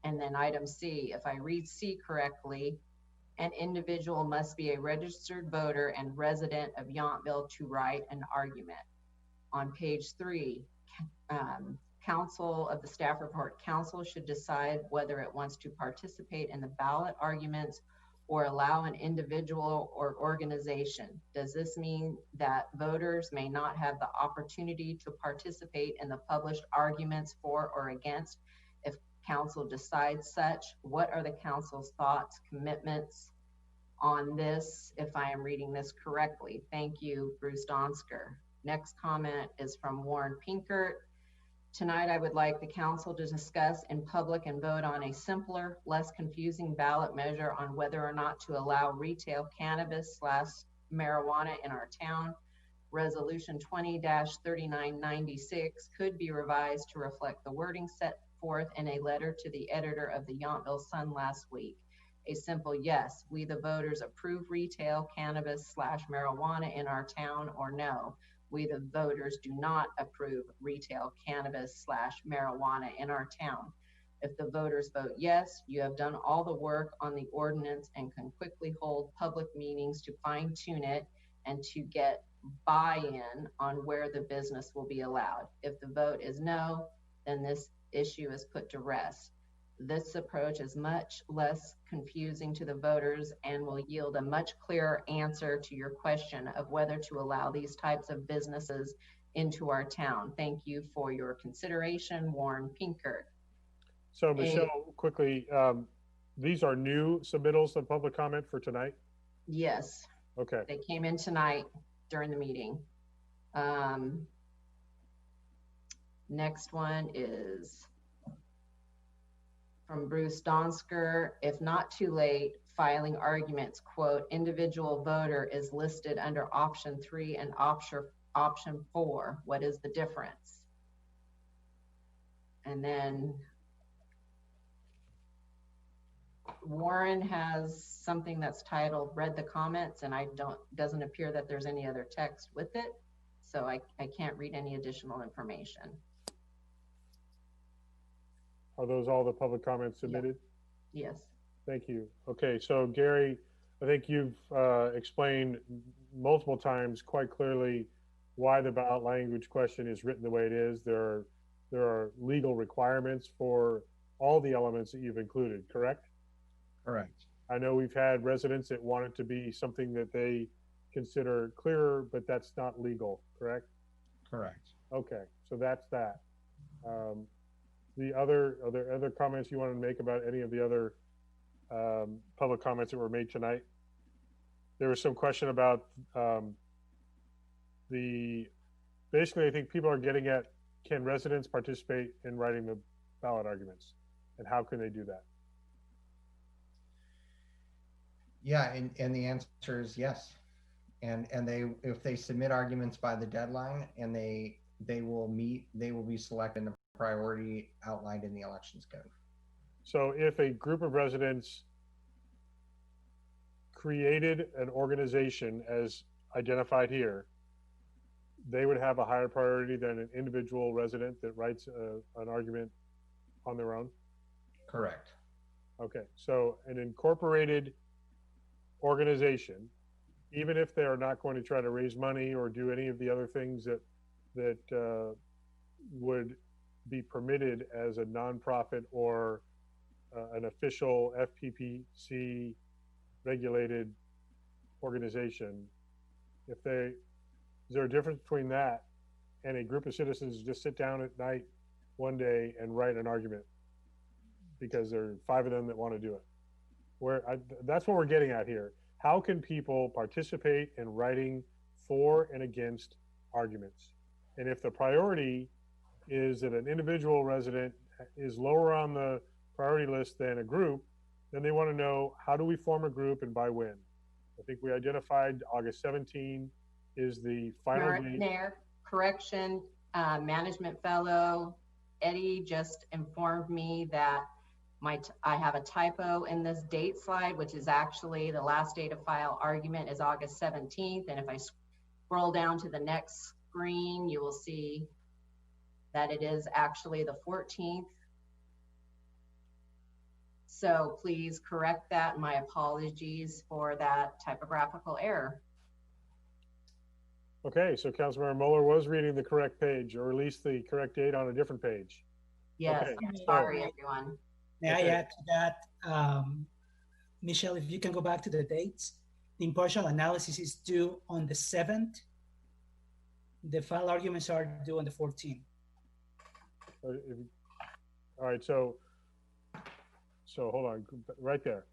Speaker 7: And then item C, if I read C correctly, an individual must be a registered voter and resident of Yountville to write an argument. On page 3, council of the staff report, council should decide whether it wants to participate in the ballot arguments or allow an individual or organization. Does this mean that voters may not have the opportunity to participate in the published arguments for or against? If council decides such, what are the council's thoughts, commitments on this, if I am reading this correctly? Thank you, Bruce Donsker. Next comment is from Warren Pinkert. Tonight, I would like the council to discuss in public and vote on a simpler, less confusing ballot measure on whether or not to allow retail cannabis / marijuana in our town. Resolution 20-3996 could be revised to reflect the wording set forth in a letter to the editor of the Yountville Sun last week. A simple yes, we the voters approve retail cannabis / marijuana in our town, or no, we the voters do not approve retail cannabis / marijuana in our town. If the voters vote yes, you have done all the work on the ordinance and can quickly hold public meetings to fine tune it and to get buy-in on where the business will be allowed. If the vote is no, then this issue is put to rest. This approach is much less confusing to the voters and will yield a much clearer answer to your question of whether to allow these types of businesses into our town. Thank you for your consideration, Warren Pinkert.
Speaker 1: So Michelle, quickly, these are new submittals of public comment for tonight?
Speaker 7: Yes.
Speaker 1: Okay.
Speaker 7: They came in tonight during the meeting. Next one is from Bruce Donsker. If not too late, filing arguments, quote, individual voter is listed under option 3 and option 4. What is the difference? And then Warren has something that's titled read the comments, and doesn't appear that there's any other text with it. So I can't read any additional information.
Speaker 1: Are those all the public comments submitted?
Speaker 7: Yes.
Speaker 1: Thank you. Okay, so Gary, I think you've explained multiple times quite clearly why the ballot language question is written the way it is. There are legal requirements for all the elements that you've included, correct?
Speaker 12: Correct.
Speaker 1: I know we've had residents that want it to be something that they consider clearer, but that's not legal, correct?
Speaker 12: Correct.
Speaker 1: Okay, so that's that. Are there other comments you want to make about any of the other public comments that were made tonight? There was some question about basically I think people are getting at, can residents participate in writing the ballot arguments, and how can they do that?
Speaker 12: Yeah, and the answer is yes. And they, if they submit arguments by the deadline and they they will be selected in the priority outlined in the elections code.
Speaker 1: So if a group of residents created an organization as identified here, they would have a higher priority than an individual resident that writes an argument on their own?
Speaker 12: Correct.
Speaker 1: Okay, so an incorporated organization, even if they are not going to try to raise money or do any of the other things that would be permitted as a nonprofit or an official FPPC regulated organization, is there a difference between that and a group of citizens just sit down at night one day and write an argument because there are 5 of them that want to do it? That's what we're getting at here. How can people participate in writing for and against arguments? And if the priority is that an individual resident is lower on the priority list than a group, then they want to know, how do we form a group and by when? I think we identified August 17 is the final date.
Speaker 7: Mayor, correction, management fellow Eddie just informed me that I have a typo in this date slide, which is actually the last date of file argument is August 17th. And if I scroll down to the next screen, you will see that it is actually the 14th. So please correct that. My apologies for that typographical error.
Speaker 1: Okay, so Councilmember Mueller was reading the correct page, or at least the correct date on a different page.
Speaker 7: Yes,
Speaker 1: Okay,
Speaker 7: I'm sorry, everyone.
Speaker 17: May I add to that, Michelle, if you can go back to the dates, the impartial analysis is due on the 7th. The file arguments are due on the 14th.
Speaker 1: All right, so hold on, right there.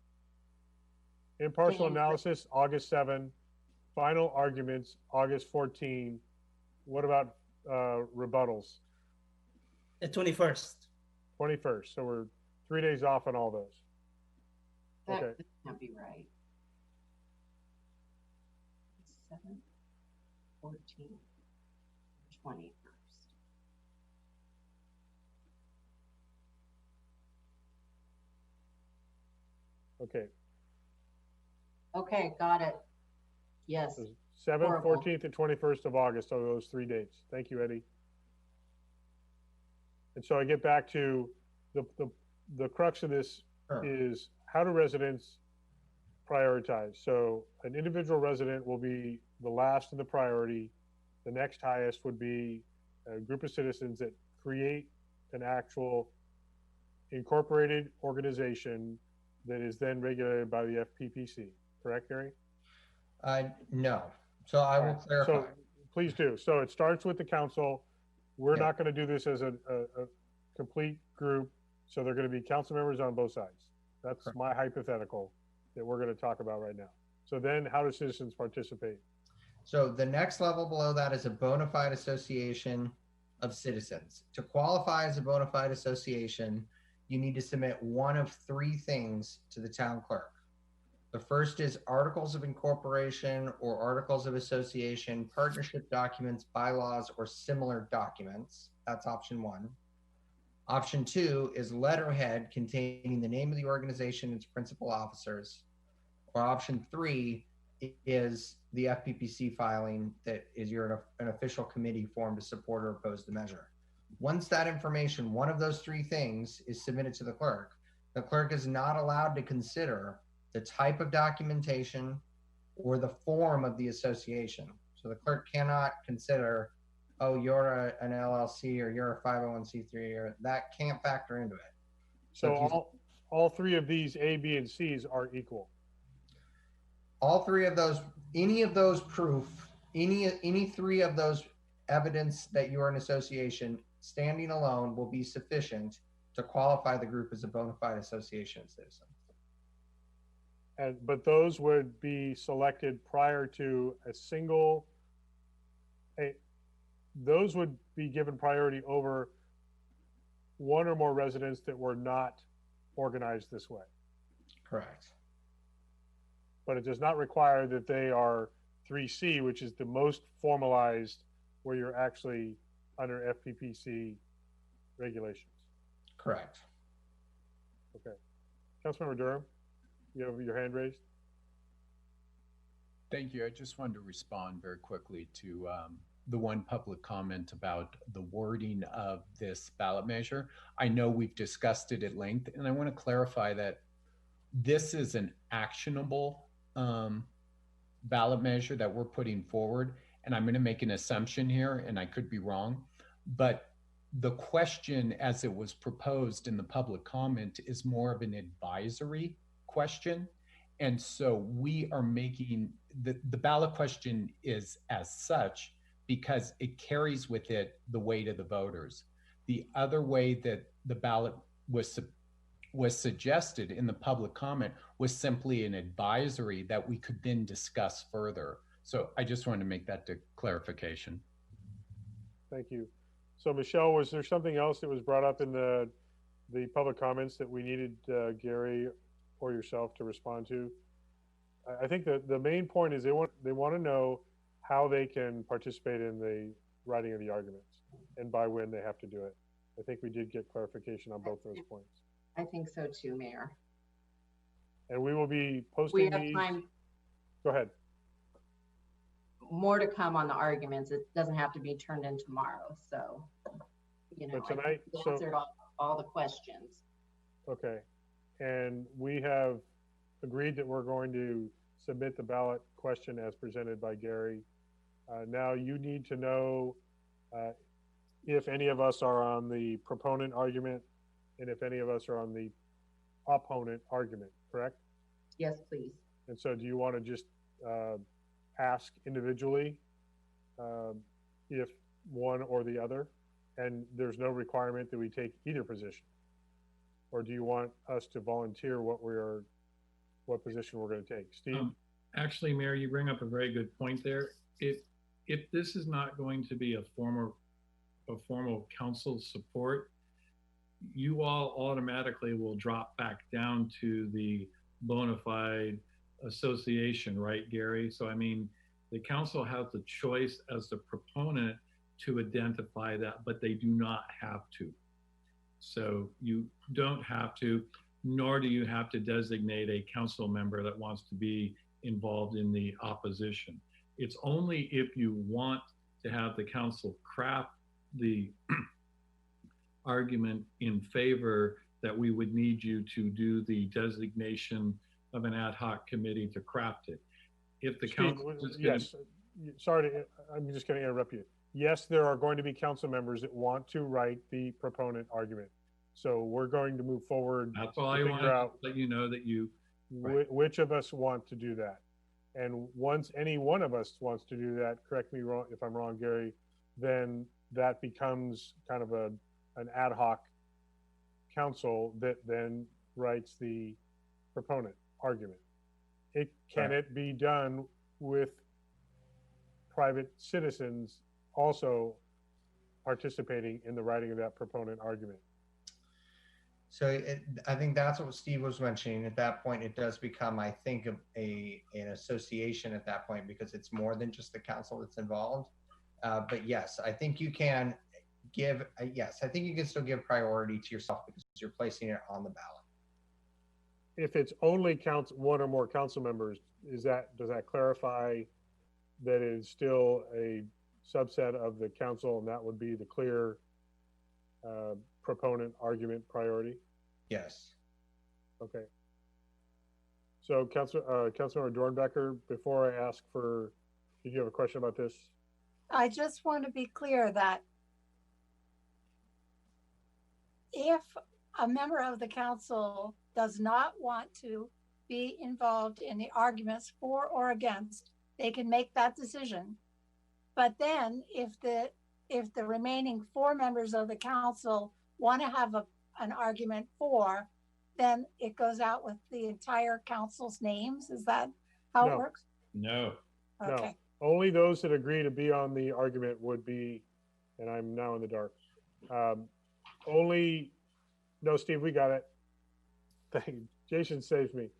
Speaker 1: Impartial analysis, August 7, final arguments, August 14. What about rebuttals?
Speaker 17: The 21st.
Speaker 1: 21st, so we're 3 days off on all those.
Speaker 7: That
Speaker 1: Okay.
Speaker 7: can't be right. 7, 14, 21st.
Speaker 1: Okay.
Speaker 7: Okay, got it. Yes.
Speaker 1: 7th,
Speaker 7: Horrible.
Speaker 1: 14th, and 21st of August are those 3 dates. Thank you, Eddie. And so I get back to the crux of this is, how do residents prioritize? So an individual resident will be the last in the priority. The next highest would be a group of citizens that create an actual incorporated organization that is then regulated by the FPPC. Correct, Gary?
Speaker 12: No. So I will clarify.
Speaker 1: So please do. So it starts with the council. We're not going to do this as a complete group. So they're going to be council members on both sides. That's my hypothetical that we're going to talk about right now. So then how do citizens participate?
Speaker 12: So the next level below that is a bona fide association of citizens. To qualify as a bona fide association, you need to submit one of 3 things to the town clerk. The first is articles of incorporation or articles of association, partnership documents, bylaws, or similar documents. That's option 1. Option 2 is letterhead containing the name of the organization and its principal officers. Or option 3 is the FPPC filing that is an official committee formed to support or oppose the measure. Once that information, one of those 3 things, is submitted to the clerk is not allowed to consider the type of documentation or the form of the association. So the clerk cannot consider, oh, you're an LLC or you're a 501c3, or that can't factor into it.
Speaker 1: So all 3 of these A, B, and C's are equal.
Speaker 12: All 3 of those, any of those proof, any 3 of those evidence that you are an association standing alone will be sufficient to qualify the group as a bona fide association of citizens.
Speaker 1: But those would be selected prior to those would be given priority over one or more residents that were not organized this way.
Speaker 12: Correct.
Speaker 1: But it does not require that they are 3C, which is the most formalized, where you're actually under FPPC regulations.
Speaker 12: Correct.
Speaker 1: Okay. Councilmember Durham, you have your hand raised?
Speaker 16: Thank you. I just wanted to respond very quickly to the one public comment about the wording of this ballot measure. I know we've discussed it at length, and I want to clarify that this is an actionable ballot measure that we're putting forward. And I'm going to make an assumption here, and I could be wrong, but the question as it was proposed in the public comment is more of an advisory question. And so we are making the ballot question is as such because it carries with it the weight of the voters. The other way that the ballot was suggested in the public comment was simply an advisory that we could then discuss further. So I just wanted to make that clarification.
Speaker 1: Thank you. So Michelle, was there something else that was brought up in the public comments that we needed Gary or yourself to respond to? I think the main point is they want to know how they can participate in the writing of the arguments and by when they have to do it. I think we did get clarification on both those points.
Speaker 7: I think so too, Mayor.
Speaker 1: And we will be posting
Speaker 7: We have
Speaker 1: these.
Speaker 7: time.
Speaker 1: Go ahead.
Speaker 7: More to come on the arguments. It doesn't have to be turned in tomorrow. So, you know,
Speaker 1: But tonight,
Speaker 7: I think we answered all the questions.
Speaker 1: Okay. And we have agreed that we're going to submit the ballot question as presented by Gary. Now you need to know if any of us are on the proponent argument and if any of us are on the opponent argument, correct?
Speaker 7: Yes, please.
Speaker 1: And so do you want to just ask individually if one or the other? And there's no requirement that we take either position? Or do you want us to volunteer what position we're going to take? Steve?
Speaker 15: Actually, Mayor, you bring up a very good point there. If this is not going to be a formal council support, you all automatically will drop back down to the bona fide association, right, Gary? So, I mean, the council has the choice as the proponent to identify that, but they do not have to. So you don't have to, nor do you have to designate a council member that wants to be involved in the opposition. It's only if you want to have the council craft the argument in favor that we would need you to do the designation of an ad hoc committee to craft it. If the council is
Speaker 1: yes, sorry, I'm just going to interrupt you. Yes, there are going to be council members that want to write the proponent argument. So we're going to move forward.
Speaker 15: That's all I want to let you know that you.
Speaker 1: Which of us want to do that? And once any one of us wants to do that, correct me wrong if I'm wrong, Gary, then that becomes kind of an ad hoc council that then writes the proponent argument. Can it be done with private citizens also participating in the writing of that proponent argument?
Speaker 12: So I think that's what Steve was mentioning. At that point, it does become, I think, an association at that point because it's more than just the council that's involved. But yes, I think you can give. Yes, I think you can still give priority to yourself because you're placing it on the ballot.
Speaker 1: If it's only one or more council members, does that clarify that it is still a subset of the council, and that would be the clear proponent argument priority?
Speaker 12: Yes.
Speaker 1: Okay. So, Councilmember Dornbecker, before I ask for, did you have a question about this?
Speaker 5: I just want to be clear that if a member of the council does not want to be involved in the arguments for or against, they can make that decision. But then if the remaining 4 members of the council want to have an argument for, then it goes out with the entire council's names. Is that how it works?
Speaker 15: No.
Speaker 5: Okay.
Speaker 1: No. Only those that agree to be on the argument would be, and I'm now in the dark. No, Steve, we got it. Jason saved me.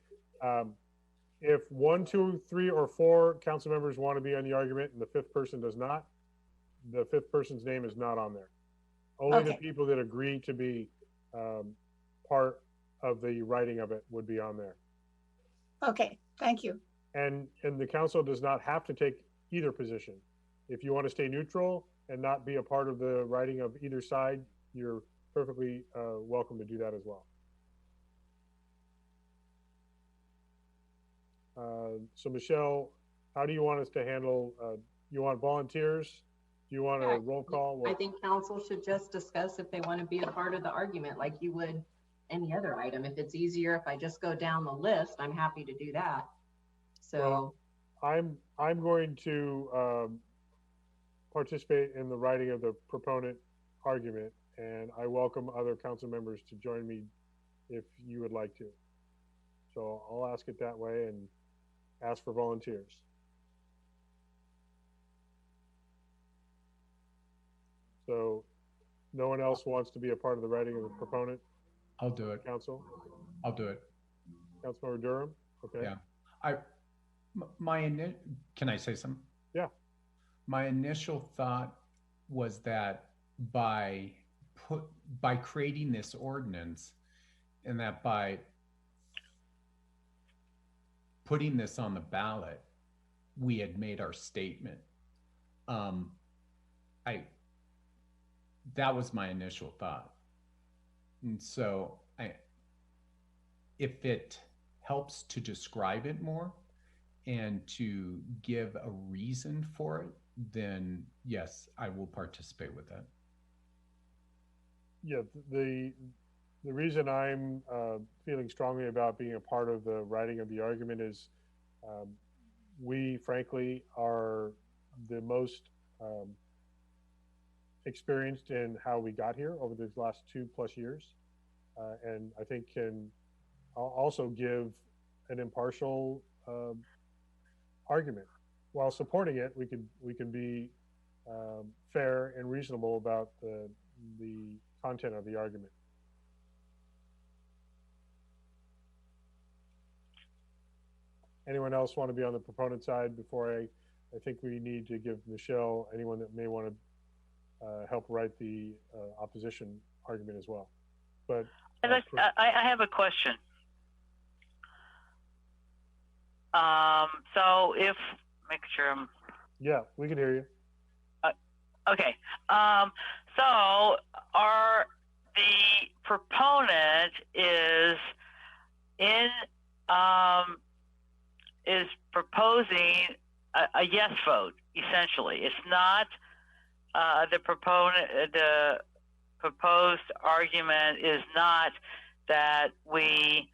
Speaker 1: If 1, 2, 3, or 4 council members want to be on the argument and the 5th person does not, the fifth person's name is not on there. Only the
Speaker 5: Okay.
Speaker 1: people that agree to be part of the writing of it would be on there.
Speaker 5: Okay, thank you.
Speaker 1: And the council does not have to take either position. If you want to stay neutral and not be a part of the writing of either side, you're perfectly welcome to do that as well. So Michelle, how do you want us to handle, you want volunteers? Do you want a roll call?
Speaker 7: I think council should just discuss if they want to be a part of the argument like you would any other item. If it's easier, if I just go down the list, I'm happy to do that. So
Speaker 1: I'm going to participate in the writing of the proponent argument, and I welcome other council members to join me if you would like to. So I'll ask it that way and ask for volunteers. So no one else wants to be a part of the writing of the proponent?
Speaker 16: I'll do it.
Speaker 1: Council?
Speaker 16: I'll do it.
Speaker 1: Councilmember Durham? Okay.
Speaker 16: Yeah. Can I say something?
Speaker 1: Yeah.
Speaker 16: My initial thought was that by creating this ordinance and that by putting this on the ballot, we had made our statement. That was my initial thought. And so if it helps to describe it more and to give a reason for it, then yes, I will participate with that.
Speaker 1: Yeah, the reason I'm feeling strongly about being a part of the writing of the argument is we frankly are the most experienced in how we got here over these last 2+ years, and I think can also give an impartial argument. While supporting it, we can be fair and reasonable about the content of the argument. Anyone else want to be on the proponent side before I think we need to give Michelle, anyone that may want to help write the opposition argument as well. But
Speaker 4: I have a question. So if, make sure I'm...
Speaker 1: Yeah, we can hear you.
Speaker 4: Okay. So the proponent is proposing a yes vote, essentially. It's not the proposed argument is not that we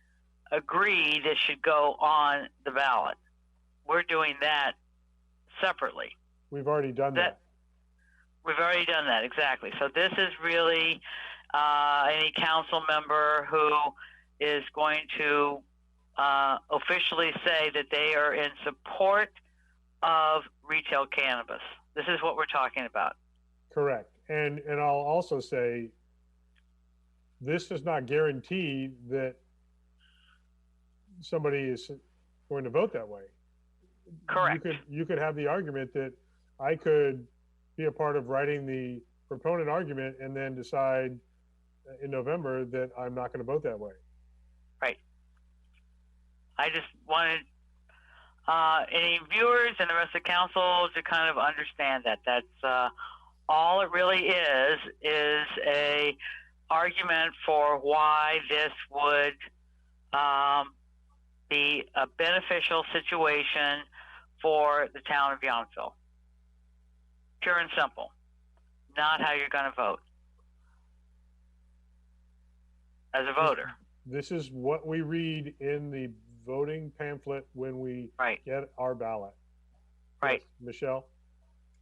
Speaker 4: agree this should go on the ballot. We're doing that separately.
Speaker 1: We've already done that.
Speaker 4: We've already done that, exactly. So this is really any council member who is going to officially say that they are in support of retail cannabis. This is what we're talking about.
Speaker 1: Correct. And I'll also say this does not guarantee that somebody is going to vote that way.
Speaker 4: Correct.
Speaker 1: You could have the argument that I could be a part of writing the proponent argument and then decide in November that I'm not going to vote that way.
Speaker 4: Right. I just wanted any viewers and the rest of the council to kind of understand that. That's all it really is a argument for why this would be a beneficial situation for the town of Yountville. Pure and simple. Not how you're going to vote as a voter.
Speaker 1: This is what we read in the voting pamphlet when we get our ballot.
Speaker 4: Right.
Speaker 1: Yes, Michelle?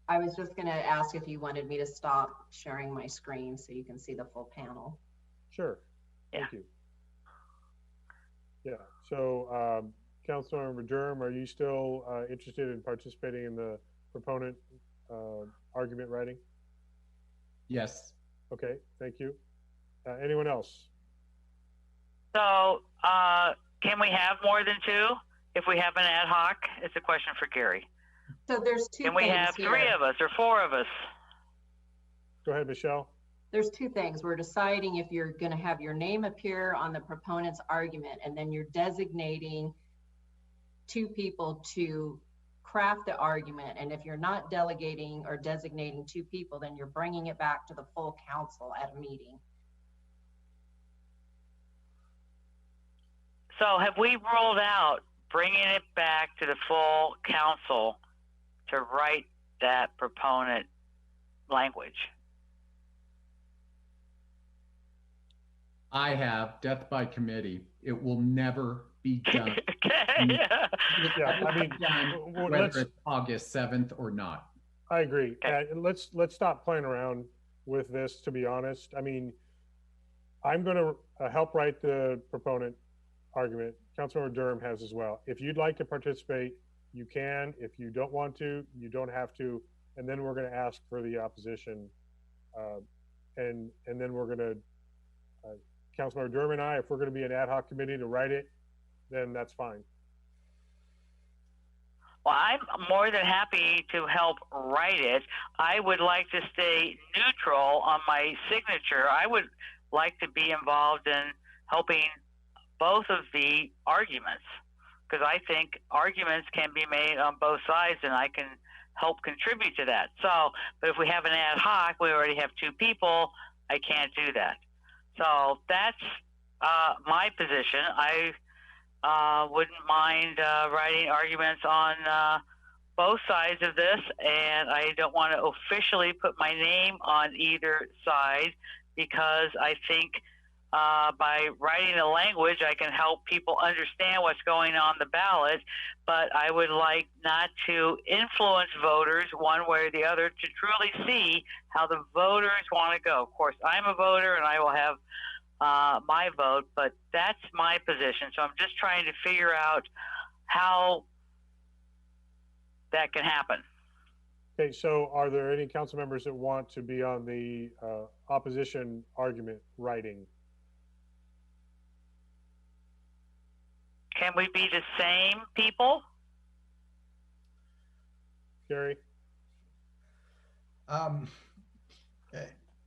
Speaker 7: I was just going to ask if you wanted me to stop sharing my screen so you can see the full panel.
Speaker 1: Sure. Thank you. Yeah. So, Councilmember Durham, are you still interested in participating in the proponent argument writing?
Speaker 16: Yes.
Speaker 1: Okay. Thank you. Anyone else?
Speaker 4: So, can we have more than two if we have an ad hoc? It's a question for Gary.
Speaker 7: So there's two
Speaker 4: Can we
Speaker 7: things
Speaker 4: have
Speaker 7: here.
Speaker 4: 3 of us or 4 of us?
Speaker 1: Go ahead, Michelle.
Speaker 7: There's two things. We're deciding if you're going to have your name appear on the proponent's argument, and then you're designating two people to craft the argument. And if you're not delegating or designating two people, then you're bringing it back to the full council at a meeting.
Speaker 4: So have we ruled out bringing it back to the full council to write that proponent language?
Speaker 16: I have death by committee. It will never be done.
Speaker 1: Yeah, I mean,
Speaker 16: whether it's August 7th or not.
Speaker 1: I agree. And let's stop playing around with this, to be honest. I mean, I'm going to help write the proponent argument. Councilmember Durham has as well. If you'd like to participate, you can. If you don't want to, you don't have to. And then we're going to ask for the opposition. And then we're going to, Councilmember Durham and I, if we're going to be an ad hoc committee to write it, then that's fine.
Speaker 4: Well, I'm more than happy to help write it. I would like to stay neutral on my signature. I would like to be involved in helping both of the arguments, because I think arguments can be made on both sides, and I can help contribute to that. So, but if we have an ad hoc, we already have two people, I can't do that. So that's my position. I wouldn't mind writing arguments on both sides of this, and I don't want to officially put my name on either side, because I think by writing the language, I can help people understand what's going on the ballot, but I would like not to influence voters one way or the other, to truly see how the voters want to go. Of course, I'm a voter and I will have my vote, but that's my position. So I'm just trying to figure out how that can happen.
Speaker 1: Okay, so are there any council members that want to be on the opposition argument writing?
Speaker 4: Can we be the same people?
Speaker 1: Gary?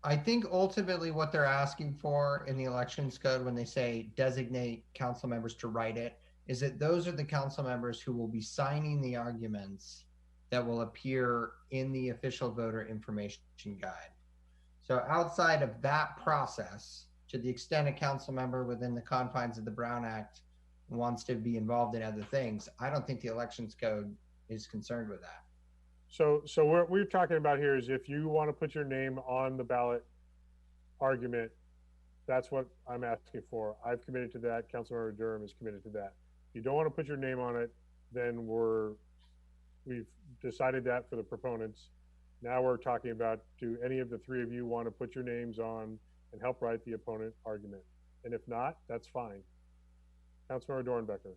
Speaker 12: I think ultimately what they're asking for in the elections code when they say designate council members to write it is that those are the council members who will be signing the arguments that will appear in the official voter information guide. So outside of that process, to the extent a council member within the confines of the Brown Act wants to be involved in other things, I don't think the elections code is concerned with that.
Speaker 1: So what we're talking about here is if you want to put your name on the ballot argument, that's what I'm asking for. I've committed to that. Councilmember Durham is committed to that. If you don't want to put your name on it, then we've decided that for the proponents. Now we're talking about, do any of the three of you want to put your names on and help write the opponent argument? And if not, that's fine. Councilmember Dornbecker.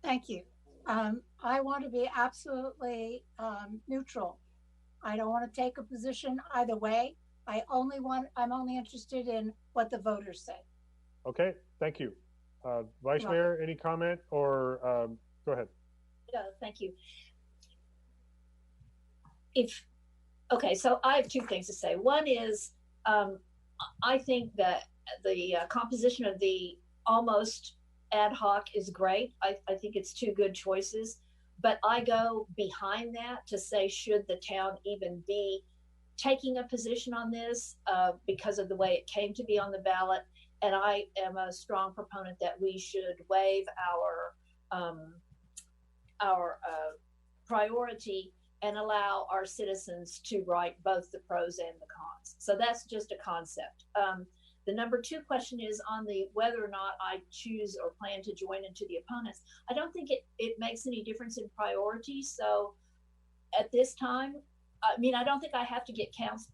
Speaker 5: Thank you. I want to be absolutely neutral. I don't want to take a position either way. I'm only interested in what the voters say.
Speaker 1: Okay, thank you. Vice Mayor, any comment or go ahead.
Speaker 10: Thank you. Okay, so I have two things to say. One is, I think that the composition of the almost ad hoc is great. I think it's two good choices, but I go behind that to say, should the town even be taking a position on this because of the way it came to be on the ballot? And I am a strong proponent that we should waive our priority and allow our citizens to write both the pros and the cons. So that's just a concept. The number two question is on the whether or not I choose or plan to join into the opponents. I don't think it makes any difference in priority. So at this time, I mean, I don't think I have to get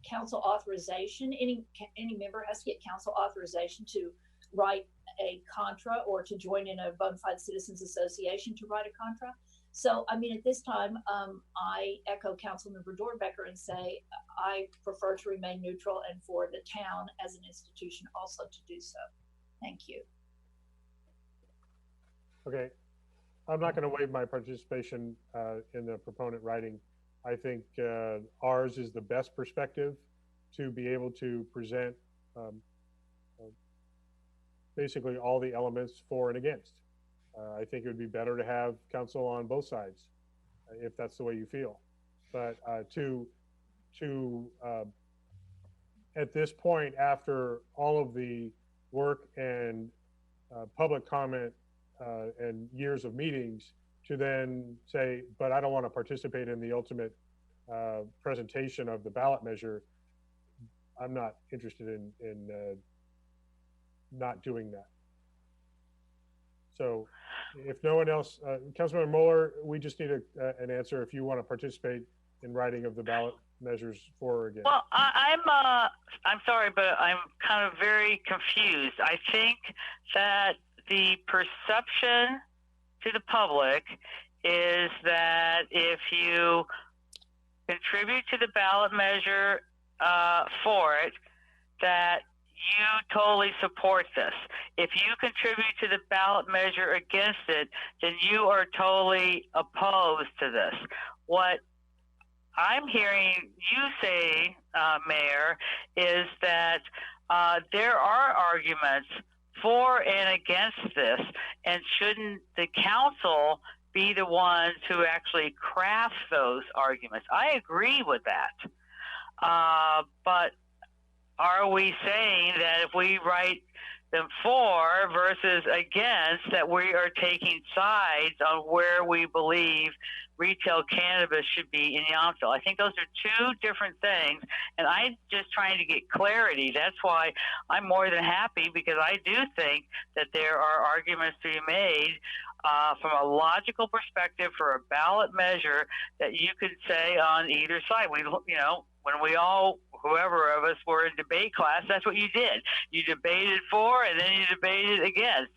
Speaker 10: council authorization. Any member has to get council authorization to write a contra or to join in a bona fide citizens association to write a contra. So, I mean, at this time, I echo Councilmember Dornbecker and say I prefer to remain neutral and for the town as an institution also to do so. Thank you.
Speaker 1: Okay, I'm not going to waive my participation in the proponent writing. I think ours is the best perspective to be able to present basically all the elements for and against. I think it would be better to have counsel on both sides, if that's the way you feel. But at this point, after all of the work and public comment and years of meetings, to then say, but I don't want to participate in the ultimate presentation of the ballot measure, I'm not interested in not doing that. So if no one else, Councilmember Mueller, we just need an answer if you want to participate in writing of the ballot measures for or against.
Speaker 4: Well, I'm sorry, but I'm kind of very confused. I think that the perception to the public is that if you contribute to the ballot measure for it, that you totally support this. If you contribute to the ballot measure against it, then you are totally opposed to this. What I'm hearing you say, Mayor, is that there are arguments for and against this, and shouldn't the council be the ones who actually craft those arguments? I agree with that. But are we saying that if we write them for versus against, that we are taking sides on where we believe retail cannabis should be in Yountville? I think those are two different things, and I'm just trying to get clarity. That's why I'm more than happy, because I do think that there are arguments to be made from a logical perspective for a ballot measure that you could say on either side. We, you know, when we all, whoever of us were in debate class, that's what you did. You debated for and then you debated against.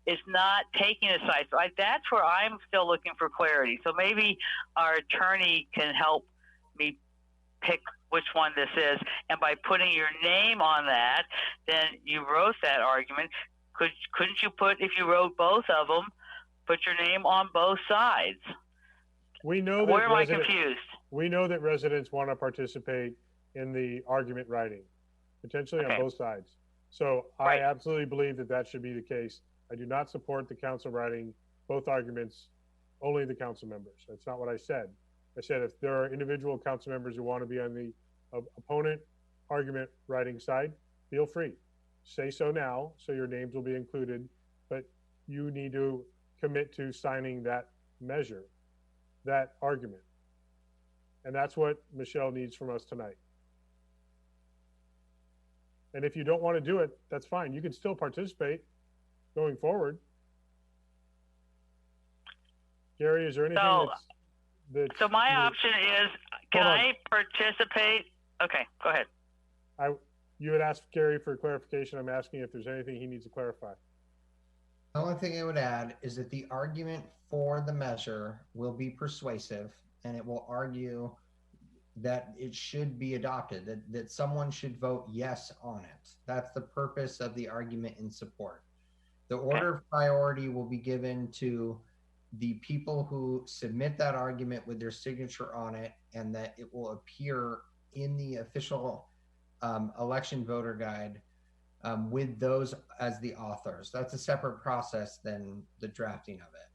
Speaker 4: It's not taking a side. So that's where I'm still looking for clarity. So maybe our attorney can help me pick which one this is. And by putting your name on that, then you wrote that argument. Couldn't you put, if you wrote both of them, put your name on both sides?
Speaker 1: We know that
Speaker 4: Where am I confused?
Speaker 1: We know that residents want to participate in the argument writing, potentially on both sides. So I absolutely believe that that should be the case. I do not support the council writing both arguments, only the council members. That's not what I said. I said if there are individual council members who want to be on the opponent argument writing side, feel free. Say so now, so your names will be included, but you need to commit to signing that measure, that argument. And that's what Michelle needs from us tonight. And if you don't want to do it, that's fine. You can still participate going forward. Gary, is there anything that's
Speaker 4: so my option is, can I participate? Okay, go ahead.
Speaker 1: You had asked Gary for clarification. I'm asking if there's anything he needs to clarify.
Speaker 12: The only thing I would add is that the argument for the measure will be persuasive, and it will argue that it should be adopted, that someone should vote yes on it. That's the purpose of the argument in support. The order of priority will be given to the people who submit that argument with their signature on it, and that it will appear in the official election voter guide with those as the authors. That's a separate process than the drafting of it.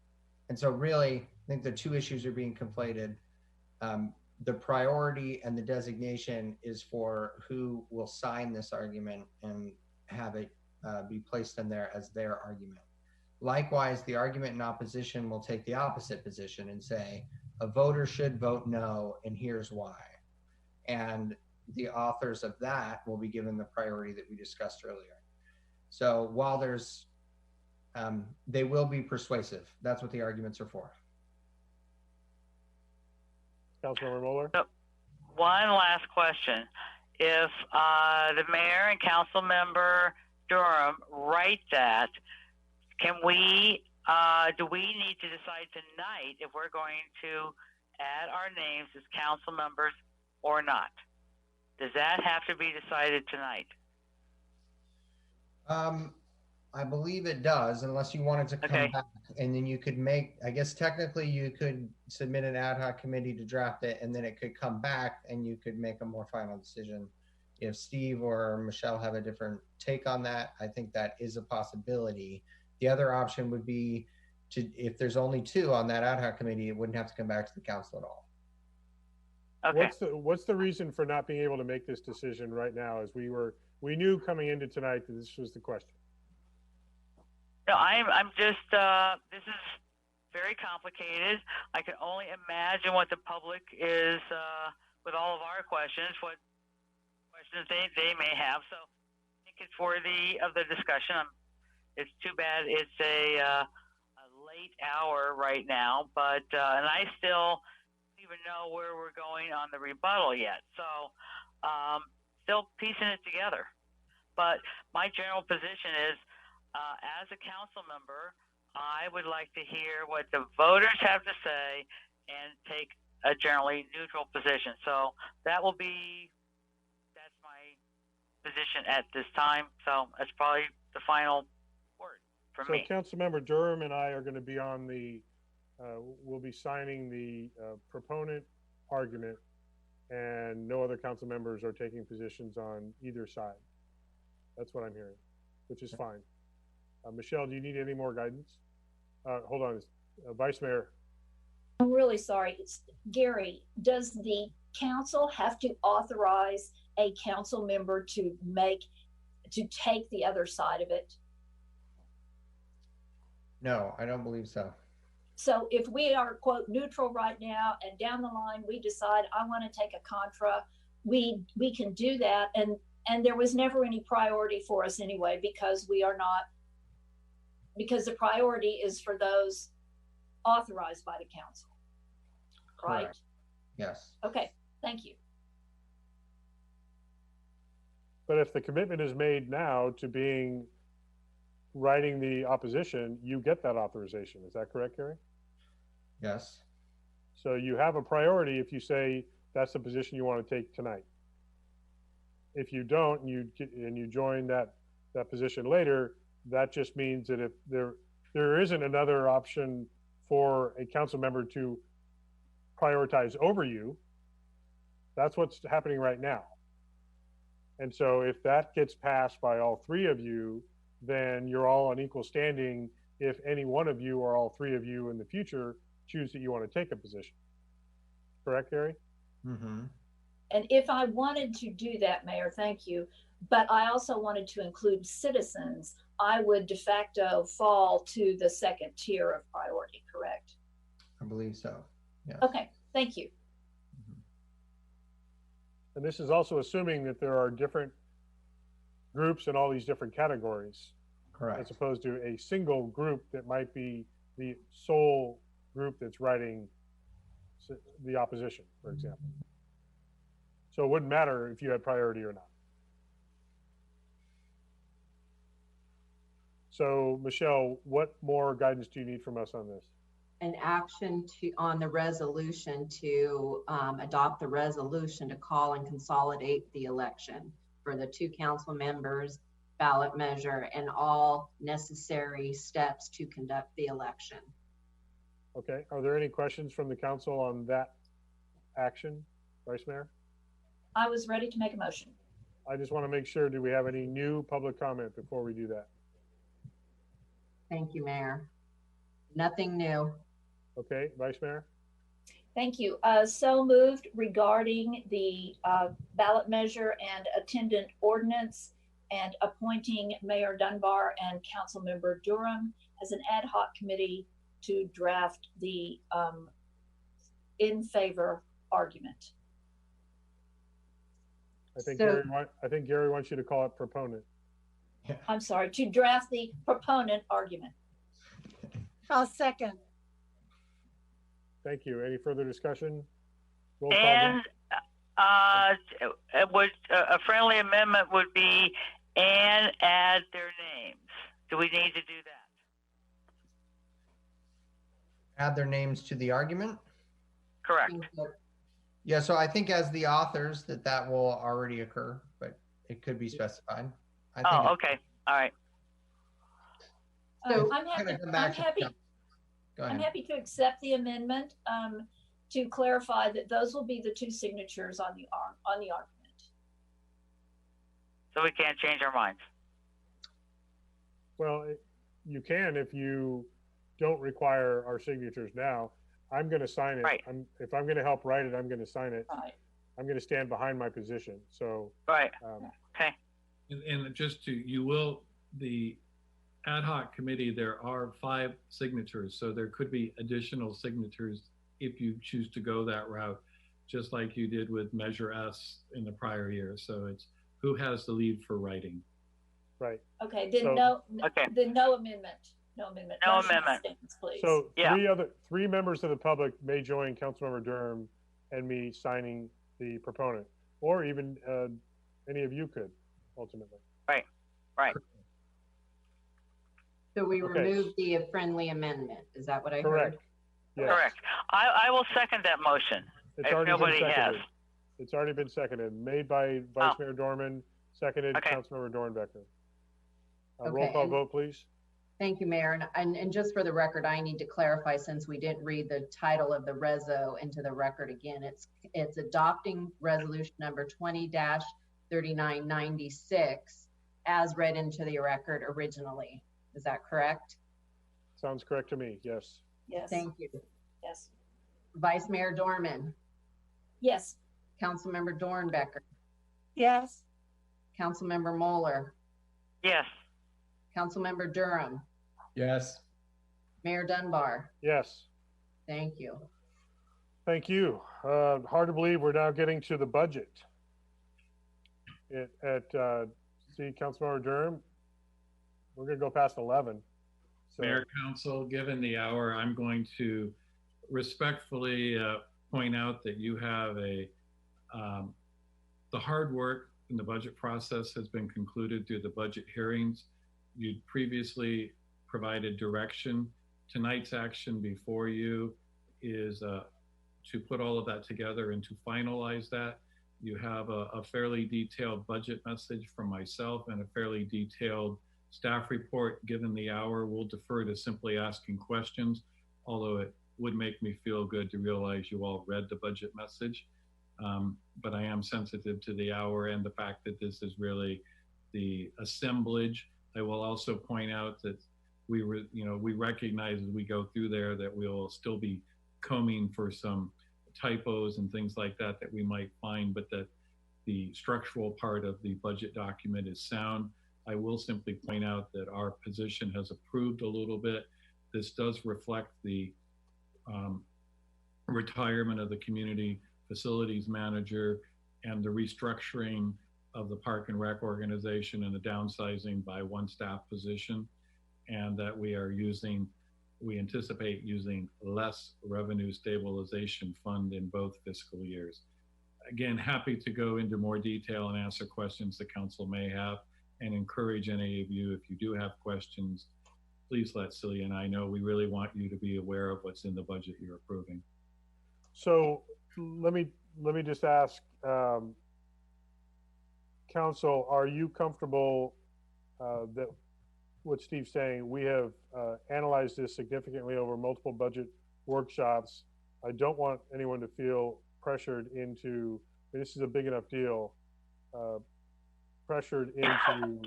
Speaker 12: And so really, I think the two issues are being conflated. The priority and the designation is for who will sign this argument and have it be placed in there as their argument. Likewise, the argument in opposition will take the opposite position and say, a voter should vote no, and here's why. And the authors of that will be given the priority that we discussed earlier. So while there's, they will be persuasive. That's what the arguments are for.
Speaker 1: Councilmember Mueller?
Speaker 4: One last question. If the mayor and council member Durham write that, can we, do we need to decide tonight if we're going to add our names as council members or not? Does that have to be decided tonight?
Speaker 12: I believe it does, unless you wanted to come back And then you could make, I guess technically you could submit an ad hoc committee to draft it, and then it could come back and you could make a more final decision. If Steve or Michelle have a different take on that, I think that is a possibility. The other option would be to, if there's only 2 on that ad hoc committee, it wouldn't have to come back to the council at all.
Speaker 4: Okay.
Speaker 1: What's the reason for not being able to make this decision right now? As we knew coming into tonight that this was the question.
Speaker 4: No, I'm just, this is very complicated. I can only imagine what the public is, with all of our questions, what questions they may have. So I think it's worthy of the discussion. It's too bad it's a late hour right now, but, and I still don't even know where we're going on the rebuttal yet. So, still piecing it together. But my general position is, as a council member, I would like to hear what the voters have to say and take a generally neutral position. So that's my position at this time. So that's probably the final word for me.
Speaker 1: So Councilmember Durham and I are going to be on we'll be signing the proponent argument, and no other council members are taking positions on either side. That's what I'm hearing, which is fine. Michelle, do you need any more guidance? Hold on, Vice Mayor.
Speaker 10: I'm really sorry. Gary, does the council have to authorize a council member to take the other side of it?
Speaker 12: No, I don't believe so.
Speaker 10: So if we are, quote, neutral right now, and down the line we decide I want to take a contra, we can do that. And there was never any priority for us anyway, because the priority is for those authorized by the council, right?
Speaker 12: Correct. Yes.
Speaker 10: Okay, thank you.
Speaker 1: But if the commitment is made now to writing the opposition, you get that authorization. Is that correct, Gary?
Speaker 12: Yes.
Speaker 1: So you have a priority if you say that's the position you want to take tonight. If you don't, and you join that position later, that just means that if there isn't another option for a council member to prioritize over you, that's what's happening right now. And so if that gets passed by all 3 of you, then you're all on equal standing if any one of you or all 3 of you in the future choose that you want to take a position. Correct, Gary?
Speaker 12: Mm-hmm.
Speaker 10: And if I wanted to do that, Mayor, thank you, but I also wanted to include citizens, I would de facto fall to the second tier of priority, correct?
Speaker 12: I believe so. Yes.
Speaker 10: Okay, thank you.
Speaker 1: And this is also assuming that there are different groups in all these different categories.
Speaker 12: Correct.
Speaker 1: As opposed to a single group that might be the sole group that's writing the opposition, for example. So it wouldn't matter if you had priority or not. So Michelle, what more guidance do you need from us on this?
Speaker 7: An action on the resolution to adopt the resolution to call and consolidate the election for the 2 council members, ballot measure, and all necessary steps to conduct the election.
Speaker 1: Okay, are there any questions from the council on that action, Vice Mayor?
Speaker 10: I was ready to make a motion.
Speaker 1: I just want to make sure, do we have any new public comment before we do that?
Speaker 7: Thank you, Mayor. Nothing new.
Speaker 1: Okay, Vice Mayor?
Speaker 10: Thank you. So moved regarding the ballot measure and attendant ordinance, and appointing Mayor Dunbar and Councilmember Durham as an ad hoc committee to draft the in favor argument.
Speaker 1: I think Gary wants you to call it proponent.
Speaker 10: I'm sorry, to draft the proponent argument.
Speaker 5: I'll second.
Speaker 1: Thank you. Any further discussion? Roll call
Speaker 4: And a friendly amendment would be and add their names. Do we need to do that?
Speaker 12: Add their names to the argument?
Speaker 4: Correct.
Speaker 12: Yeah, so I think as the authors that will already occur, but it could be specified.
Speaker 4: Oh, okay. All right.
Speaker 7: So
Speaker 10: I'm happy.
Speaker 12: Go
Speaker 10: I'm
Speaker 12: ahead.
Speaker 10: happy to accept the amendment to clarify that those will be the two signatures on the argument.
Speaker 4: So we can't change our minds.
Speaker 1: Well, you can if you don't require our signatures now. I'm going to sign it.
Speaker 4: Right.
Speaker 1: If I'm going to help write it, I'm going to sign it.
Speaker 10: Right.
Speaker 1: I'm going to stand behind my position. So,
Speaker 4: Right.
Speaker 1: Okay.
Speaker 15: And just the ad hoc committee, there are 5 signatures, so there could be additional signatures if you choose to go that route, just like you did with Measure S in the prior year. So it's who has the lead for writing.
Speaker 1: Right.
Speaker 10: Okay, then
Speaker 1: So-
Speaker 10: then no amendment. No amendment.
Speaker 4: No
Speaker 10: Motion
Speaker 4: amendment.
Speaker 10: stands, please.
Speaker 1: So three members of the public may join Councilmember Durham and me signing the proponent, or even any of you could ultimately.
Speaker 4: Right. Right.
Speaker 7: So we
Speaker 1: Okay.
Speaker 7: removed the friendly amendment. Is that what I
Speaker 1: Correct.
Speaker 7: heard?
Speaker 1: Yes.
Speaker 4: Correct. I will second that motion.
Speaker 1: It's
Speaker 4: if
Speaker 1: already
Speaker 4: nobody
Speaker 1: been
Speaker 4: has.
Speaker 1: seconded. It's already been seconded. Made by Vice Mayor Dorman, seconded
Speaker 4: Okay.
Speaker 1: Councilmember Dornbecker. Roll
Speaker 7: Okay,
Speaker 1: call
Speaker 7: and-
Speaker 1: vote, please.
Speaker 7: Thank you, Mayor. And just for the record, I need to clarify, since we didn't read the title of the reso into the record again, it's adopting resolution number 20-3996 as read into the record originally. Is that correct?
Speaker 1: Sounds correct to me. Yes.
Speaker 10: Yes.
Speaker 7: Thank you.
Speaker 10: Yes.
Speaker 7: Vice Mayor Dorman,
Speaker 10: Yes.
Speaker 7: Councilmember Dornbecker,
Speaker 5: Yes.
Speaker 7: Councilmember Moeller,
Speaker 4: Yes.
Speaker 7: Councilmember Durham,
Speaker 16: Yes.
Speaker 7: Mayor Dunbar.
Speaker 1: Yes.
Speaker 7: Thank you.
Speaker 1: Thank you. Hard to believe we're now getting to the budget. See, Councilmember Durham, we're going to go past 11. So,
Speaker 15: Mayor, Council, given the hour, I'm going to respectfully point out that you have the hard work in the budget process has been concluded through the budget hearings. You previously provided direction. Tonight's action before you is to put all of that together and to finalize that. You have a fairly detailed budget message from myself and a fairly detailed staff report. Given the hour, we'll defer to simply asking questions, although it would make me feel good to realize you all read the budget message. But I am sensitive to the hour and the fact that this is really the assemblage. I will also point out that we recognize as we go through there that we'll still be combing for some typos and things like that we might find, but that the structural part of the budget document is sound. I will simply point out that our position has improved a little bit. This does reflect the retirement of the community facilities manager and the restructuring of the Park and Rec organization and the downsizing by one staff position, and that we anticipate using less revenue stabilization fund in both fiscal years. Again, happy to go into more detail and answer questions the council may have, and encourage any of you, if you do have questions, please let Celia and I know. We really want you to be aware of what's in the budget you're approving.
Speaker 1: So let me just ask, Council, are you comfortable that what Steve's saying? We have analyzed this significantly over multiple budget workshops. I don't want anyone to feel pressured into, this is a big enough deal, pressured into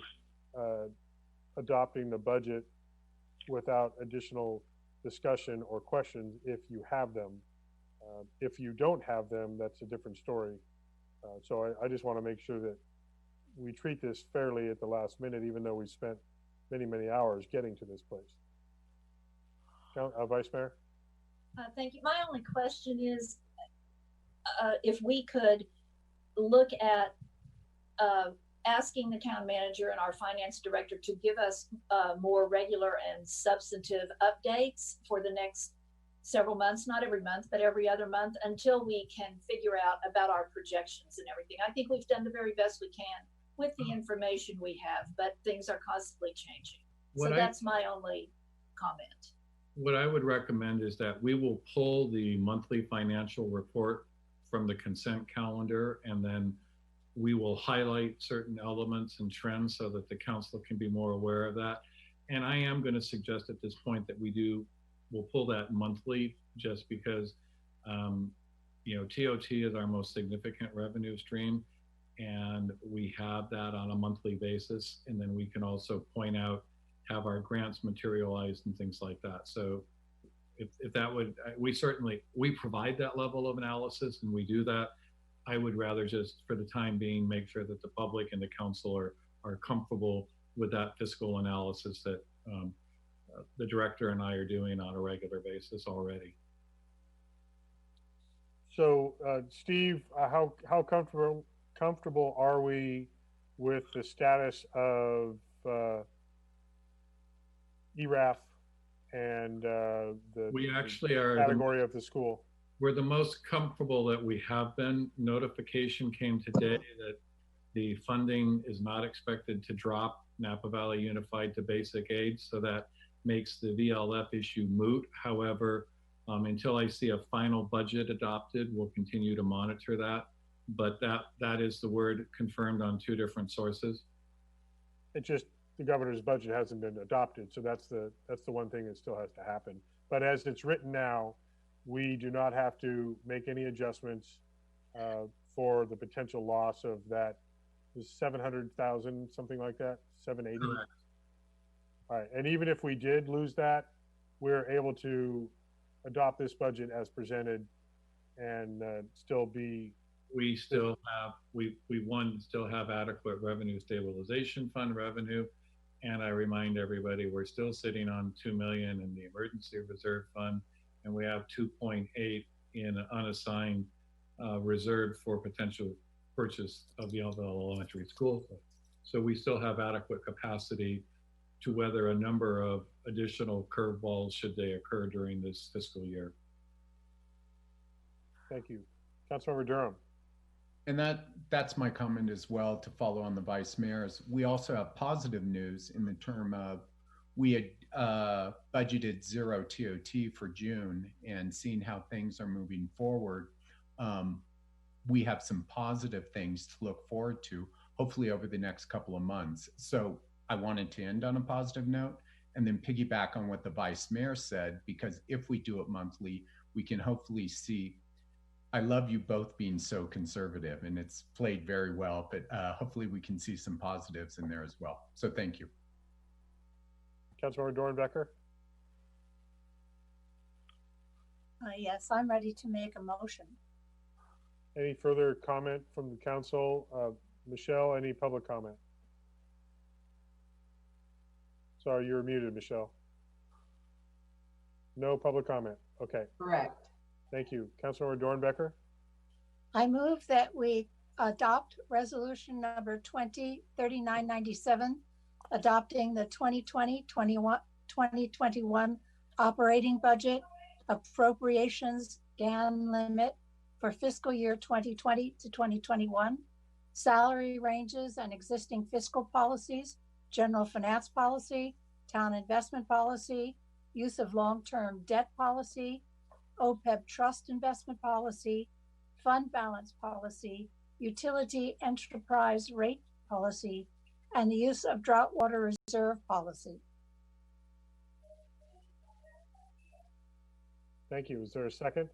Speaker 1: adopting the budget without additional discussion or questions if you have them. If you don't have them, that's a different story. So I just want to make sure that we treat this fairly at the last minute, even though we spent many, many hours getting to this place. Vice Mayor?
Speaker 10: Thank you. My only question is if we could look at asking the town manager and our finance director to give us more regular and substantive updates for the next several months, not every month, but every other month, until we can figure out about our projections and everything. I think we've done the very best we can with the information we have, but things are constantly changing. So that's my only comment.
Speaker 15: What I would recommend is that we will pull the monthly financial report from the consent calendar, and then we will highlight certain elements and trends so that the council can be more aware of that. And I am going to suggest at this point that we do we'll pull that monthly just because, TOT is our most significant revenue stream, and we have that on a monthly basis. And then we can also point out, have our grants materialized and things like that. So if that would, we provide that level of analysis and we do that. I would rather just, for the time being, make sure that the public and the council are comfortable with that fiscal analysis that the director and I are doing on a regular basis already.
Speaker 1: So, Steve, how comfortable are we with the status of ERAF and
Speaker 15: we actually are
Speaker 1: category of the school?
Speaker 15: We're the most comfortable that we have been. Notification came today that the funding is not expected to drop Napa Valley Unified to basic aid, so that makes the VLF issue moot. However, until I see a final budget adopted, we'll continue to monitor that. But that is the word confirmed on 2 different sources.
Speaker 1: It just, the governor's budget hasn't been adopted, so that's the one thing that still has to happen. But as it's written now, we do not have to make any adjustments for the potential loss of that 700,000, something like that, 780.
Speaker 15: Correct.
Speaker 1: All right, and even if we did lose that, we're able to adopt this budget as presented and still be.
Speaker 15: We still have, we still have adequate revenue stabilization fund revenue. And I remind everybody, we're still sitting on 2 million in the emergency reserve fund, and we have 2.8 in unassigned reserve for potential purchase of the Yountville Elementary School. So we still have adequate capacity to weather a number of additional curveballs should they occur during this fiscal year.
Speaker 1: Thank you. Councilmember Durham.
Speaker 16: And that's my comment as well, to follow on the vice mayor's. We also have positive news in the term of, we had budgeted 0 TOT for June, and seeing how things are moving forward, we have some positive things to look forward to, hopefully over the next couple of months. So I wanted to end on a positive note and then piggyback on what the vice mayor said, because if we do it monthly, we can hopefully see. I love you both being so conservative, and it's played very well, but hopefully we can see some positives in there as well. So thank you.
Speaker 1: Councilmember Dornbecker.
Speaker 5: Yes, I'm ready to make a motion.
Speaker 1: Any further comment from the council? Michelle, any public comment? Sorry, you're muted, Michelle. No public comment. Okay.
Speaker 7: Correct.
Speaker 1: Thank you. Councilmember Dornbecker.
Speaker 5: I move that we adopt resolution number 203997, adopting the 2020-2021 operating budget appropriations GAN limit for fiscal year 2020 to 2021, salary ranges and existing fiscal policies, general finance policy, town investment policy, use of long-term debt policy, OPEB trust investment policy, fund balance policy, utility enterprise rate policy, and the use of drought water reserve policy.
Speaker 1: Thank you. Is there a second?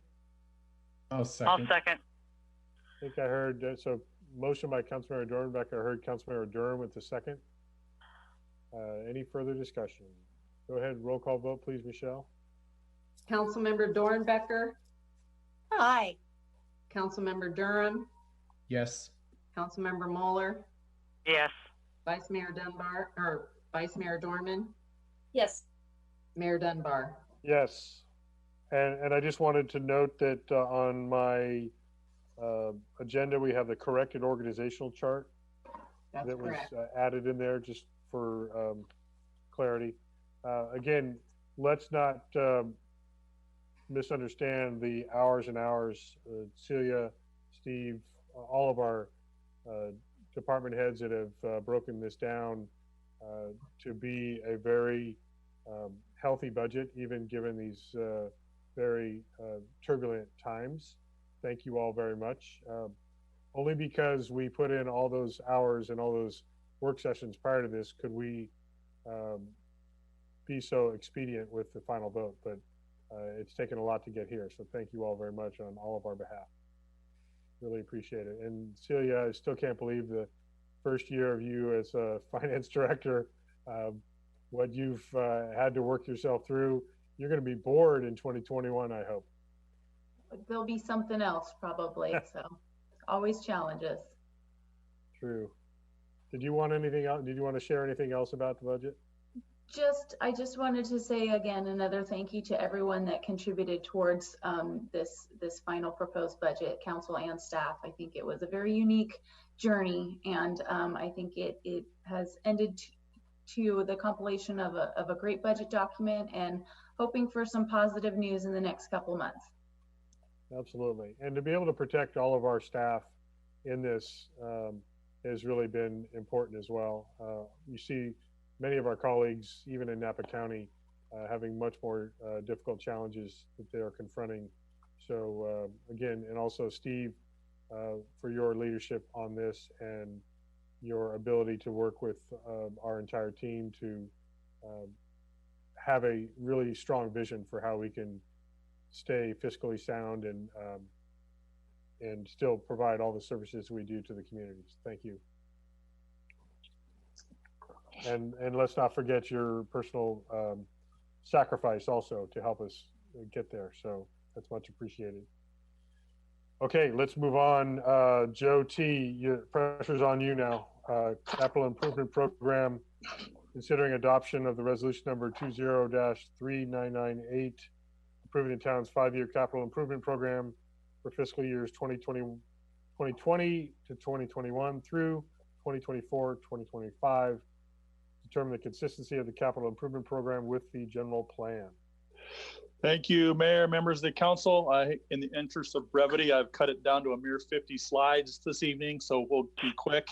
Speaker 16: I'll second.
Speaker 4: I'll second.
Speaker 1: I think I heard, so motion by Councilmember Dornbecker. I heard Councilmember Durham with the second. Any further discussion? Go ahead, roll call vote, please, Michelle.
Speaker 7: Councilmember Dornbecker.
Speaker 5: Aye.
Speaker 7: Councilmember Durham.
Speaker 16: Yes.
Speaker 7: Councilmember Mueller.
Speaker 4: Yes.
Speaker 7: Vice Mayor Dunbar, or Vice Mayor Dorman.
Speaker 10: Yes.
Speaker 7: Mayor Dunbar.
Speaker 1: Yes. And I just wanted to note that on my agenda, we have the corrected organizational chart.
Speaker 7: That's
Speaker 1: that
Speaker 7: correct.
Speaker 1: Was added in there just for clarity. Again, let's not misunderstand the hours and hours. Celia, Steve, all of our department heads that have broken this down to be a very healthy budget, even given these very turbulent times. Thank you all very much. Only because we put in all those hours and all those work sessions prior to this could we be so expedient with the final vote. But it's taken a lot to get here. So thank you all very much on all of our behalf. Really appreciate it. And Celia, I still can't believe the first year of you as a finance director, what you've had to work yourself through. You're going to be bored in 2021, I hope.
Speaker 11: There'll be something else probably. So always challenges.
Speaker 1: True. Did you want anything else? Did you want to share anything else about the budget?
Speaker 11: I just wanted to say again, another thank you to everyone that contributed towards this final proposed budget, council and staff. I think it was a very unique journey, and I think it has ended to the compilation of a great budget document, and hoping for some positive news in the next couple months.
Speaker 1: Absolutely. And to be able to protect all of our staff in this has really been important as well. You see many of our colleagues, even in Napa County, having much more difficult challenges that they are confronting. So again, and also Steve, for your leadership on this and your ability to work with our entire team to have a really strong vision for how we can stay fiscally sound and still provide all the services we do to the communities. Thank you. And let's not forget your personal sacrifice also to help us get there. So that's much appreciated. Okay, let's move on. Joe T, your pressure's on you now. Capital Improvement Program, considering adoption of the resolution number 20-3998, approving the town's 5-year capital improvement program for fiscal years 2020 to 2021 through 2024-2025. Determine the consistency of the capital improvement program with the general plan.
Speaker 18: Thank you, Mayor, members of the council. In the interest of brevity, I've cut it down to a mere 50 slides this evening, so we'll be quick.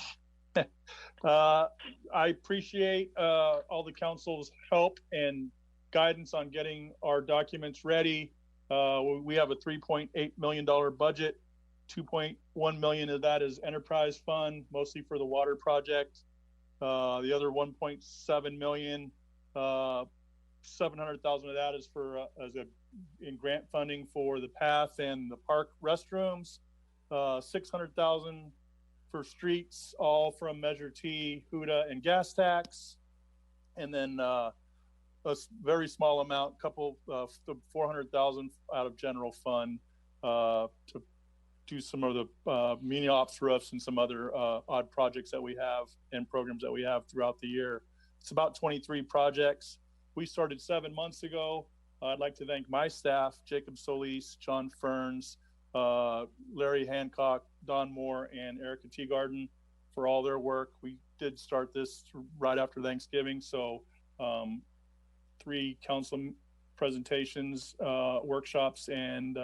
Speaker 18: I appreciate all the council's help and guidance on getting our documents ready. We have a $3.8 million budget. 2.1 million of that is enterprise fund, mostly for the water project. The other 1.7 million, 700,000 of that is for in grant funding for the path and the park restrooms. 600,000 for streets, all from Measure T, HUDA, and gas tax, and then a very small amount, couple 400,000 out of general fund to do some of the mini ops roofs and some other odd projects that we have and programs that we have throughout the year. It's about 23 projects. We started 7 months ago. I'd like to thank my staff, Jacob Solis, John Ferns, Larry Hancock, Don Moore, and Erica Teagarden for all their work. We did start this right after Thanksgiving, so 3 council presentations, workshops, and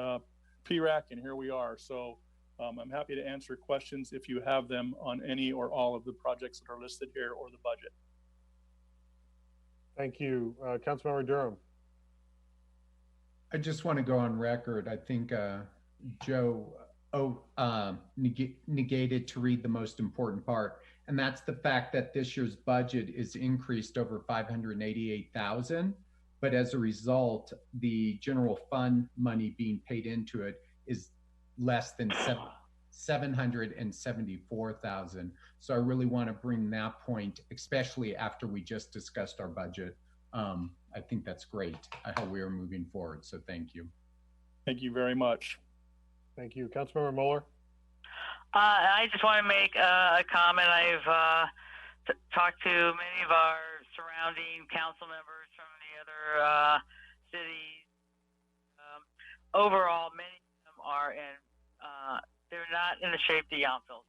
Speaker 18: PRAC, and here we are. So I'm happy to answer questions if you have them on any or all of the projects that are listed here or the budget.
Speaker 1: Thank you. Councilmember Durham.
Speaker 16: I just want to go on record. I think Joe negated to read the most important part, and that's the fact that this year's budget is increased over 588,000, but as a result, the general fund money being paid into it is less than 774,000. So I really want to bring that point, especially after we just discussed our budget. I think that's great how we are moving forward. So thank you.
Speaker 18: Thank you very much.
Speaker 1: Thank you. Councilmember Mueller.
Speaker 4: I just want to make a comment. I've talked to many of our surrounding council members from the other cities. Overall, many of them are they're not in the shape that Yountville.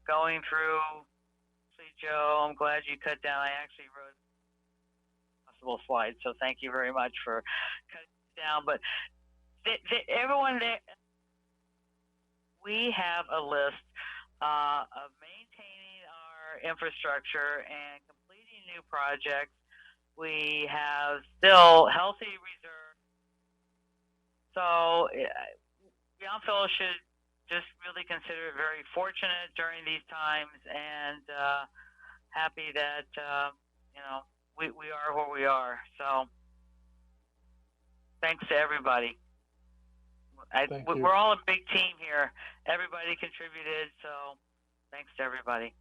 Speaker 4: Going through, Joe, I'm glad you cut down. I actually wrote possible slides, so thank you very much for cutting down. But everyone there, we have a list of maintaining our infrastructure and completing new projects. We have still healthy reserves. So Yountville should just really consider it very fortunate during these times, and happy that we are where we are. So Thanks to everybody.
Speaker 1: Thank you.
Speaker 4: We're all a big team here. Everybody contributed, so thanks to everybody.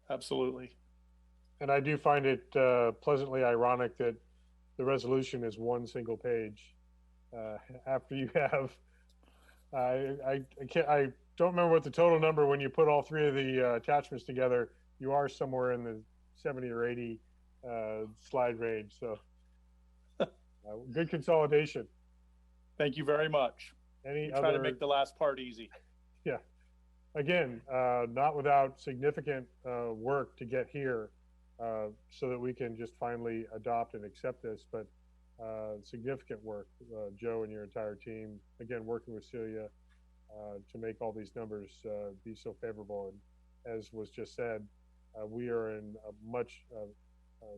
Speaker 18: Absolutely.
Speaker 1: And I do find it pleasantly ironic that the resolution is one single page. After you have, I don't remember what the total number when you put all three of the attachments together. You are somewhere in the 70 or 80 slide range. So good consolidation.
Speaker 18: Thank you very much.
Speaker 1: Any
Speaker 18: We
Speaker 1: other?
Speaker 18: try to make the last part easy.
Speaker 1: Yeah. Again, not without significant work to get here, so that we can just finally adopt and accept this, but significant work, Joe and your entire team, again, working with Celia to make all these numbers be so favorable. And as was just said, we are in a much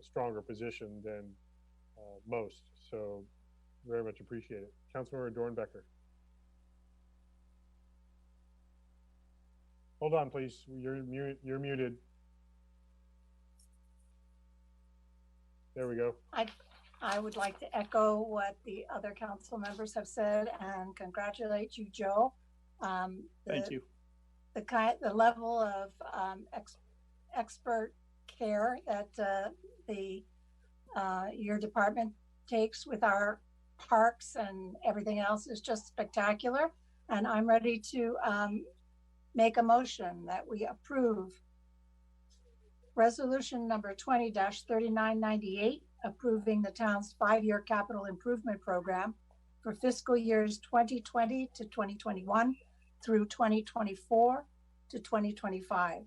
Speaker 1: stronger position than most. So very much appreciate it. Councilmember Dornbecker. Hold on, please. You're muted. There we go.
Speaker 5: I would like to echo what the other council members have said and congratulate you, Joe.
Speaker 18: Thank you.
Speaker 5: The level of expert care that your department takes with our parks and everything else is just spectacular. And I'm ready to make a motion that we approve resolution number 20-3998, approving the town's 5-year capital improvement program for fiscal years 2020 to 2021 through 2024 to 2025,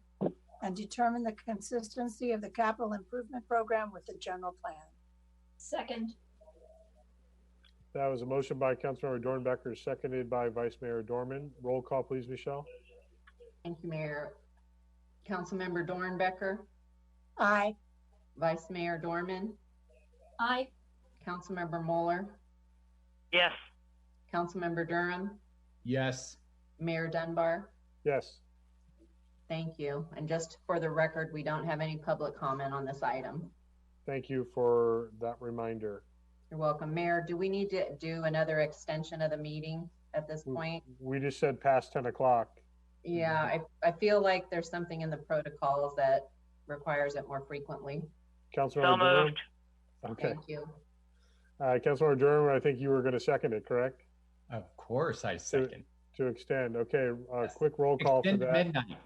Speaker 5: and determine the consistency of the capital improvement program with the general plan.
Speaker 10: Second.
Speaker 1: That was a motion by Councilmember Dornbecker, seconded by Vice Mayor Dorman. Roll call, please, Michelle.
Speaker 7: Thank you, Mayor. Councilmember Dornbecker,
Speaker 5: Aye.
Speaker 7: Vice Mayor Dorman,
Speaker 10: Aye.
Speaker 7: Councilmember Moeller,
Speaker 4: Yes.
Speaker 7: Councilmember Durham,
Speaker 16: Yes.
Speaker 7: Mayor Dunbar.
Speaker 1: Yes.
Speaker 7: Thank you. And just for the record, we don't have any public comment on this item.
Speaker 1: Thank you for that reminder.
Speaker 7: You're welcome. Mayor, do we need to do another extension of the meeting at this point?
Speaker 1: We just said past 10 o'clock.
Speaker 7: Yeah, I feel like there's something in the protocols that requires it more frequently.
Speaker 1: Councilmember Durham?
Speaker 4: moved.
Speaker 1: Okay.
Speaker 7: Thank you.
Speaker 1: Councilmember Durham, I think you were going to second it, correct?
Speaker 16: Of course I second.
Speaker 1: To extend. Okay,
Speaker 16: Yes.
Speaker 1: quick roll call
Speaker 16: Extend
Speaker 1: for
Speaker 16: to
Speaker 1: that.
Speaker 16: midnight.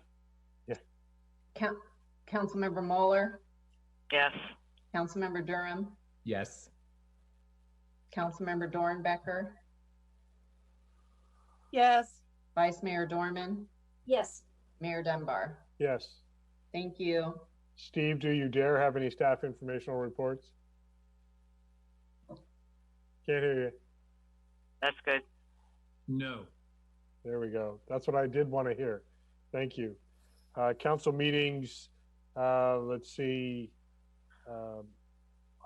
Speaker 7: Councilmember Moeller,
Speaker 4: Yes.
Speaker 7: Councilmember Durham,
Speaker 16: Yes.
Speaker 7: Councilmember Dornbecker,
Speaker 5: Yes.
Speaker 7: Vice Mayor Dorman,
Speaker 10: Yes.
Speaker 7: Mayor Dunbar.
Speaker 1: Yes.
Speaker 7: Thank you.
Speaker 1: Steve, do you dare have any staff informational reports? Can't hear you.
Speaker 4: That's good.
Speaker 15: No.
Speaker 1: There we go. That's what I did want to hear. Thank you. Council meetings, let's see.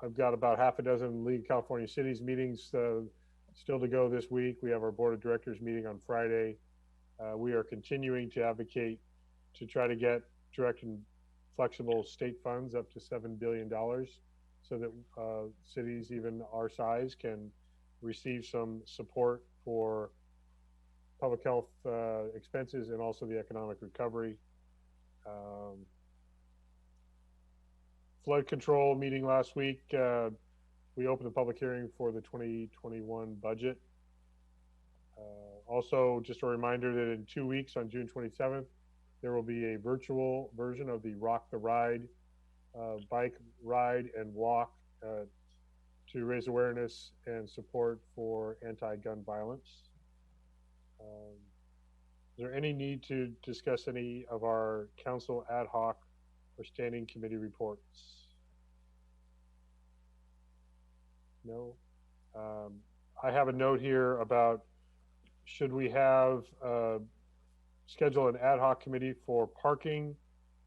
Speaker 1: I've got about half a dozen League of California Cities meetings still to go this week. We have our board of directors meeting on Friday. We are continuing to advocate to try to get direct and flexible state funds up to $7 billion so that cities, even our size, can receive some support for public health expenses and also the economic recovery. Flood control meeting last week. We opened the public hearing for the 2021 budget. Also, just a reminder that in 2 weeks, on June 27th, there will be a virtual version of the Rock the Ride bike ride and walk to raise awareness and support for anti-gun violence. Is there any need to discuss any of our council ad hoc or standing committee reports? No. I have a note here about should we have schedule an ad hoc committee for parking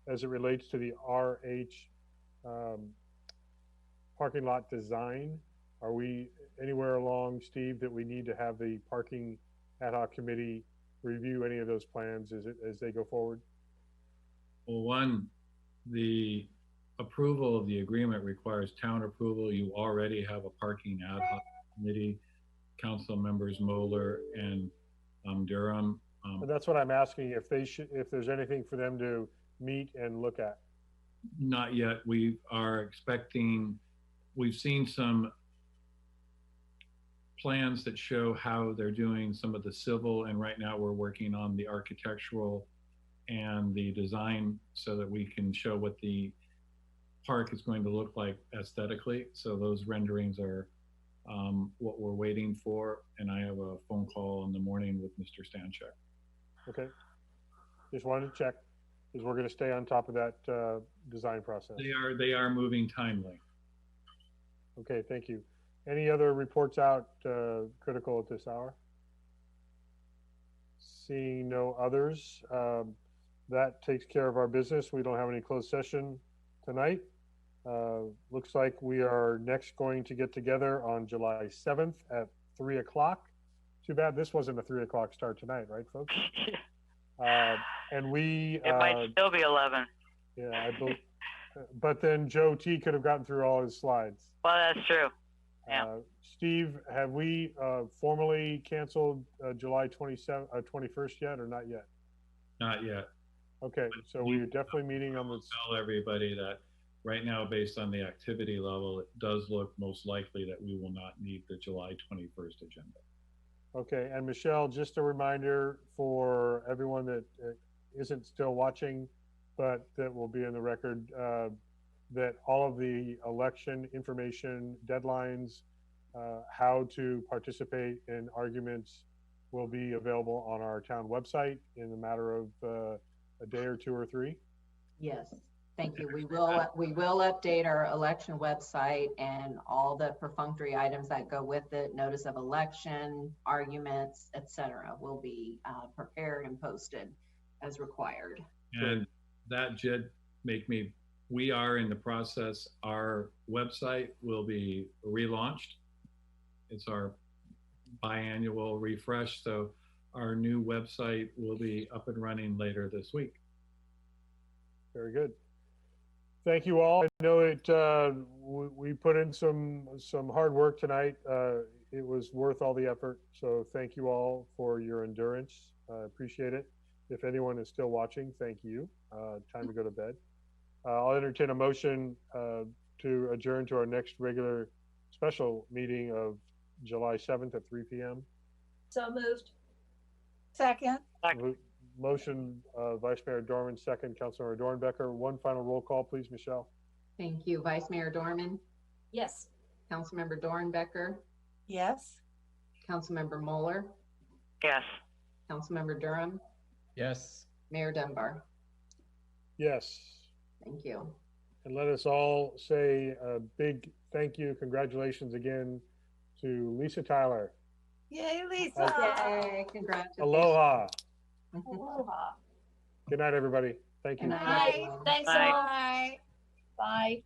Speaker 1: as it relates to the RH parking lot design? Are we anywhere along, Steve, that we need to have the parking ad hoc committee review any of those plans as they go forward?
Speaker 15: Well, one, the approval of the agreement requires town approval. You already have a parking ad hoc committee, council members Moeller and Durham.
Speaker 1: And that's what I'm asking, if there's anything for them to meet and look at.
Speaker 15: Not yet. We are expecting, we've seen some plans that show how they're doing some of the civil, and right now we're working on the architectural and the design so that we can show what the park is going to look like aesthetically. So those renderings are what we're waiting for, and I have a phone call in the morning with Mr. Stanchek.
Speaker 1: Okay. Just wanted to check, because we're going to stay on top of that design process.
Speaker 15: They are moving timely.
Speaker 1: Okay, thank you. Any other reports out critical at this hour? Seeing no others, that takes care of our business. We don't have any closed session tonight. Looks like we are next going to get together on July 7th at 3 o'clock. Too bad this wasn't a 3 o'clock start tonight, right, folks? And we...
Speaker 4: It might still be 11.
Speaker 1: Yeah, I believe. But then Joe T could have gotten through all his slides.
Speaker 4: Well, that's true. Yeah.
Speaker 1: Steve, have we formally canceled July 21st yet, or not yet?
Speaker 15: Not yet.
Speaker 1: Okay, so we're definitely meeting on this.
Speaker 15: Tell everybody that right now, based on the activity level, it does look most likely that we will not need the July 21st agenda.
Speaker 1: Okay, and Michelle, just a reminder for everyone that isn't still watching, but that will be in the record, that all of the election information, deadlines, how to participate in arguments will be available on our town website in a matter of a day or two or three.
Speaker 7: Yes, thank you. We will update our election website, and all the perfunctory items that go with it, notice of election, arguments, etc., will be prepared and posted as required.
Speaker 15: And that did make me, we are in the process, our website will be relaunched. It's our biannual refresh, so our new website will be up and running later this week.
Speaker 1: Very good. Thank you all. I know it, we put in some hard work tonight. It was worth all the effort. So thank you all for your endurance. I appreciate it. If anyone is still watching, thank you. Time to go to bed. I'll entertain a motion to adjourn to our next regular special meeting of July 7th at 3 p.m.
Speaker 10: So moved.
Speaker 5: Second.
Speaker 1: Motion, Vice Mayor Dorman, second, Councilmember Dornbecker. One final roll call, please, Michelle.
Speaker 7: Thank you. Vice Mayor Dorman,
Speaker 10: Yes.
Speaker 7: Councilmember Dornbecker,
Speaker 5: Yes.
Speaker 7: Councilmember Moeller,
Speaker 4: Yes.
Speaker 7: Councilmember Durham,
Speaker 16: Yes.
Speaker 7: Mayor Dunbar.
Speaker 1: Yes.
Speaker 7: Thank you.
Speaker 1: And let us all say a big thank you, congratulations again to Lisa Tyler.
Speaker 5: Yay, Lisa.
Speaker 7: Yay, congratulations.
Speaker 1: Aloha.
Speaker 10: Aloha.
Speaker 1: Good night, everybody. Thank you.
Speaker 7: Good night.
Speaker 10: Bye. Thanks
Speaker 4: Bye.
Speaker 10: all. Bye.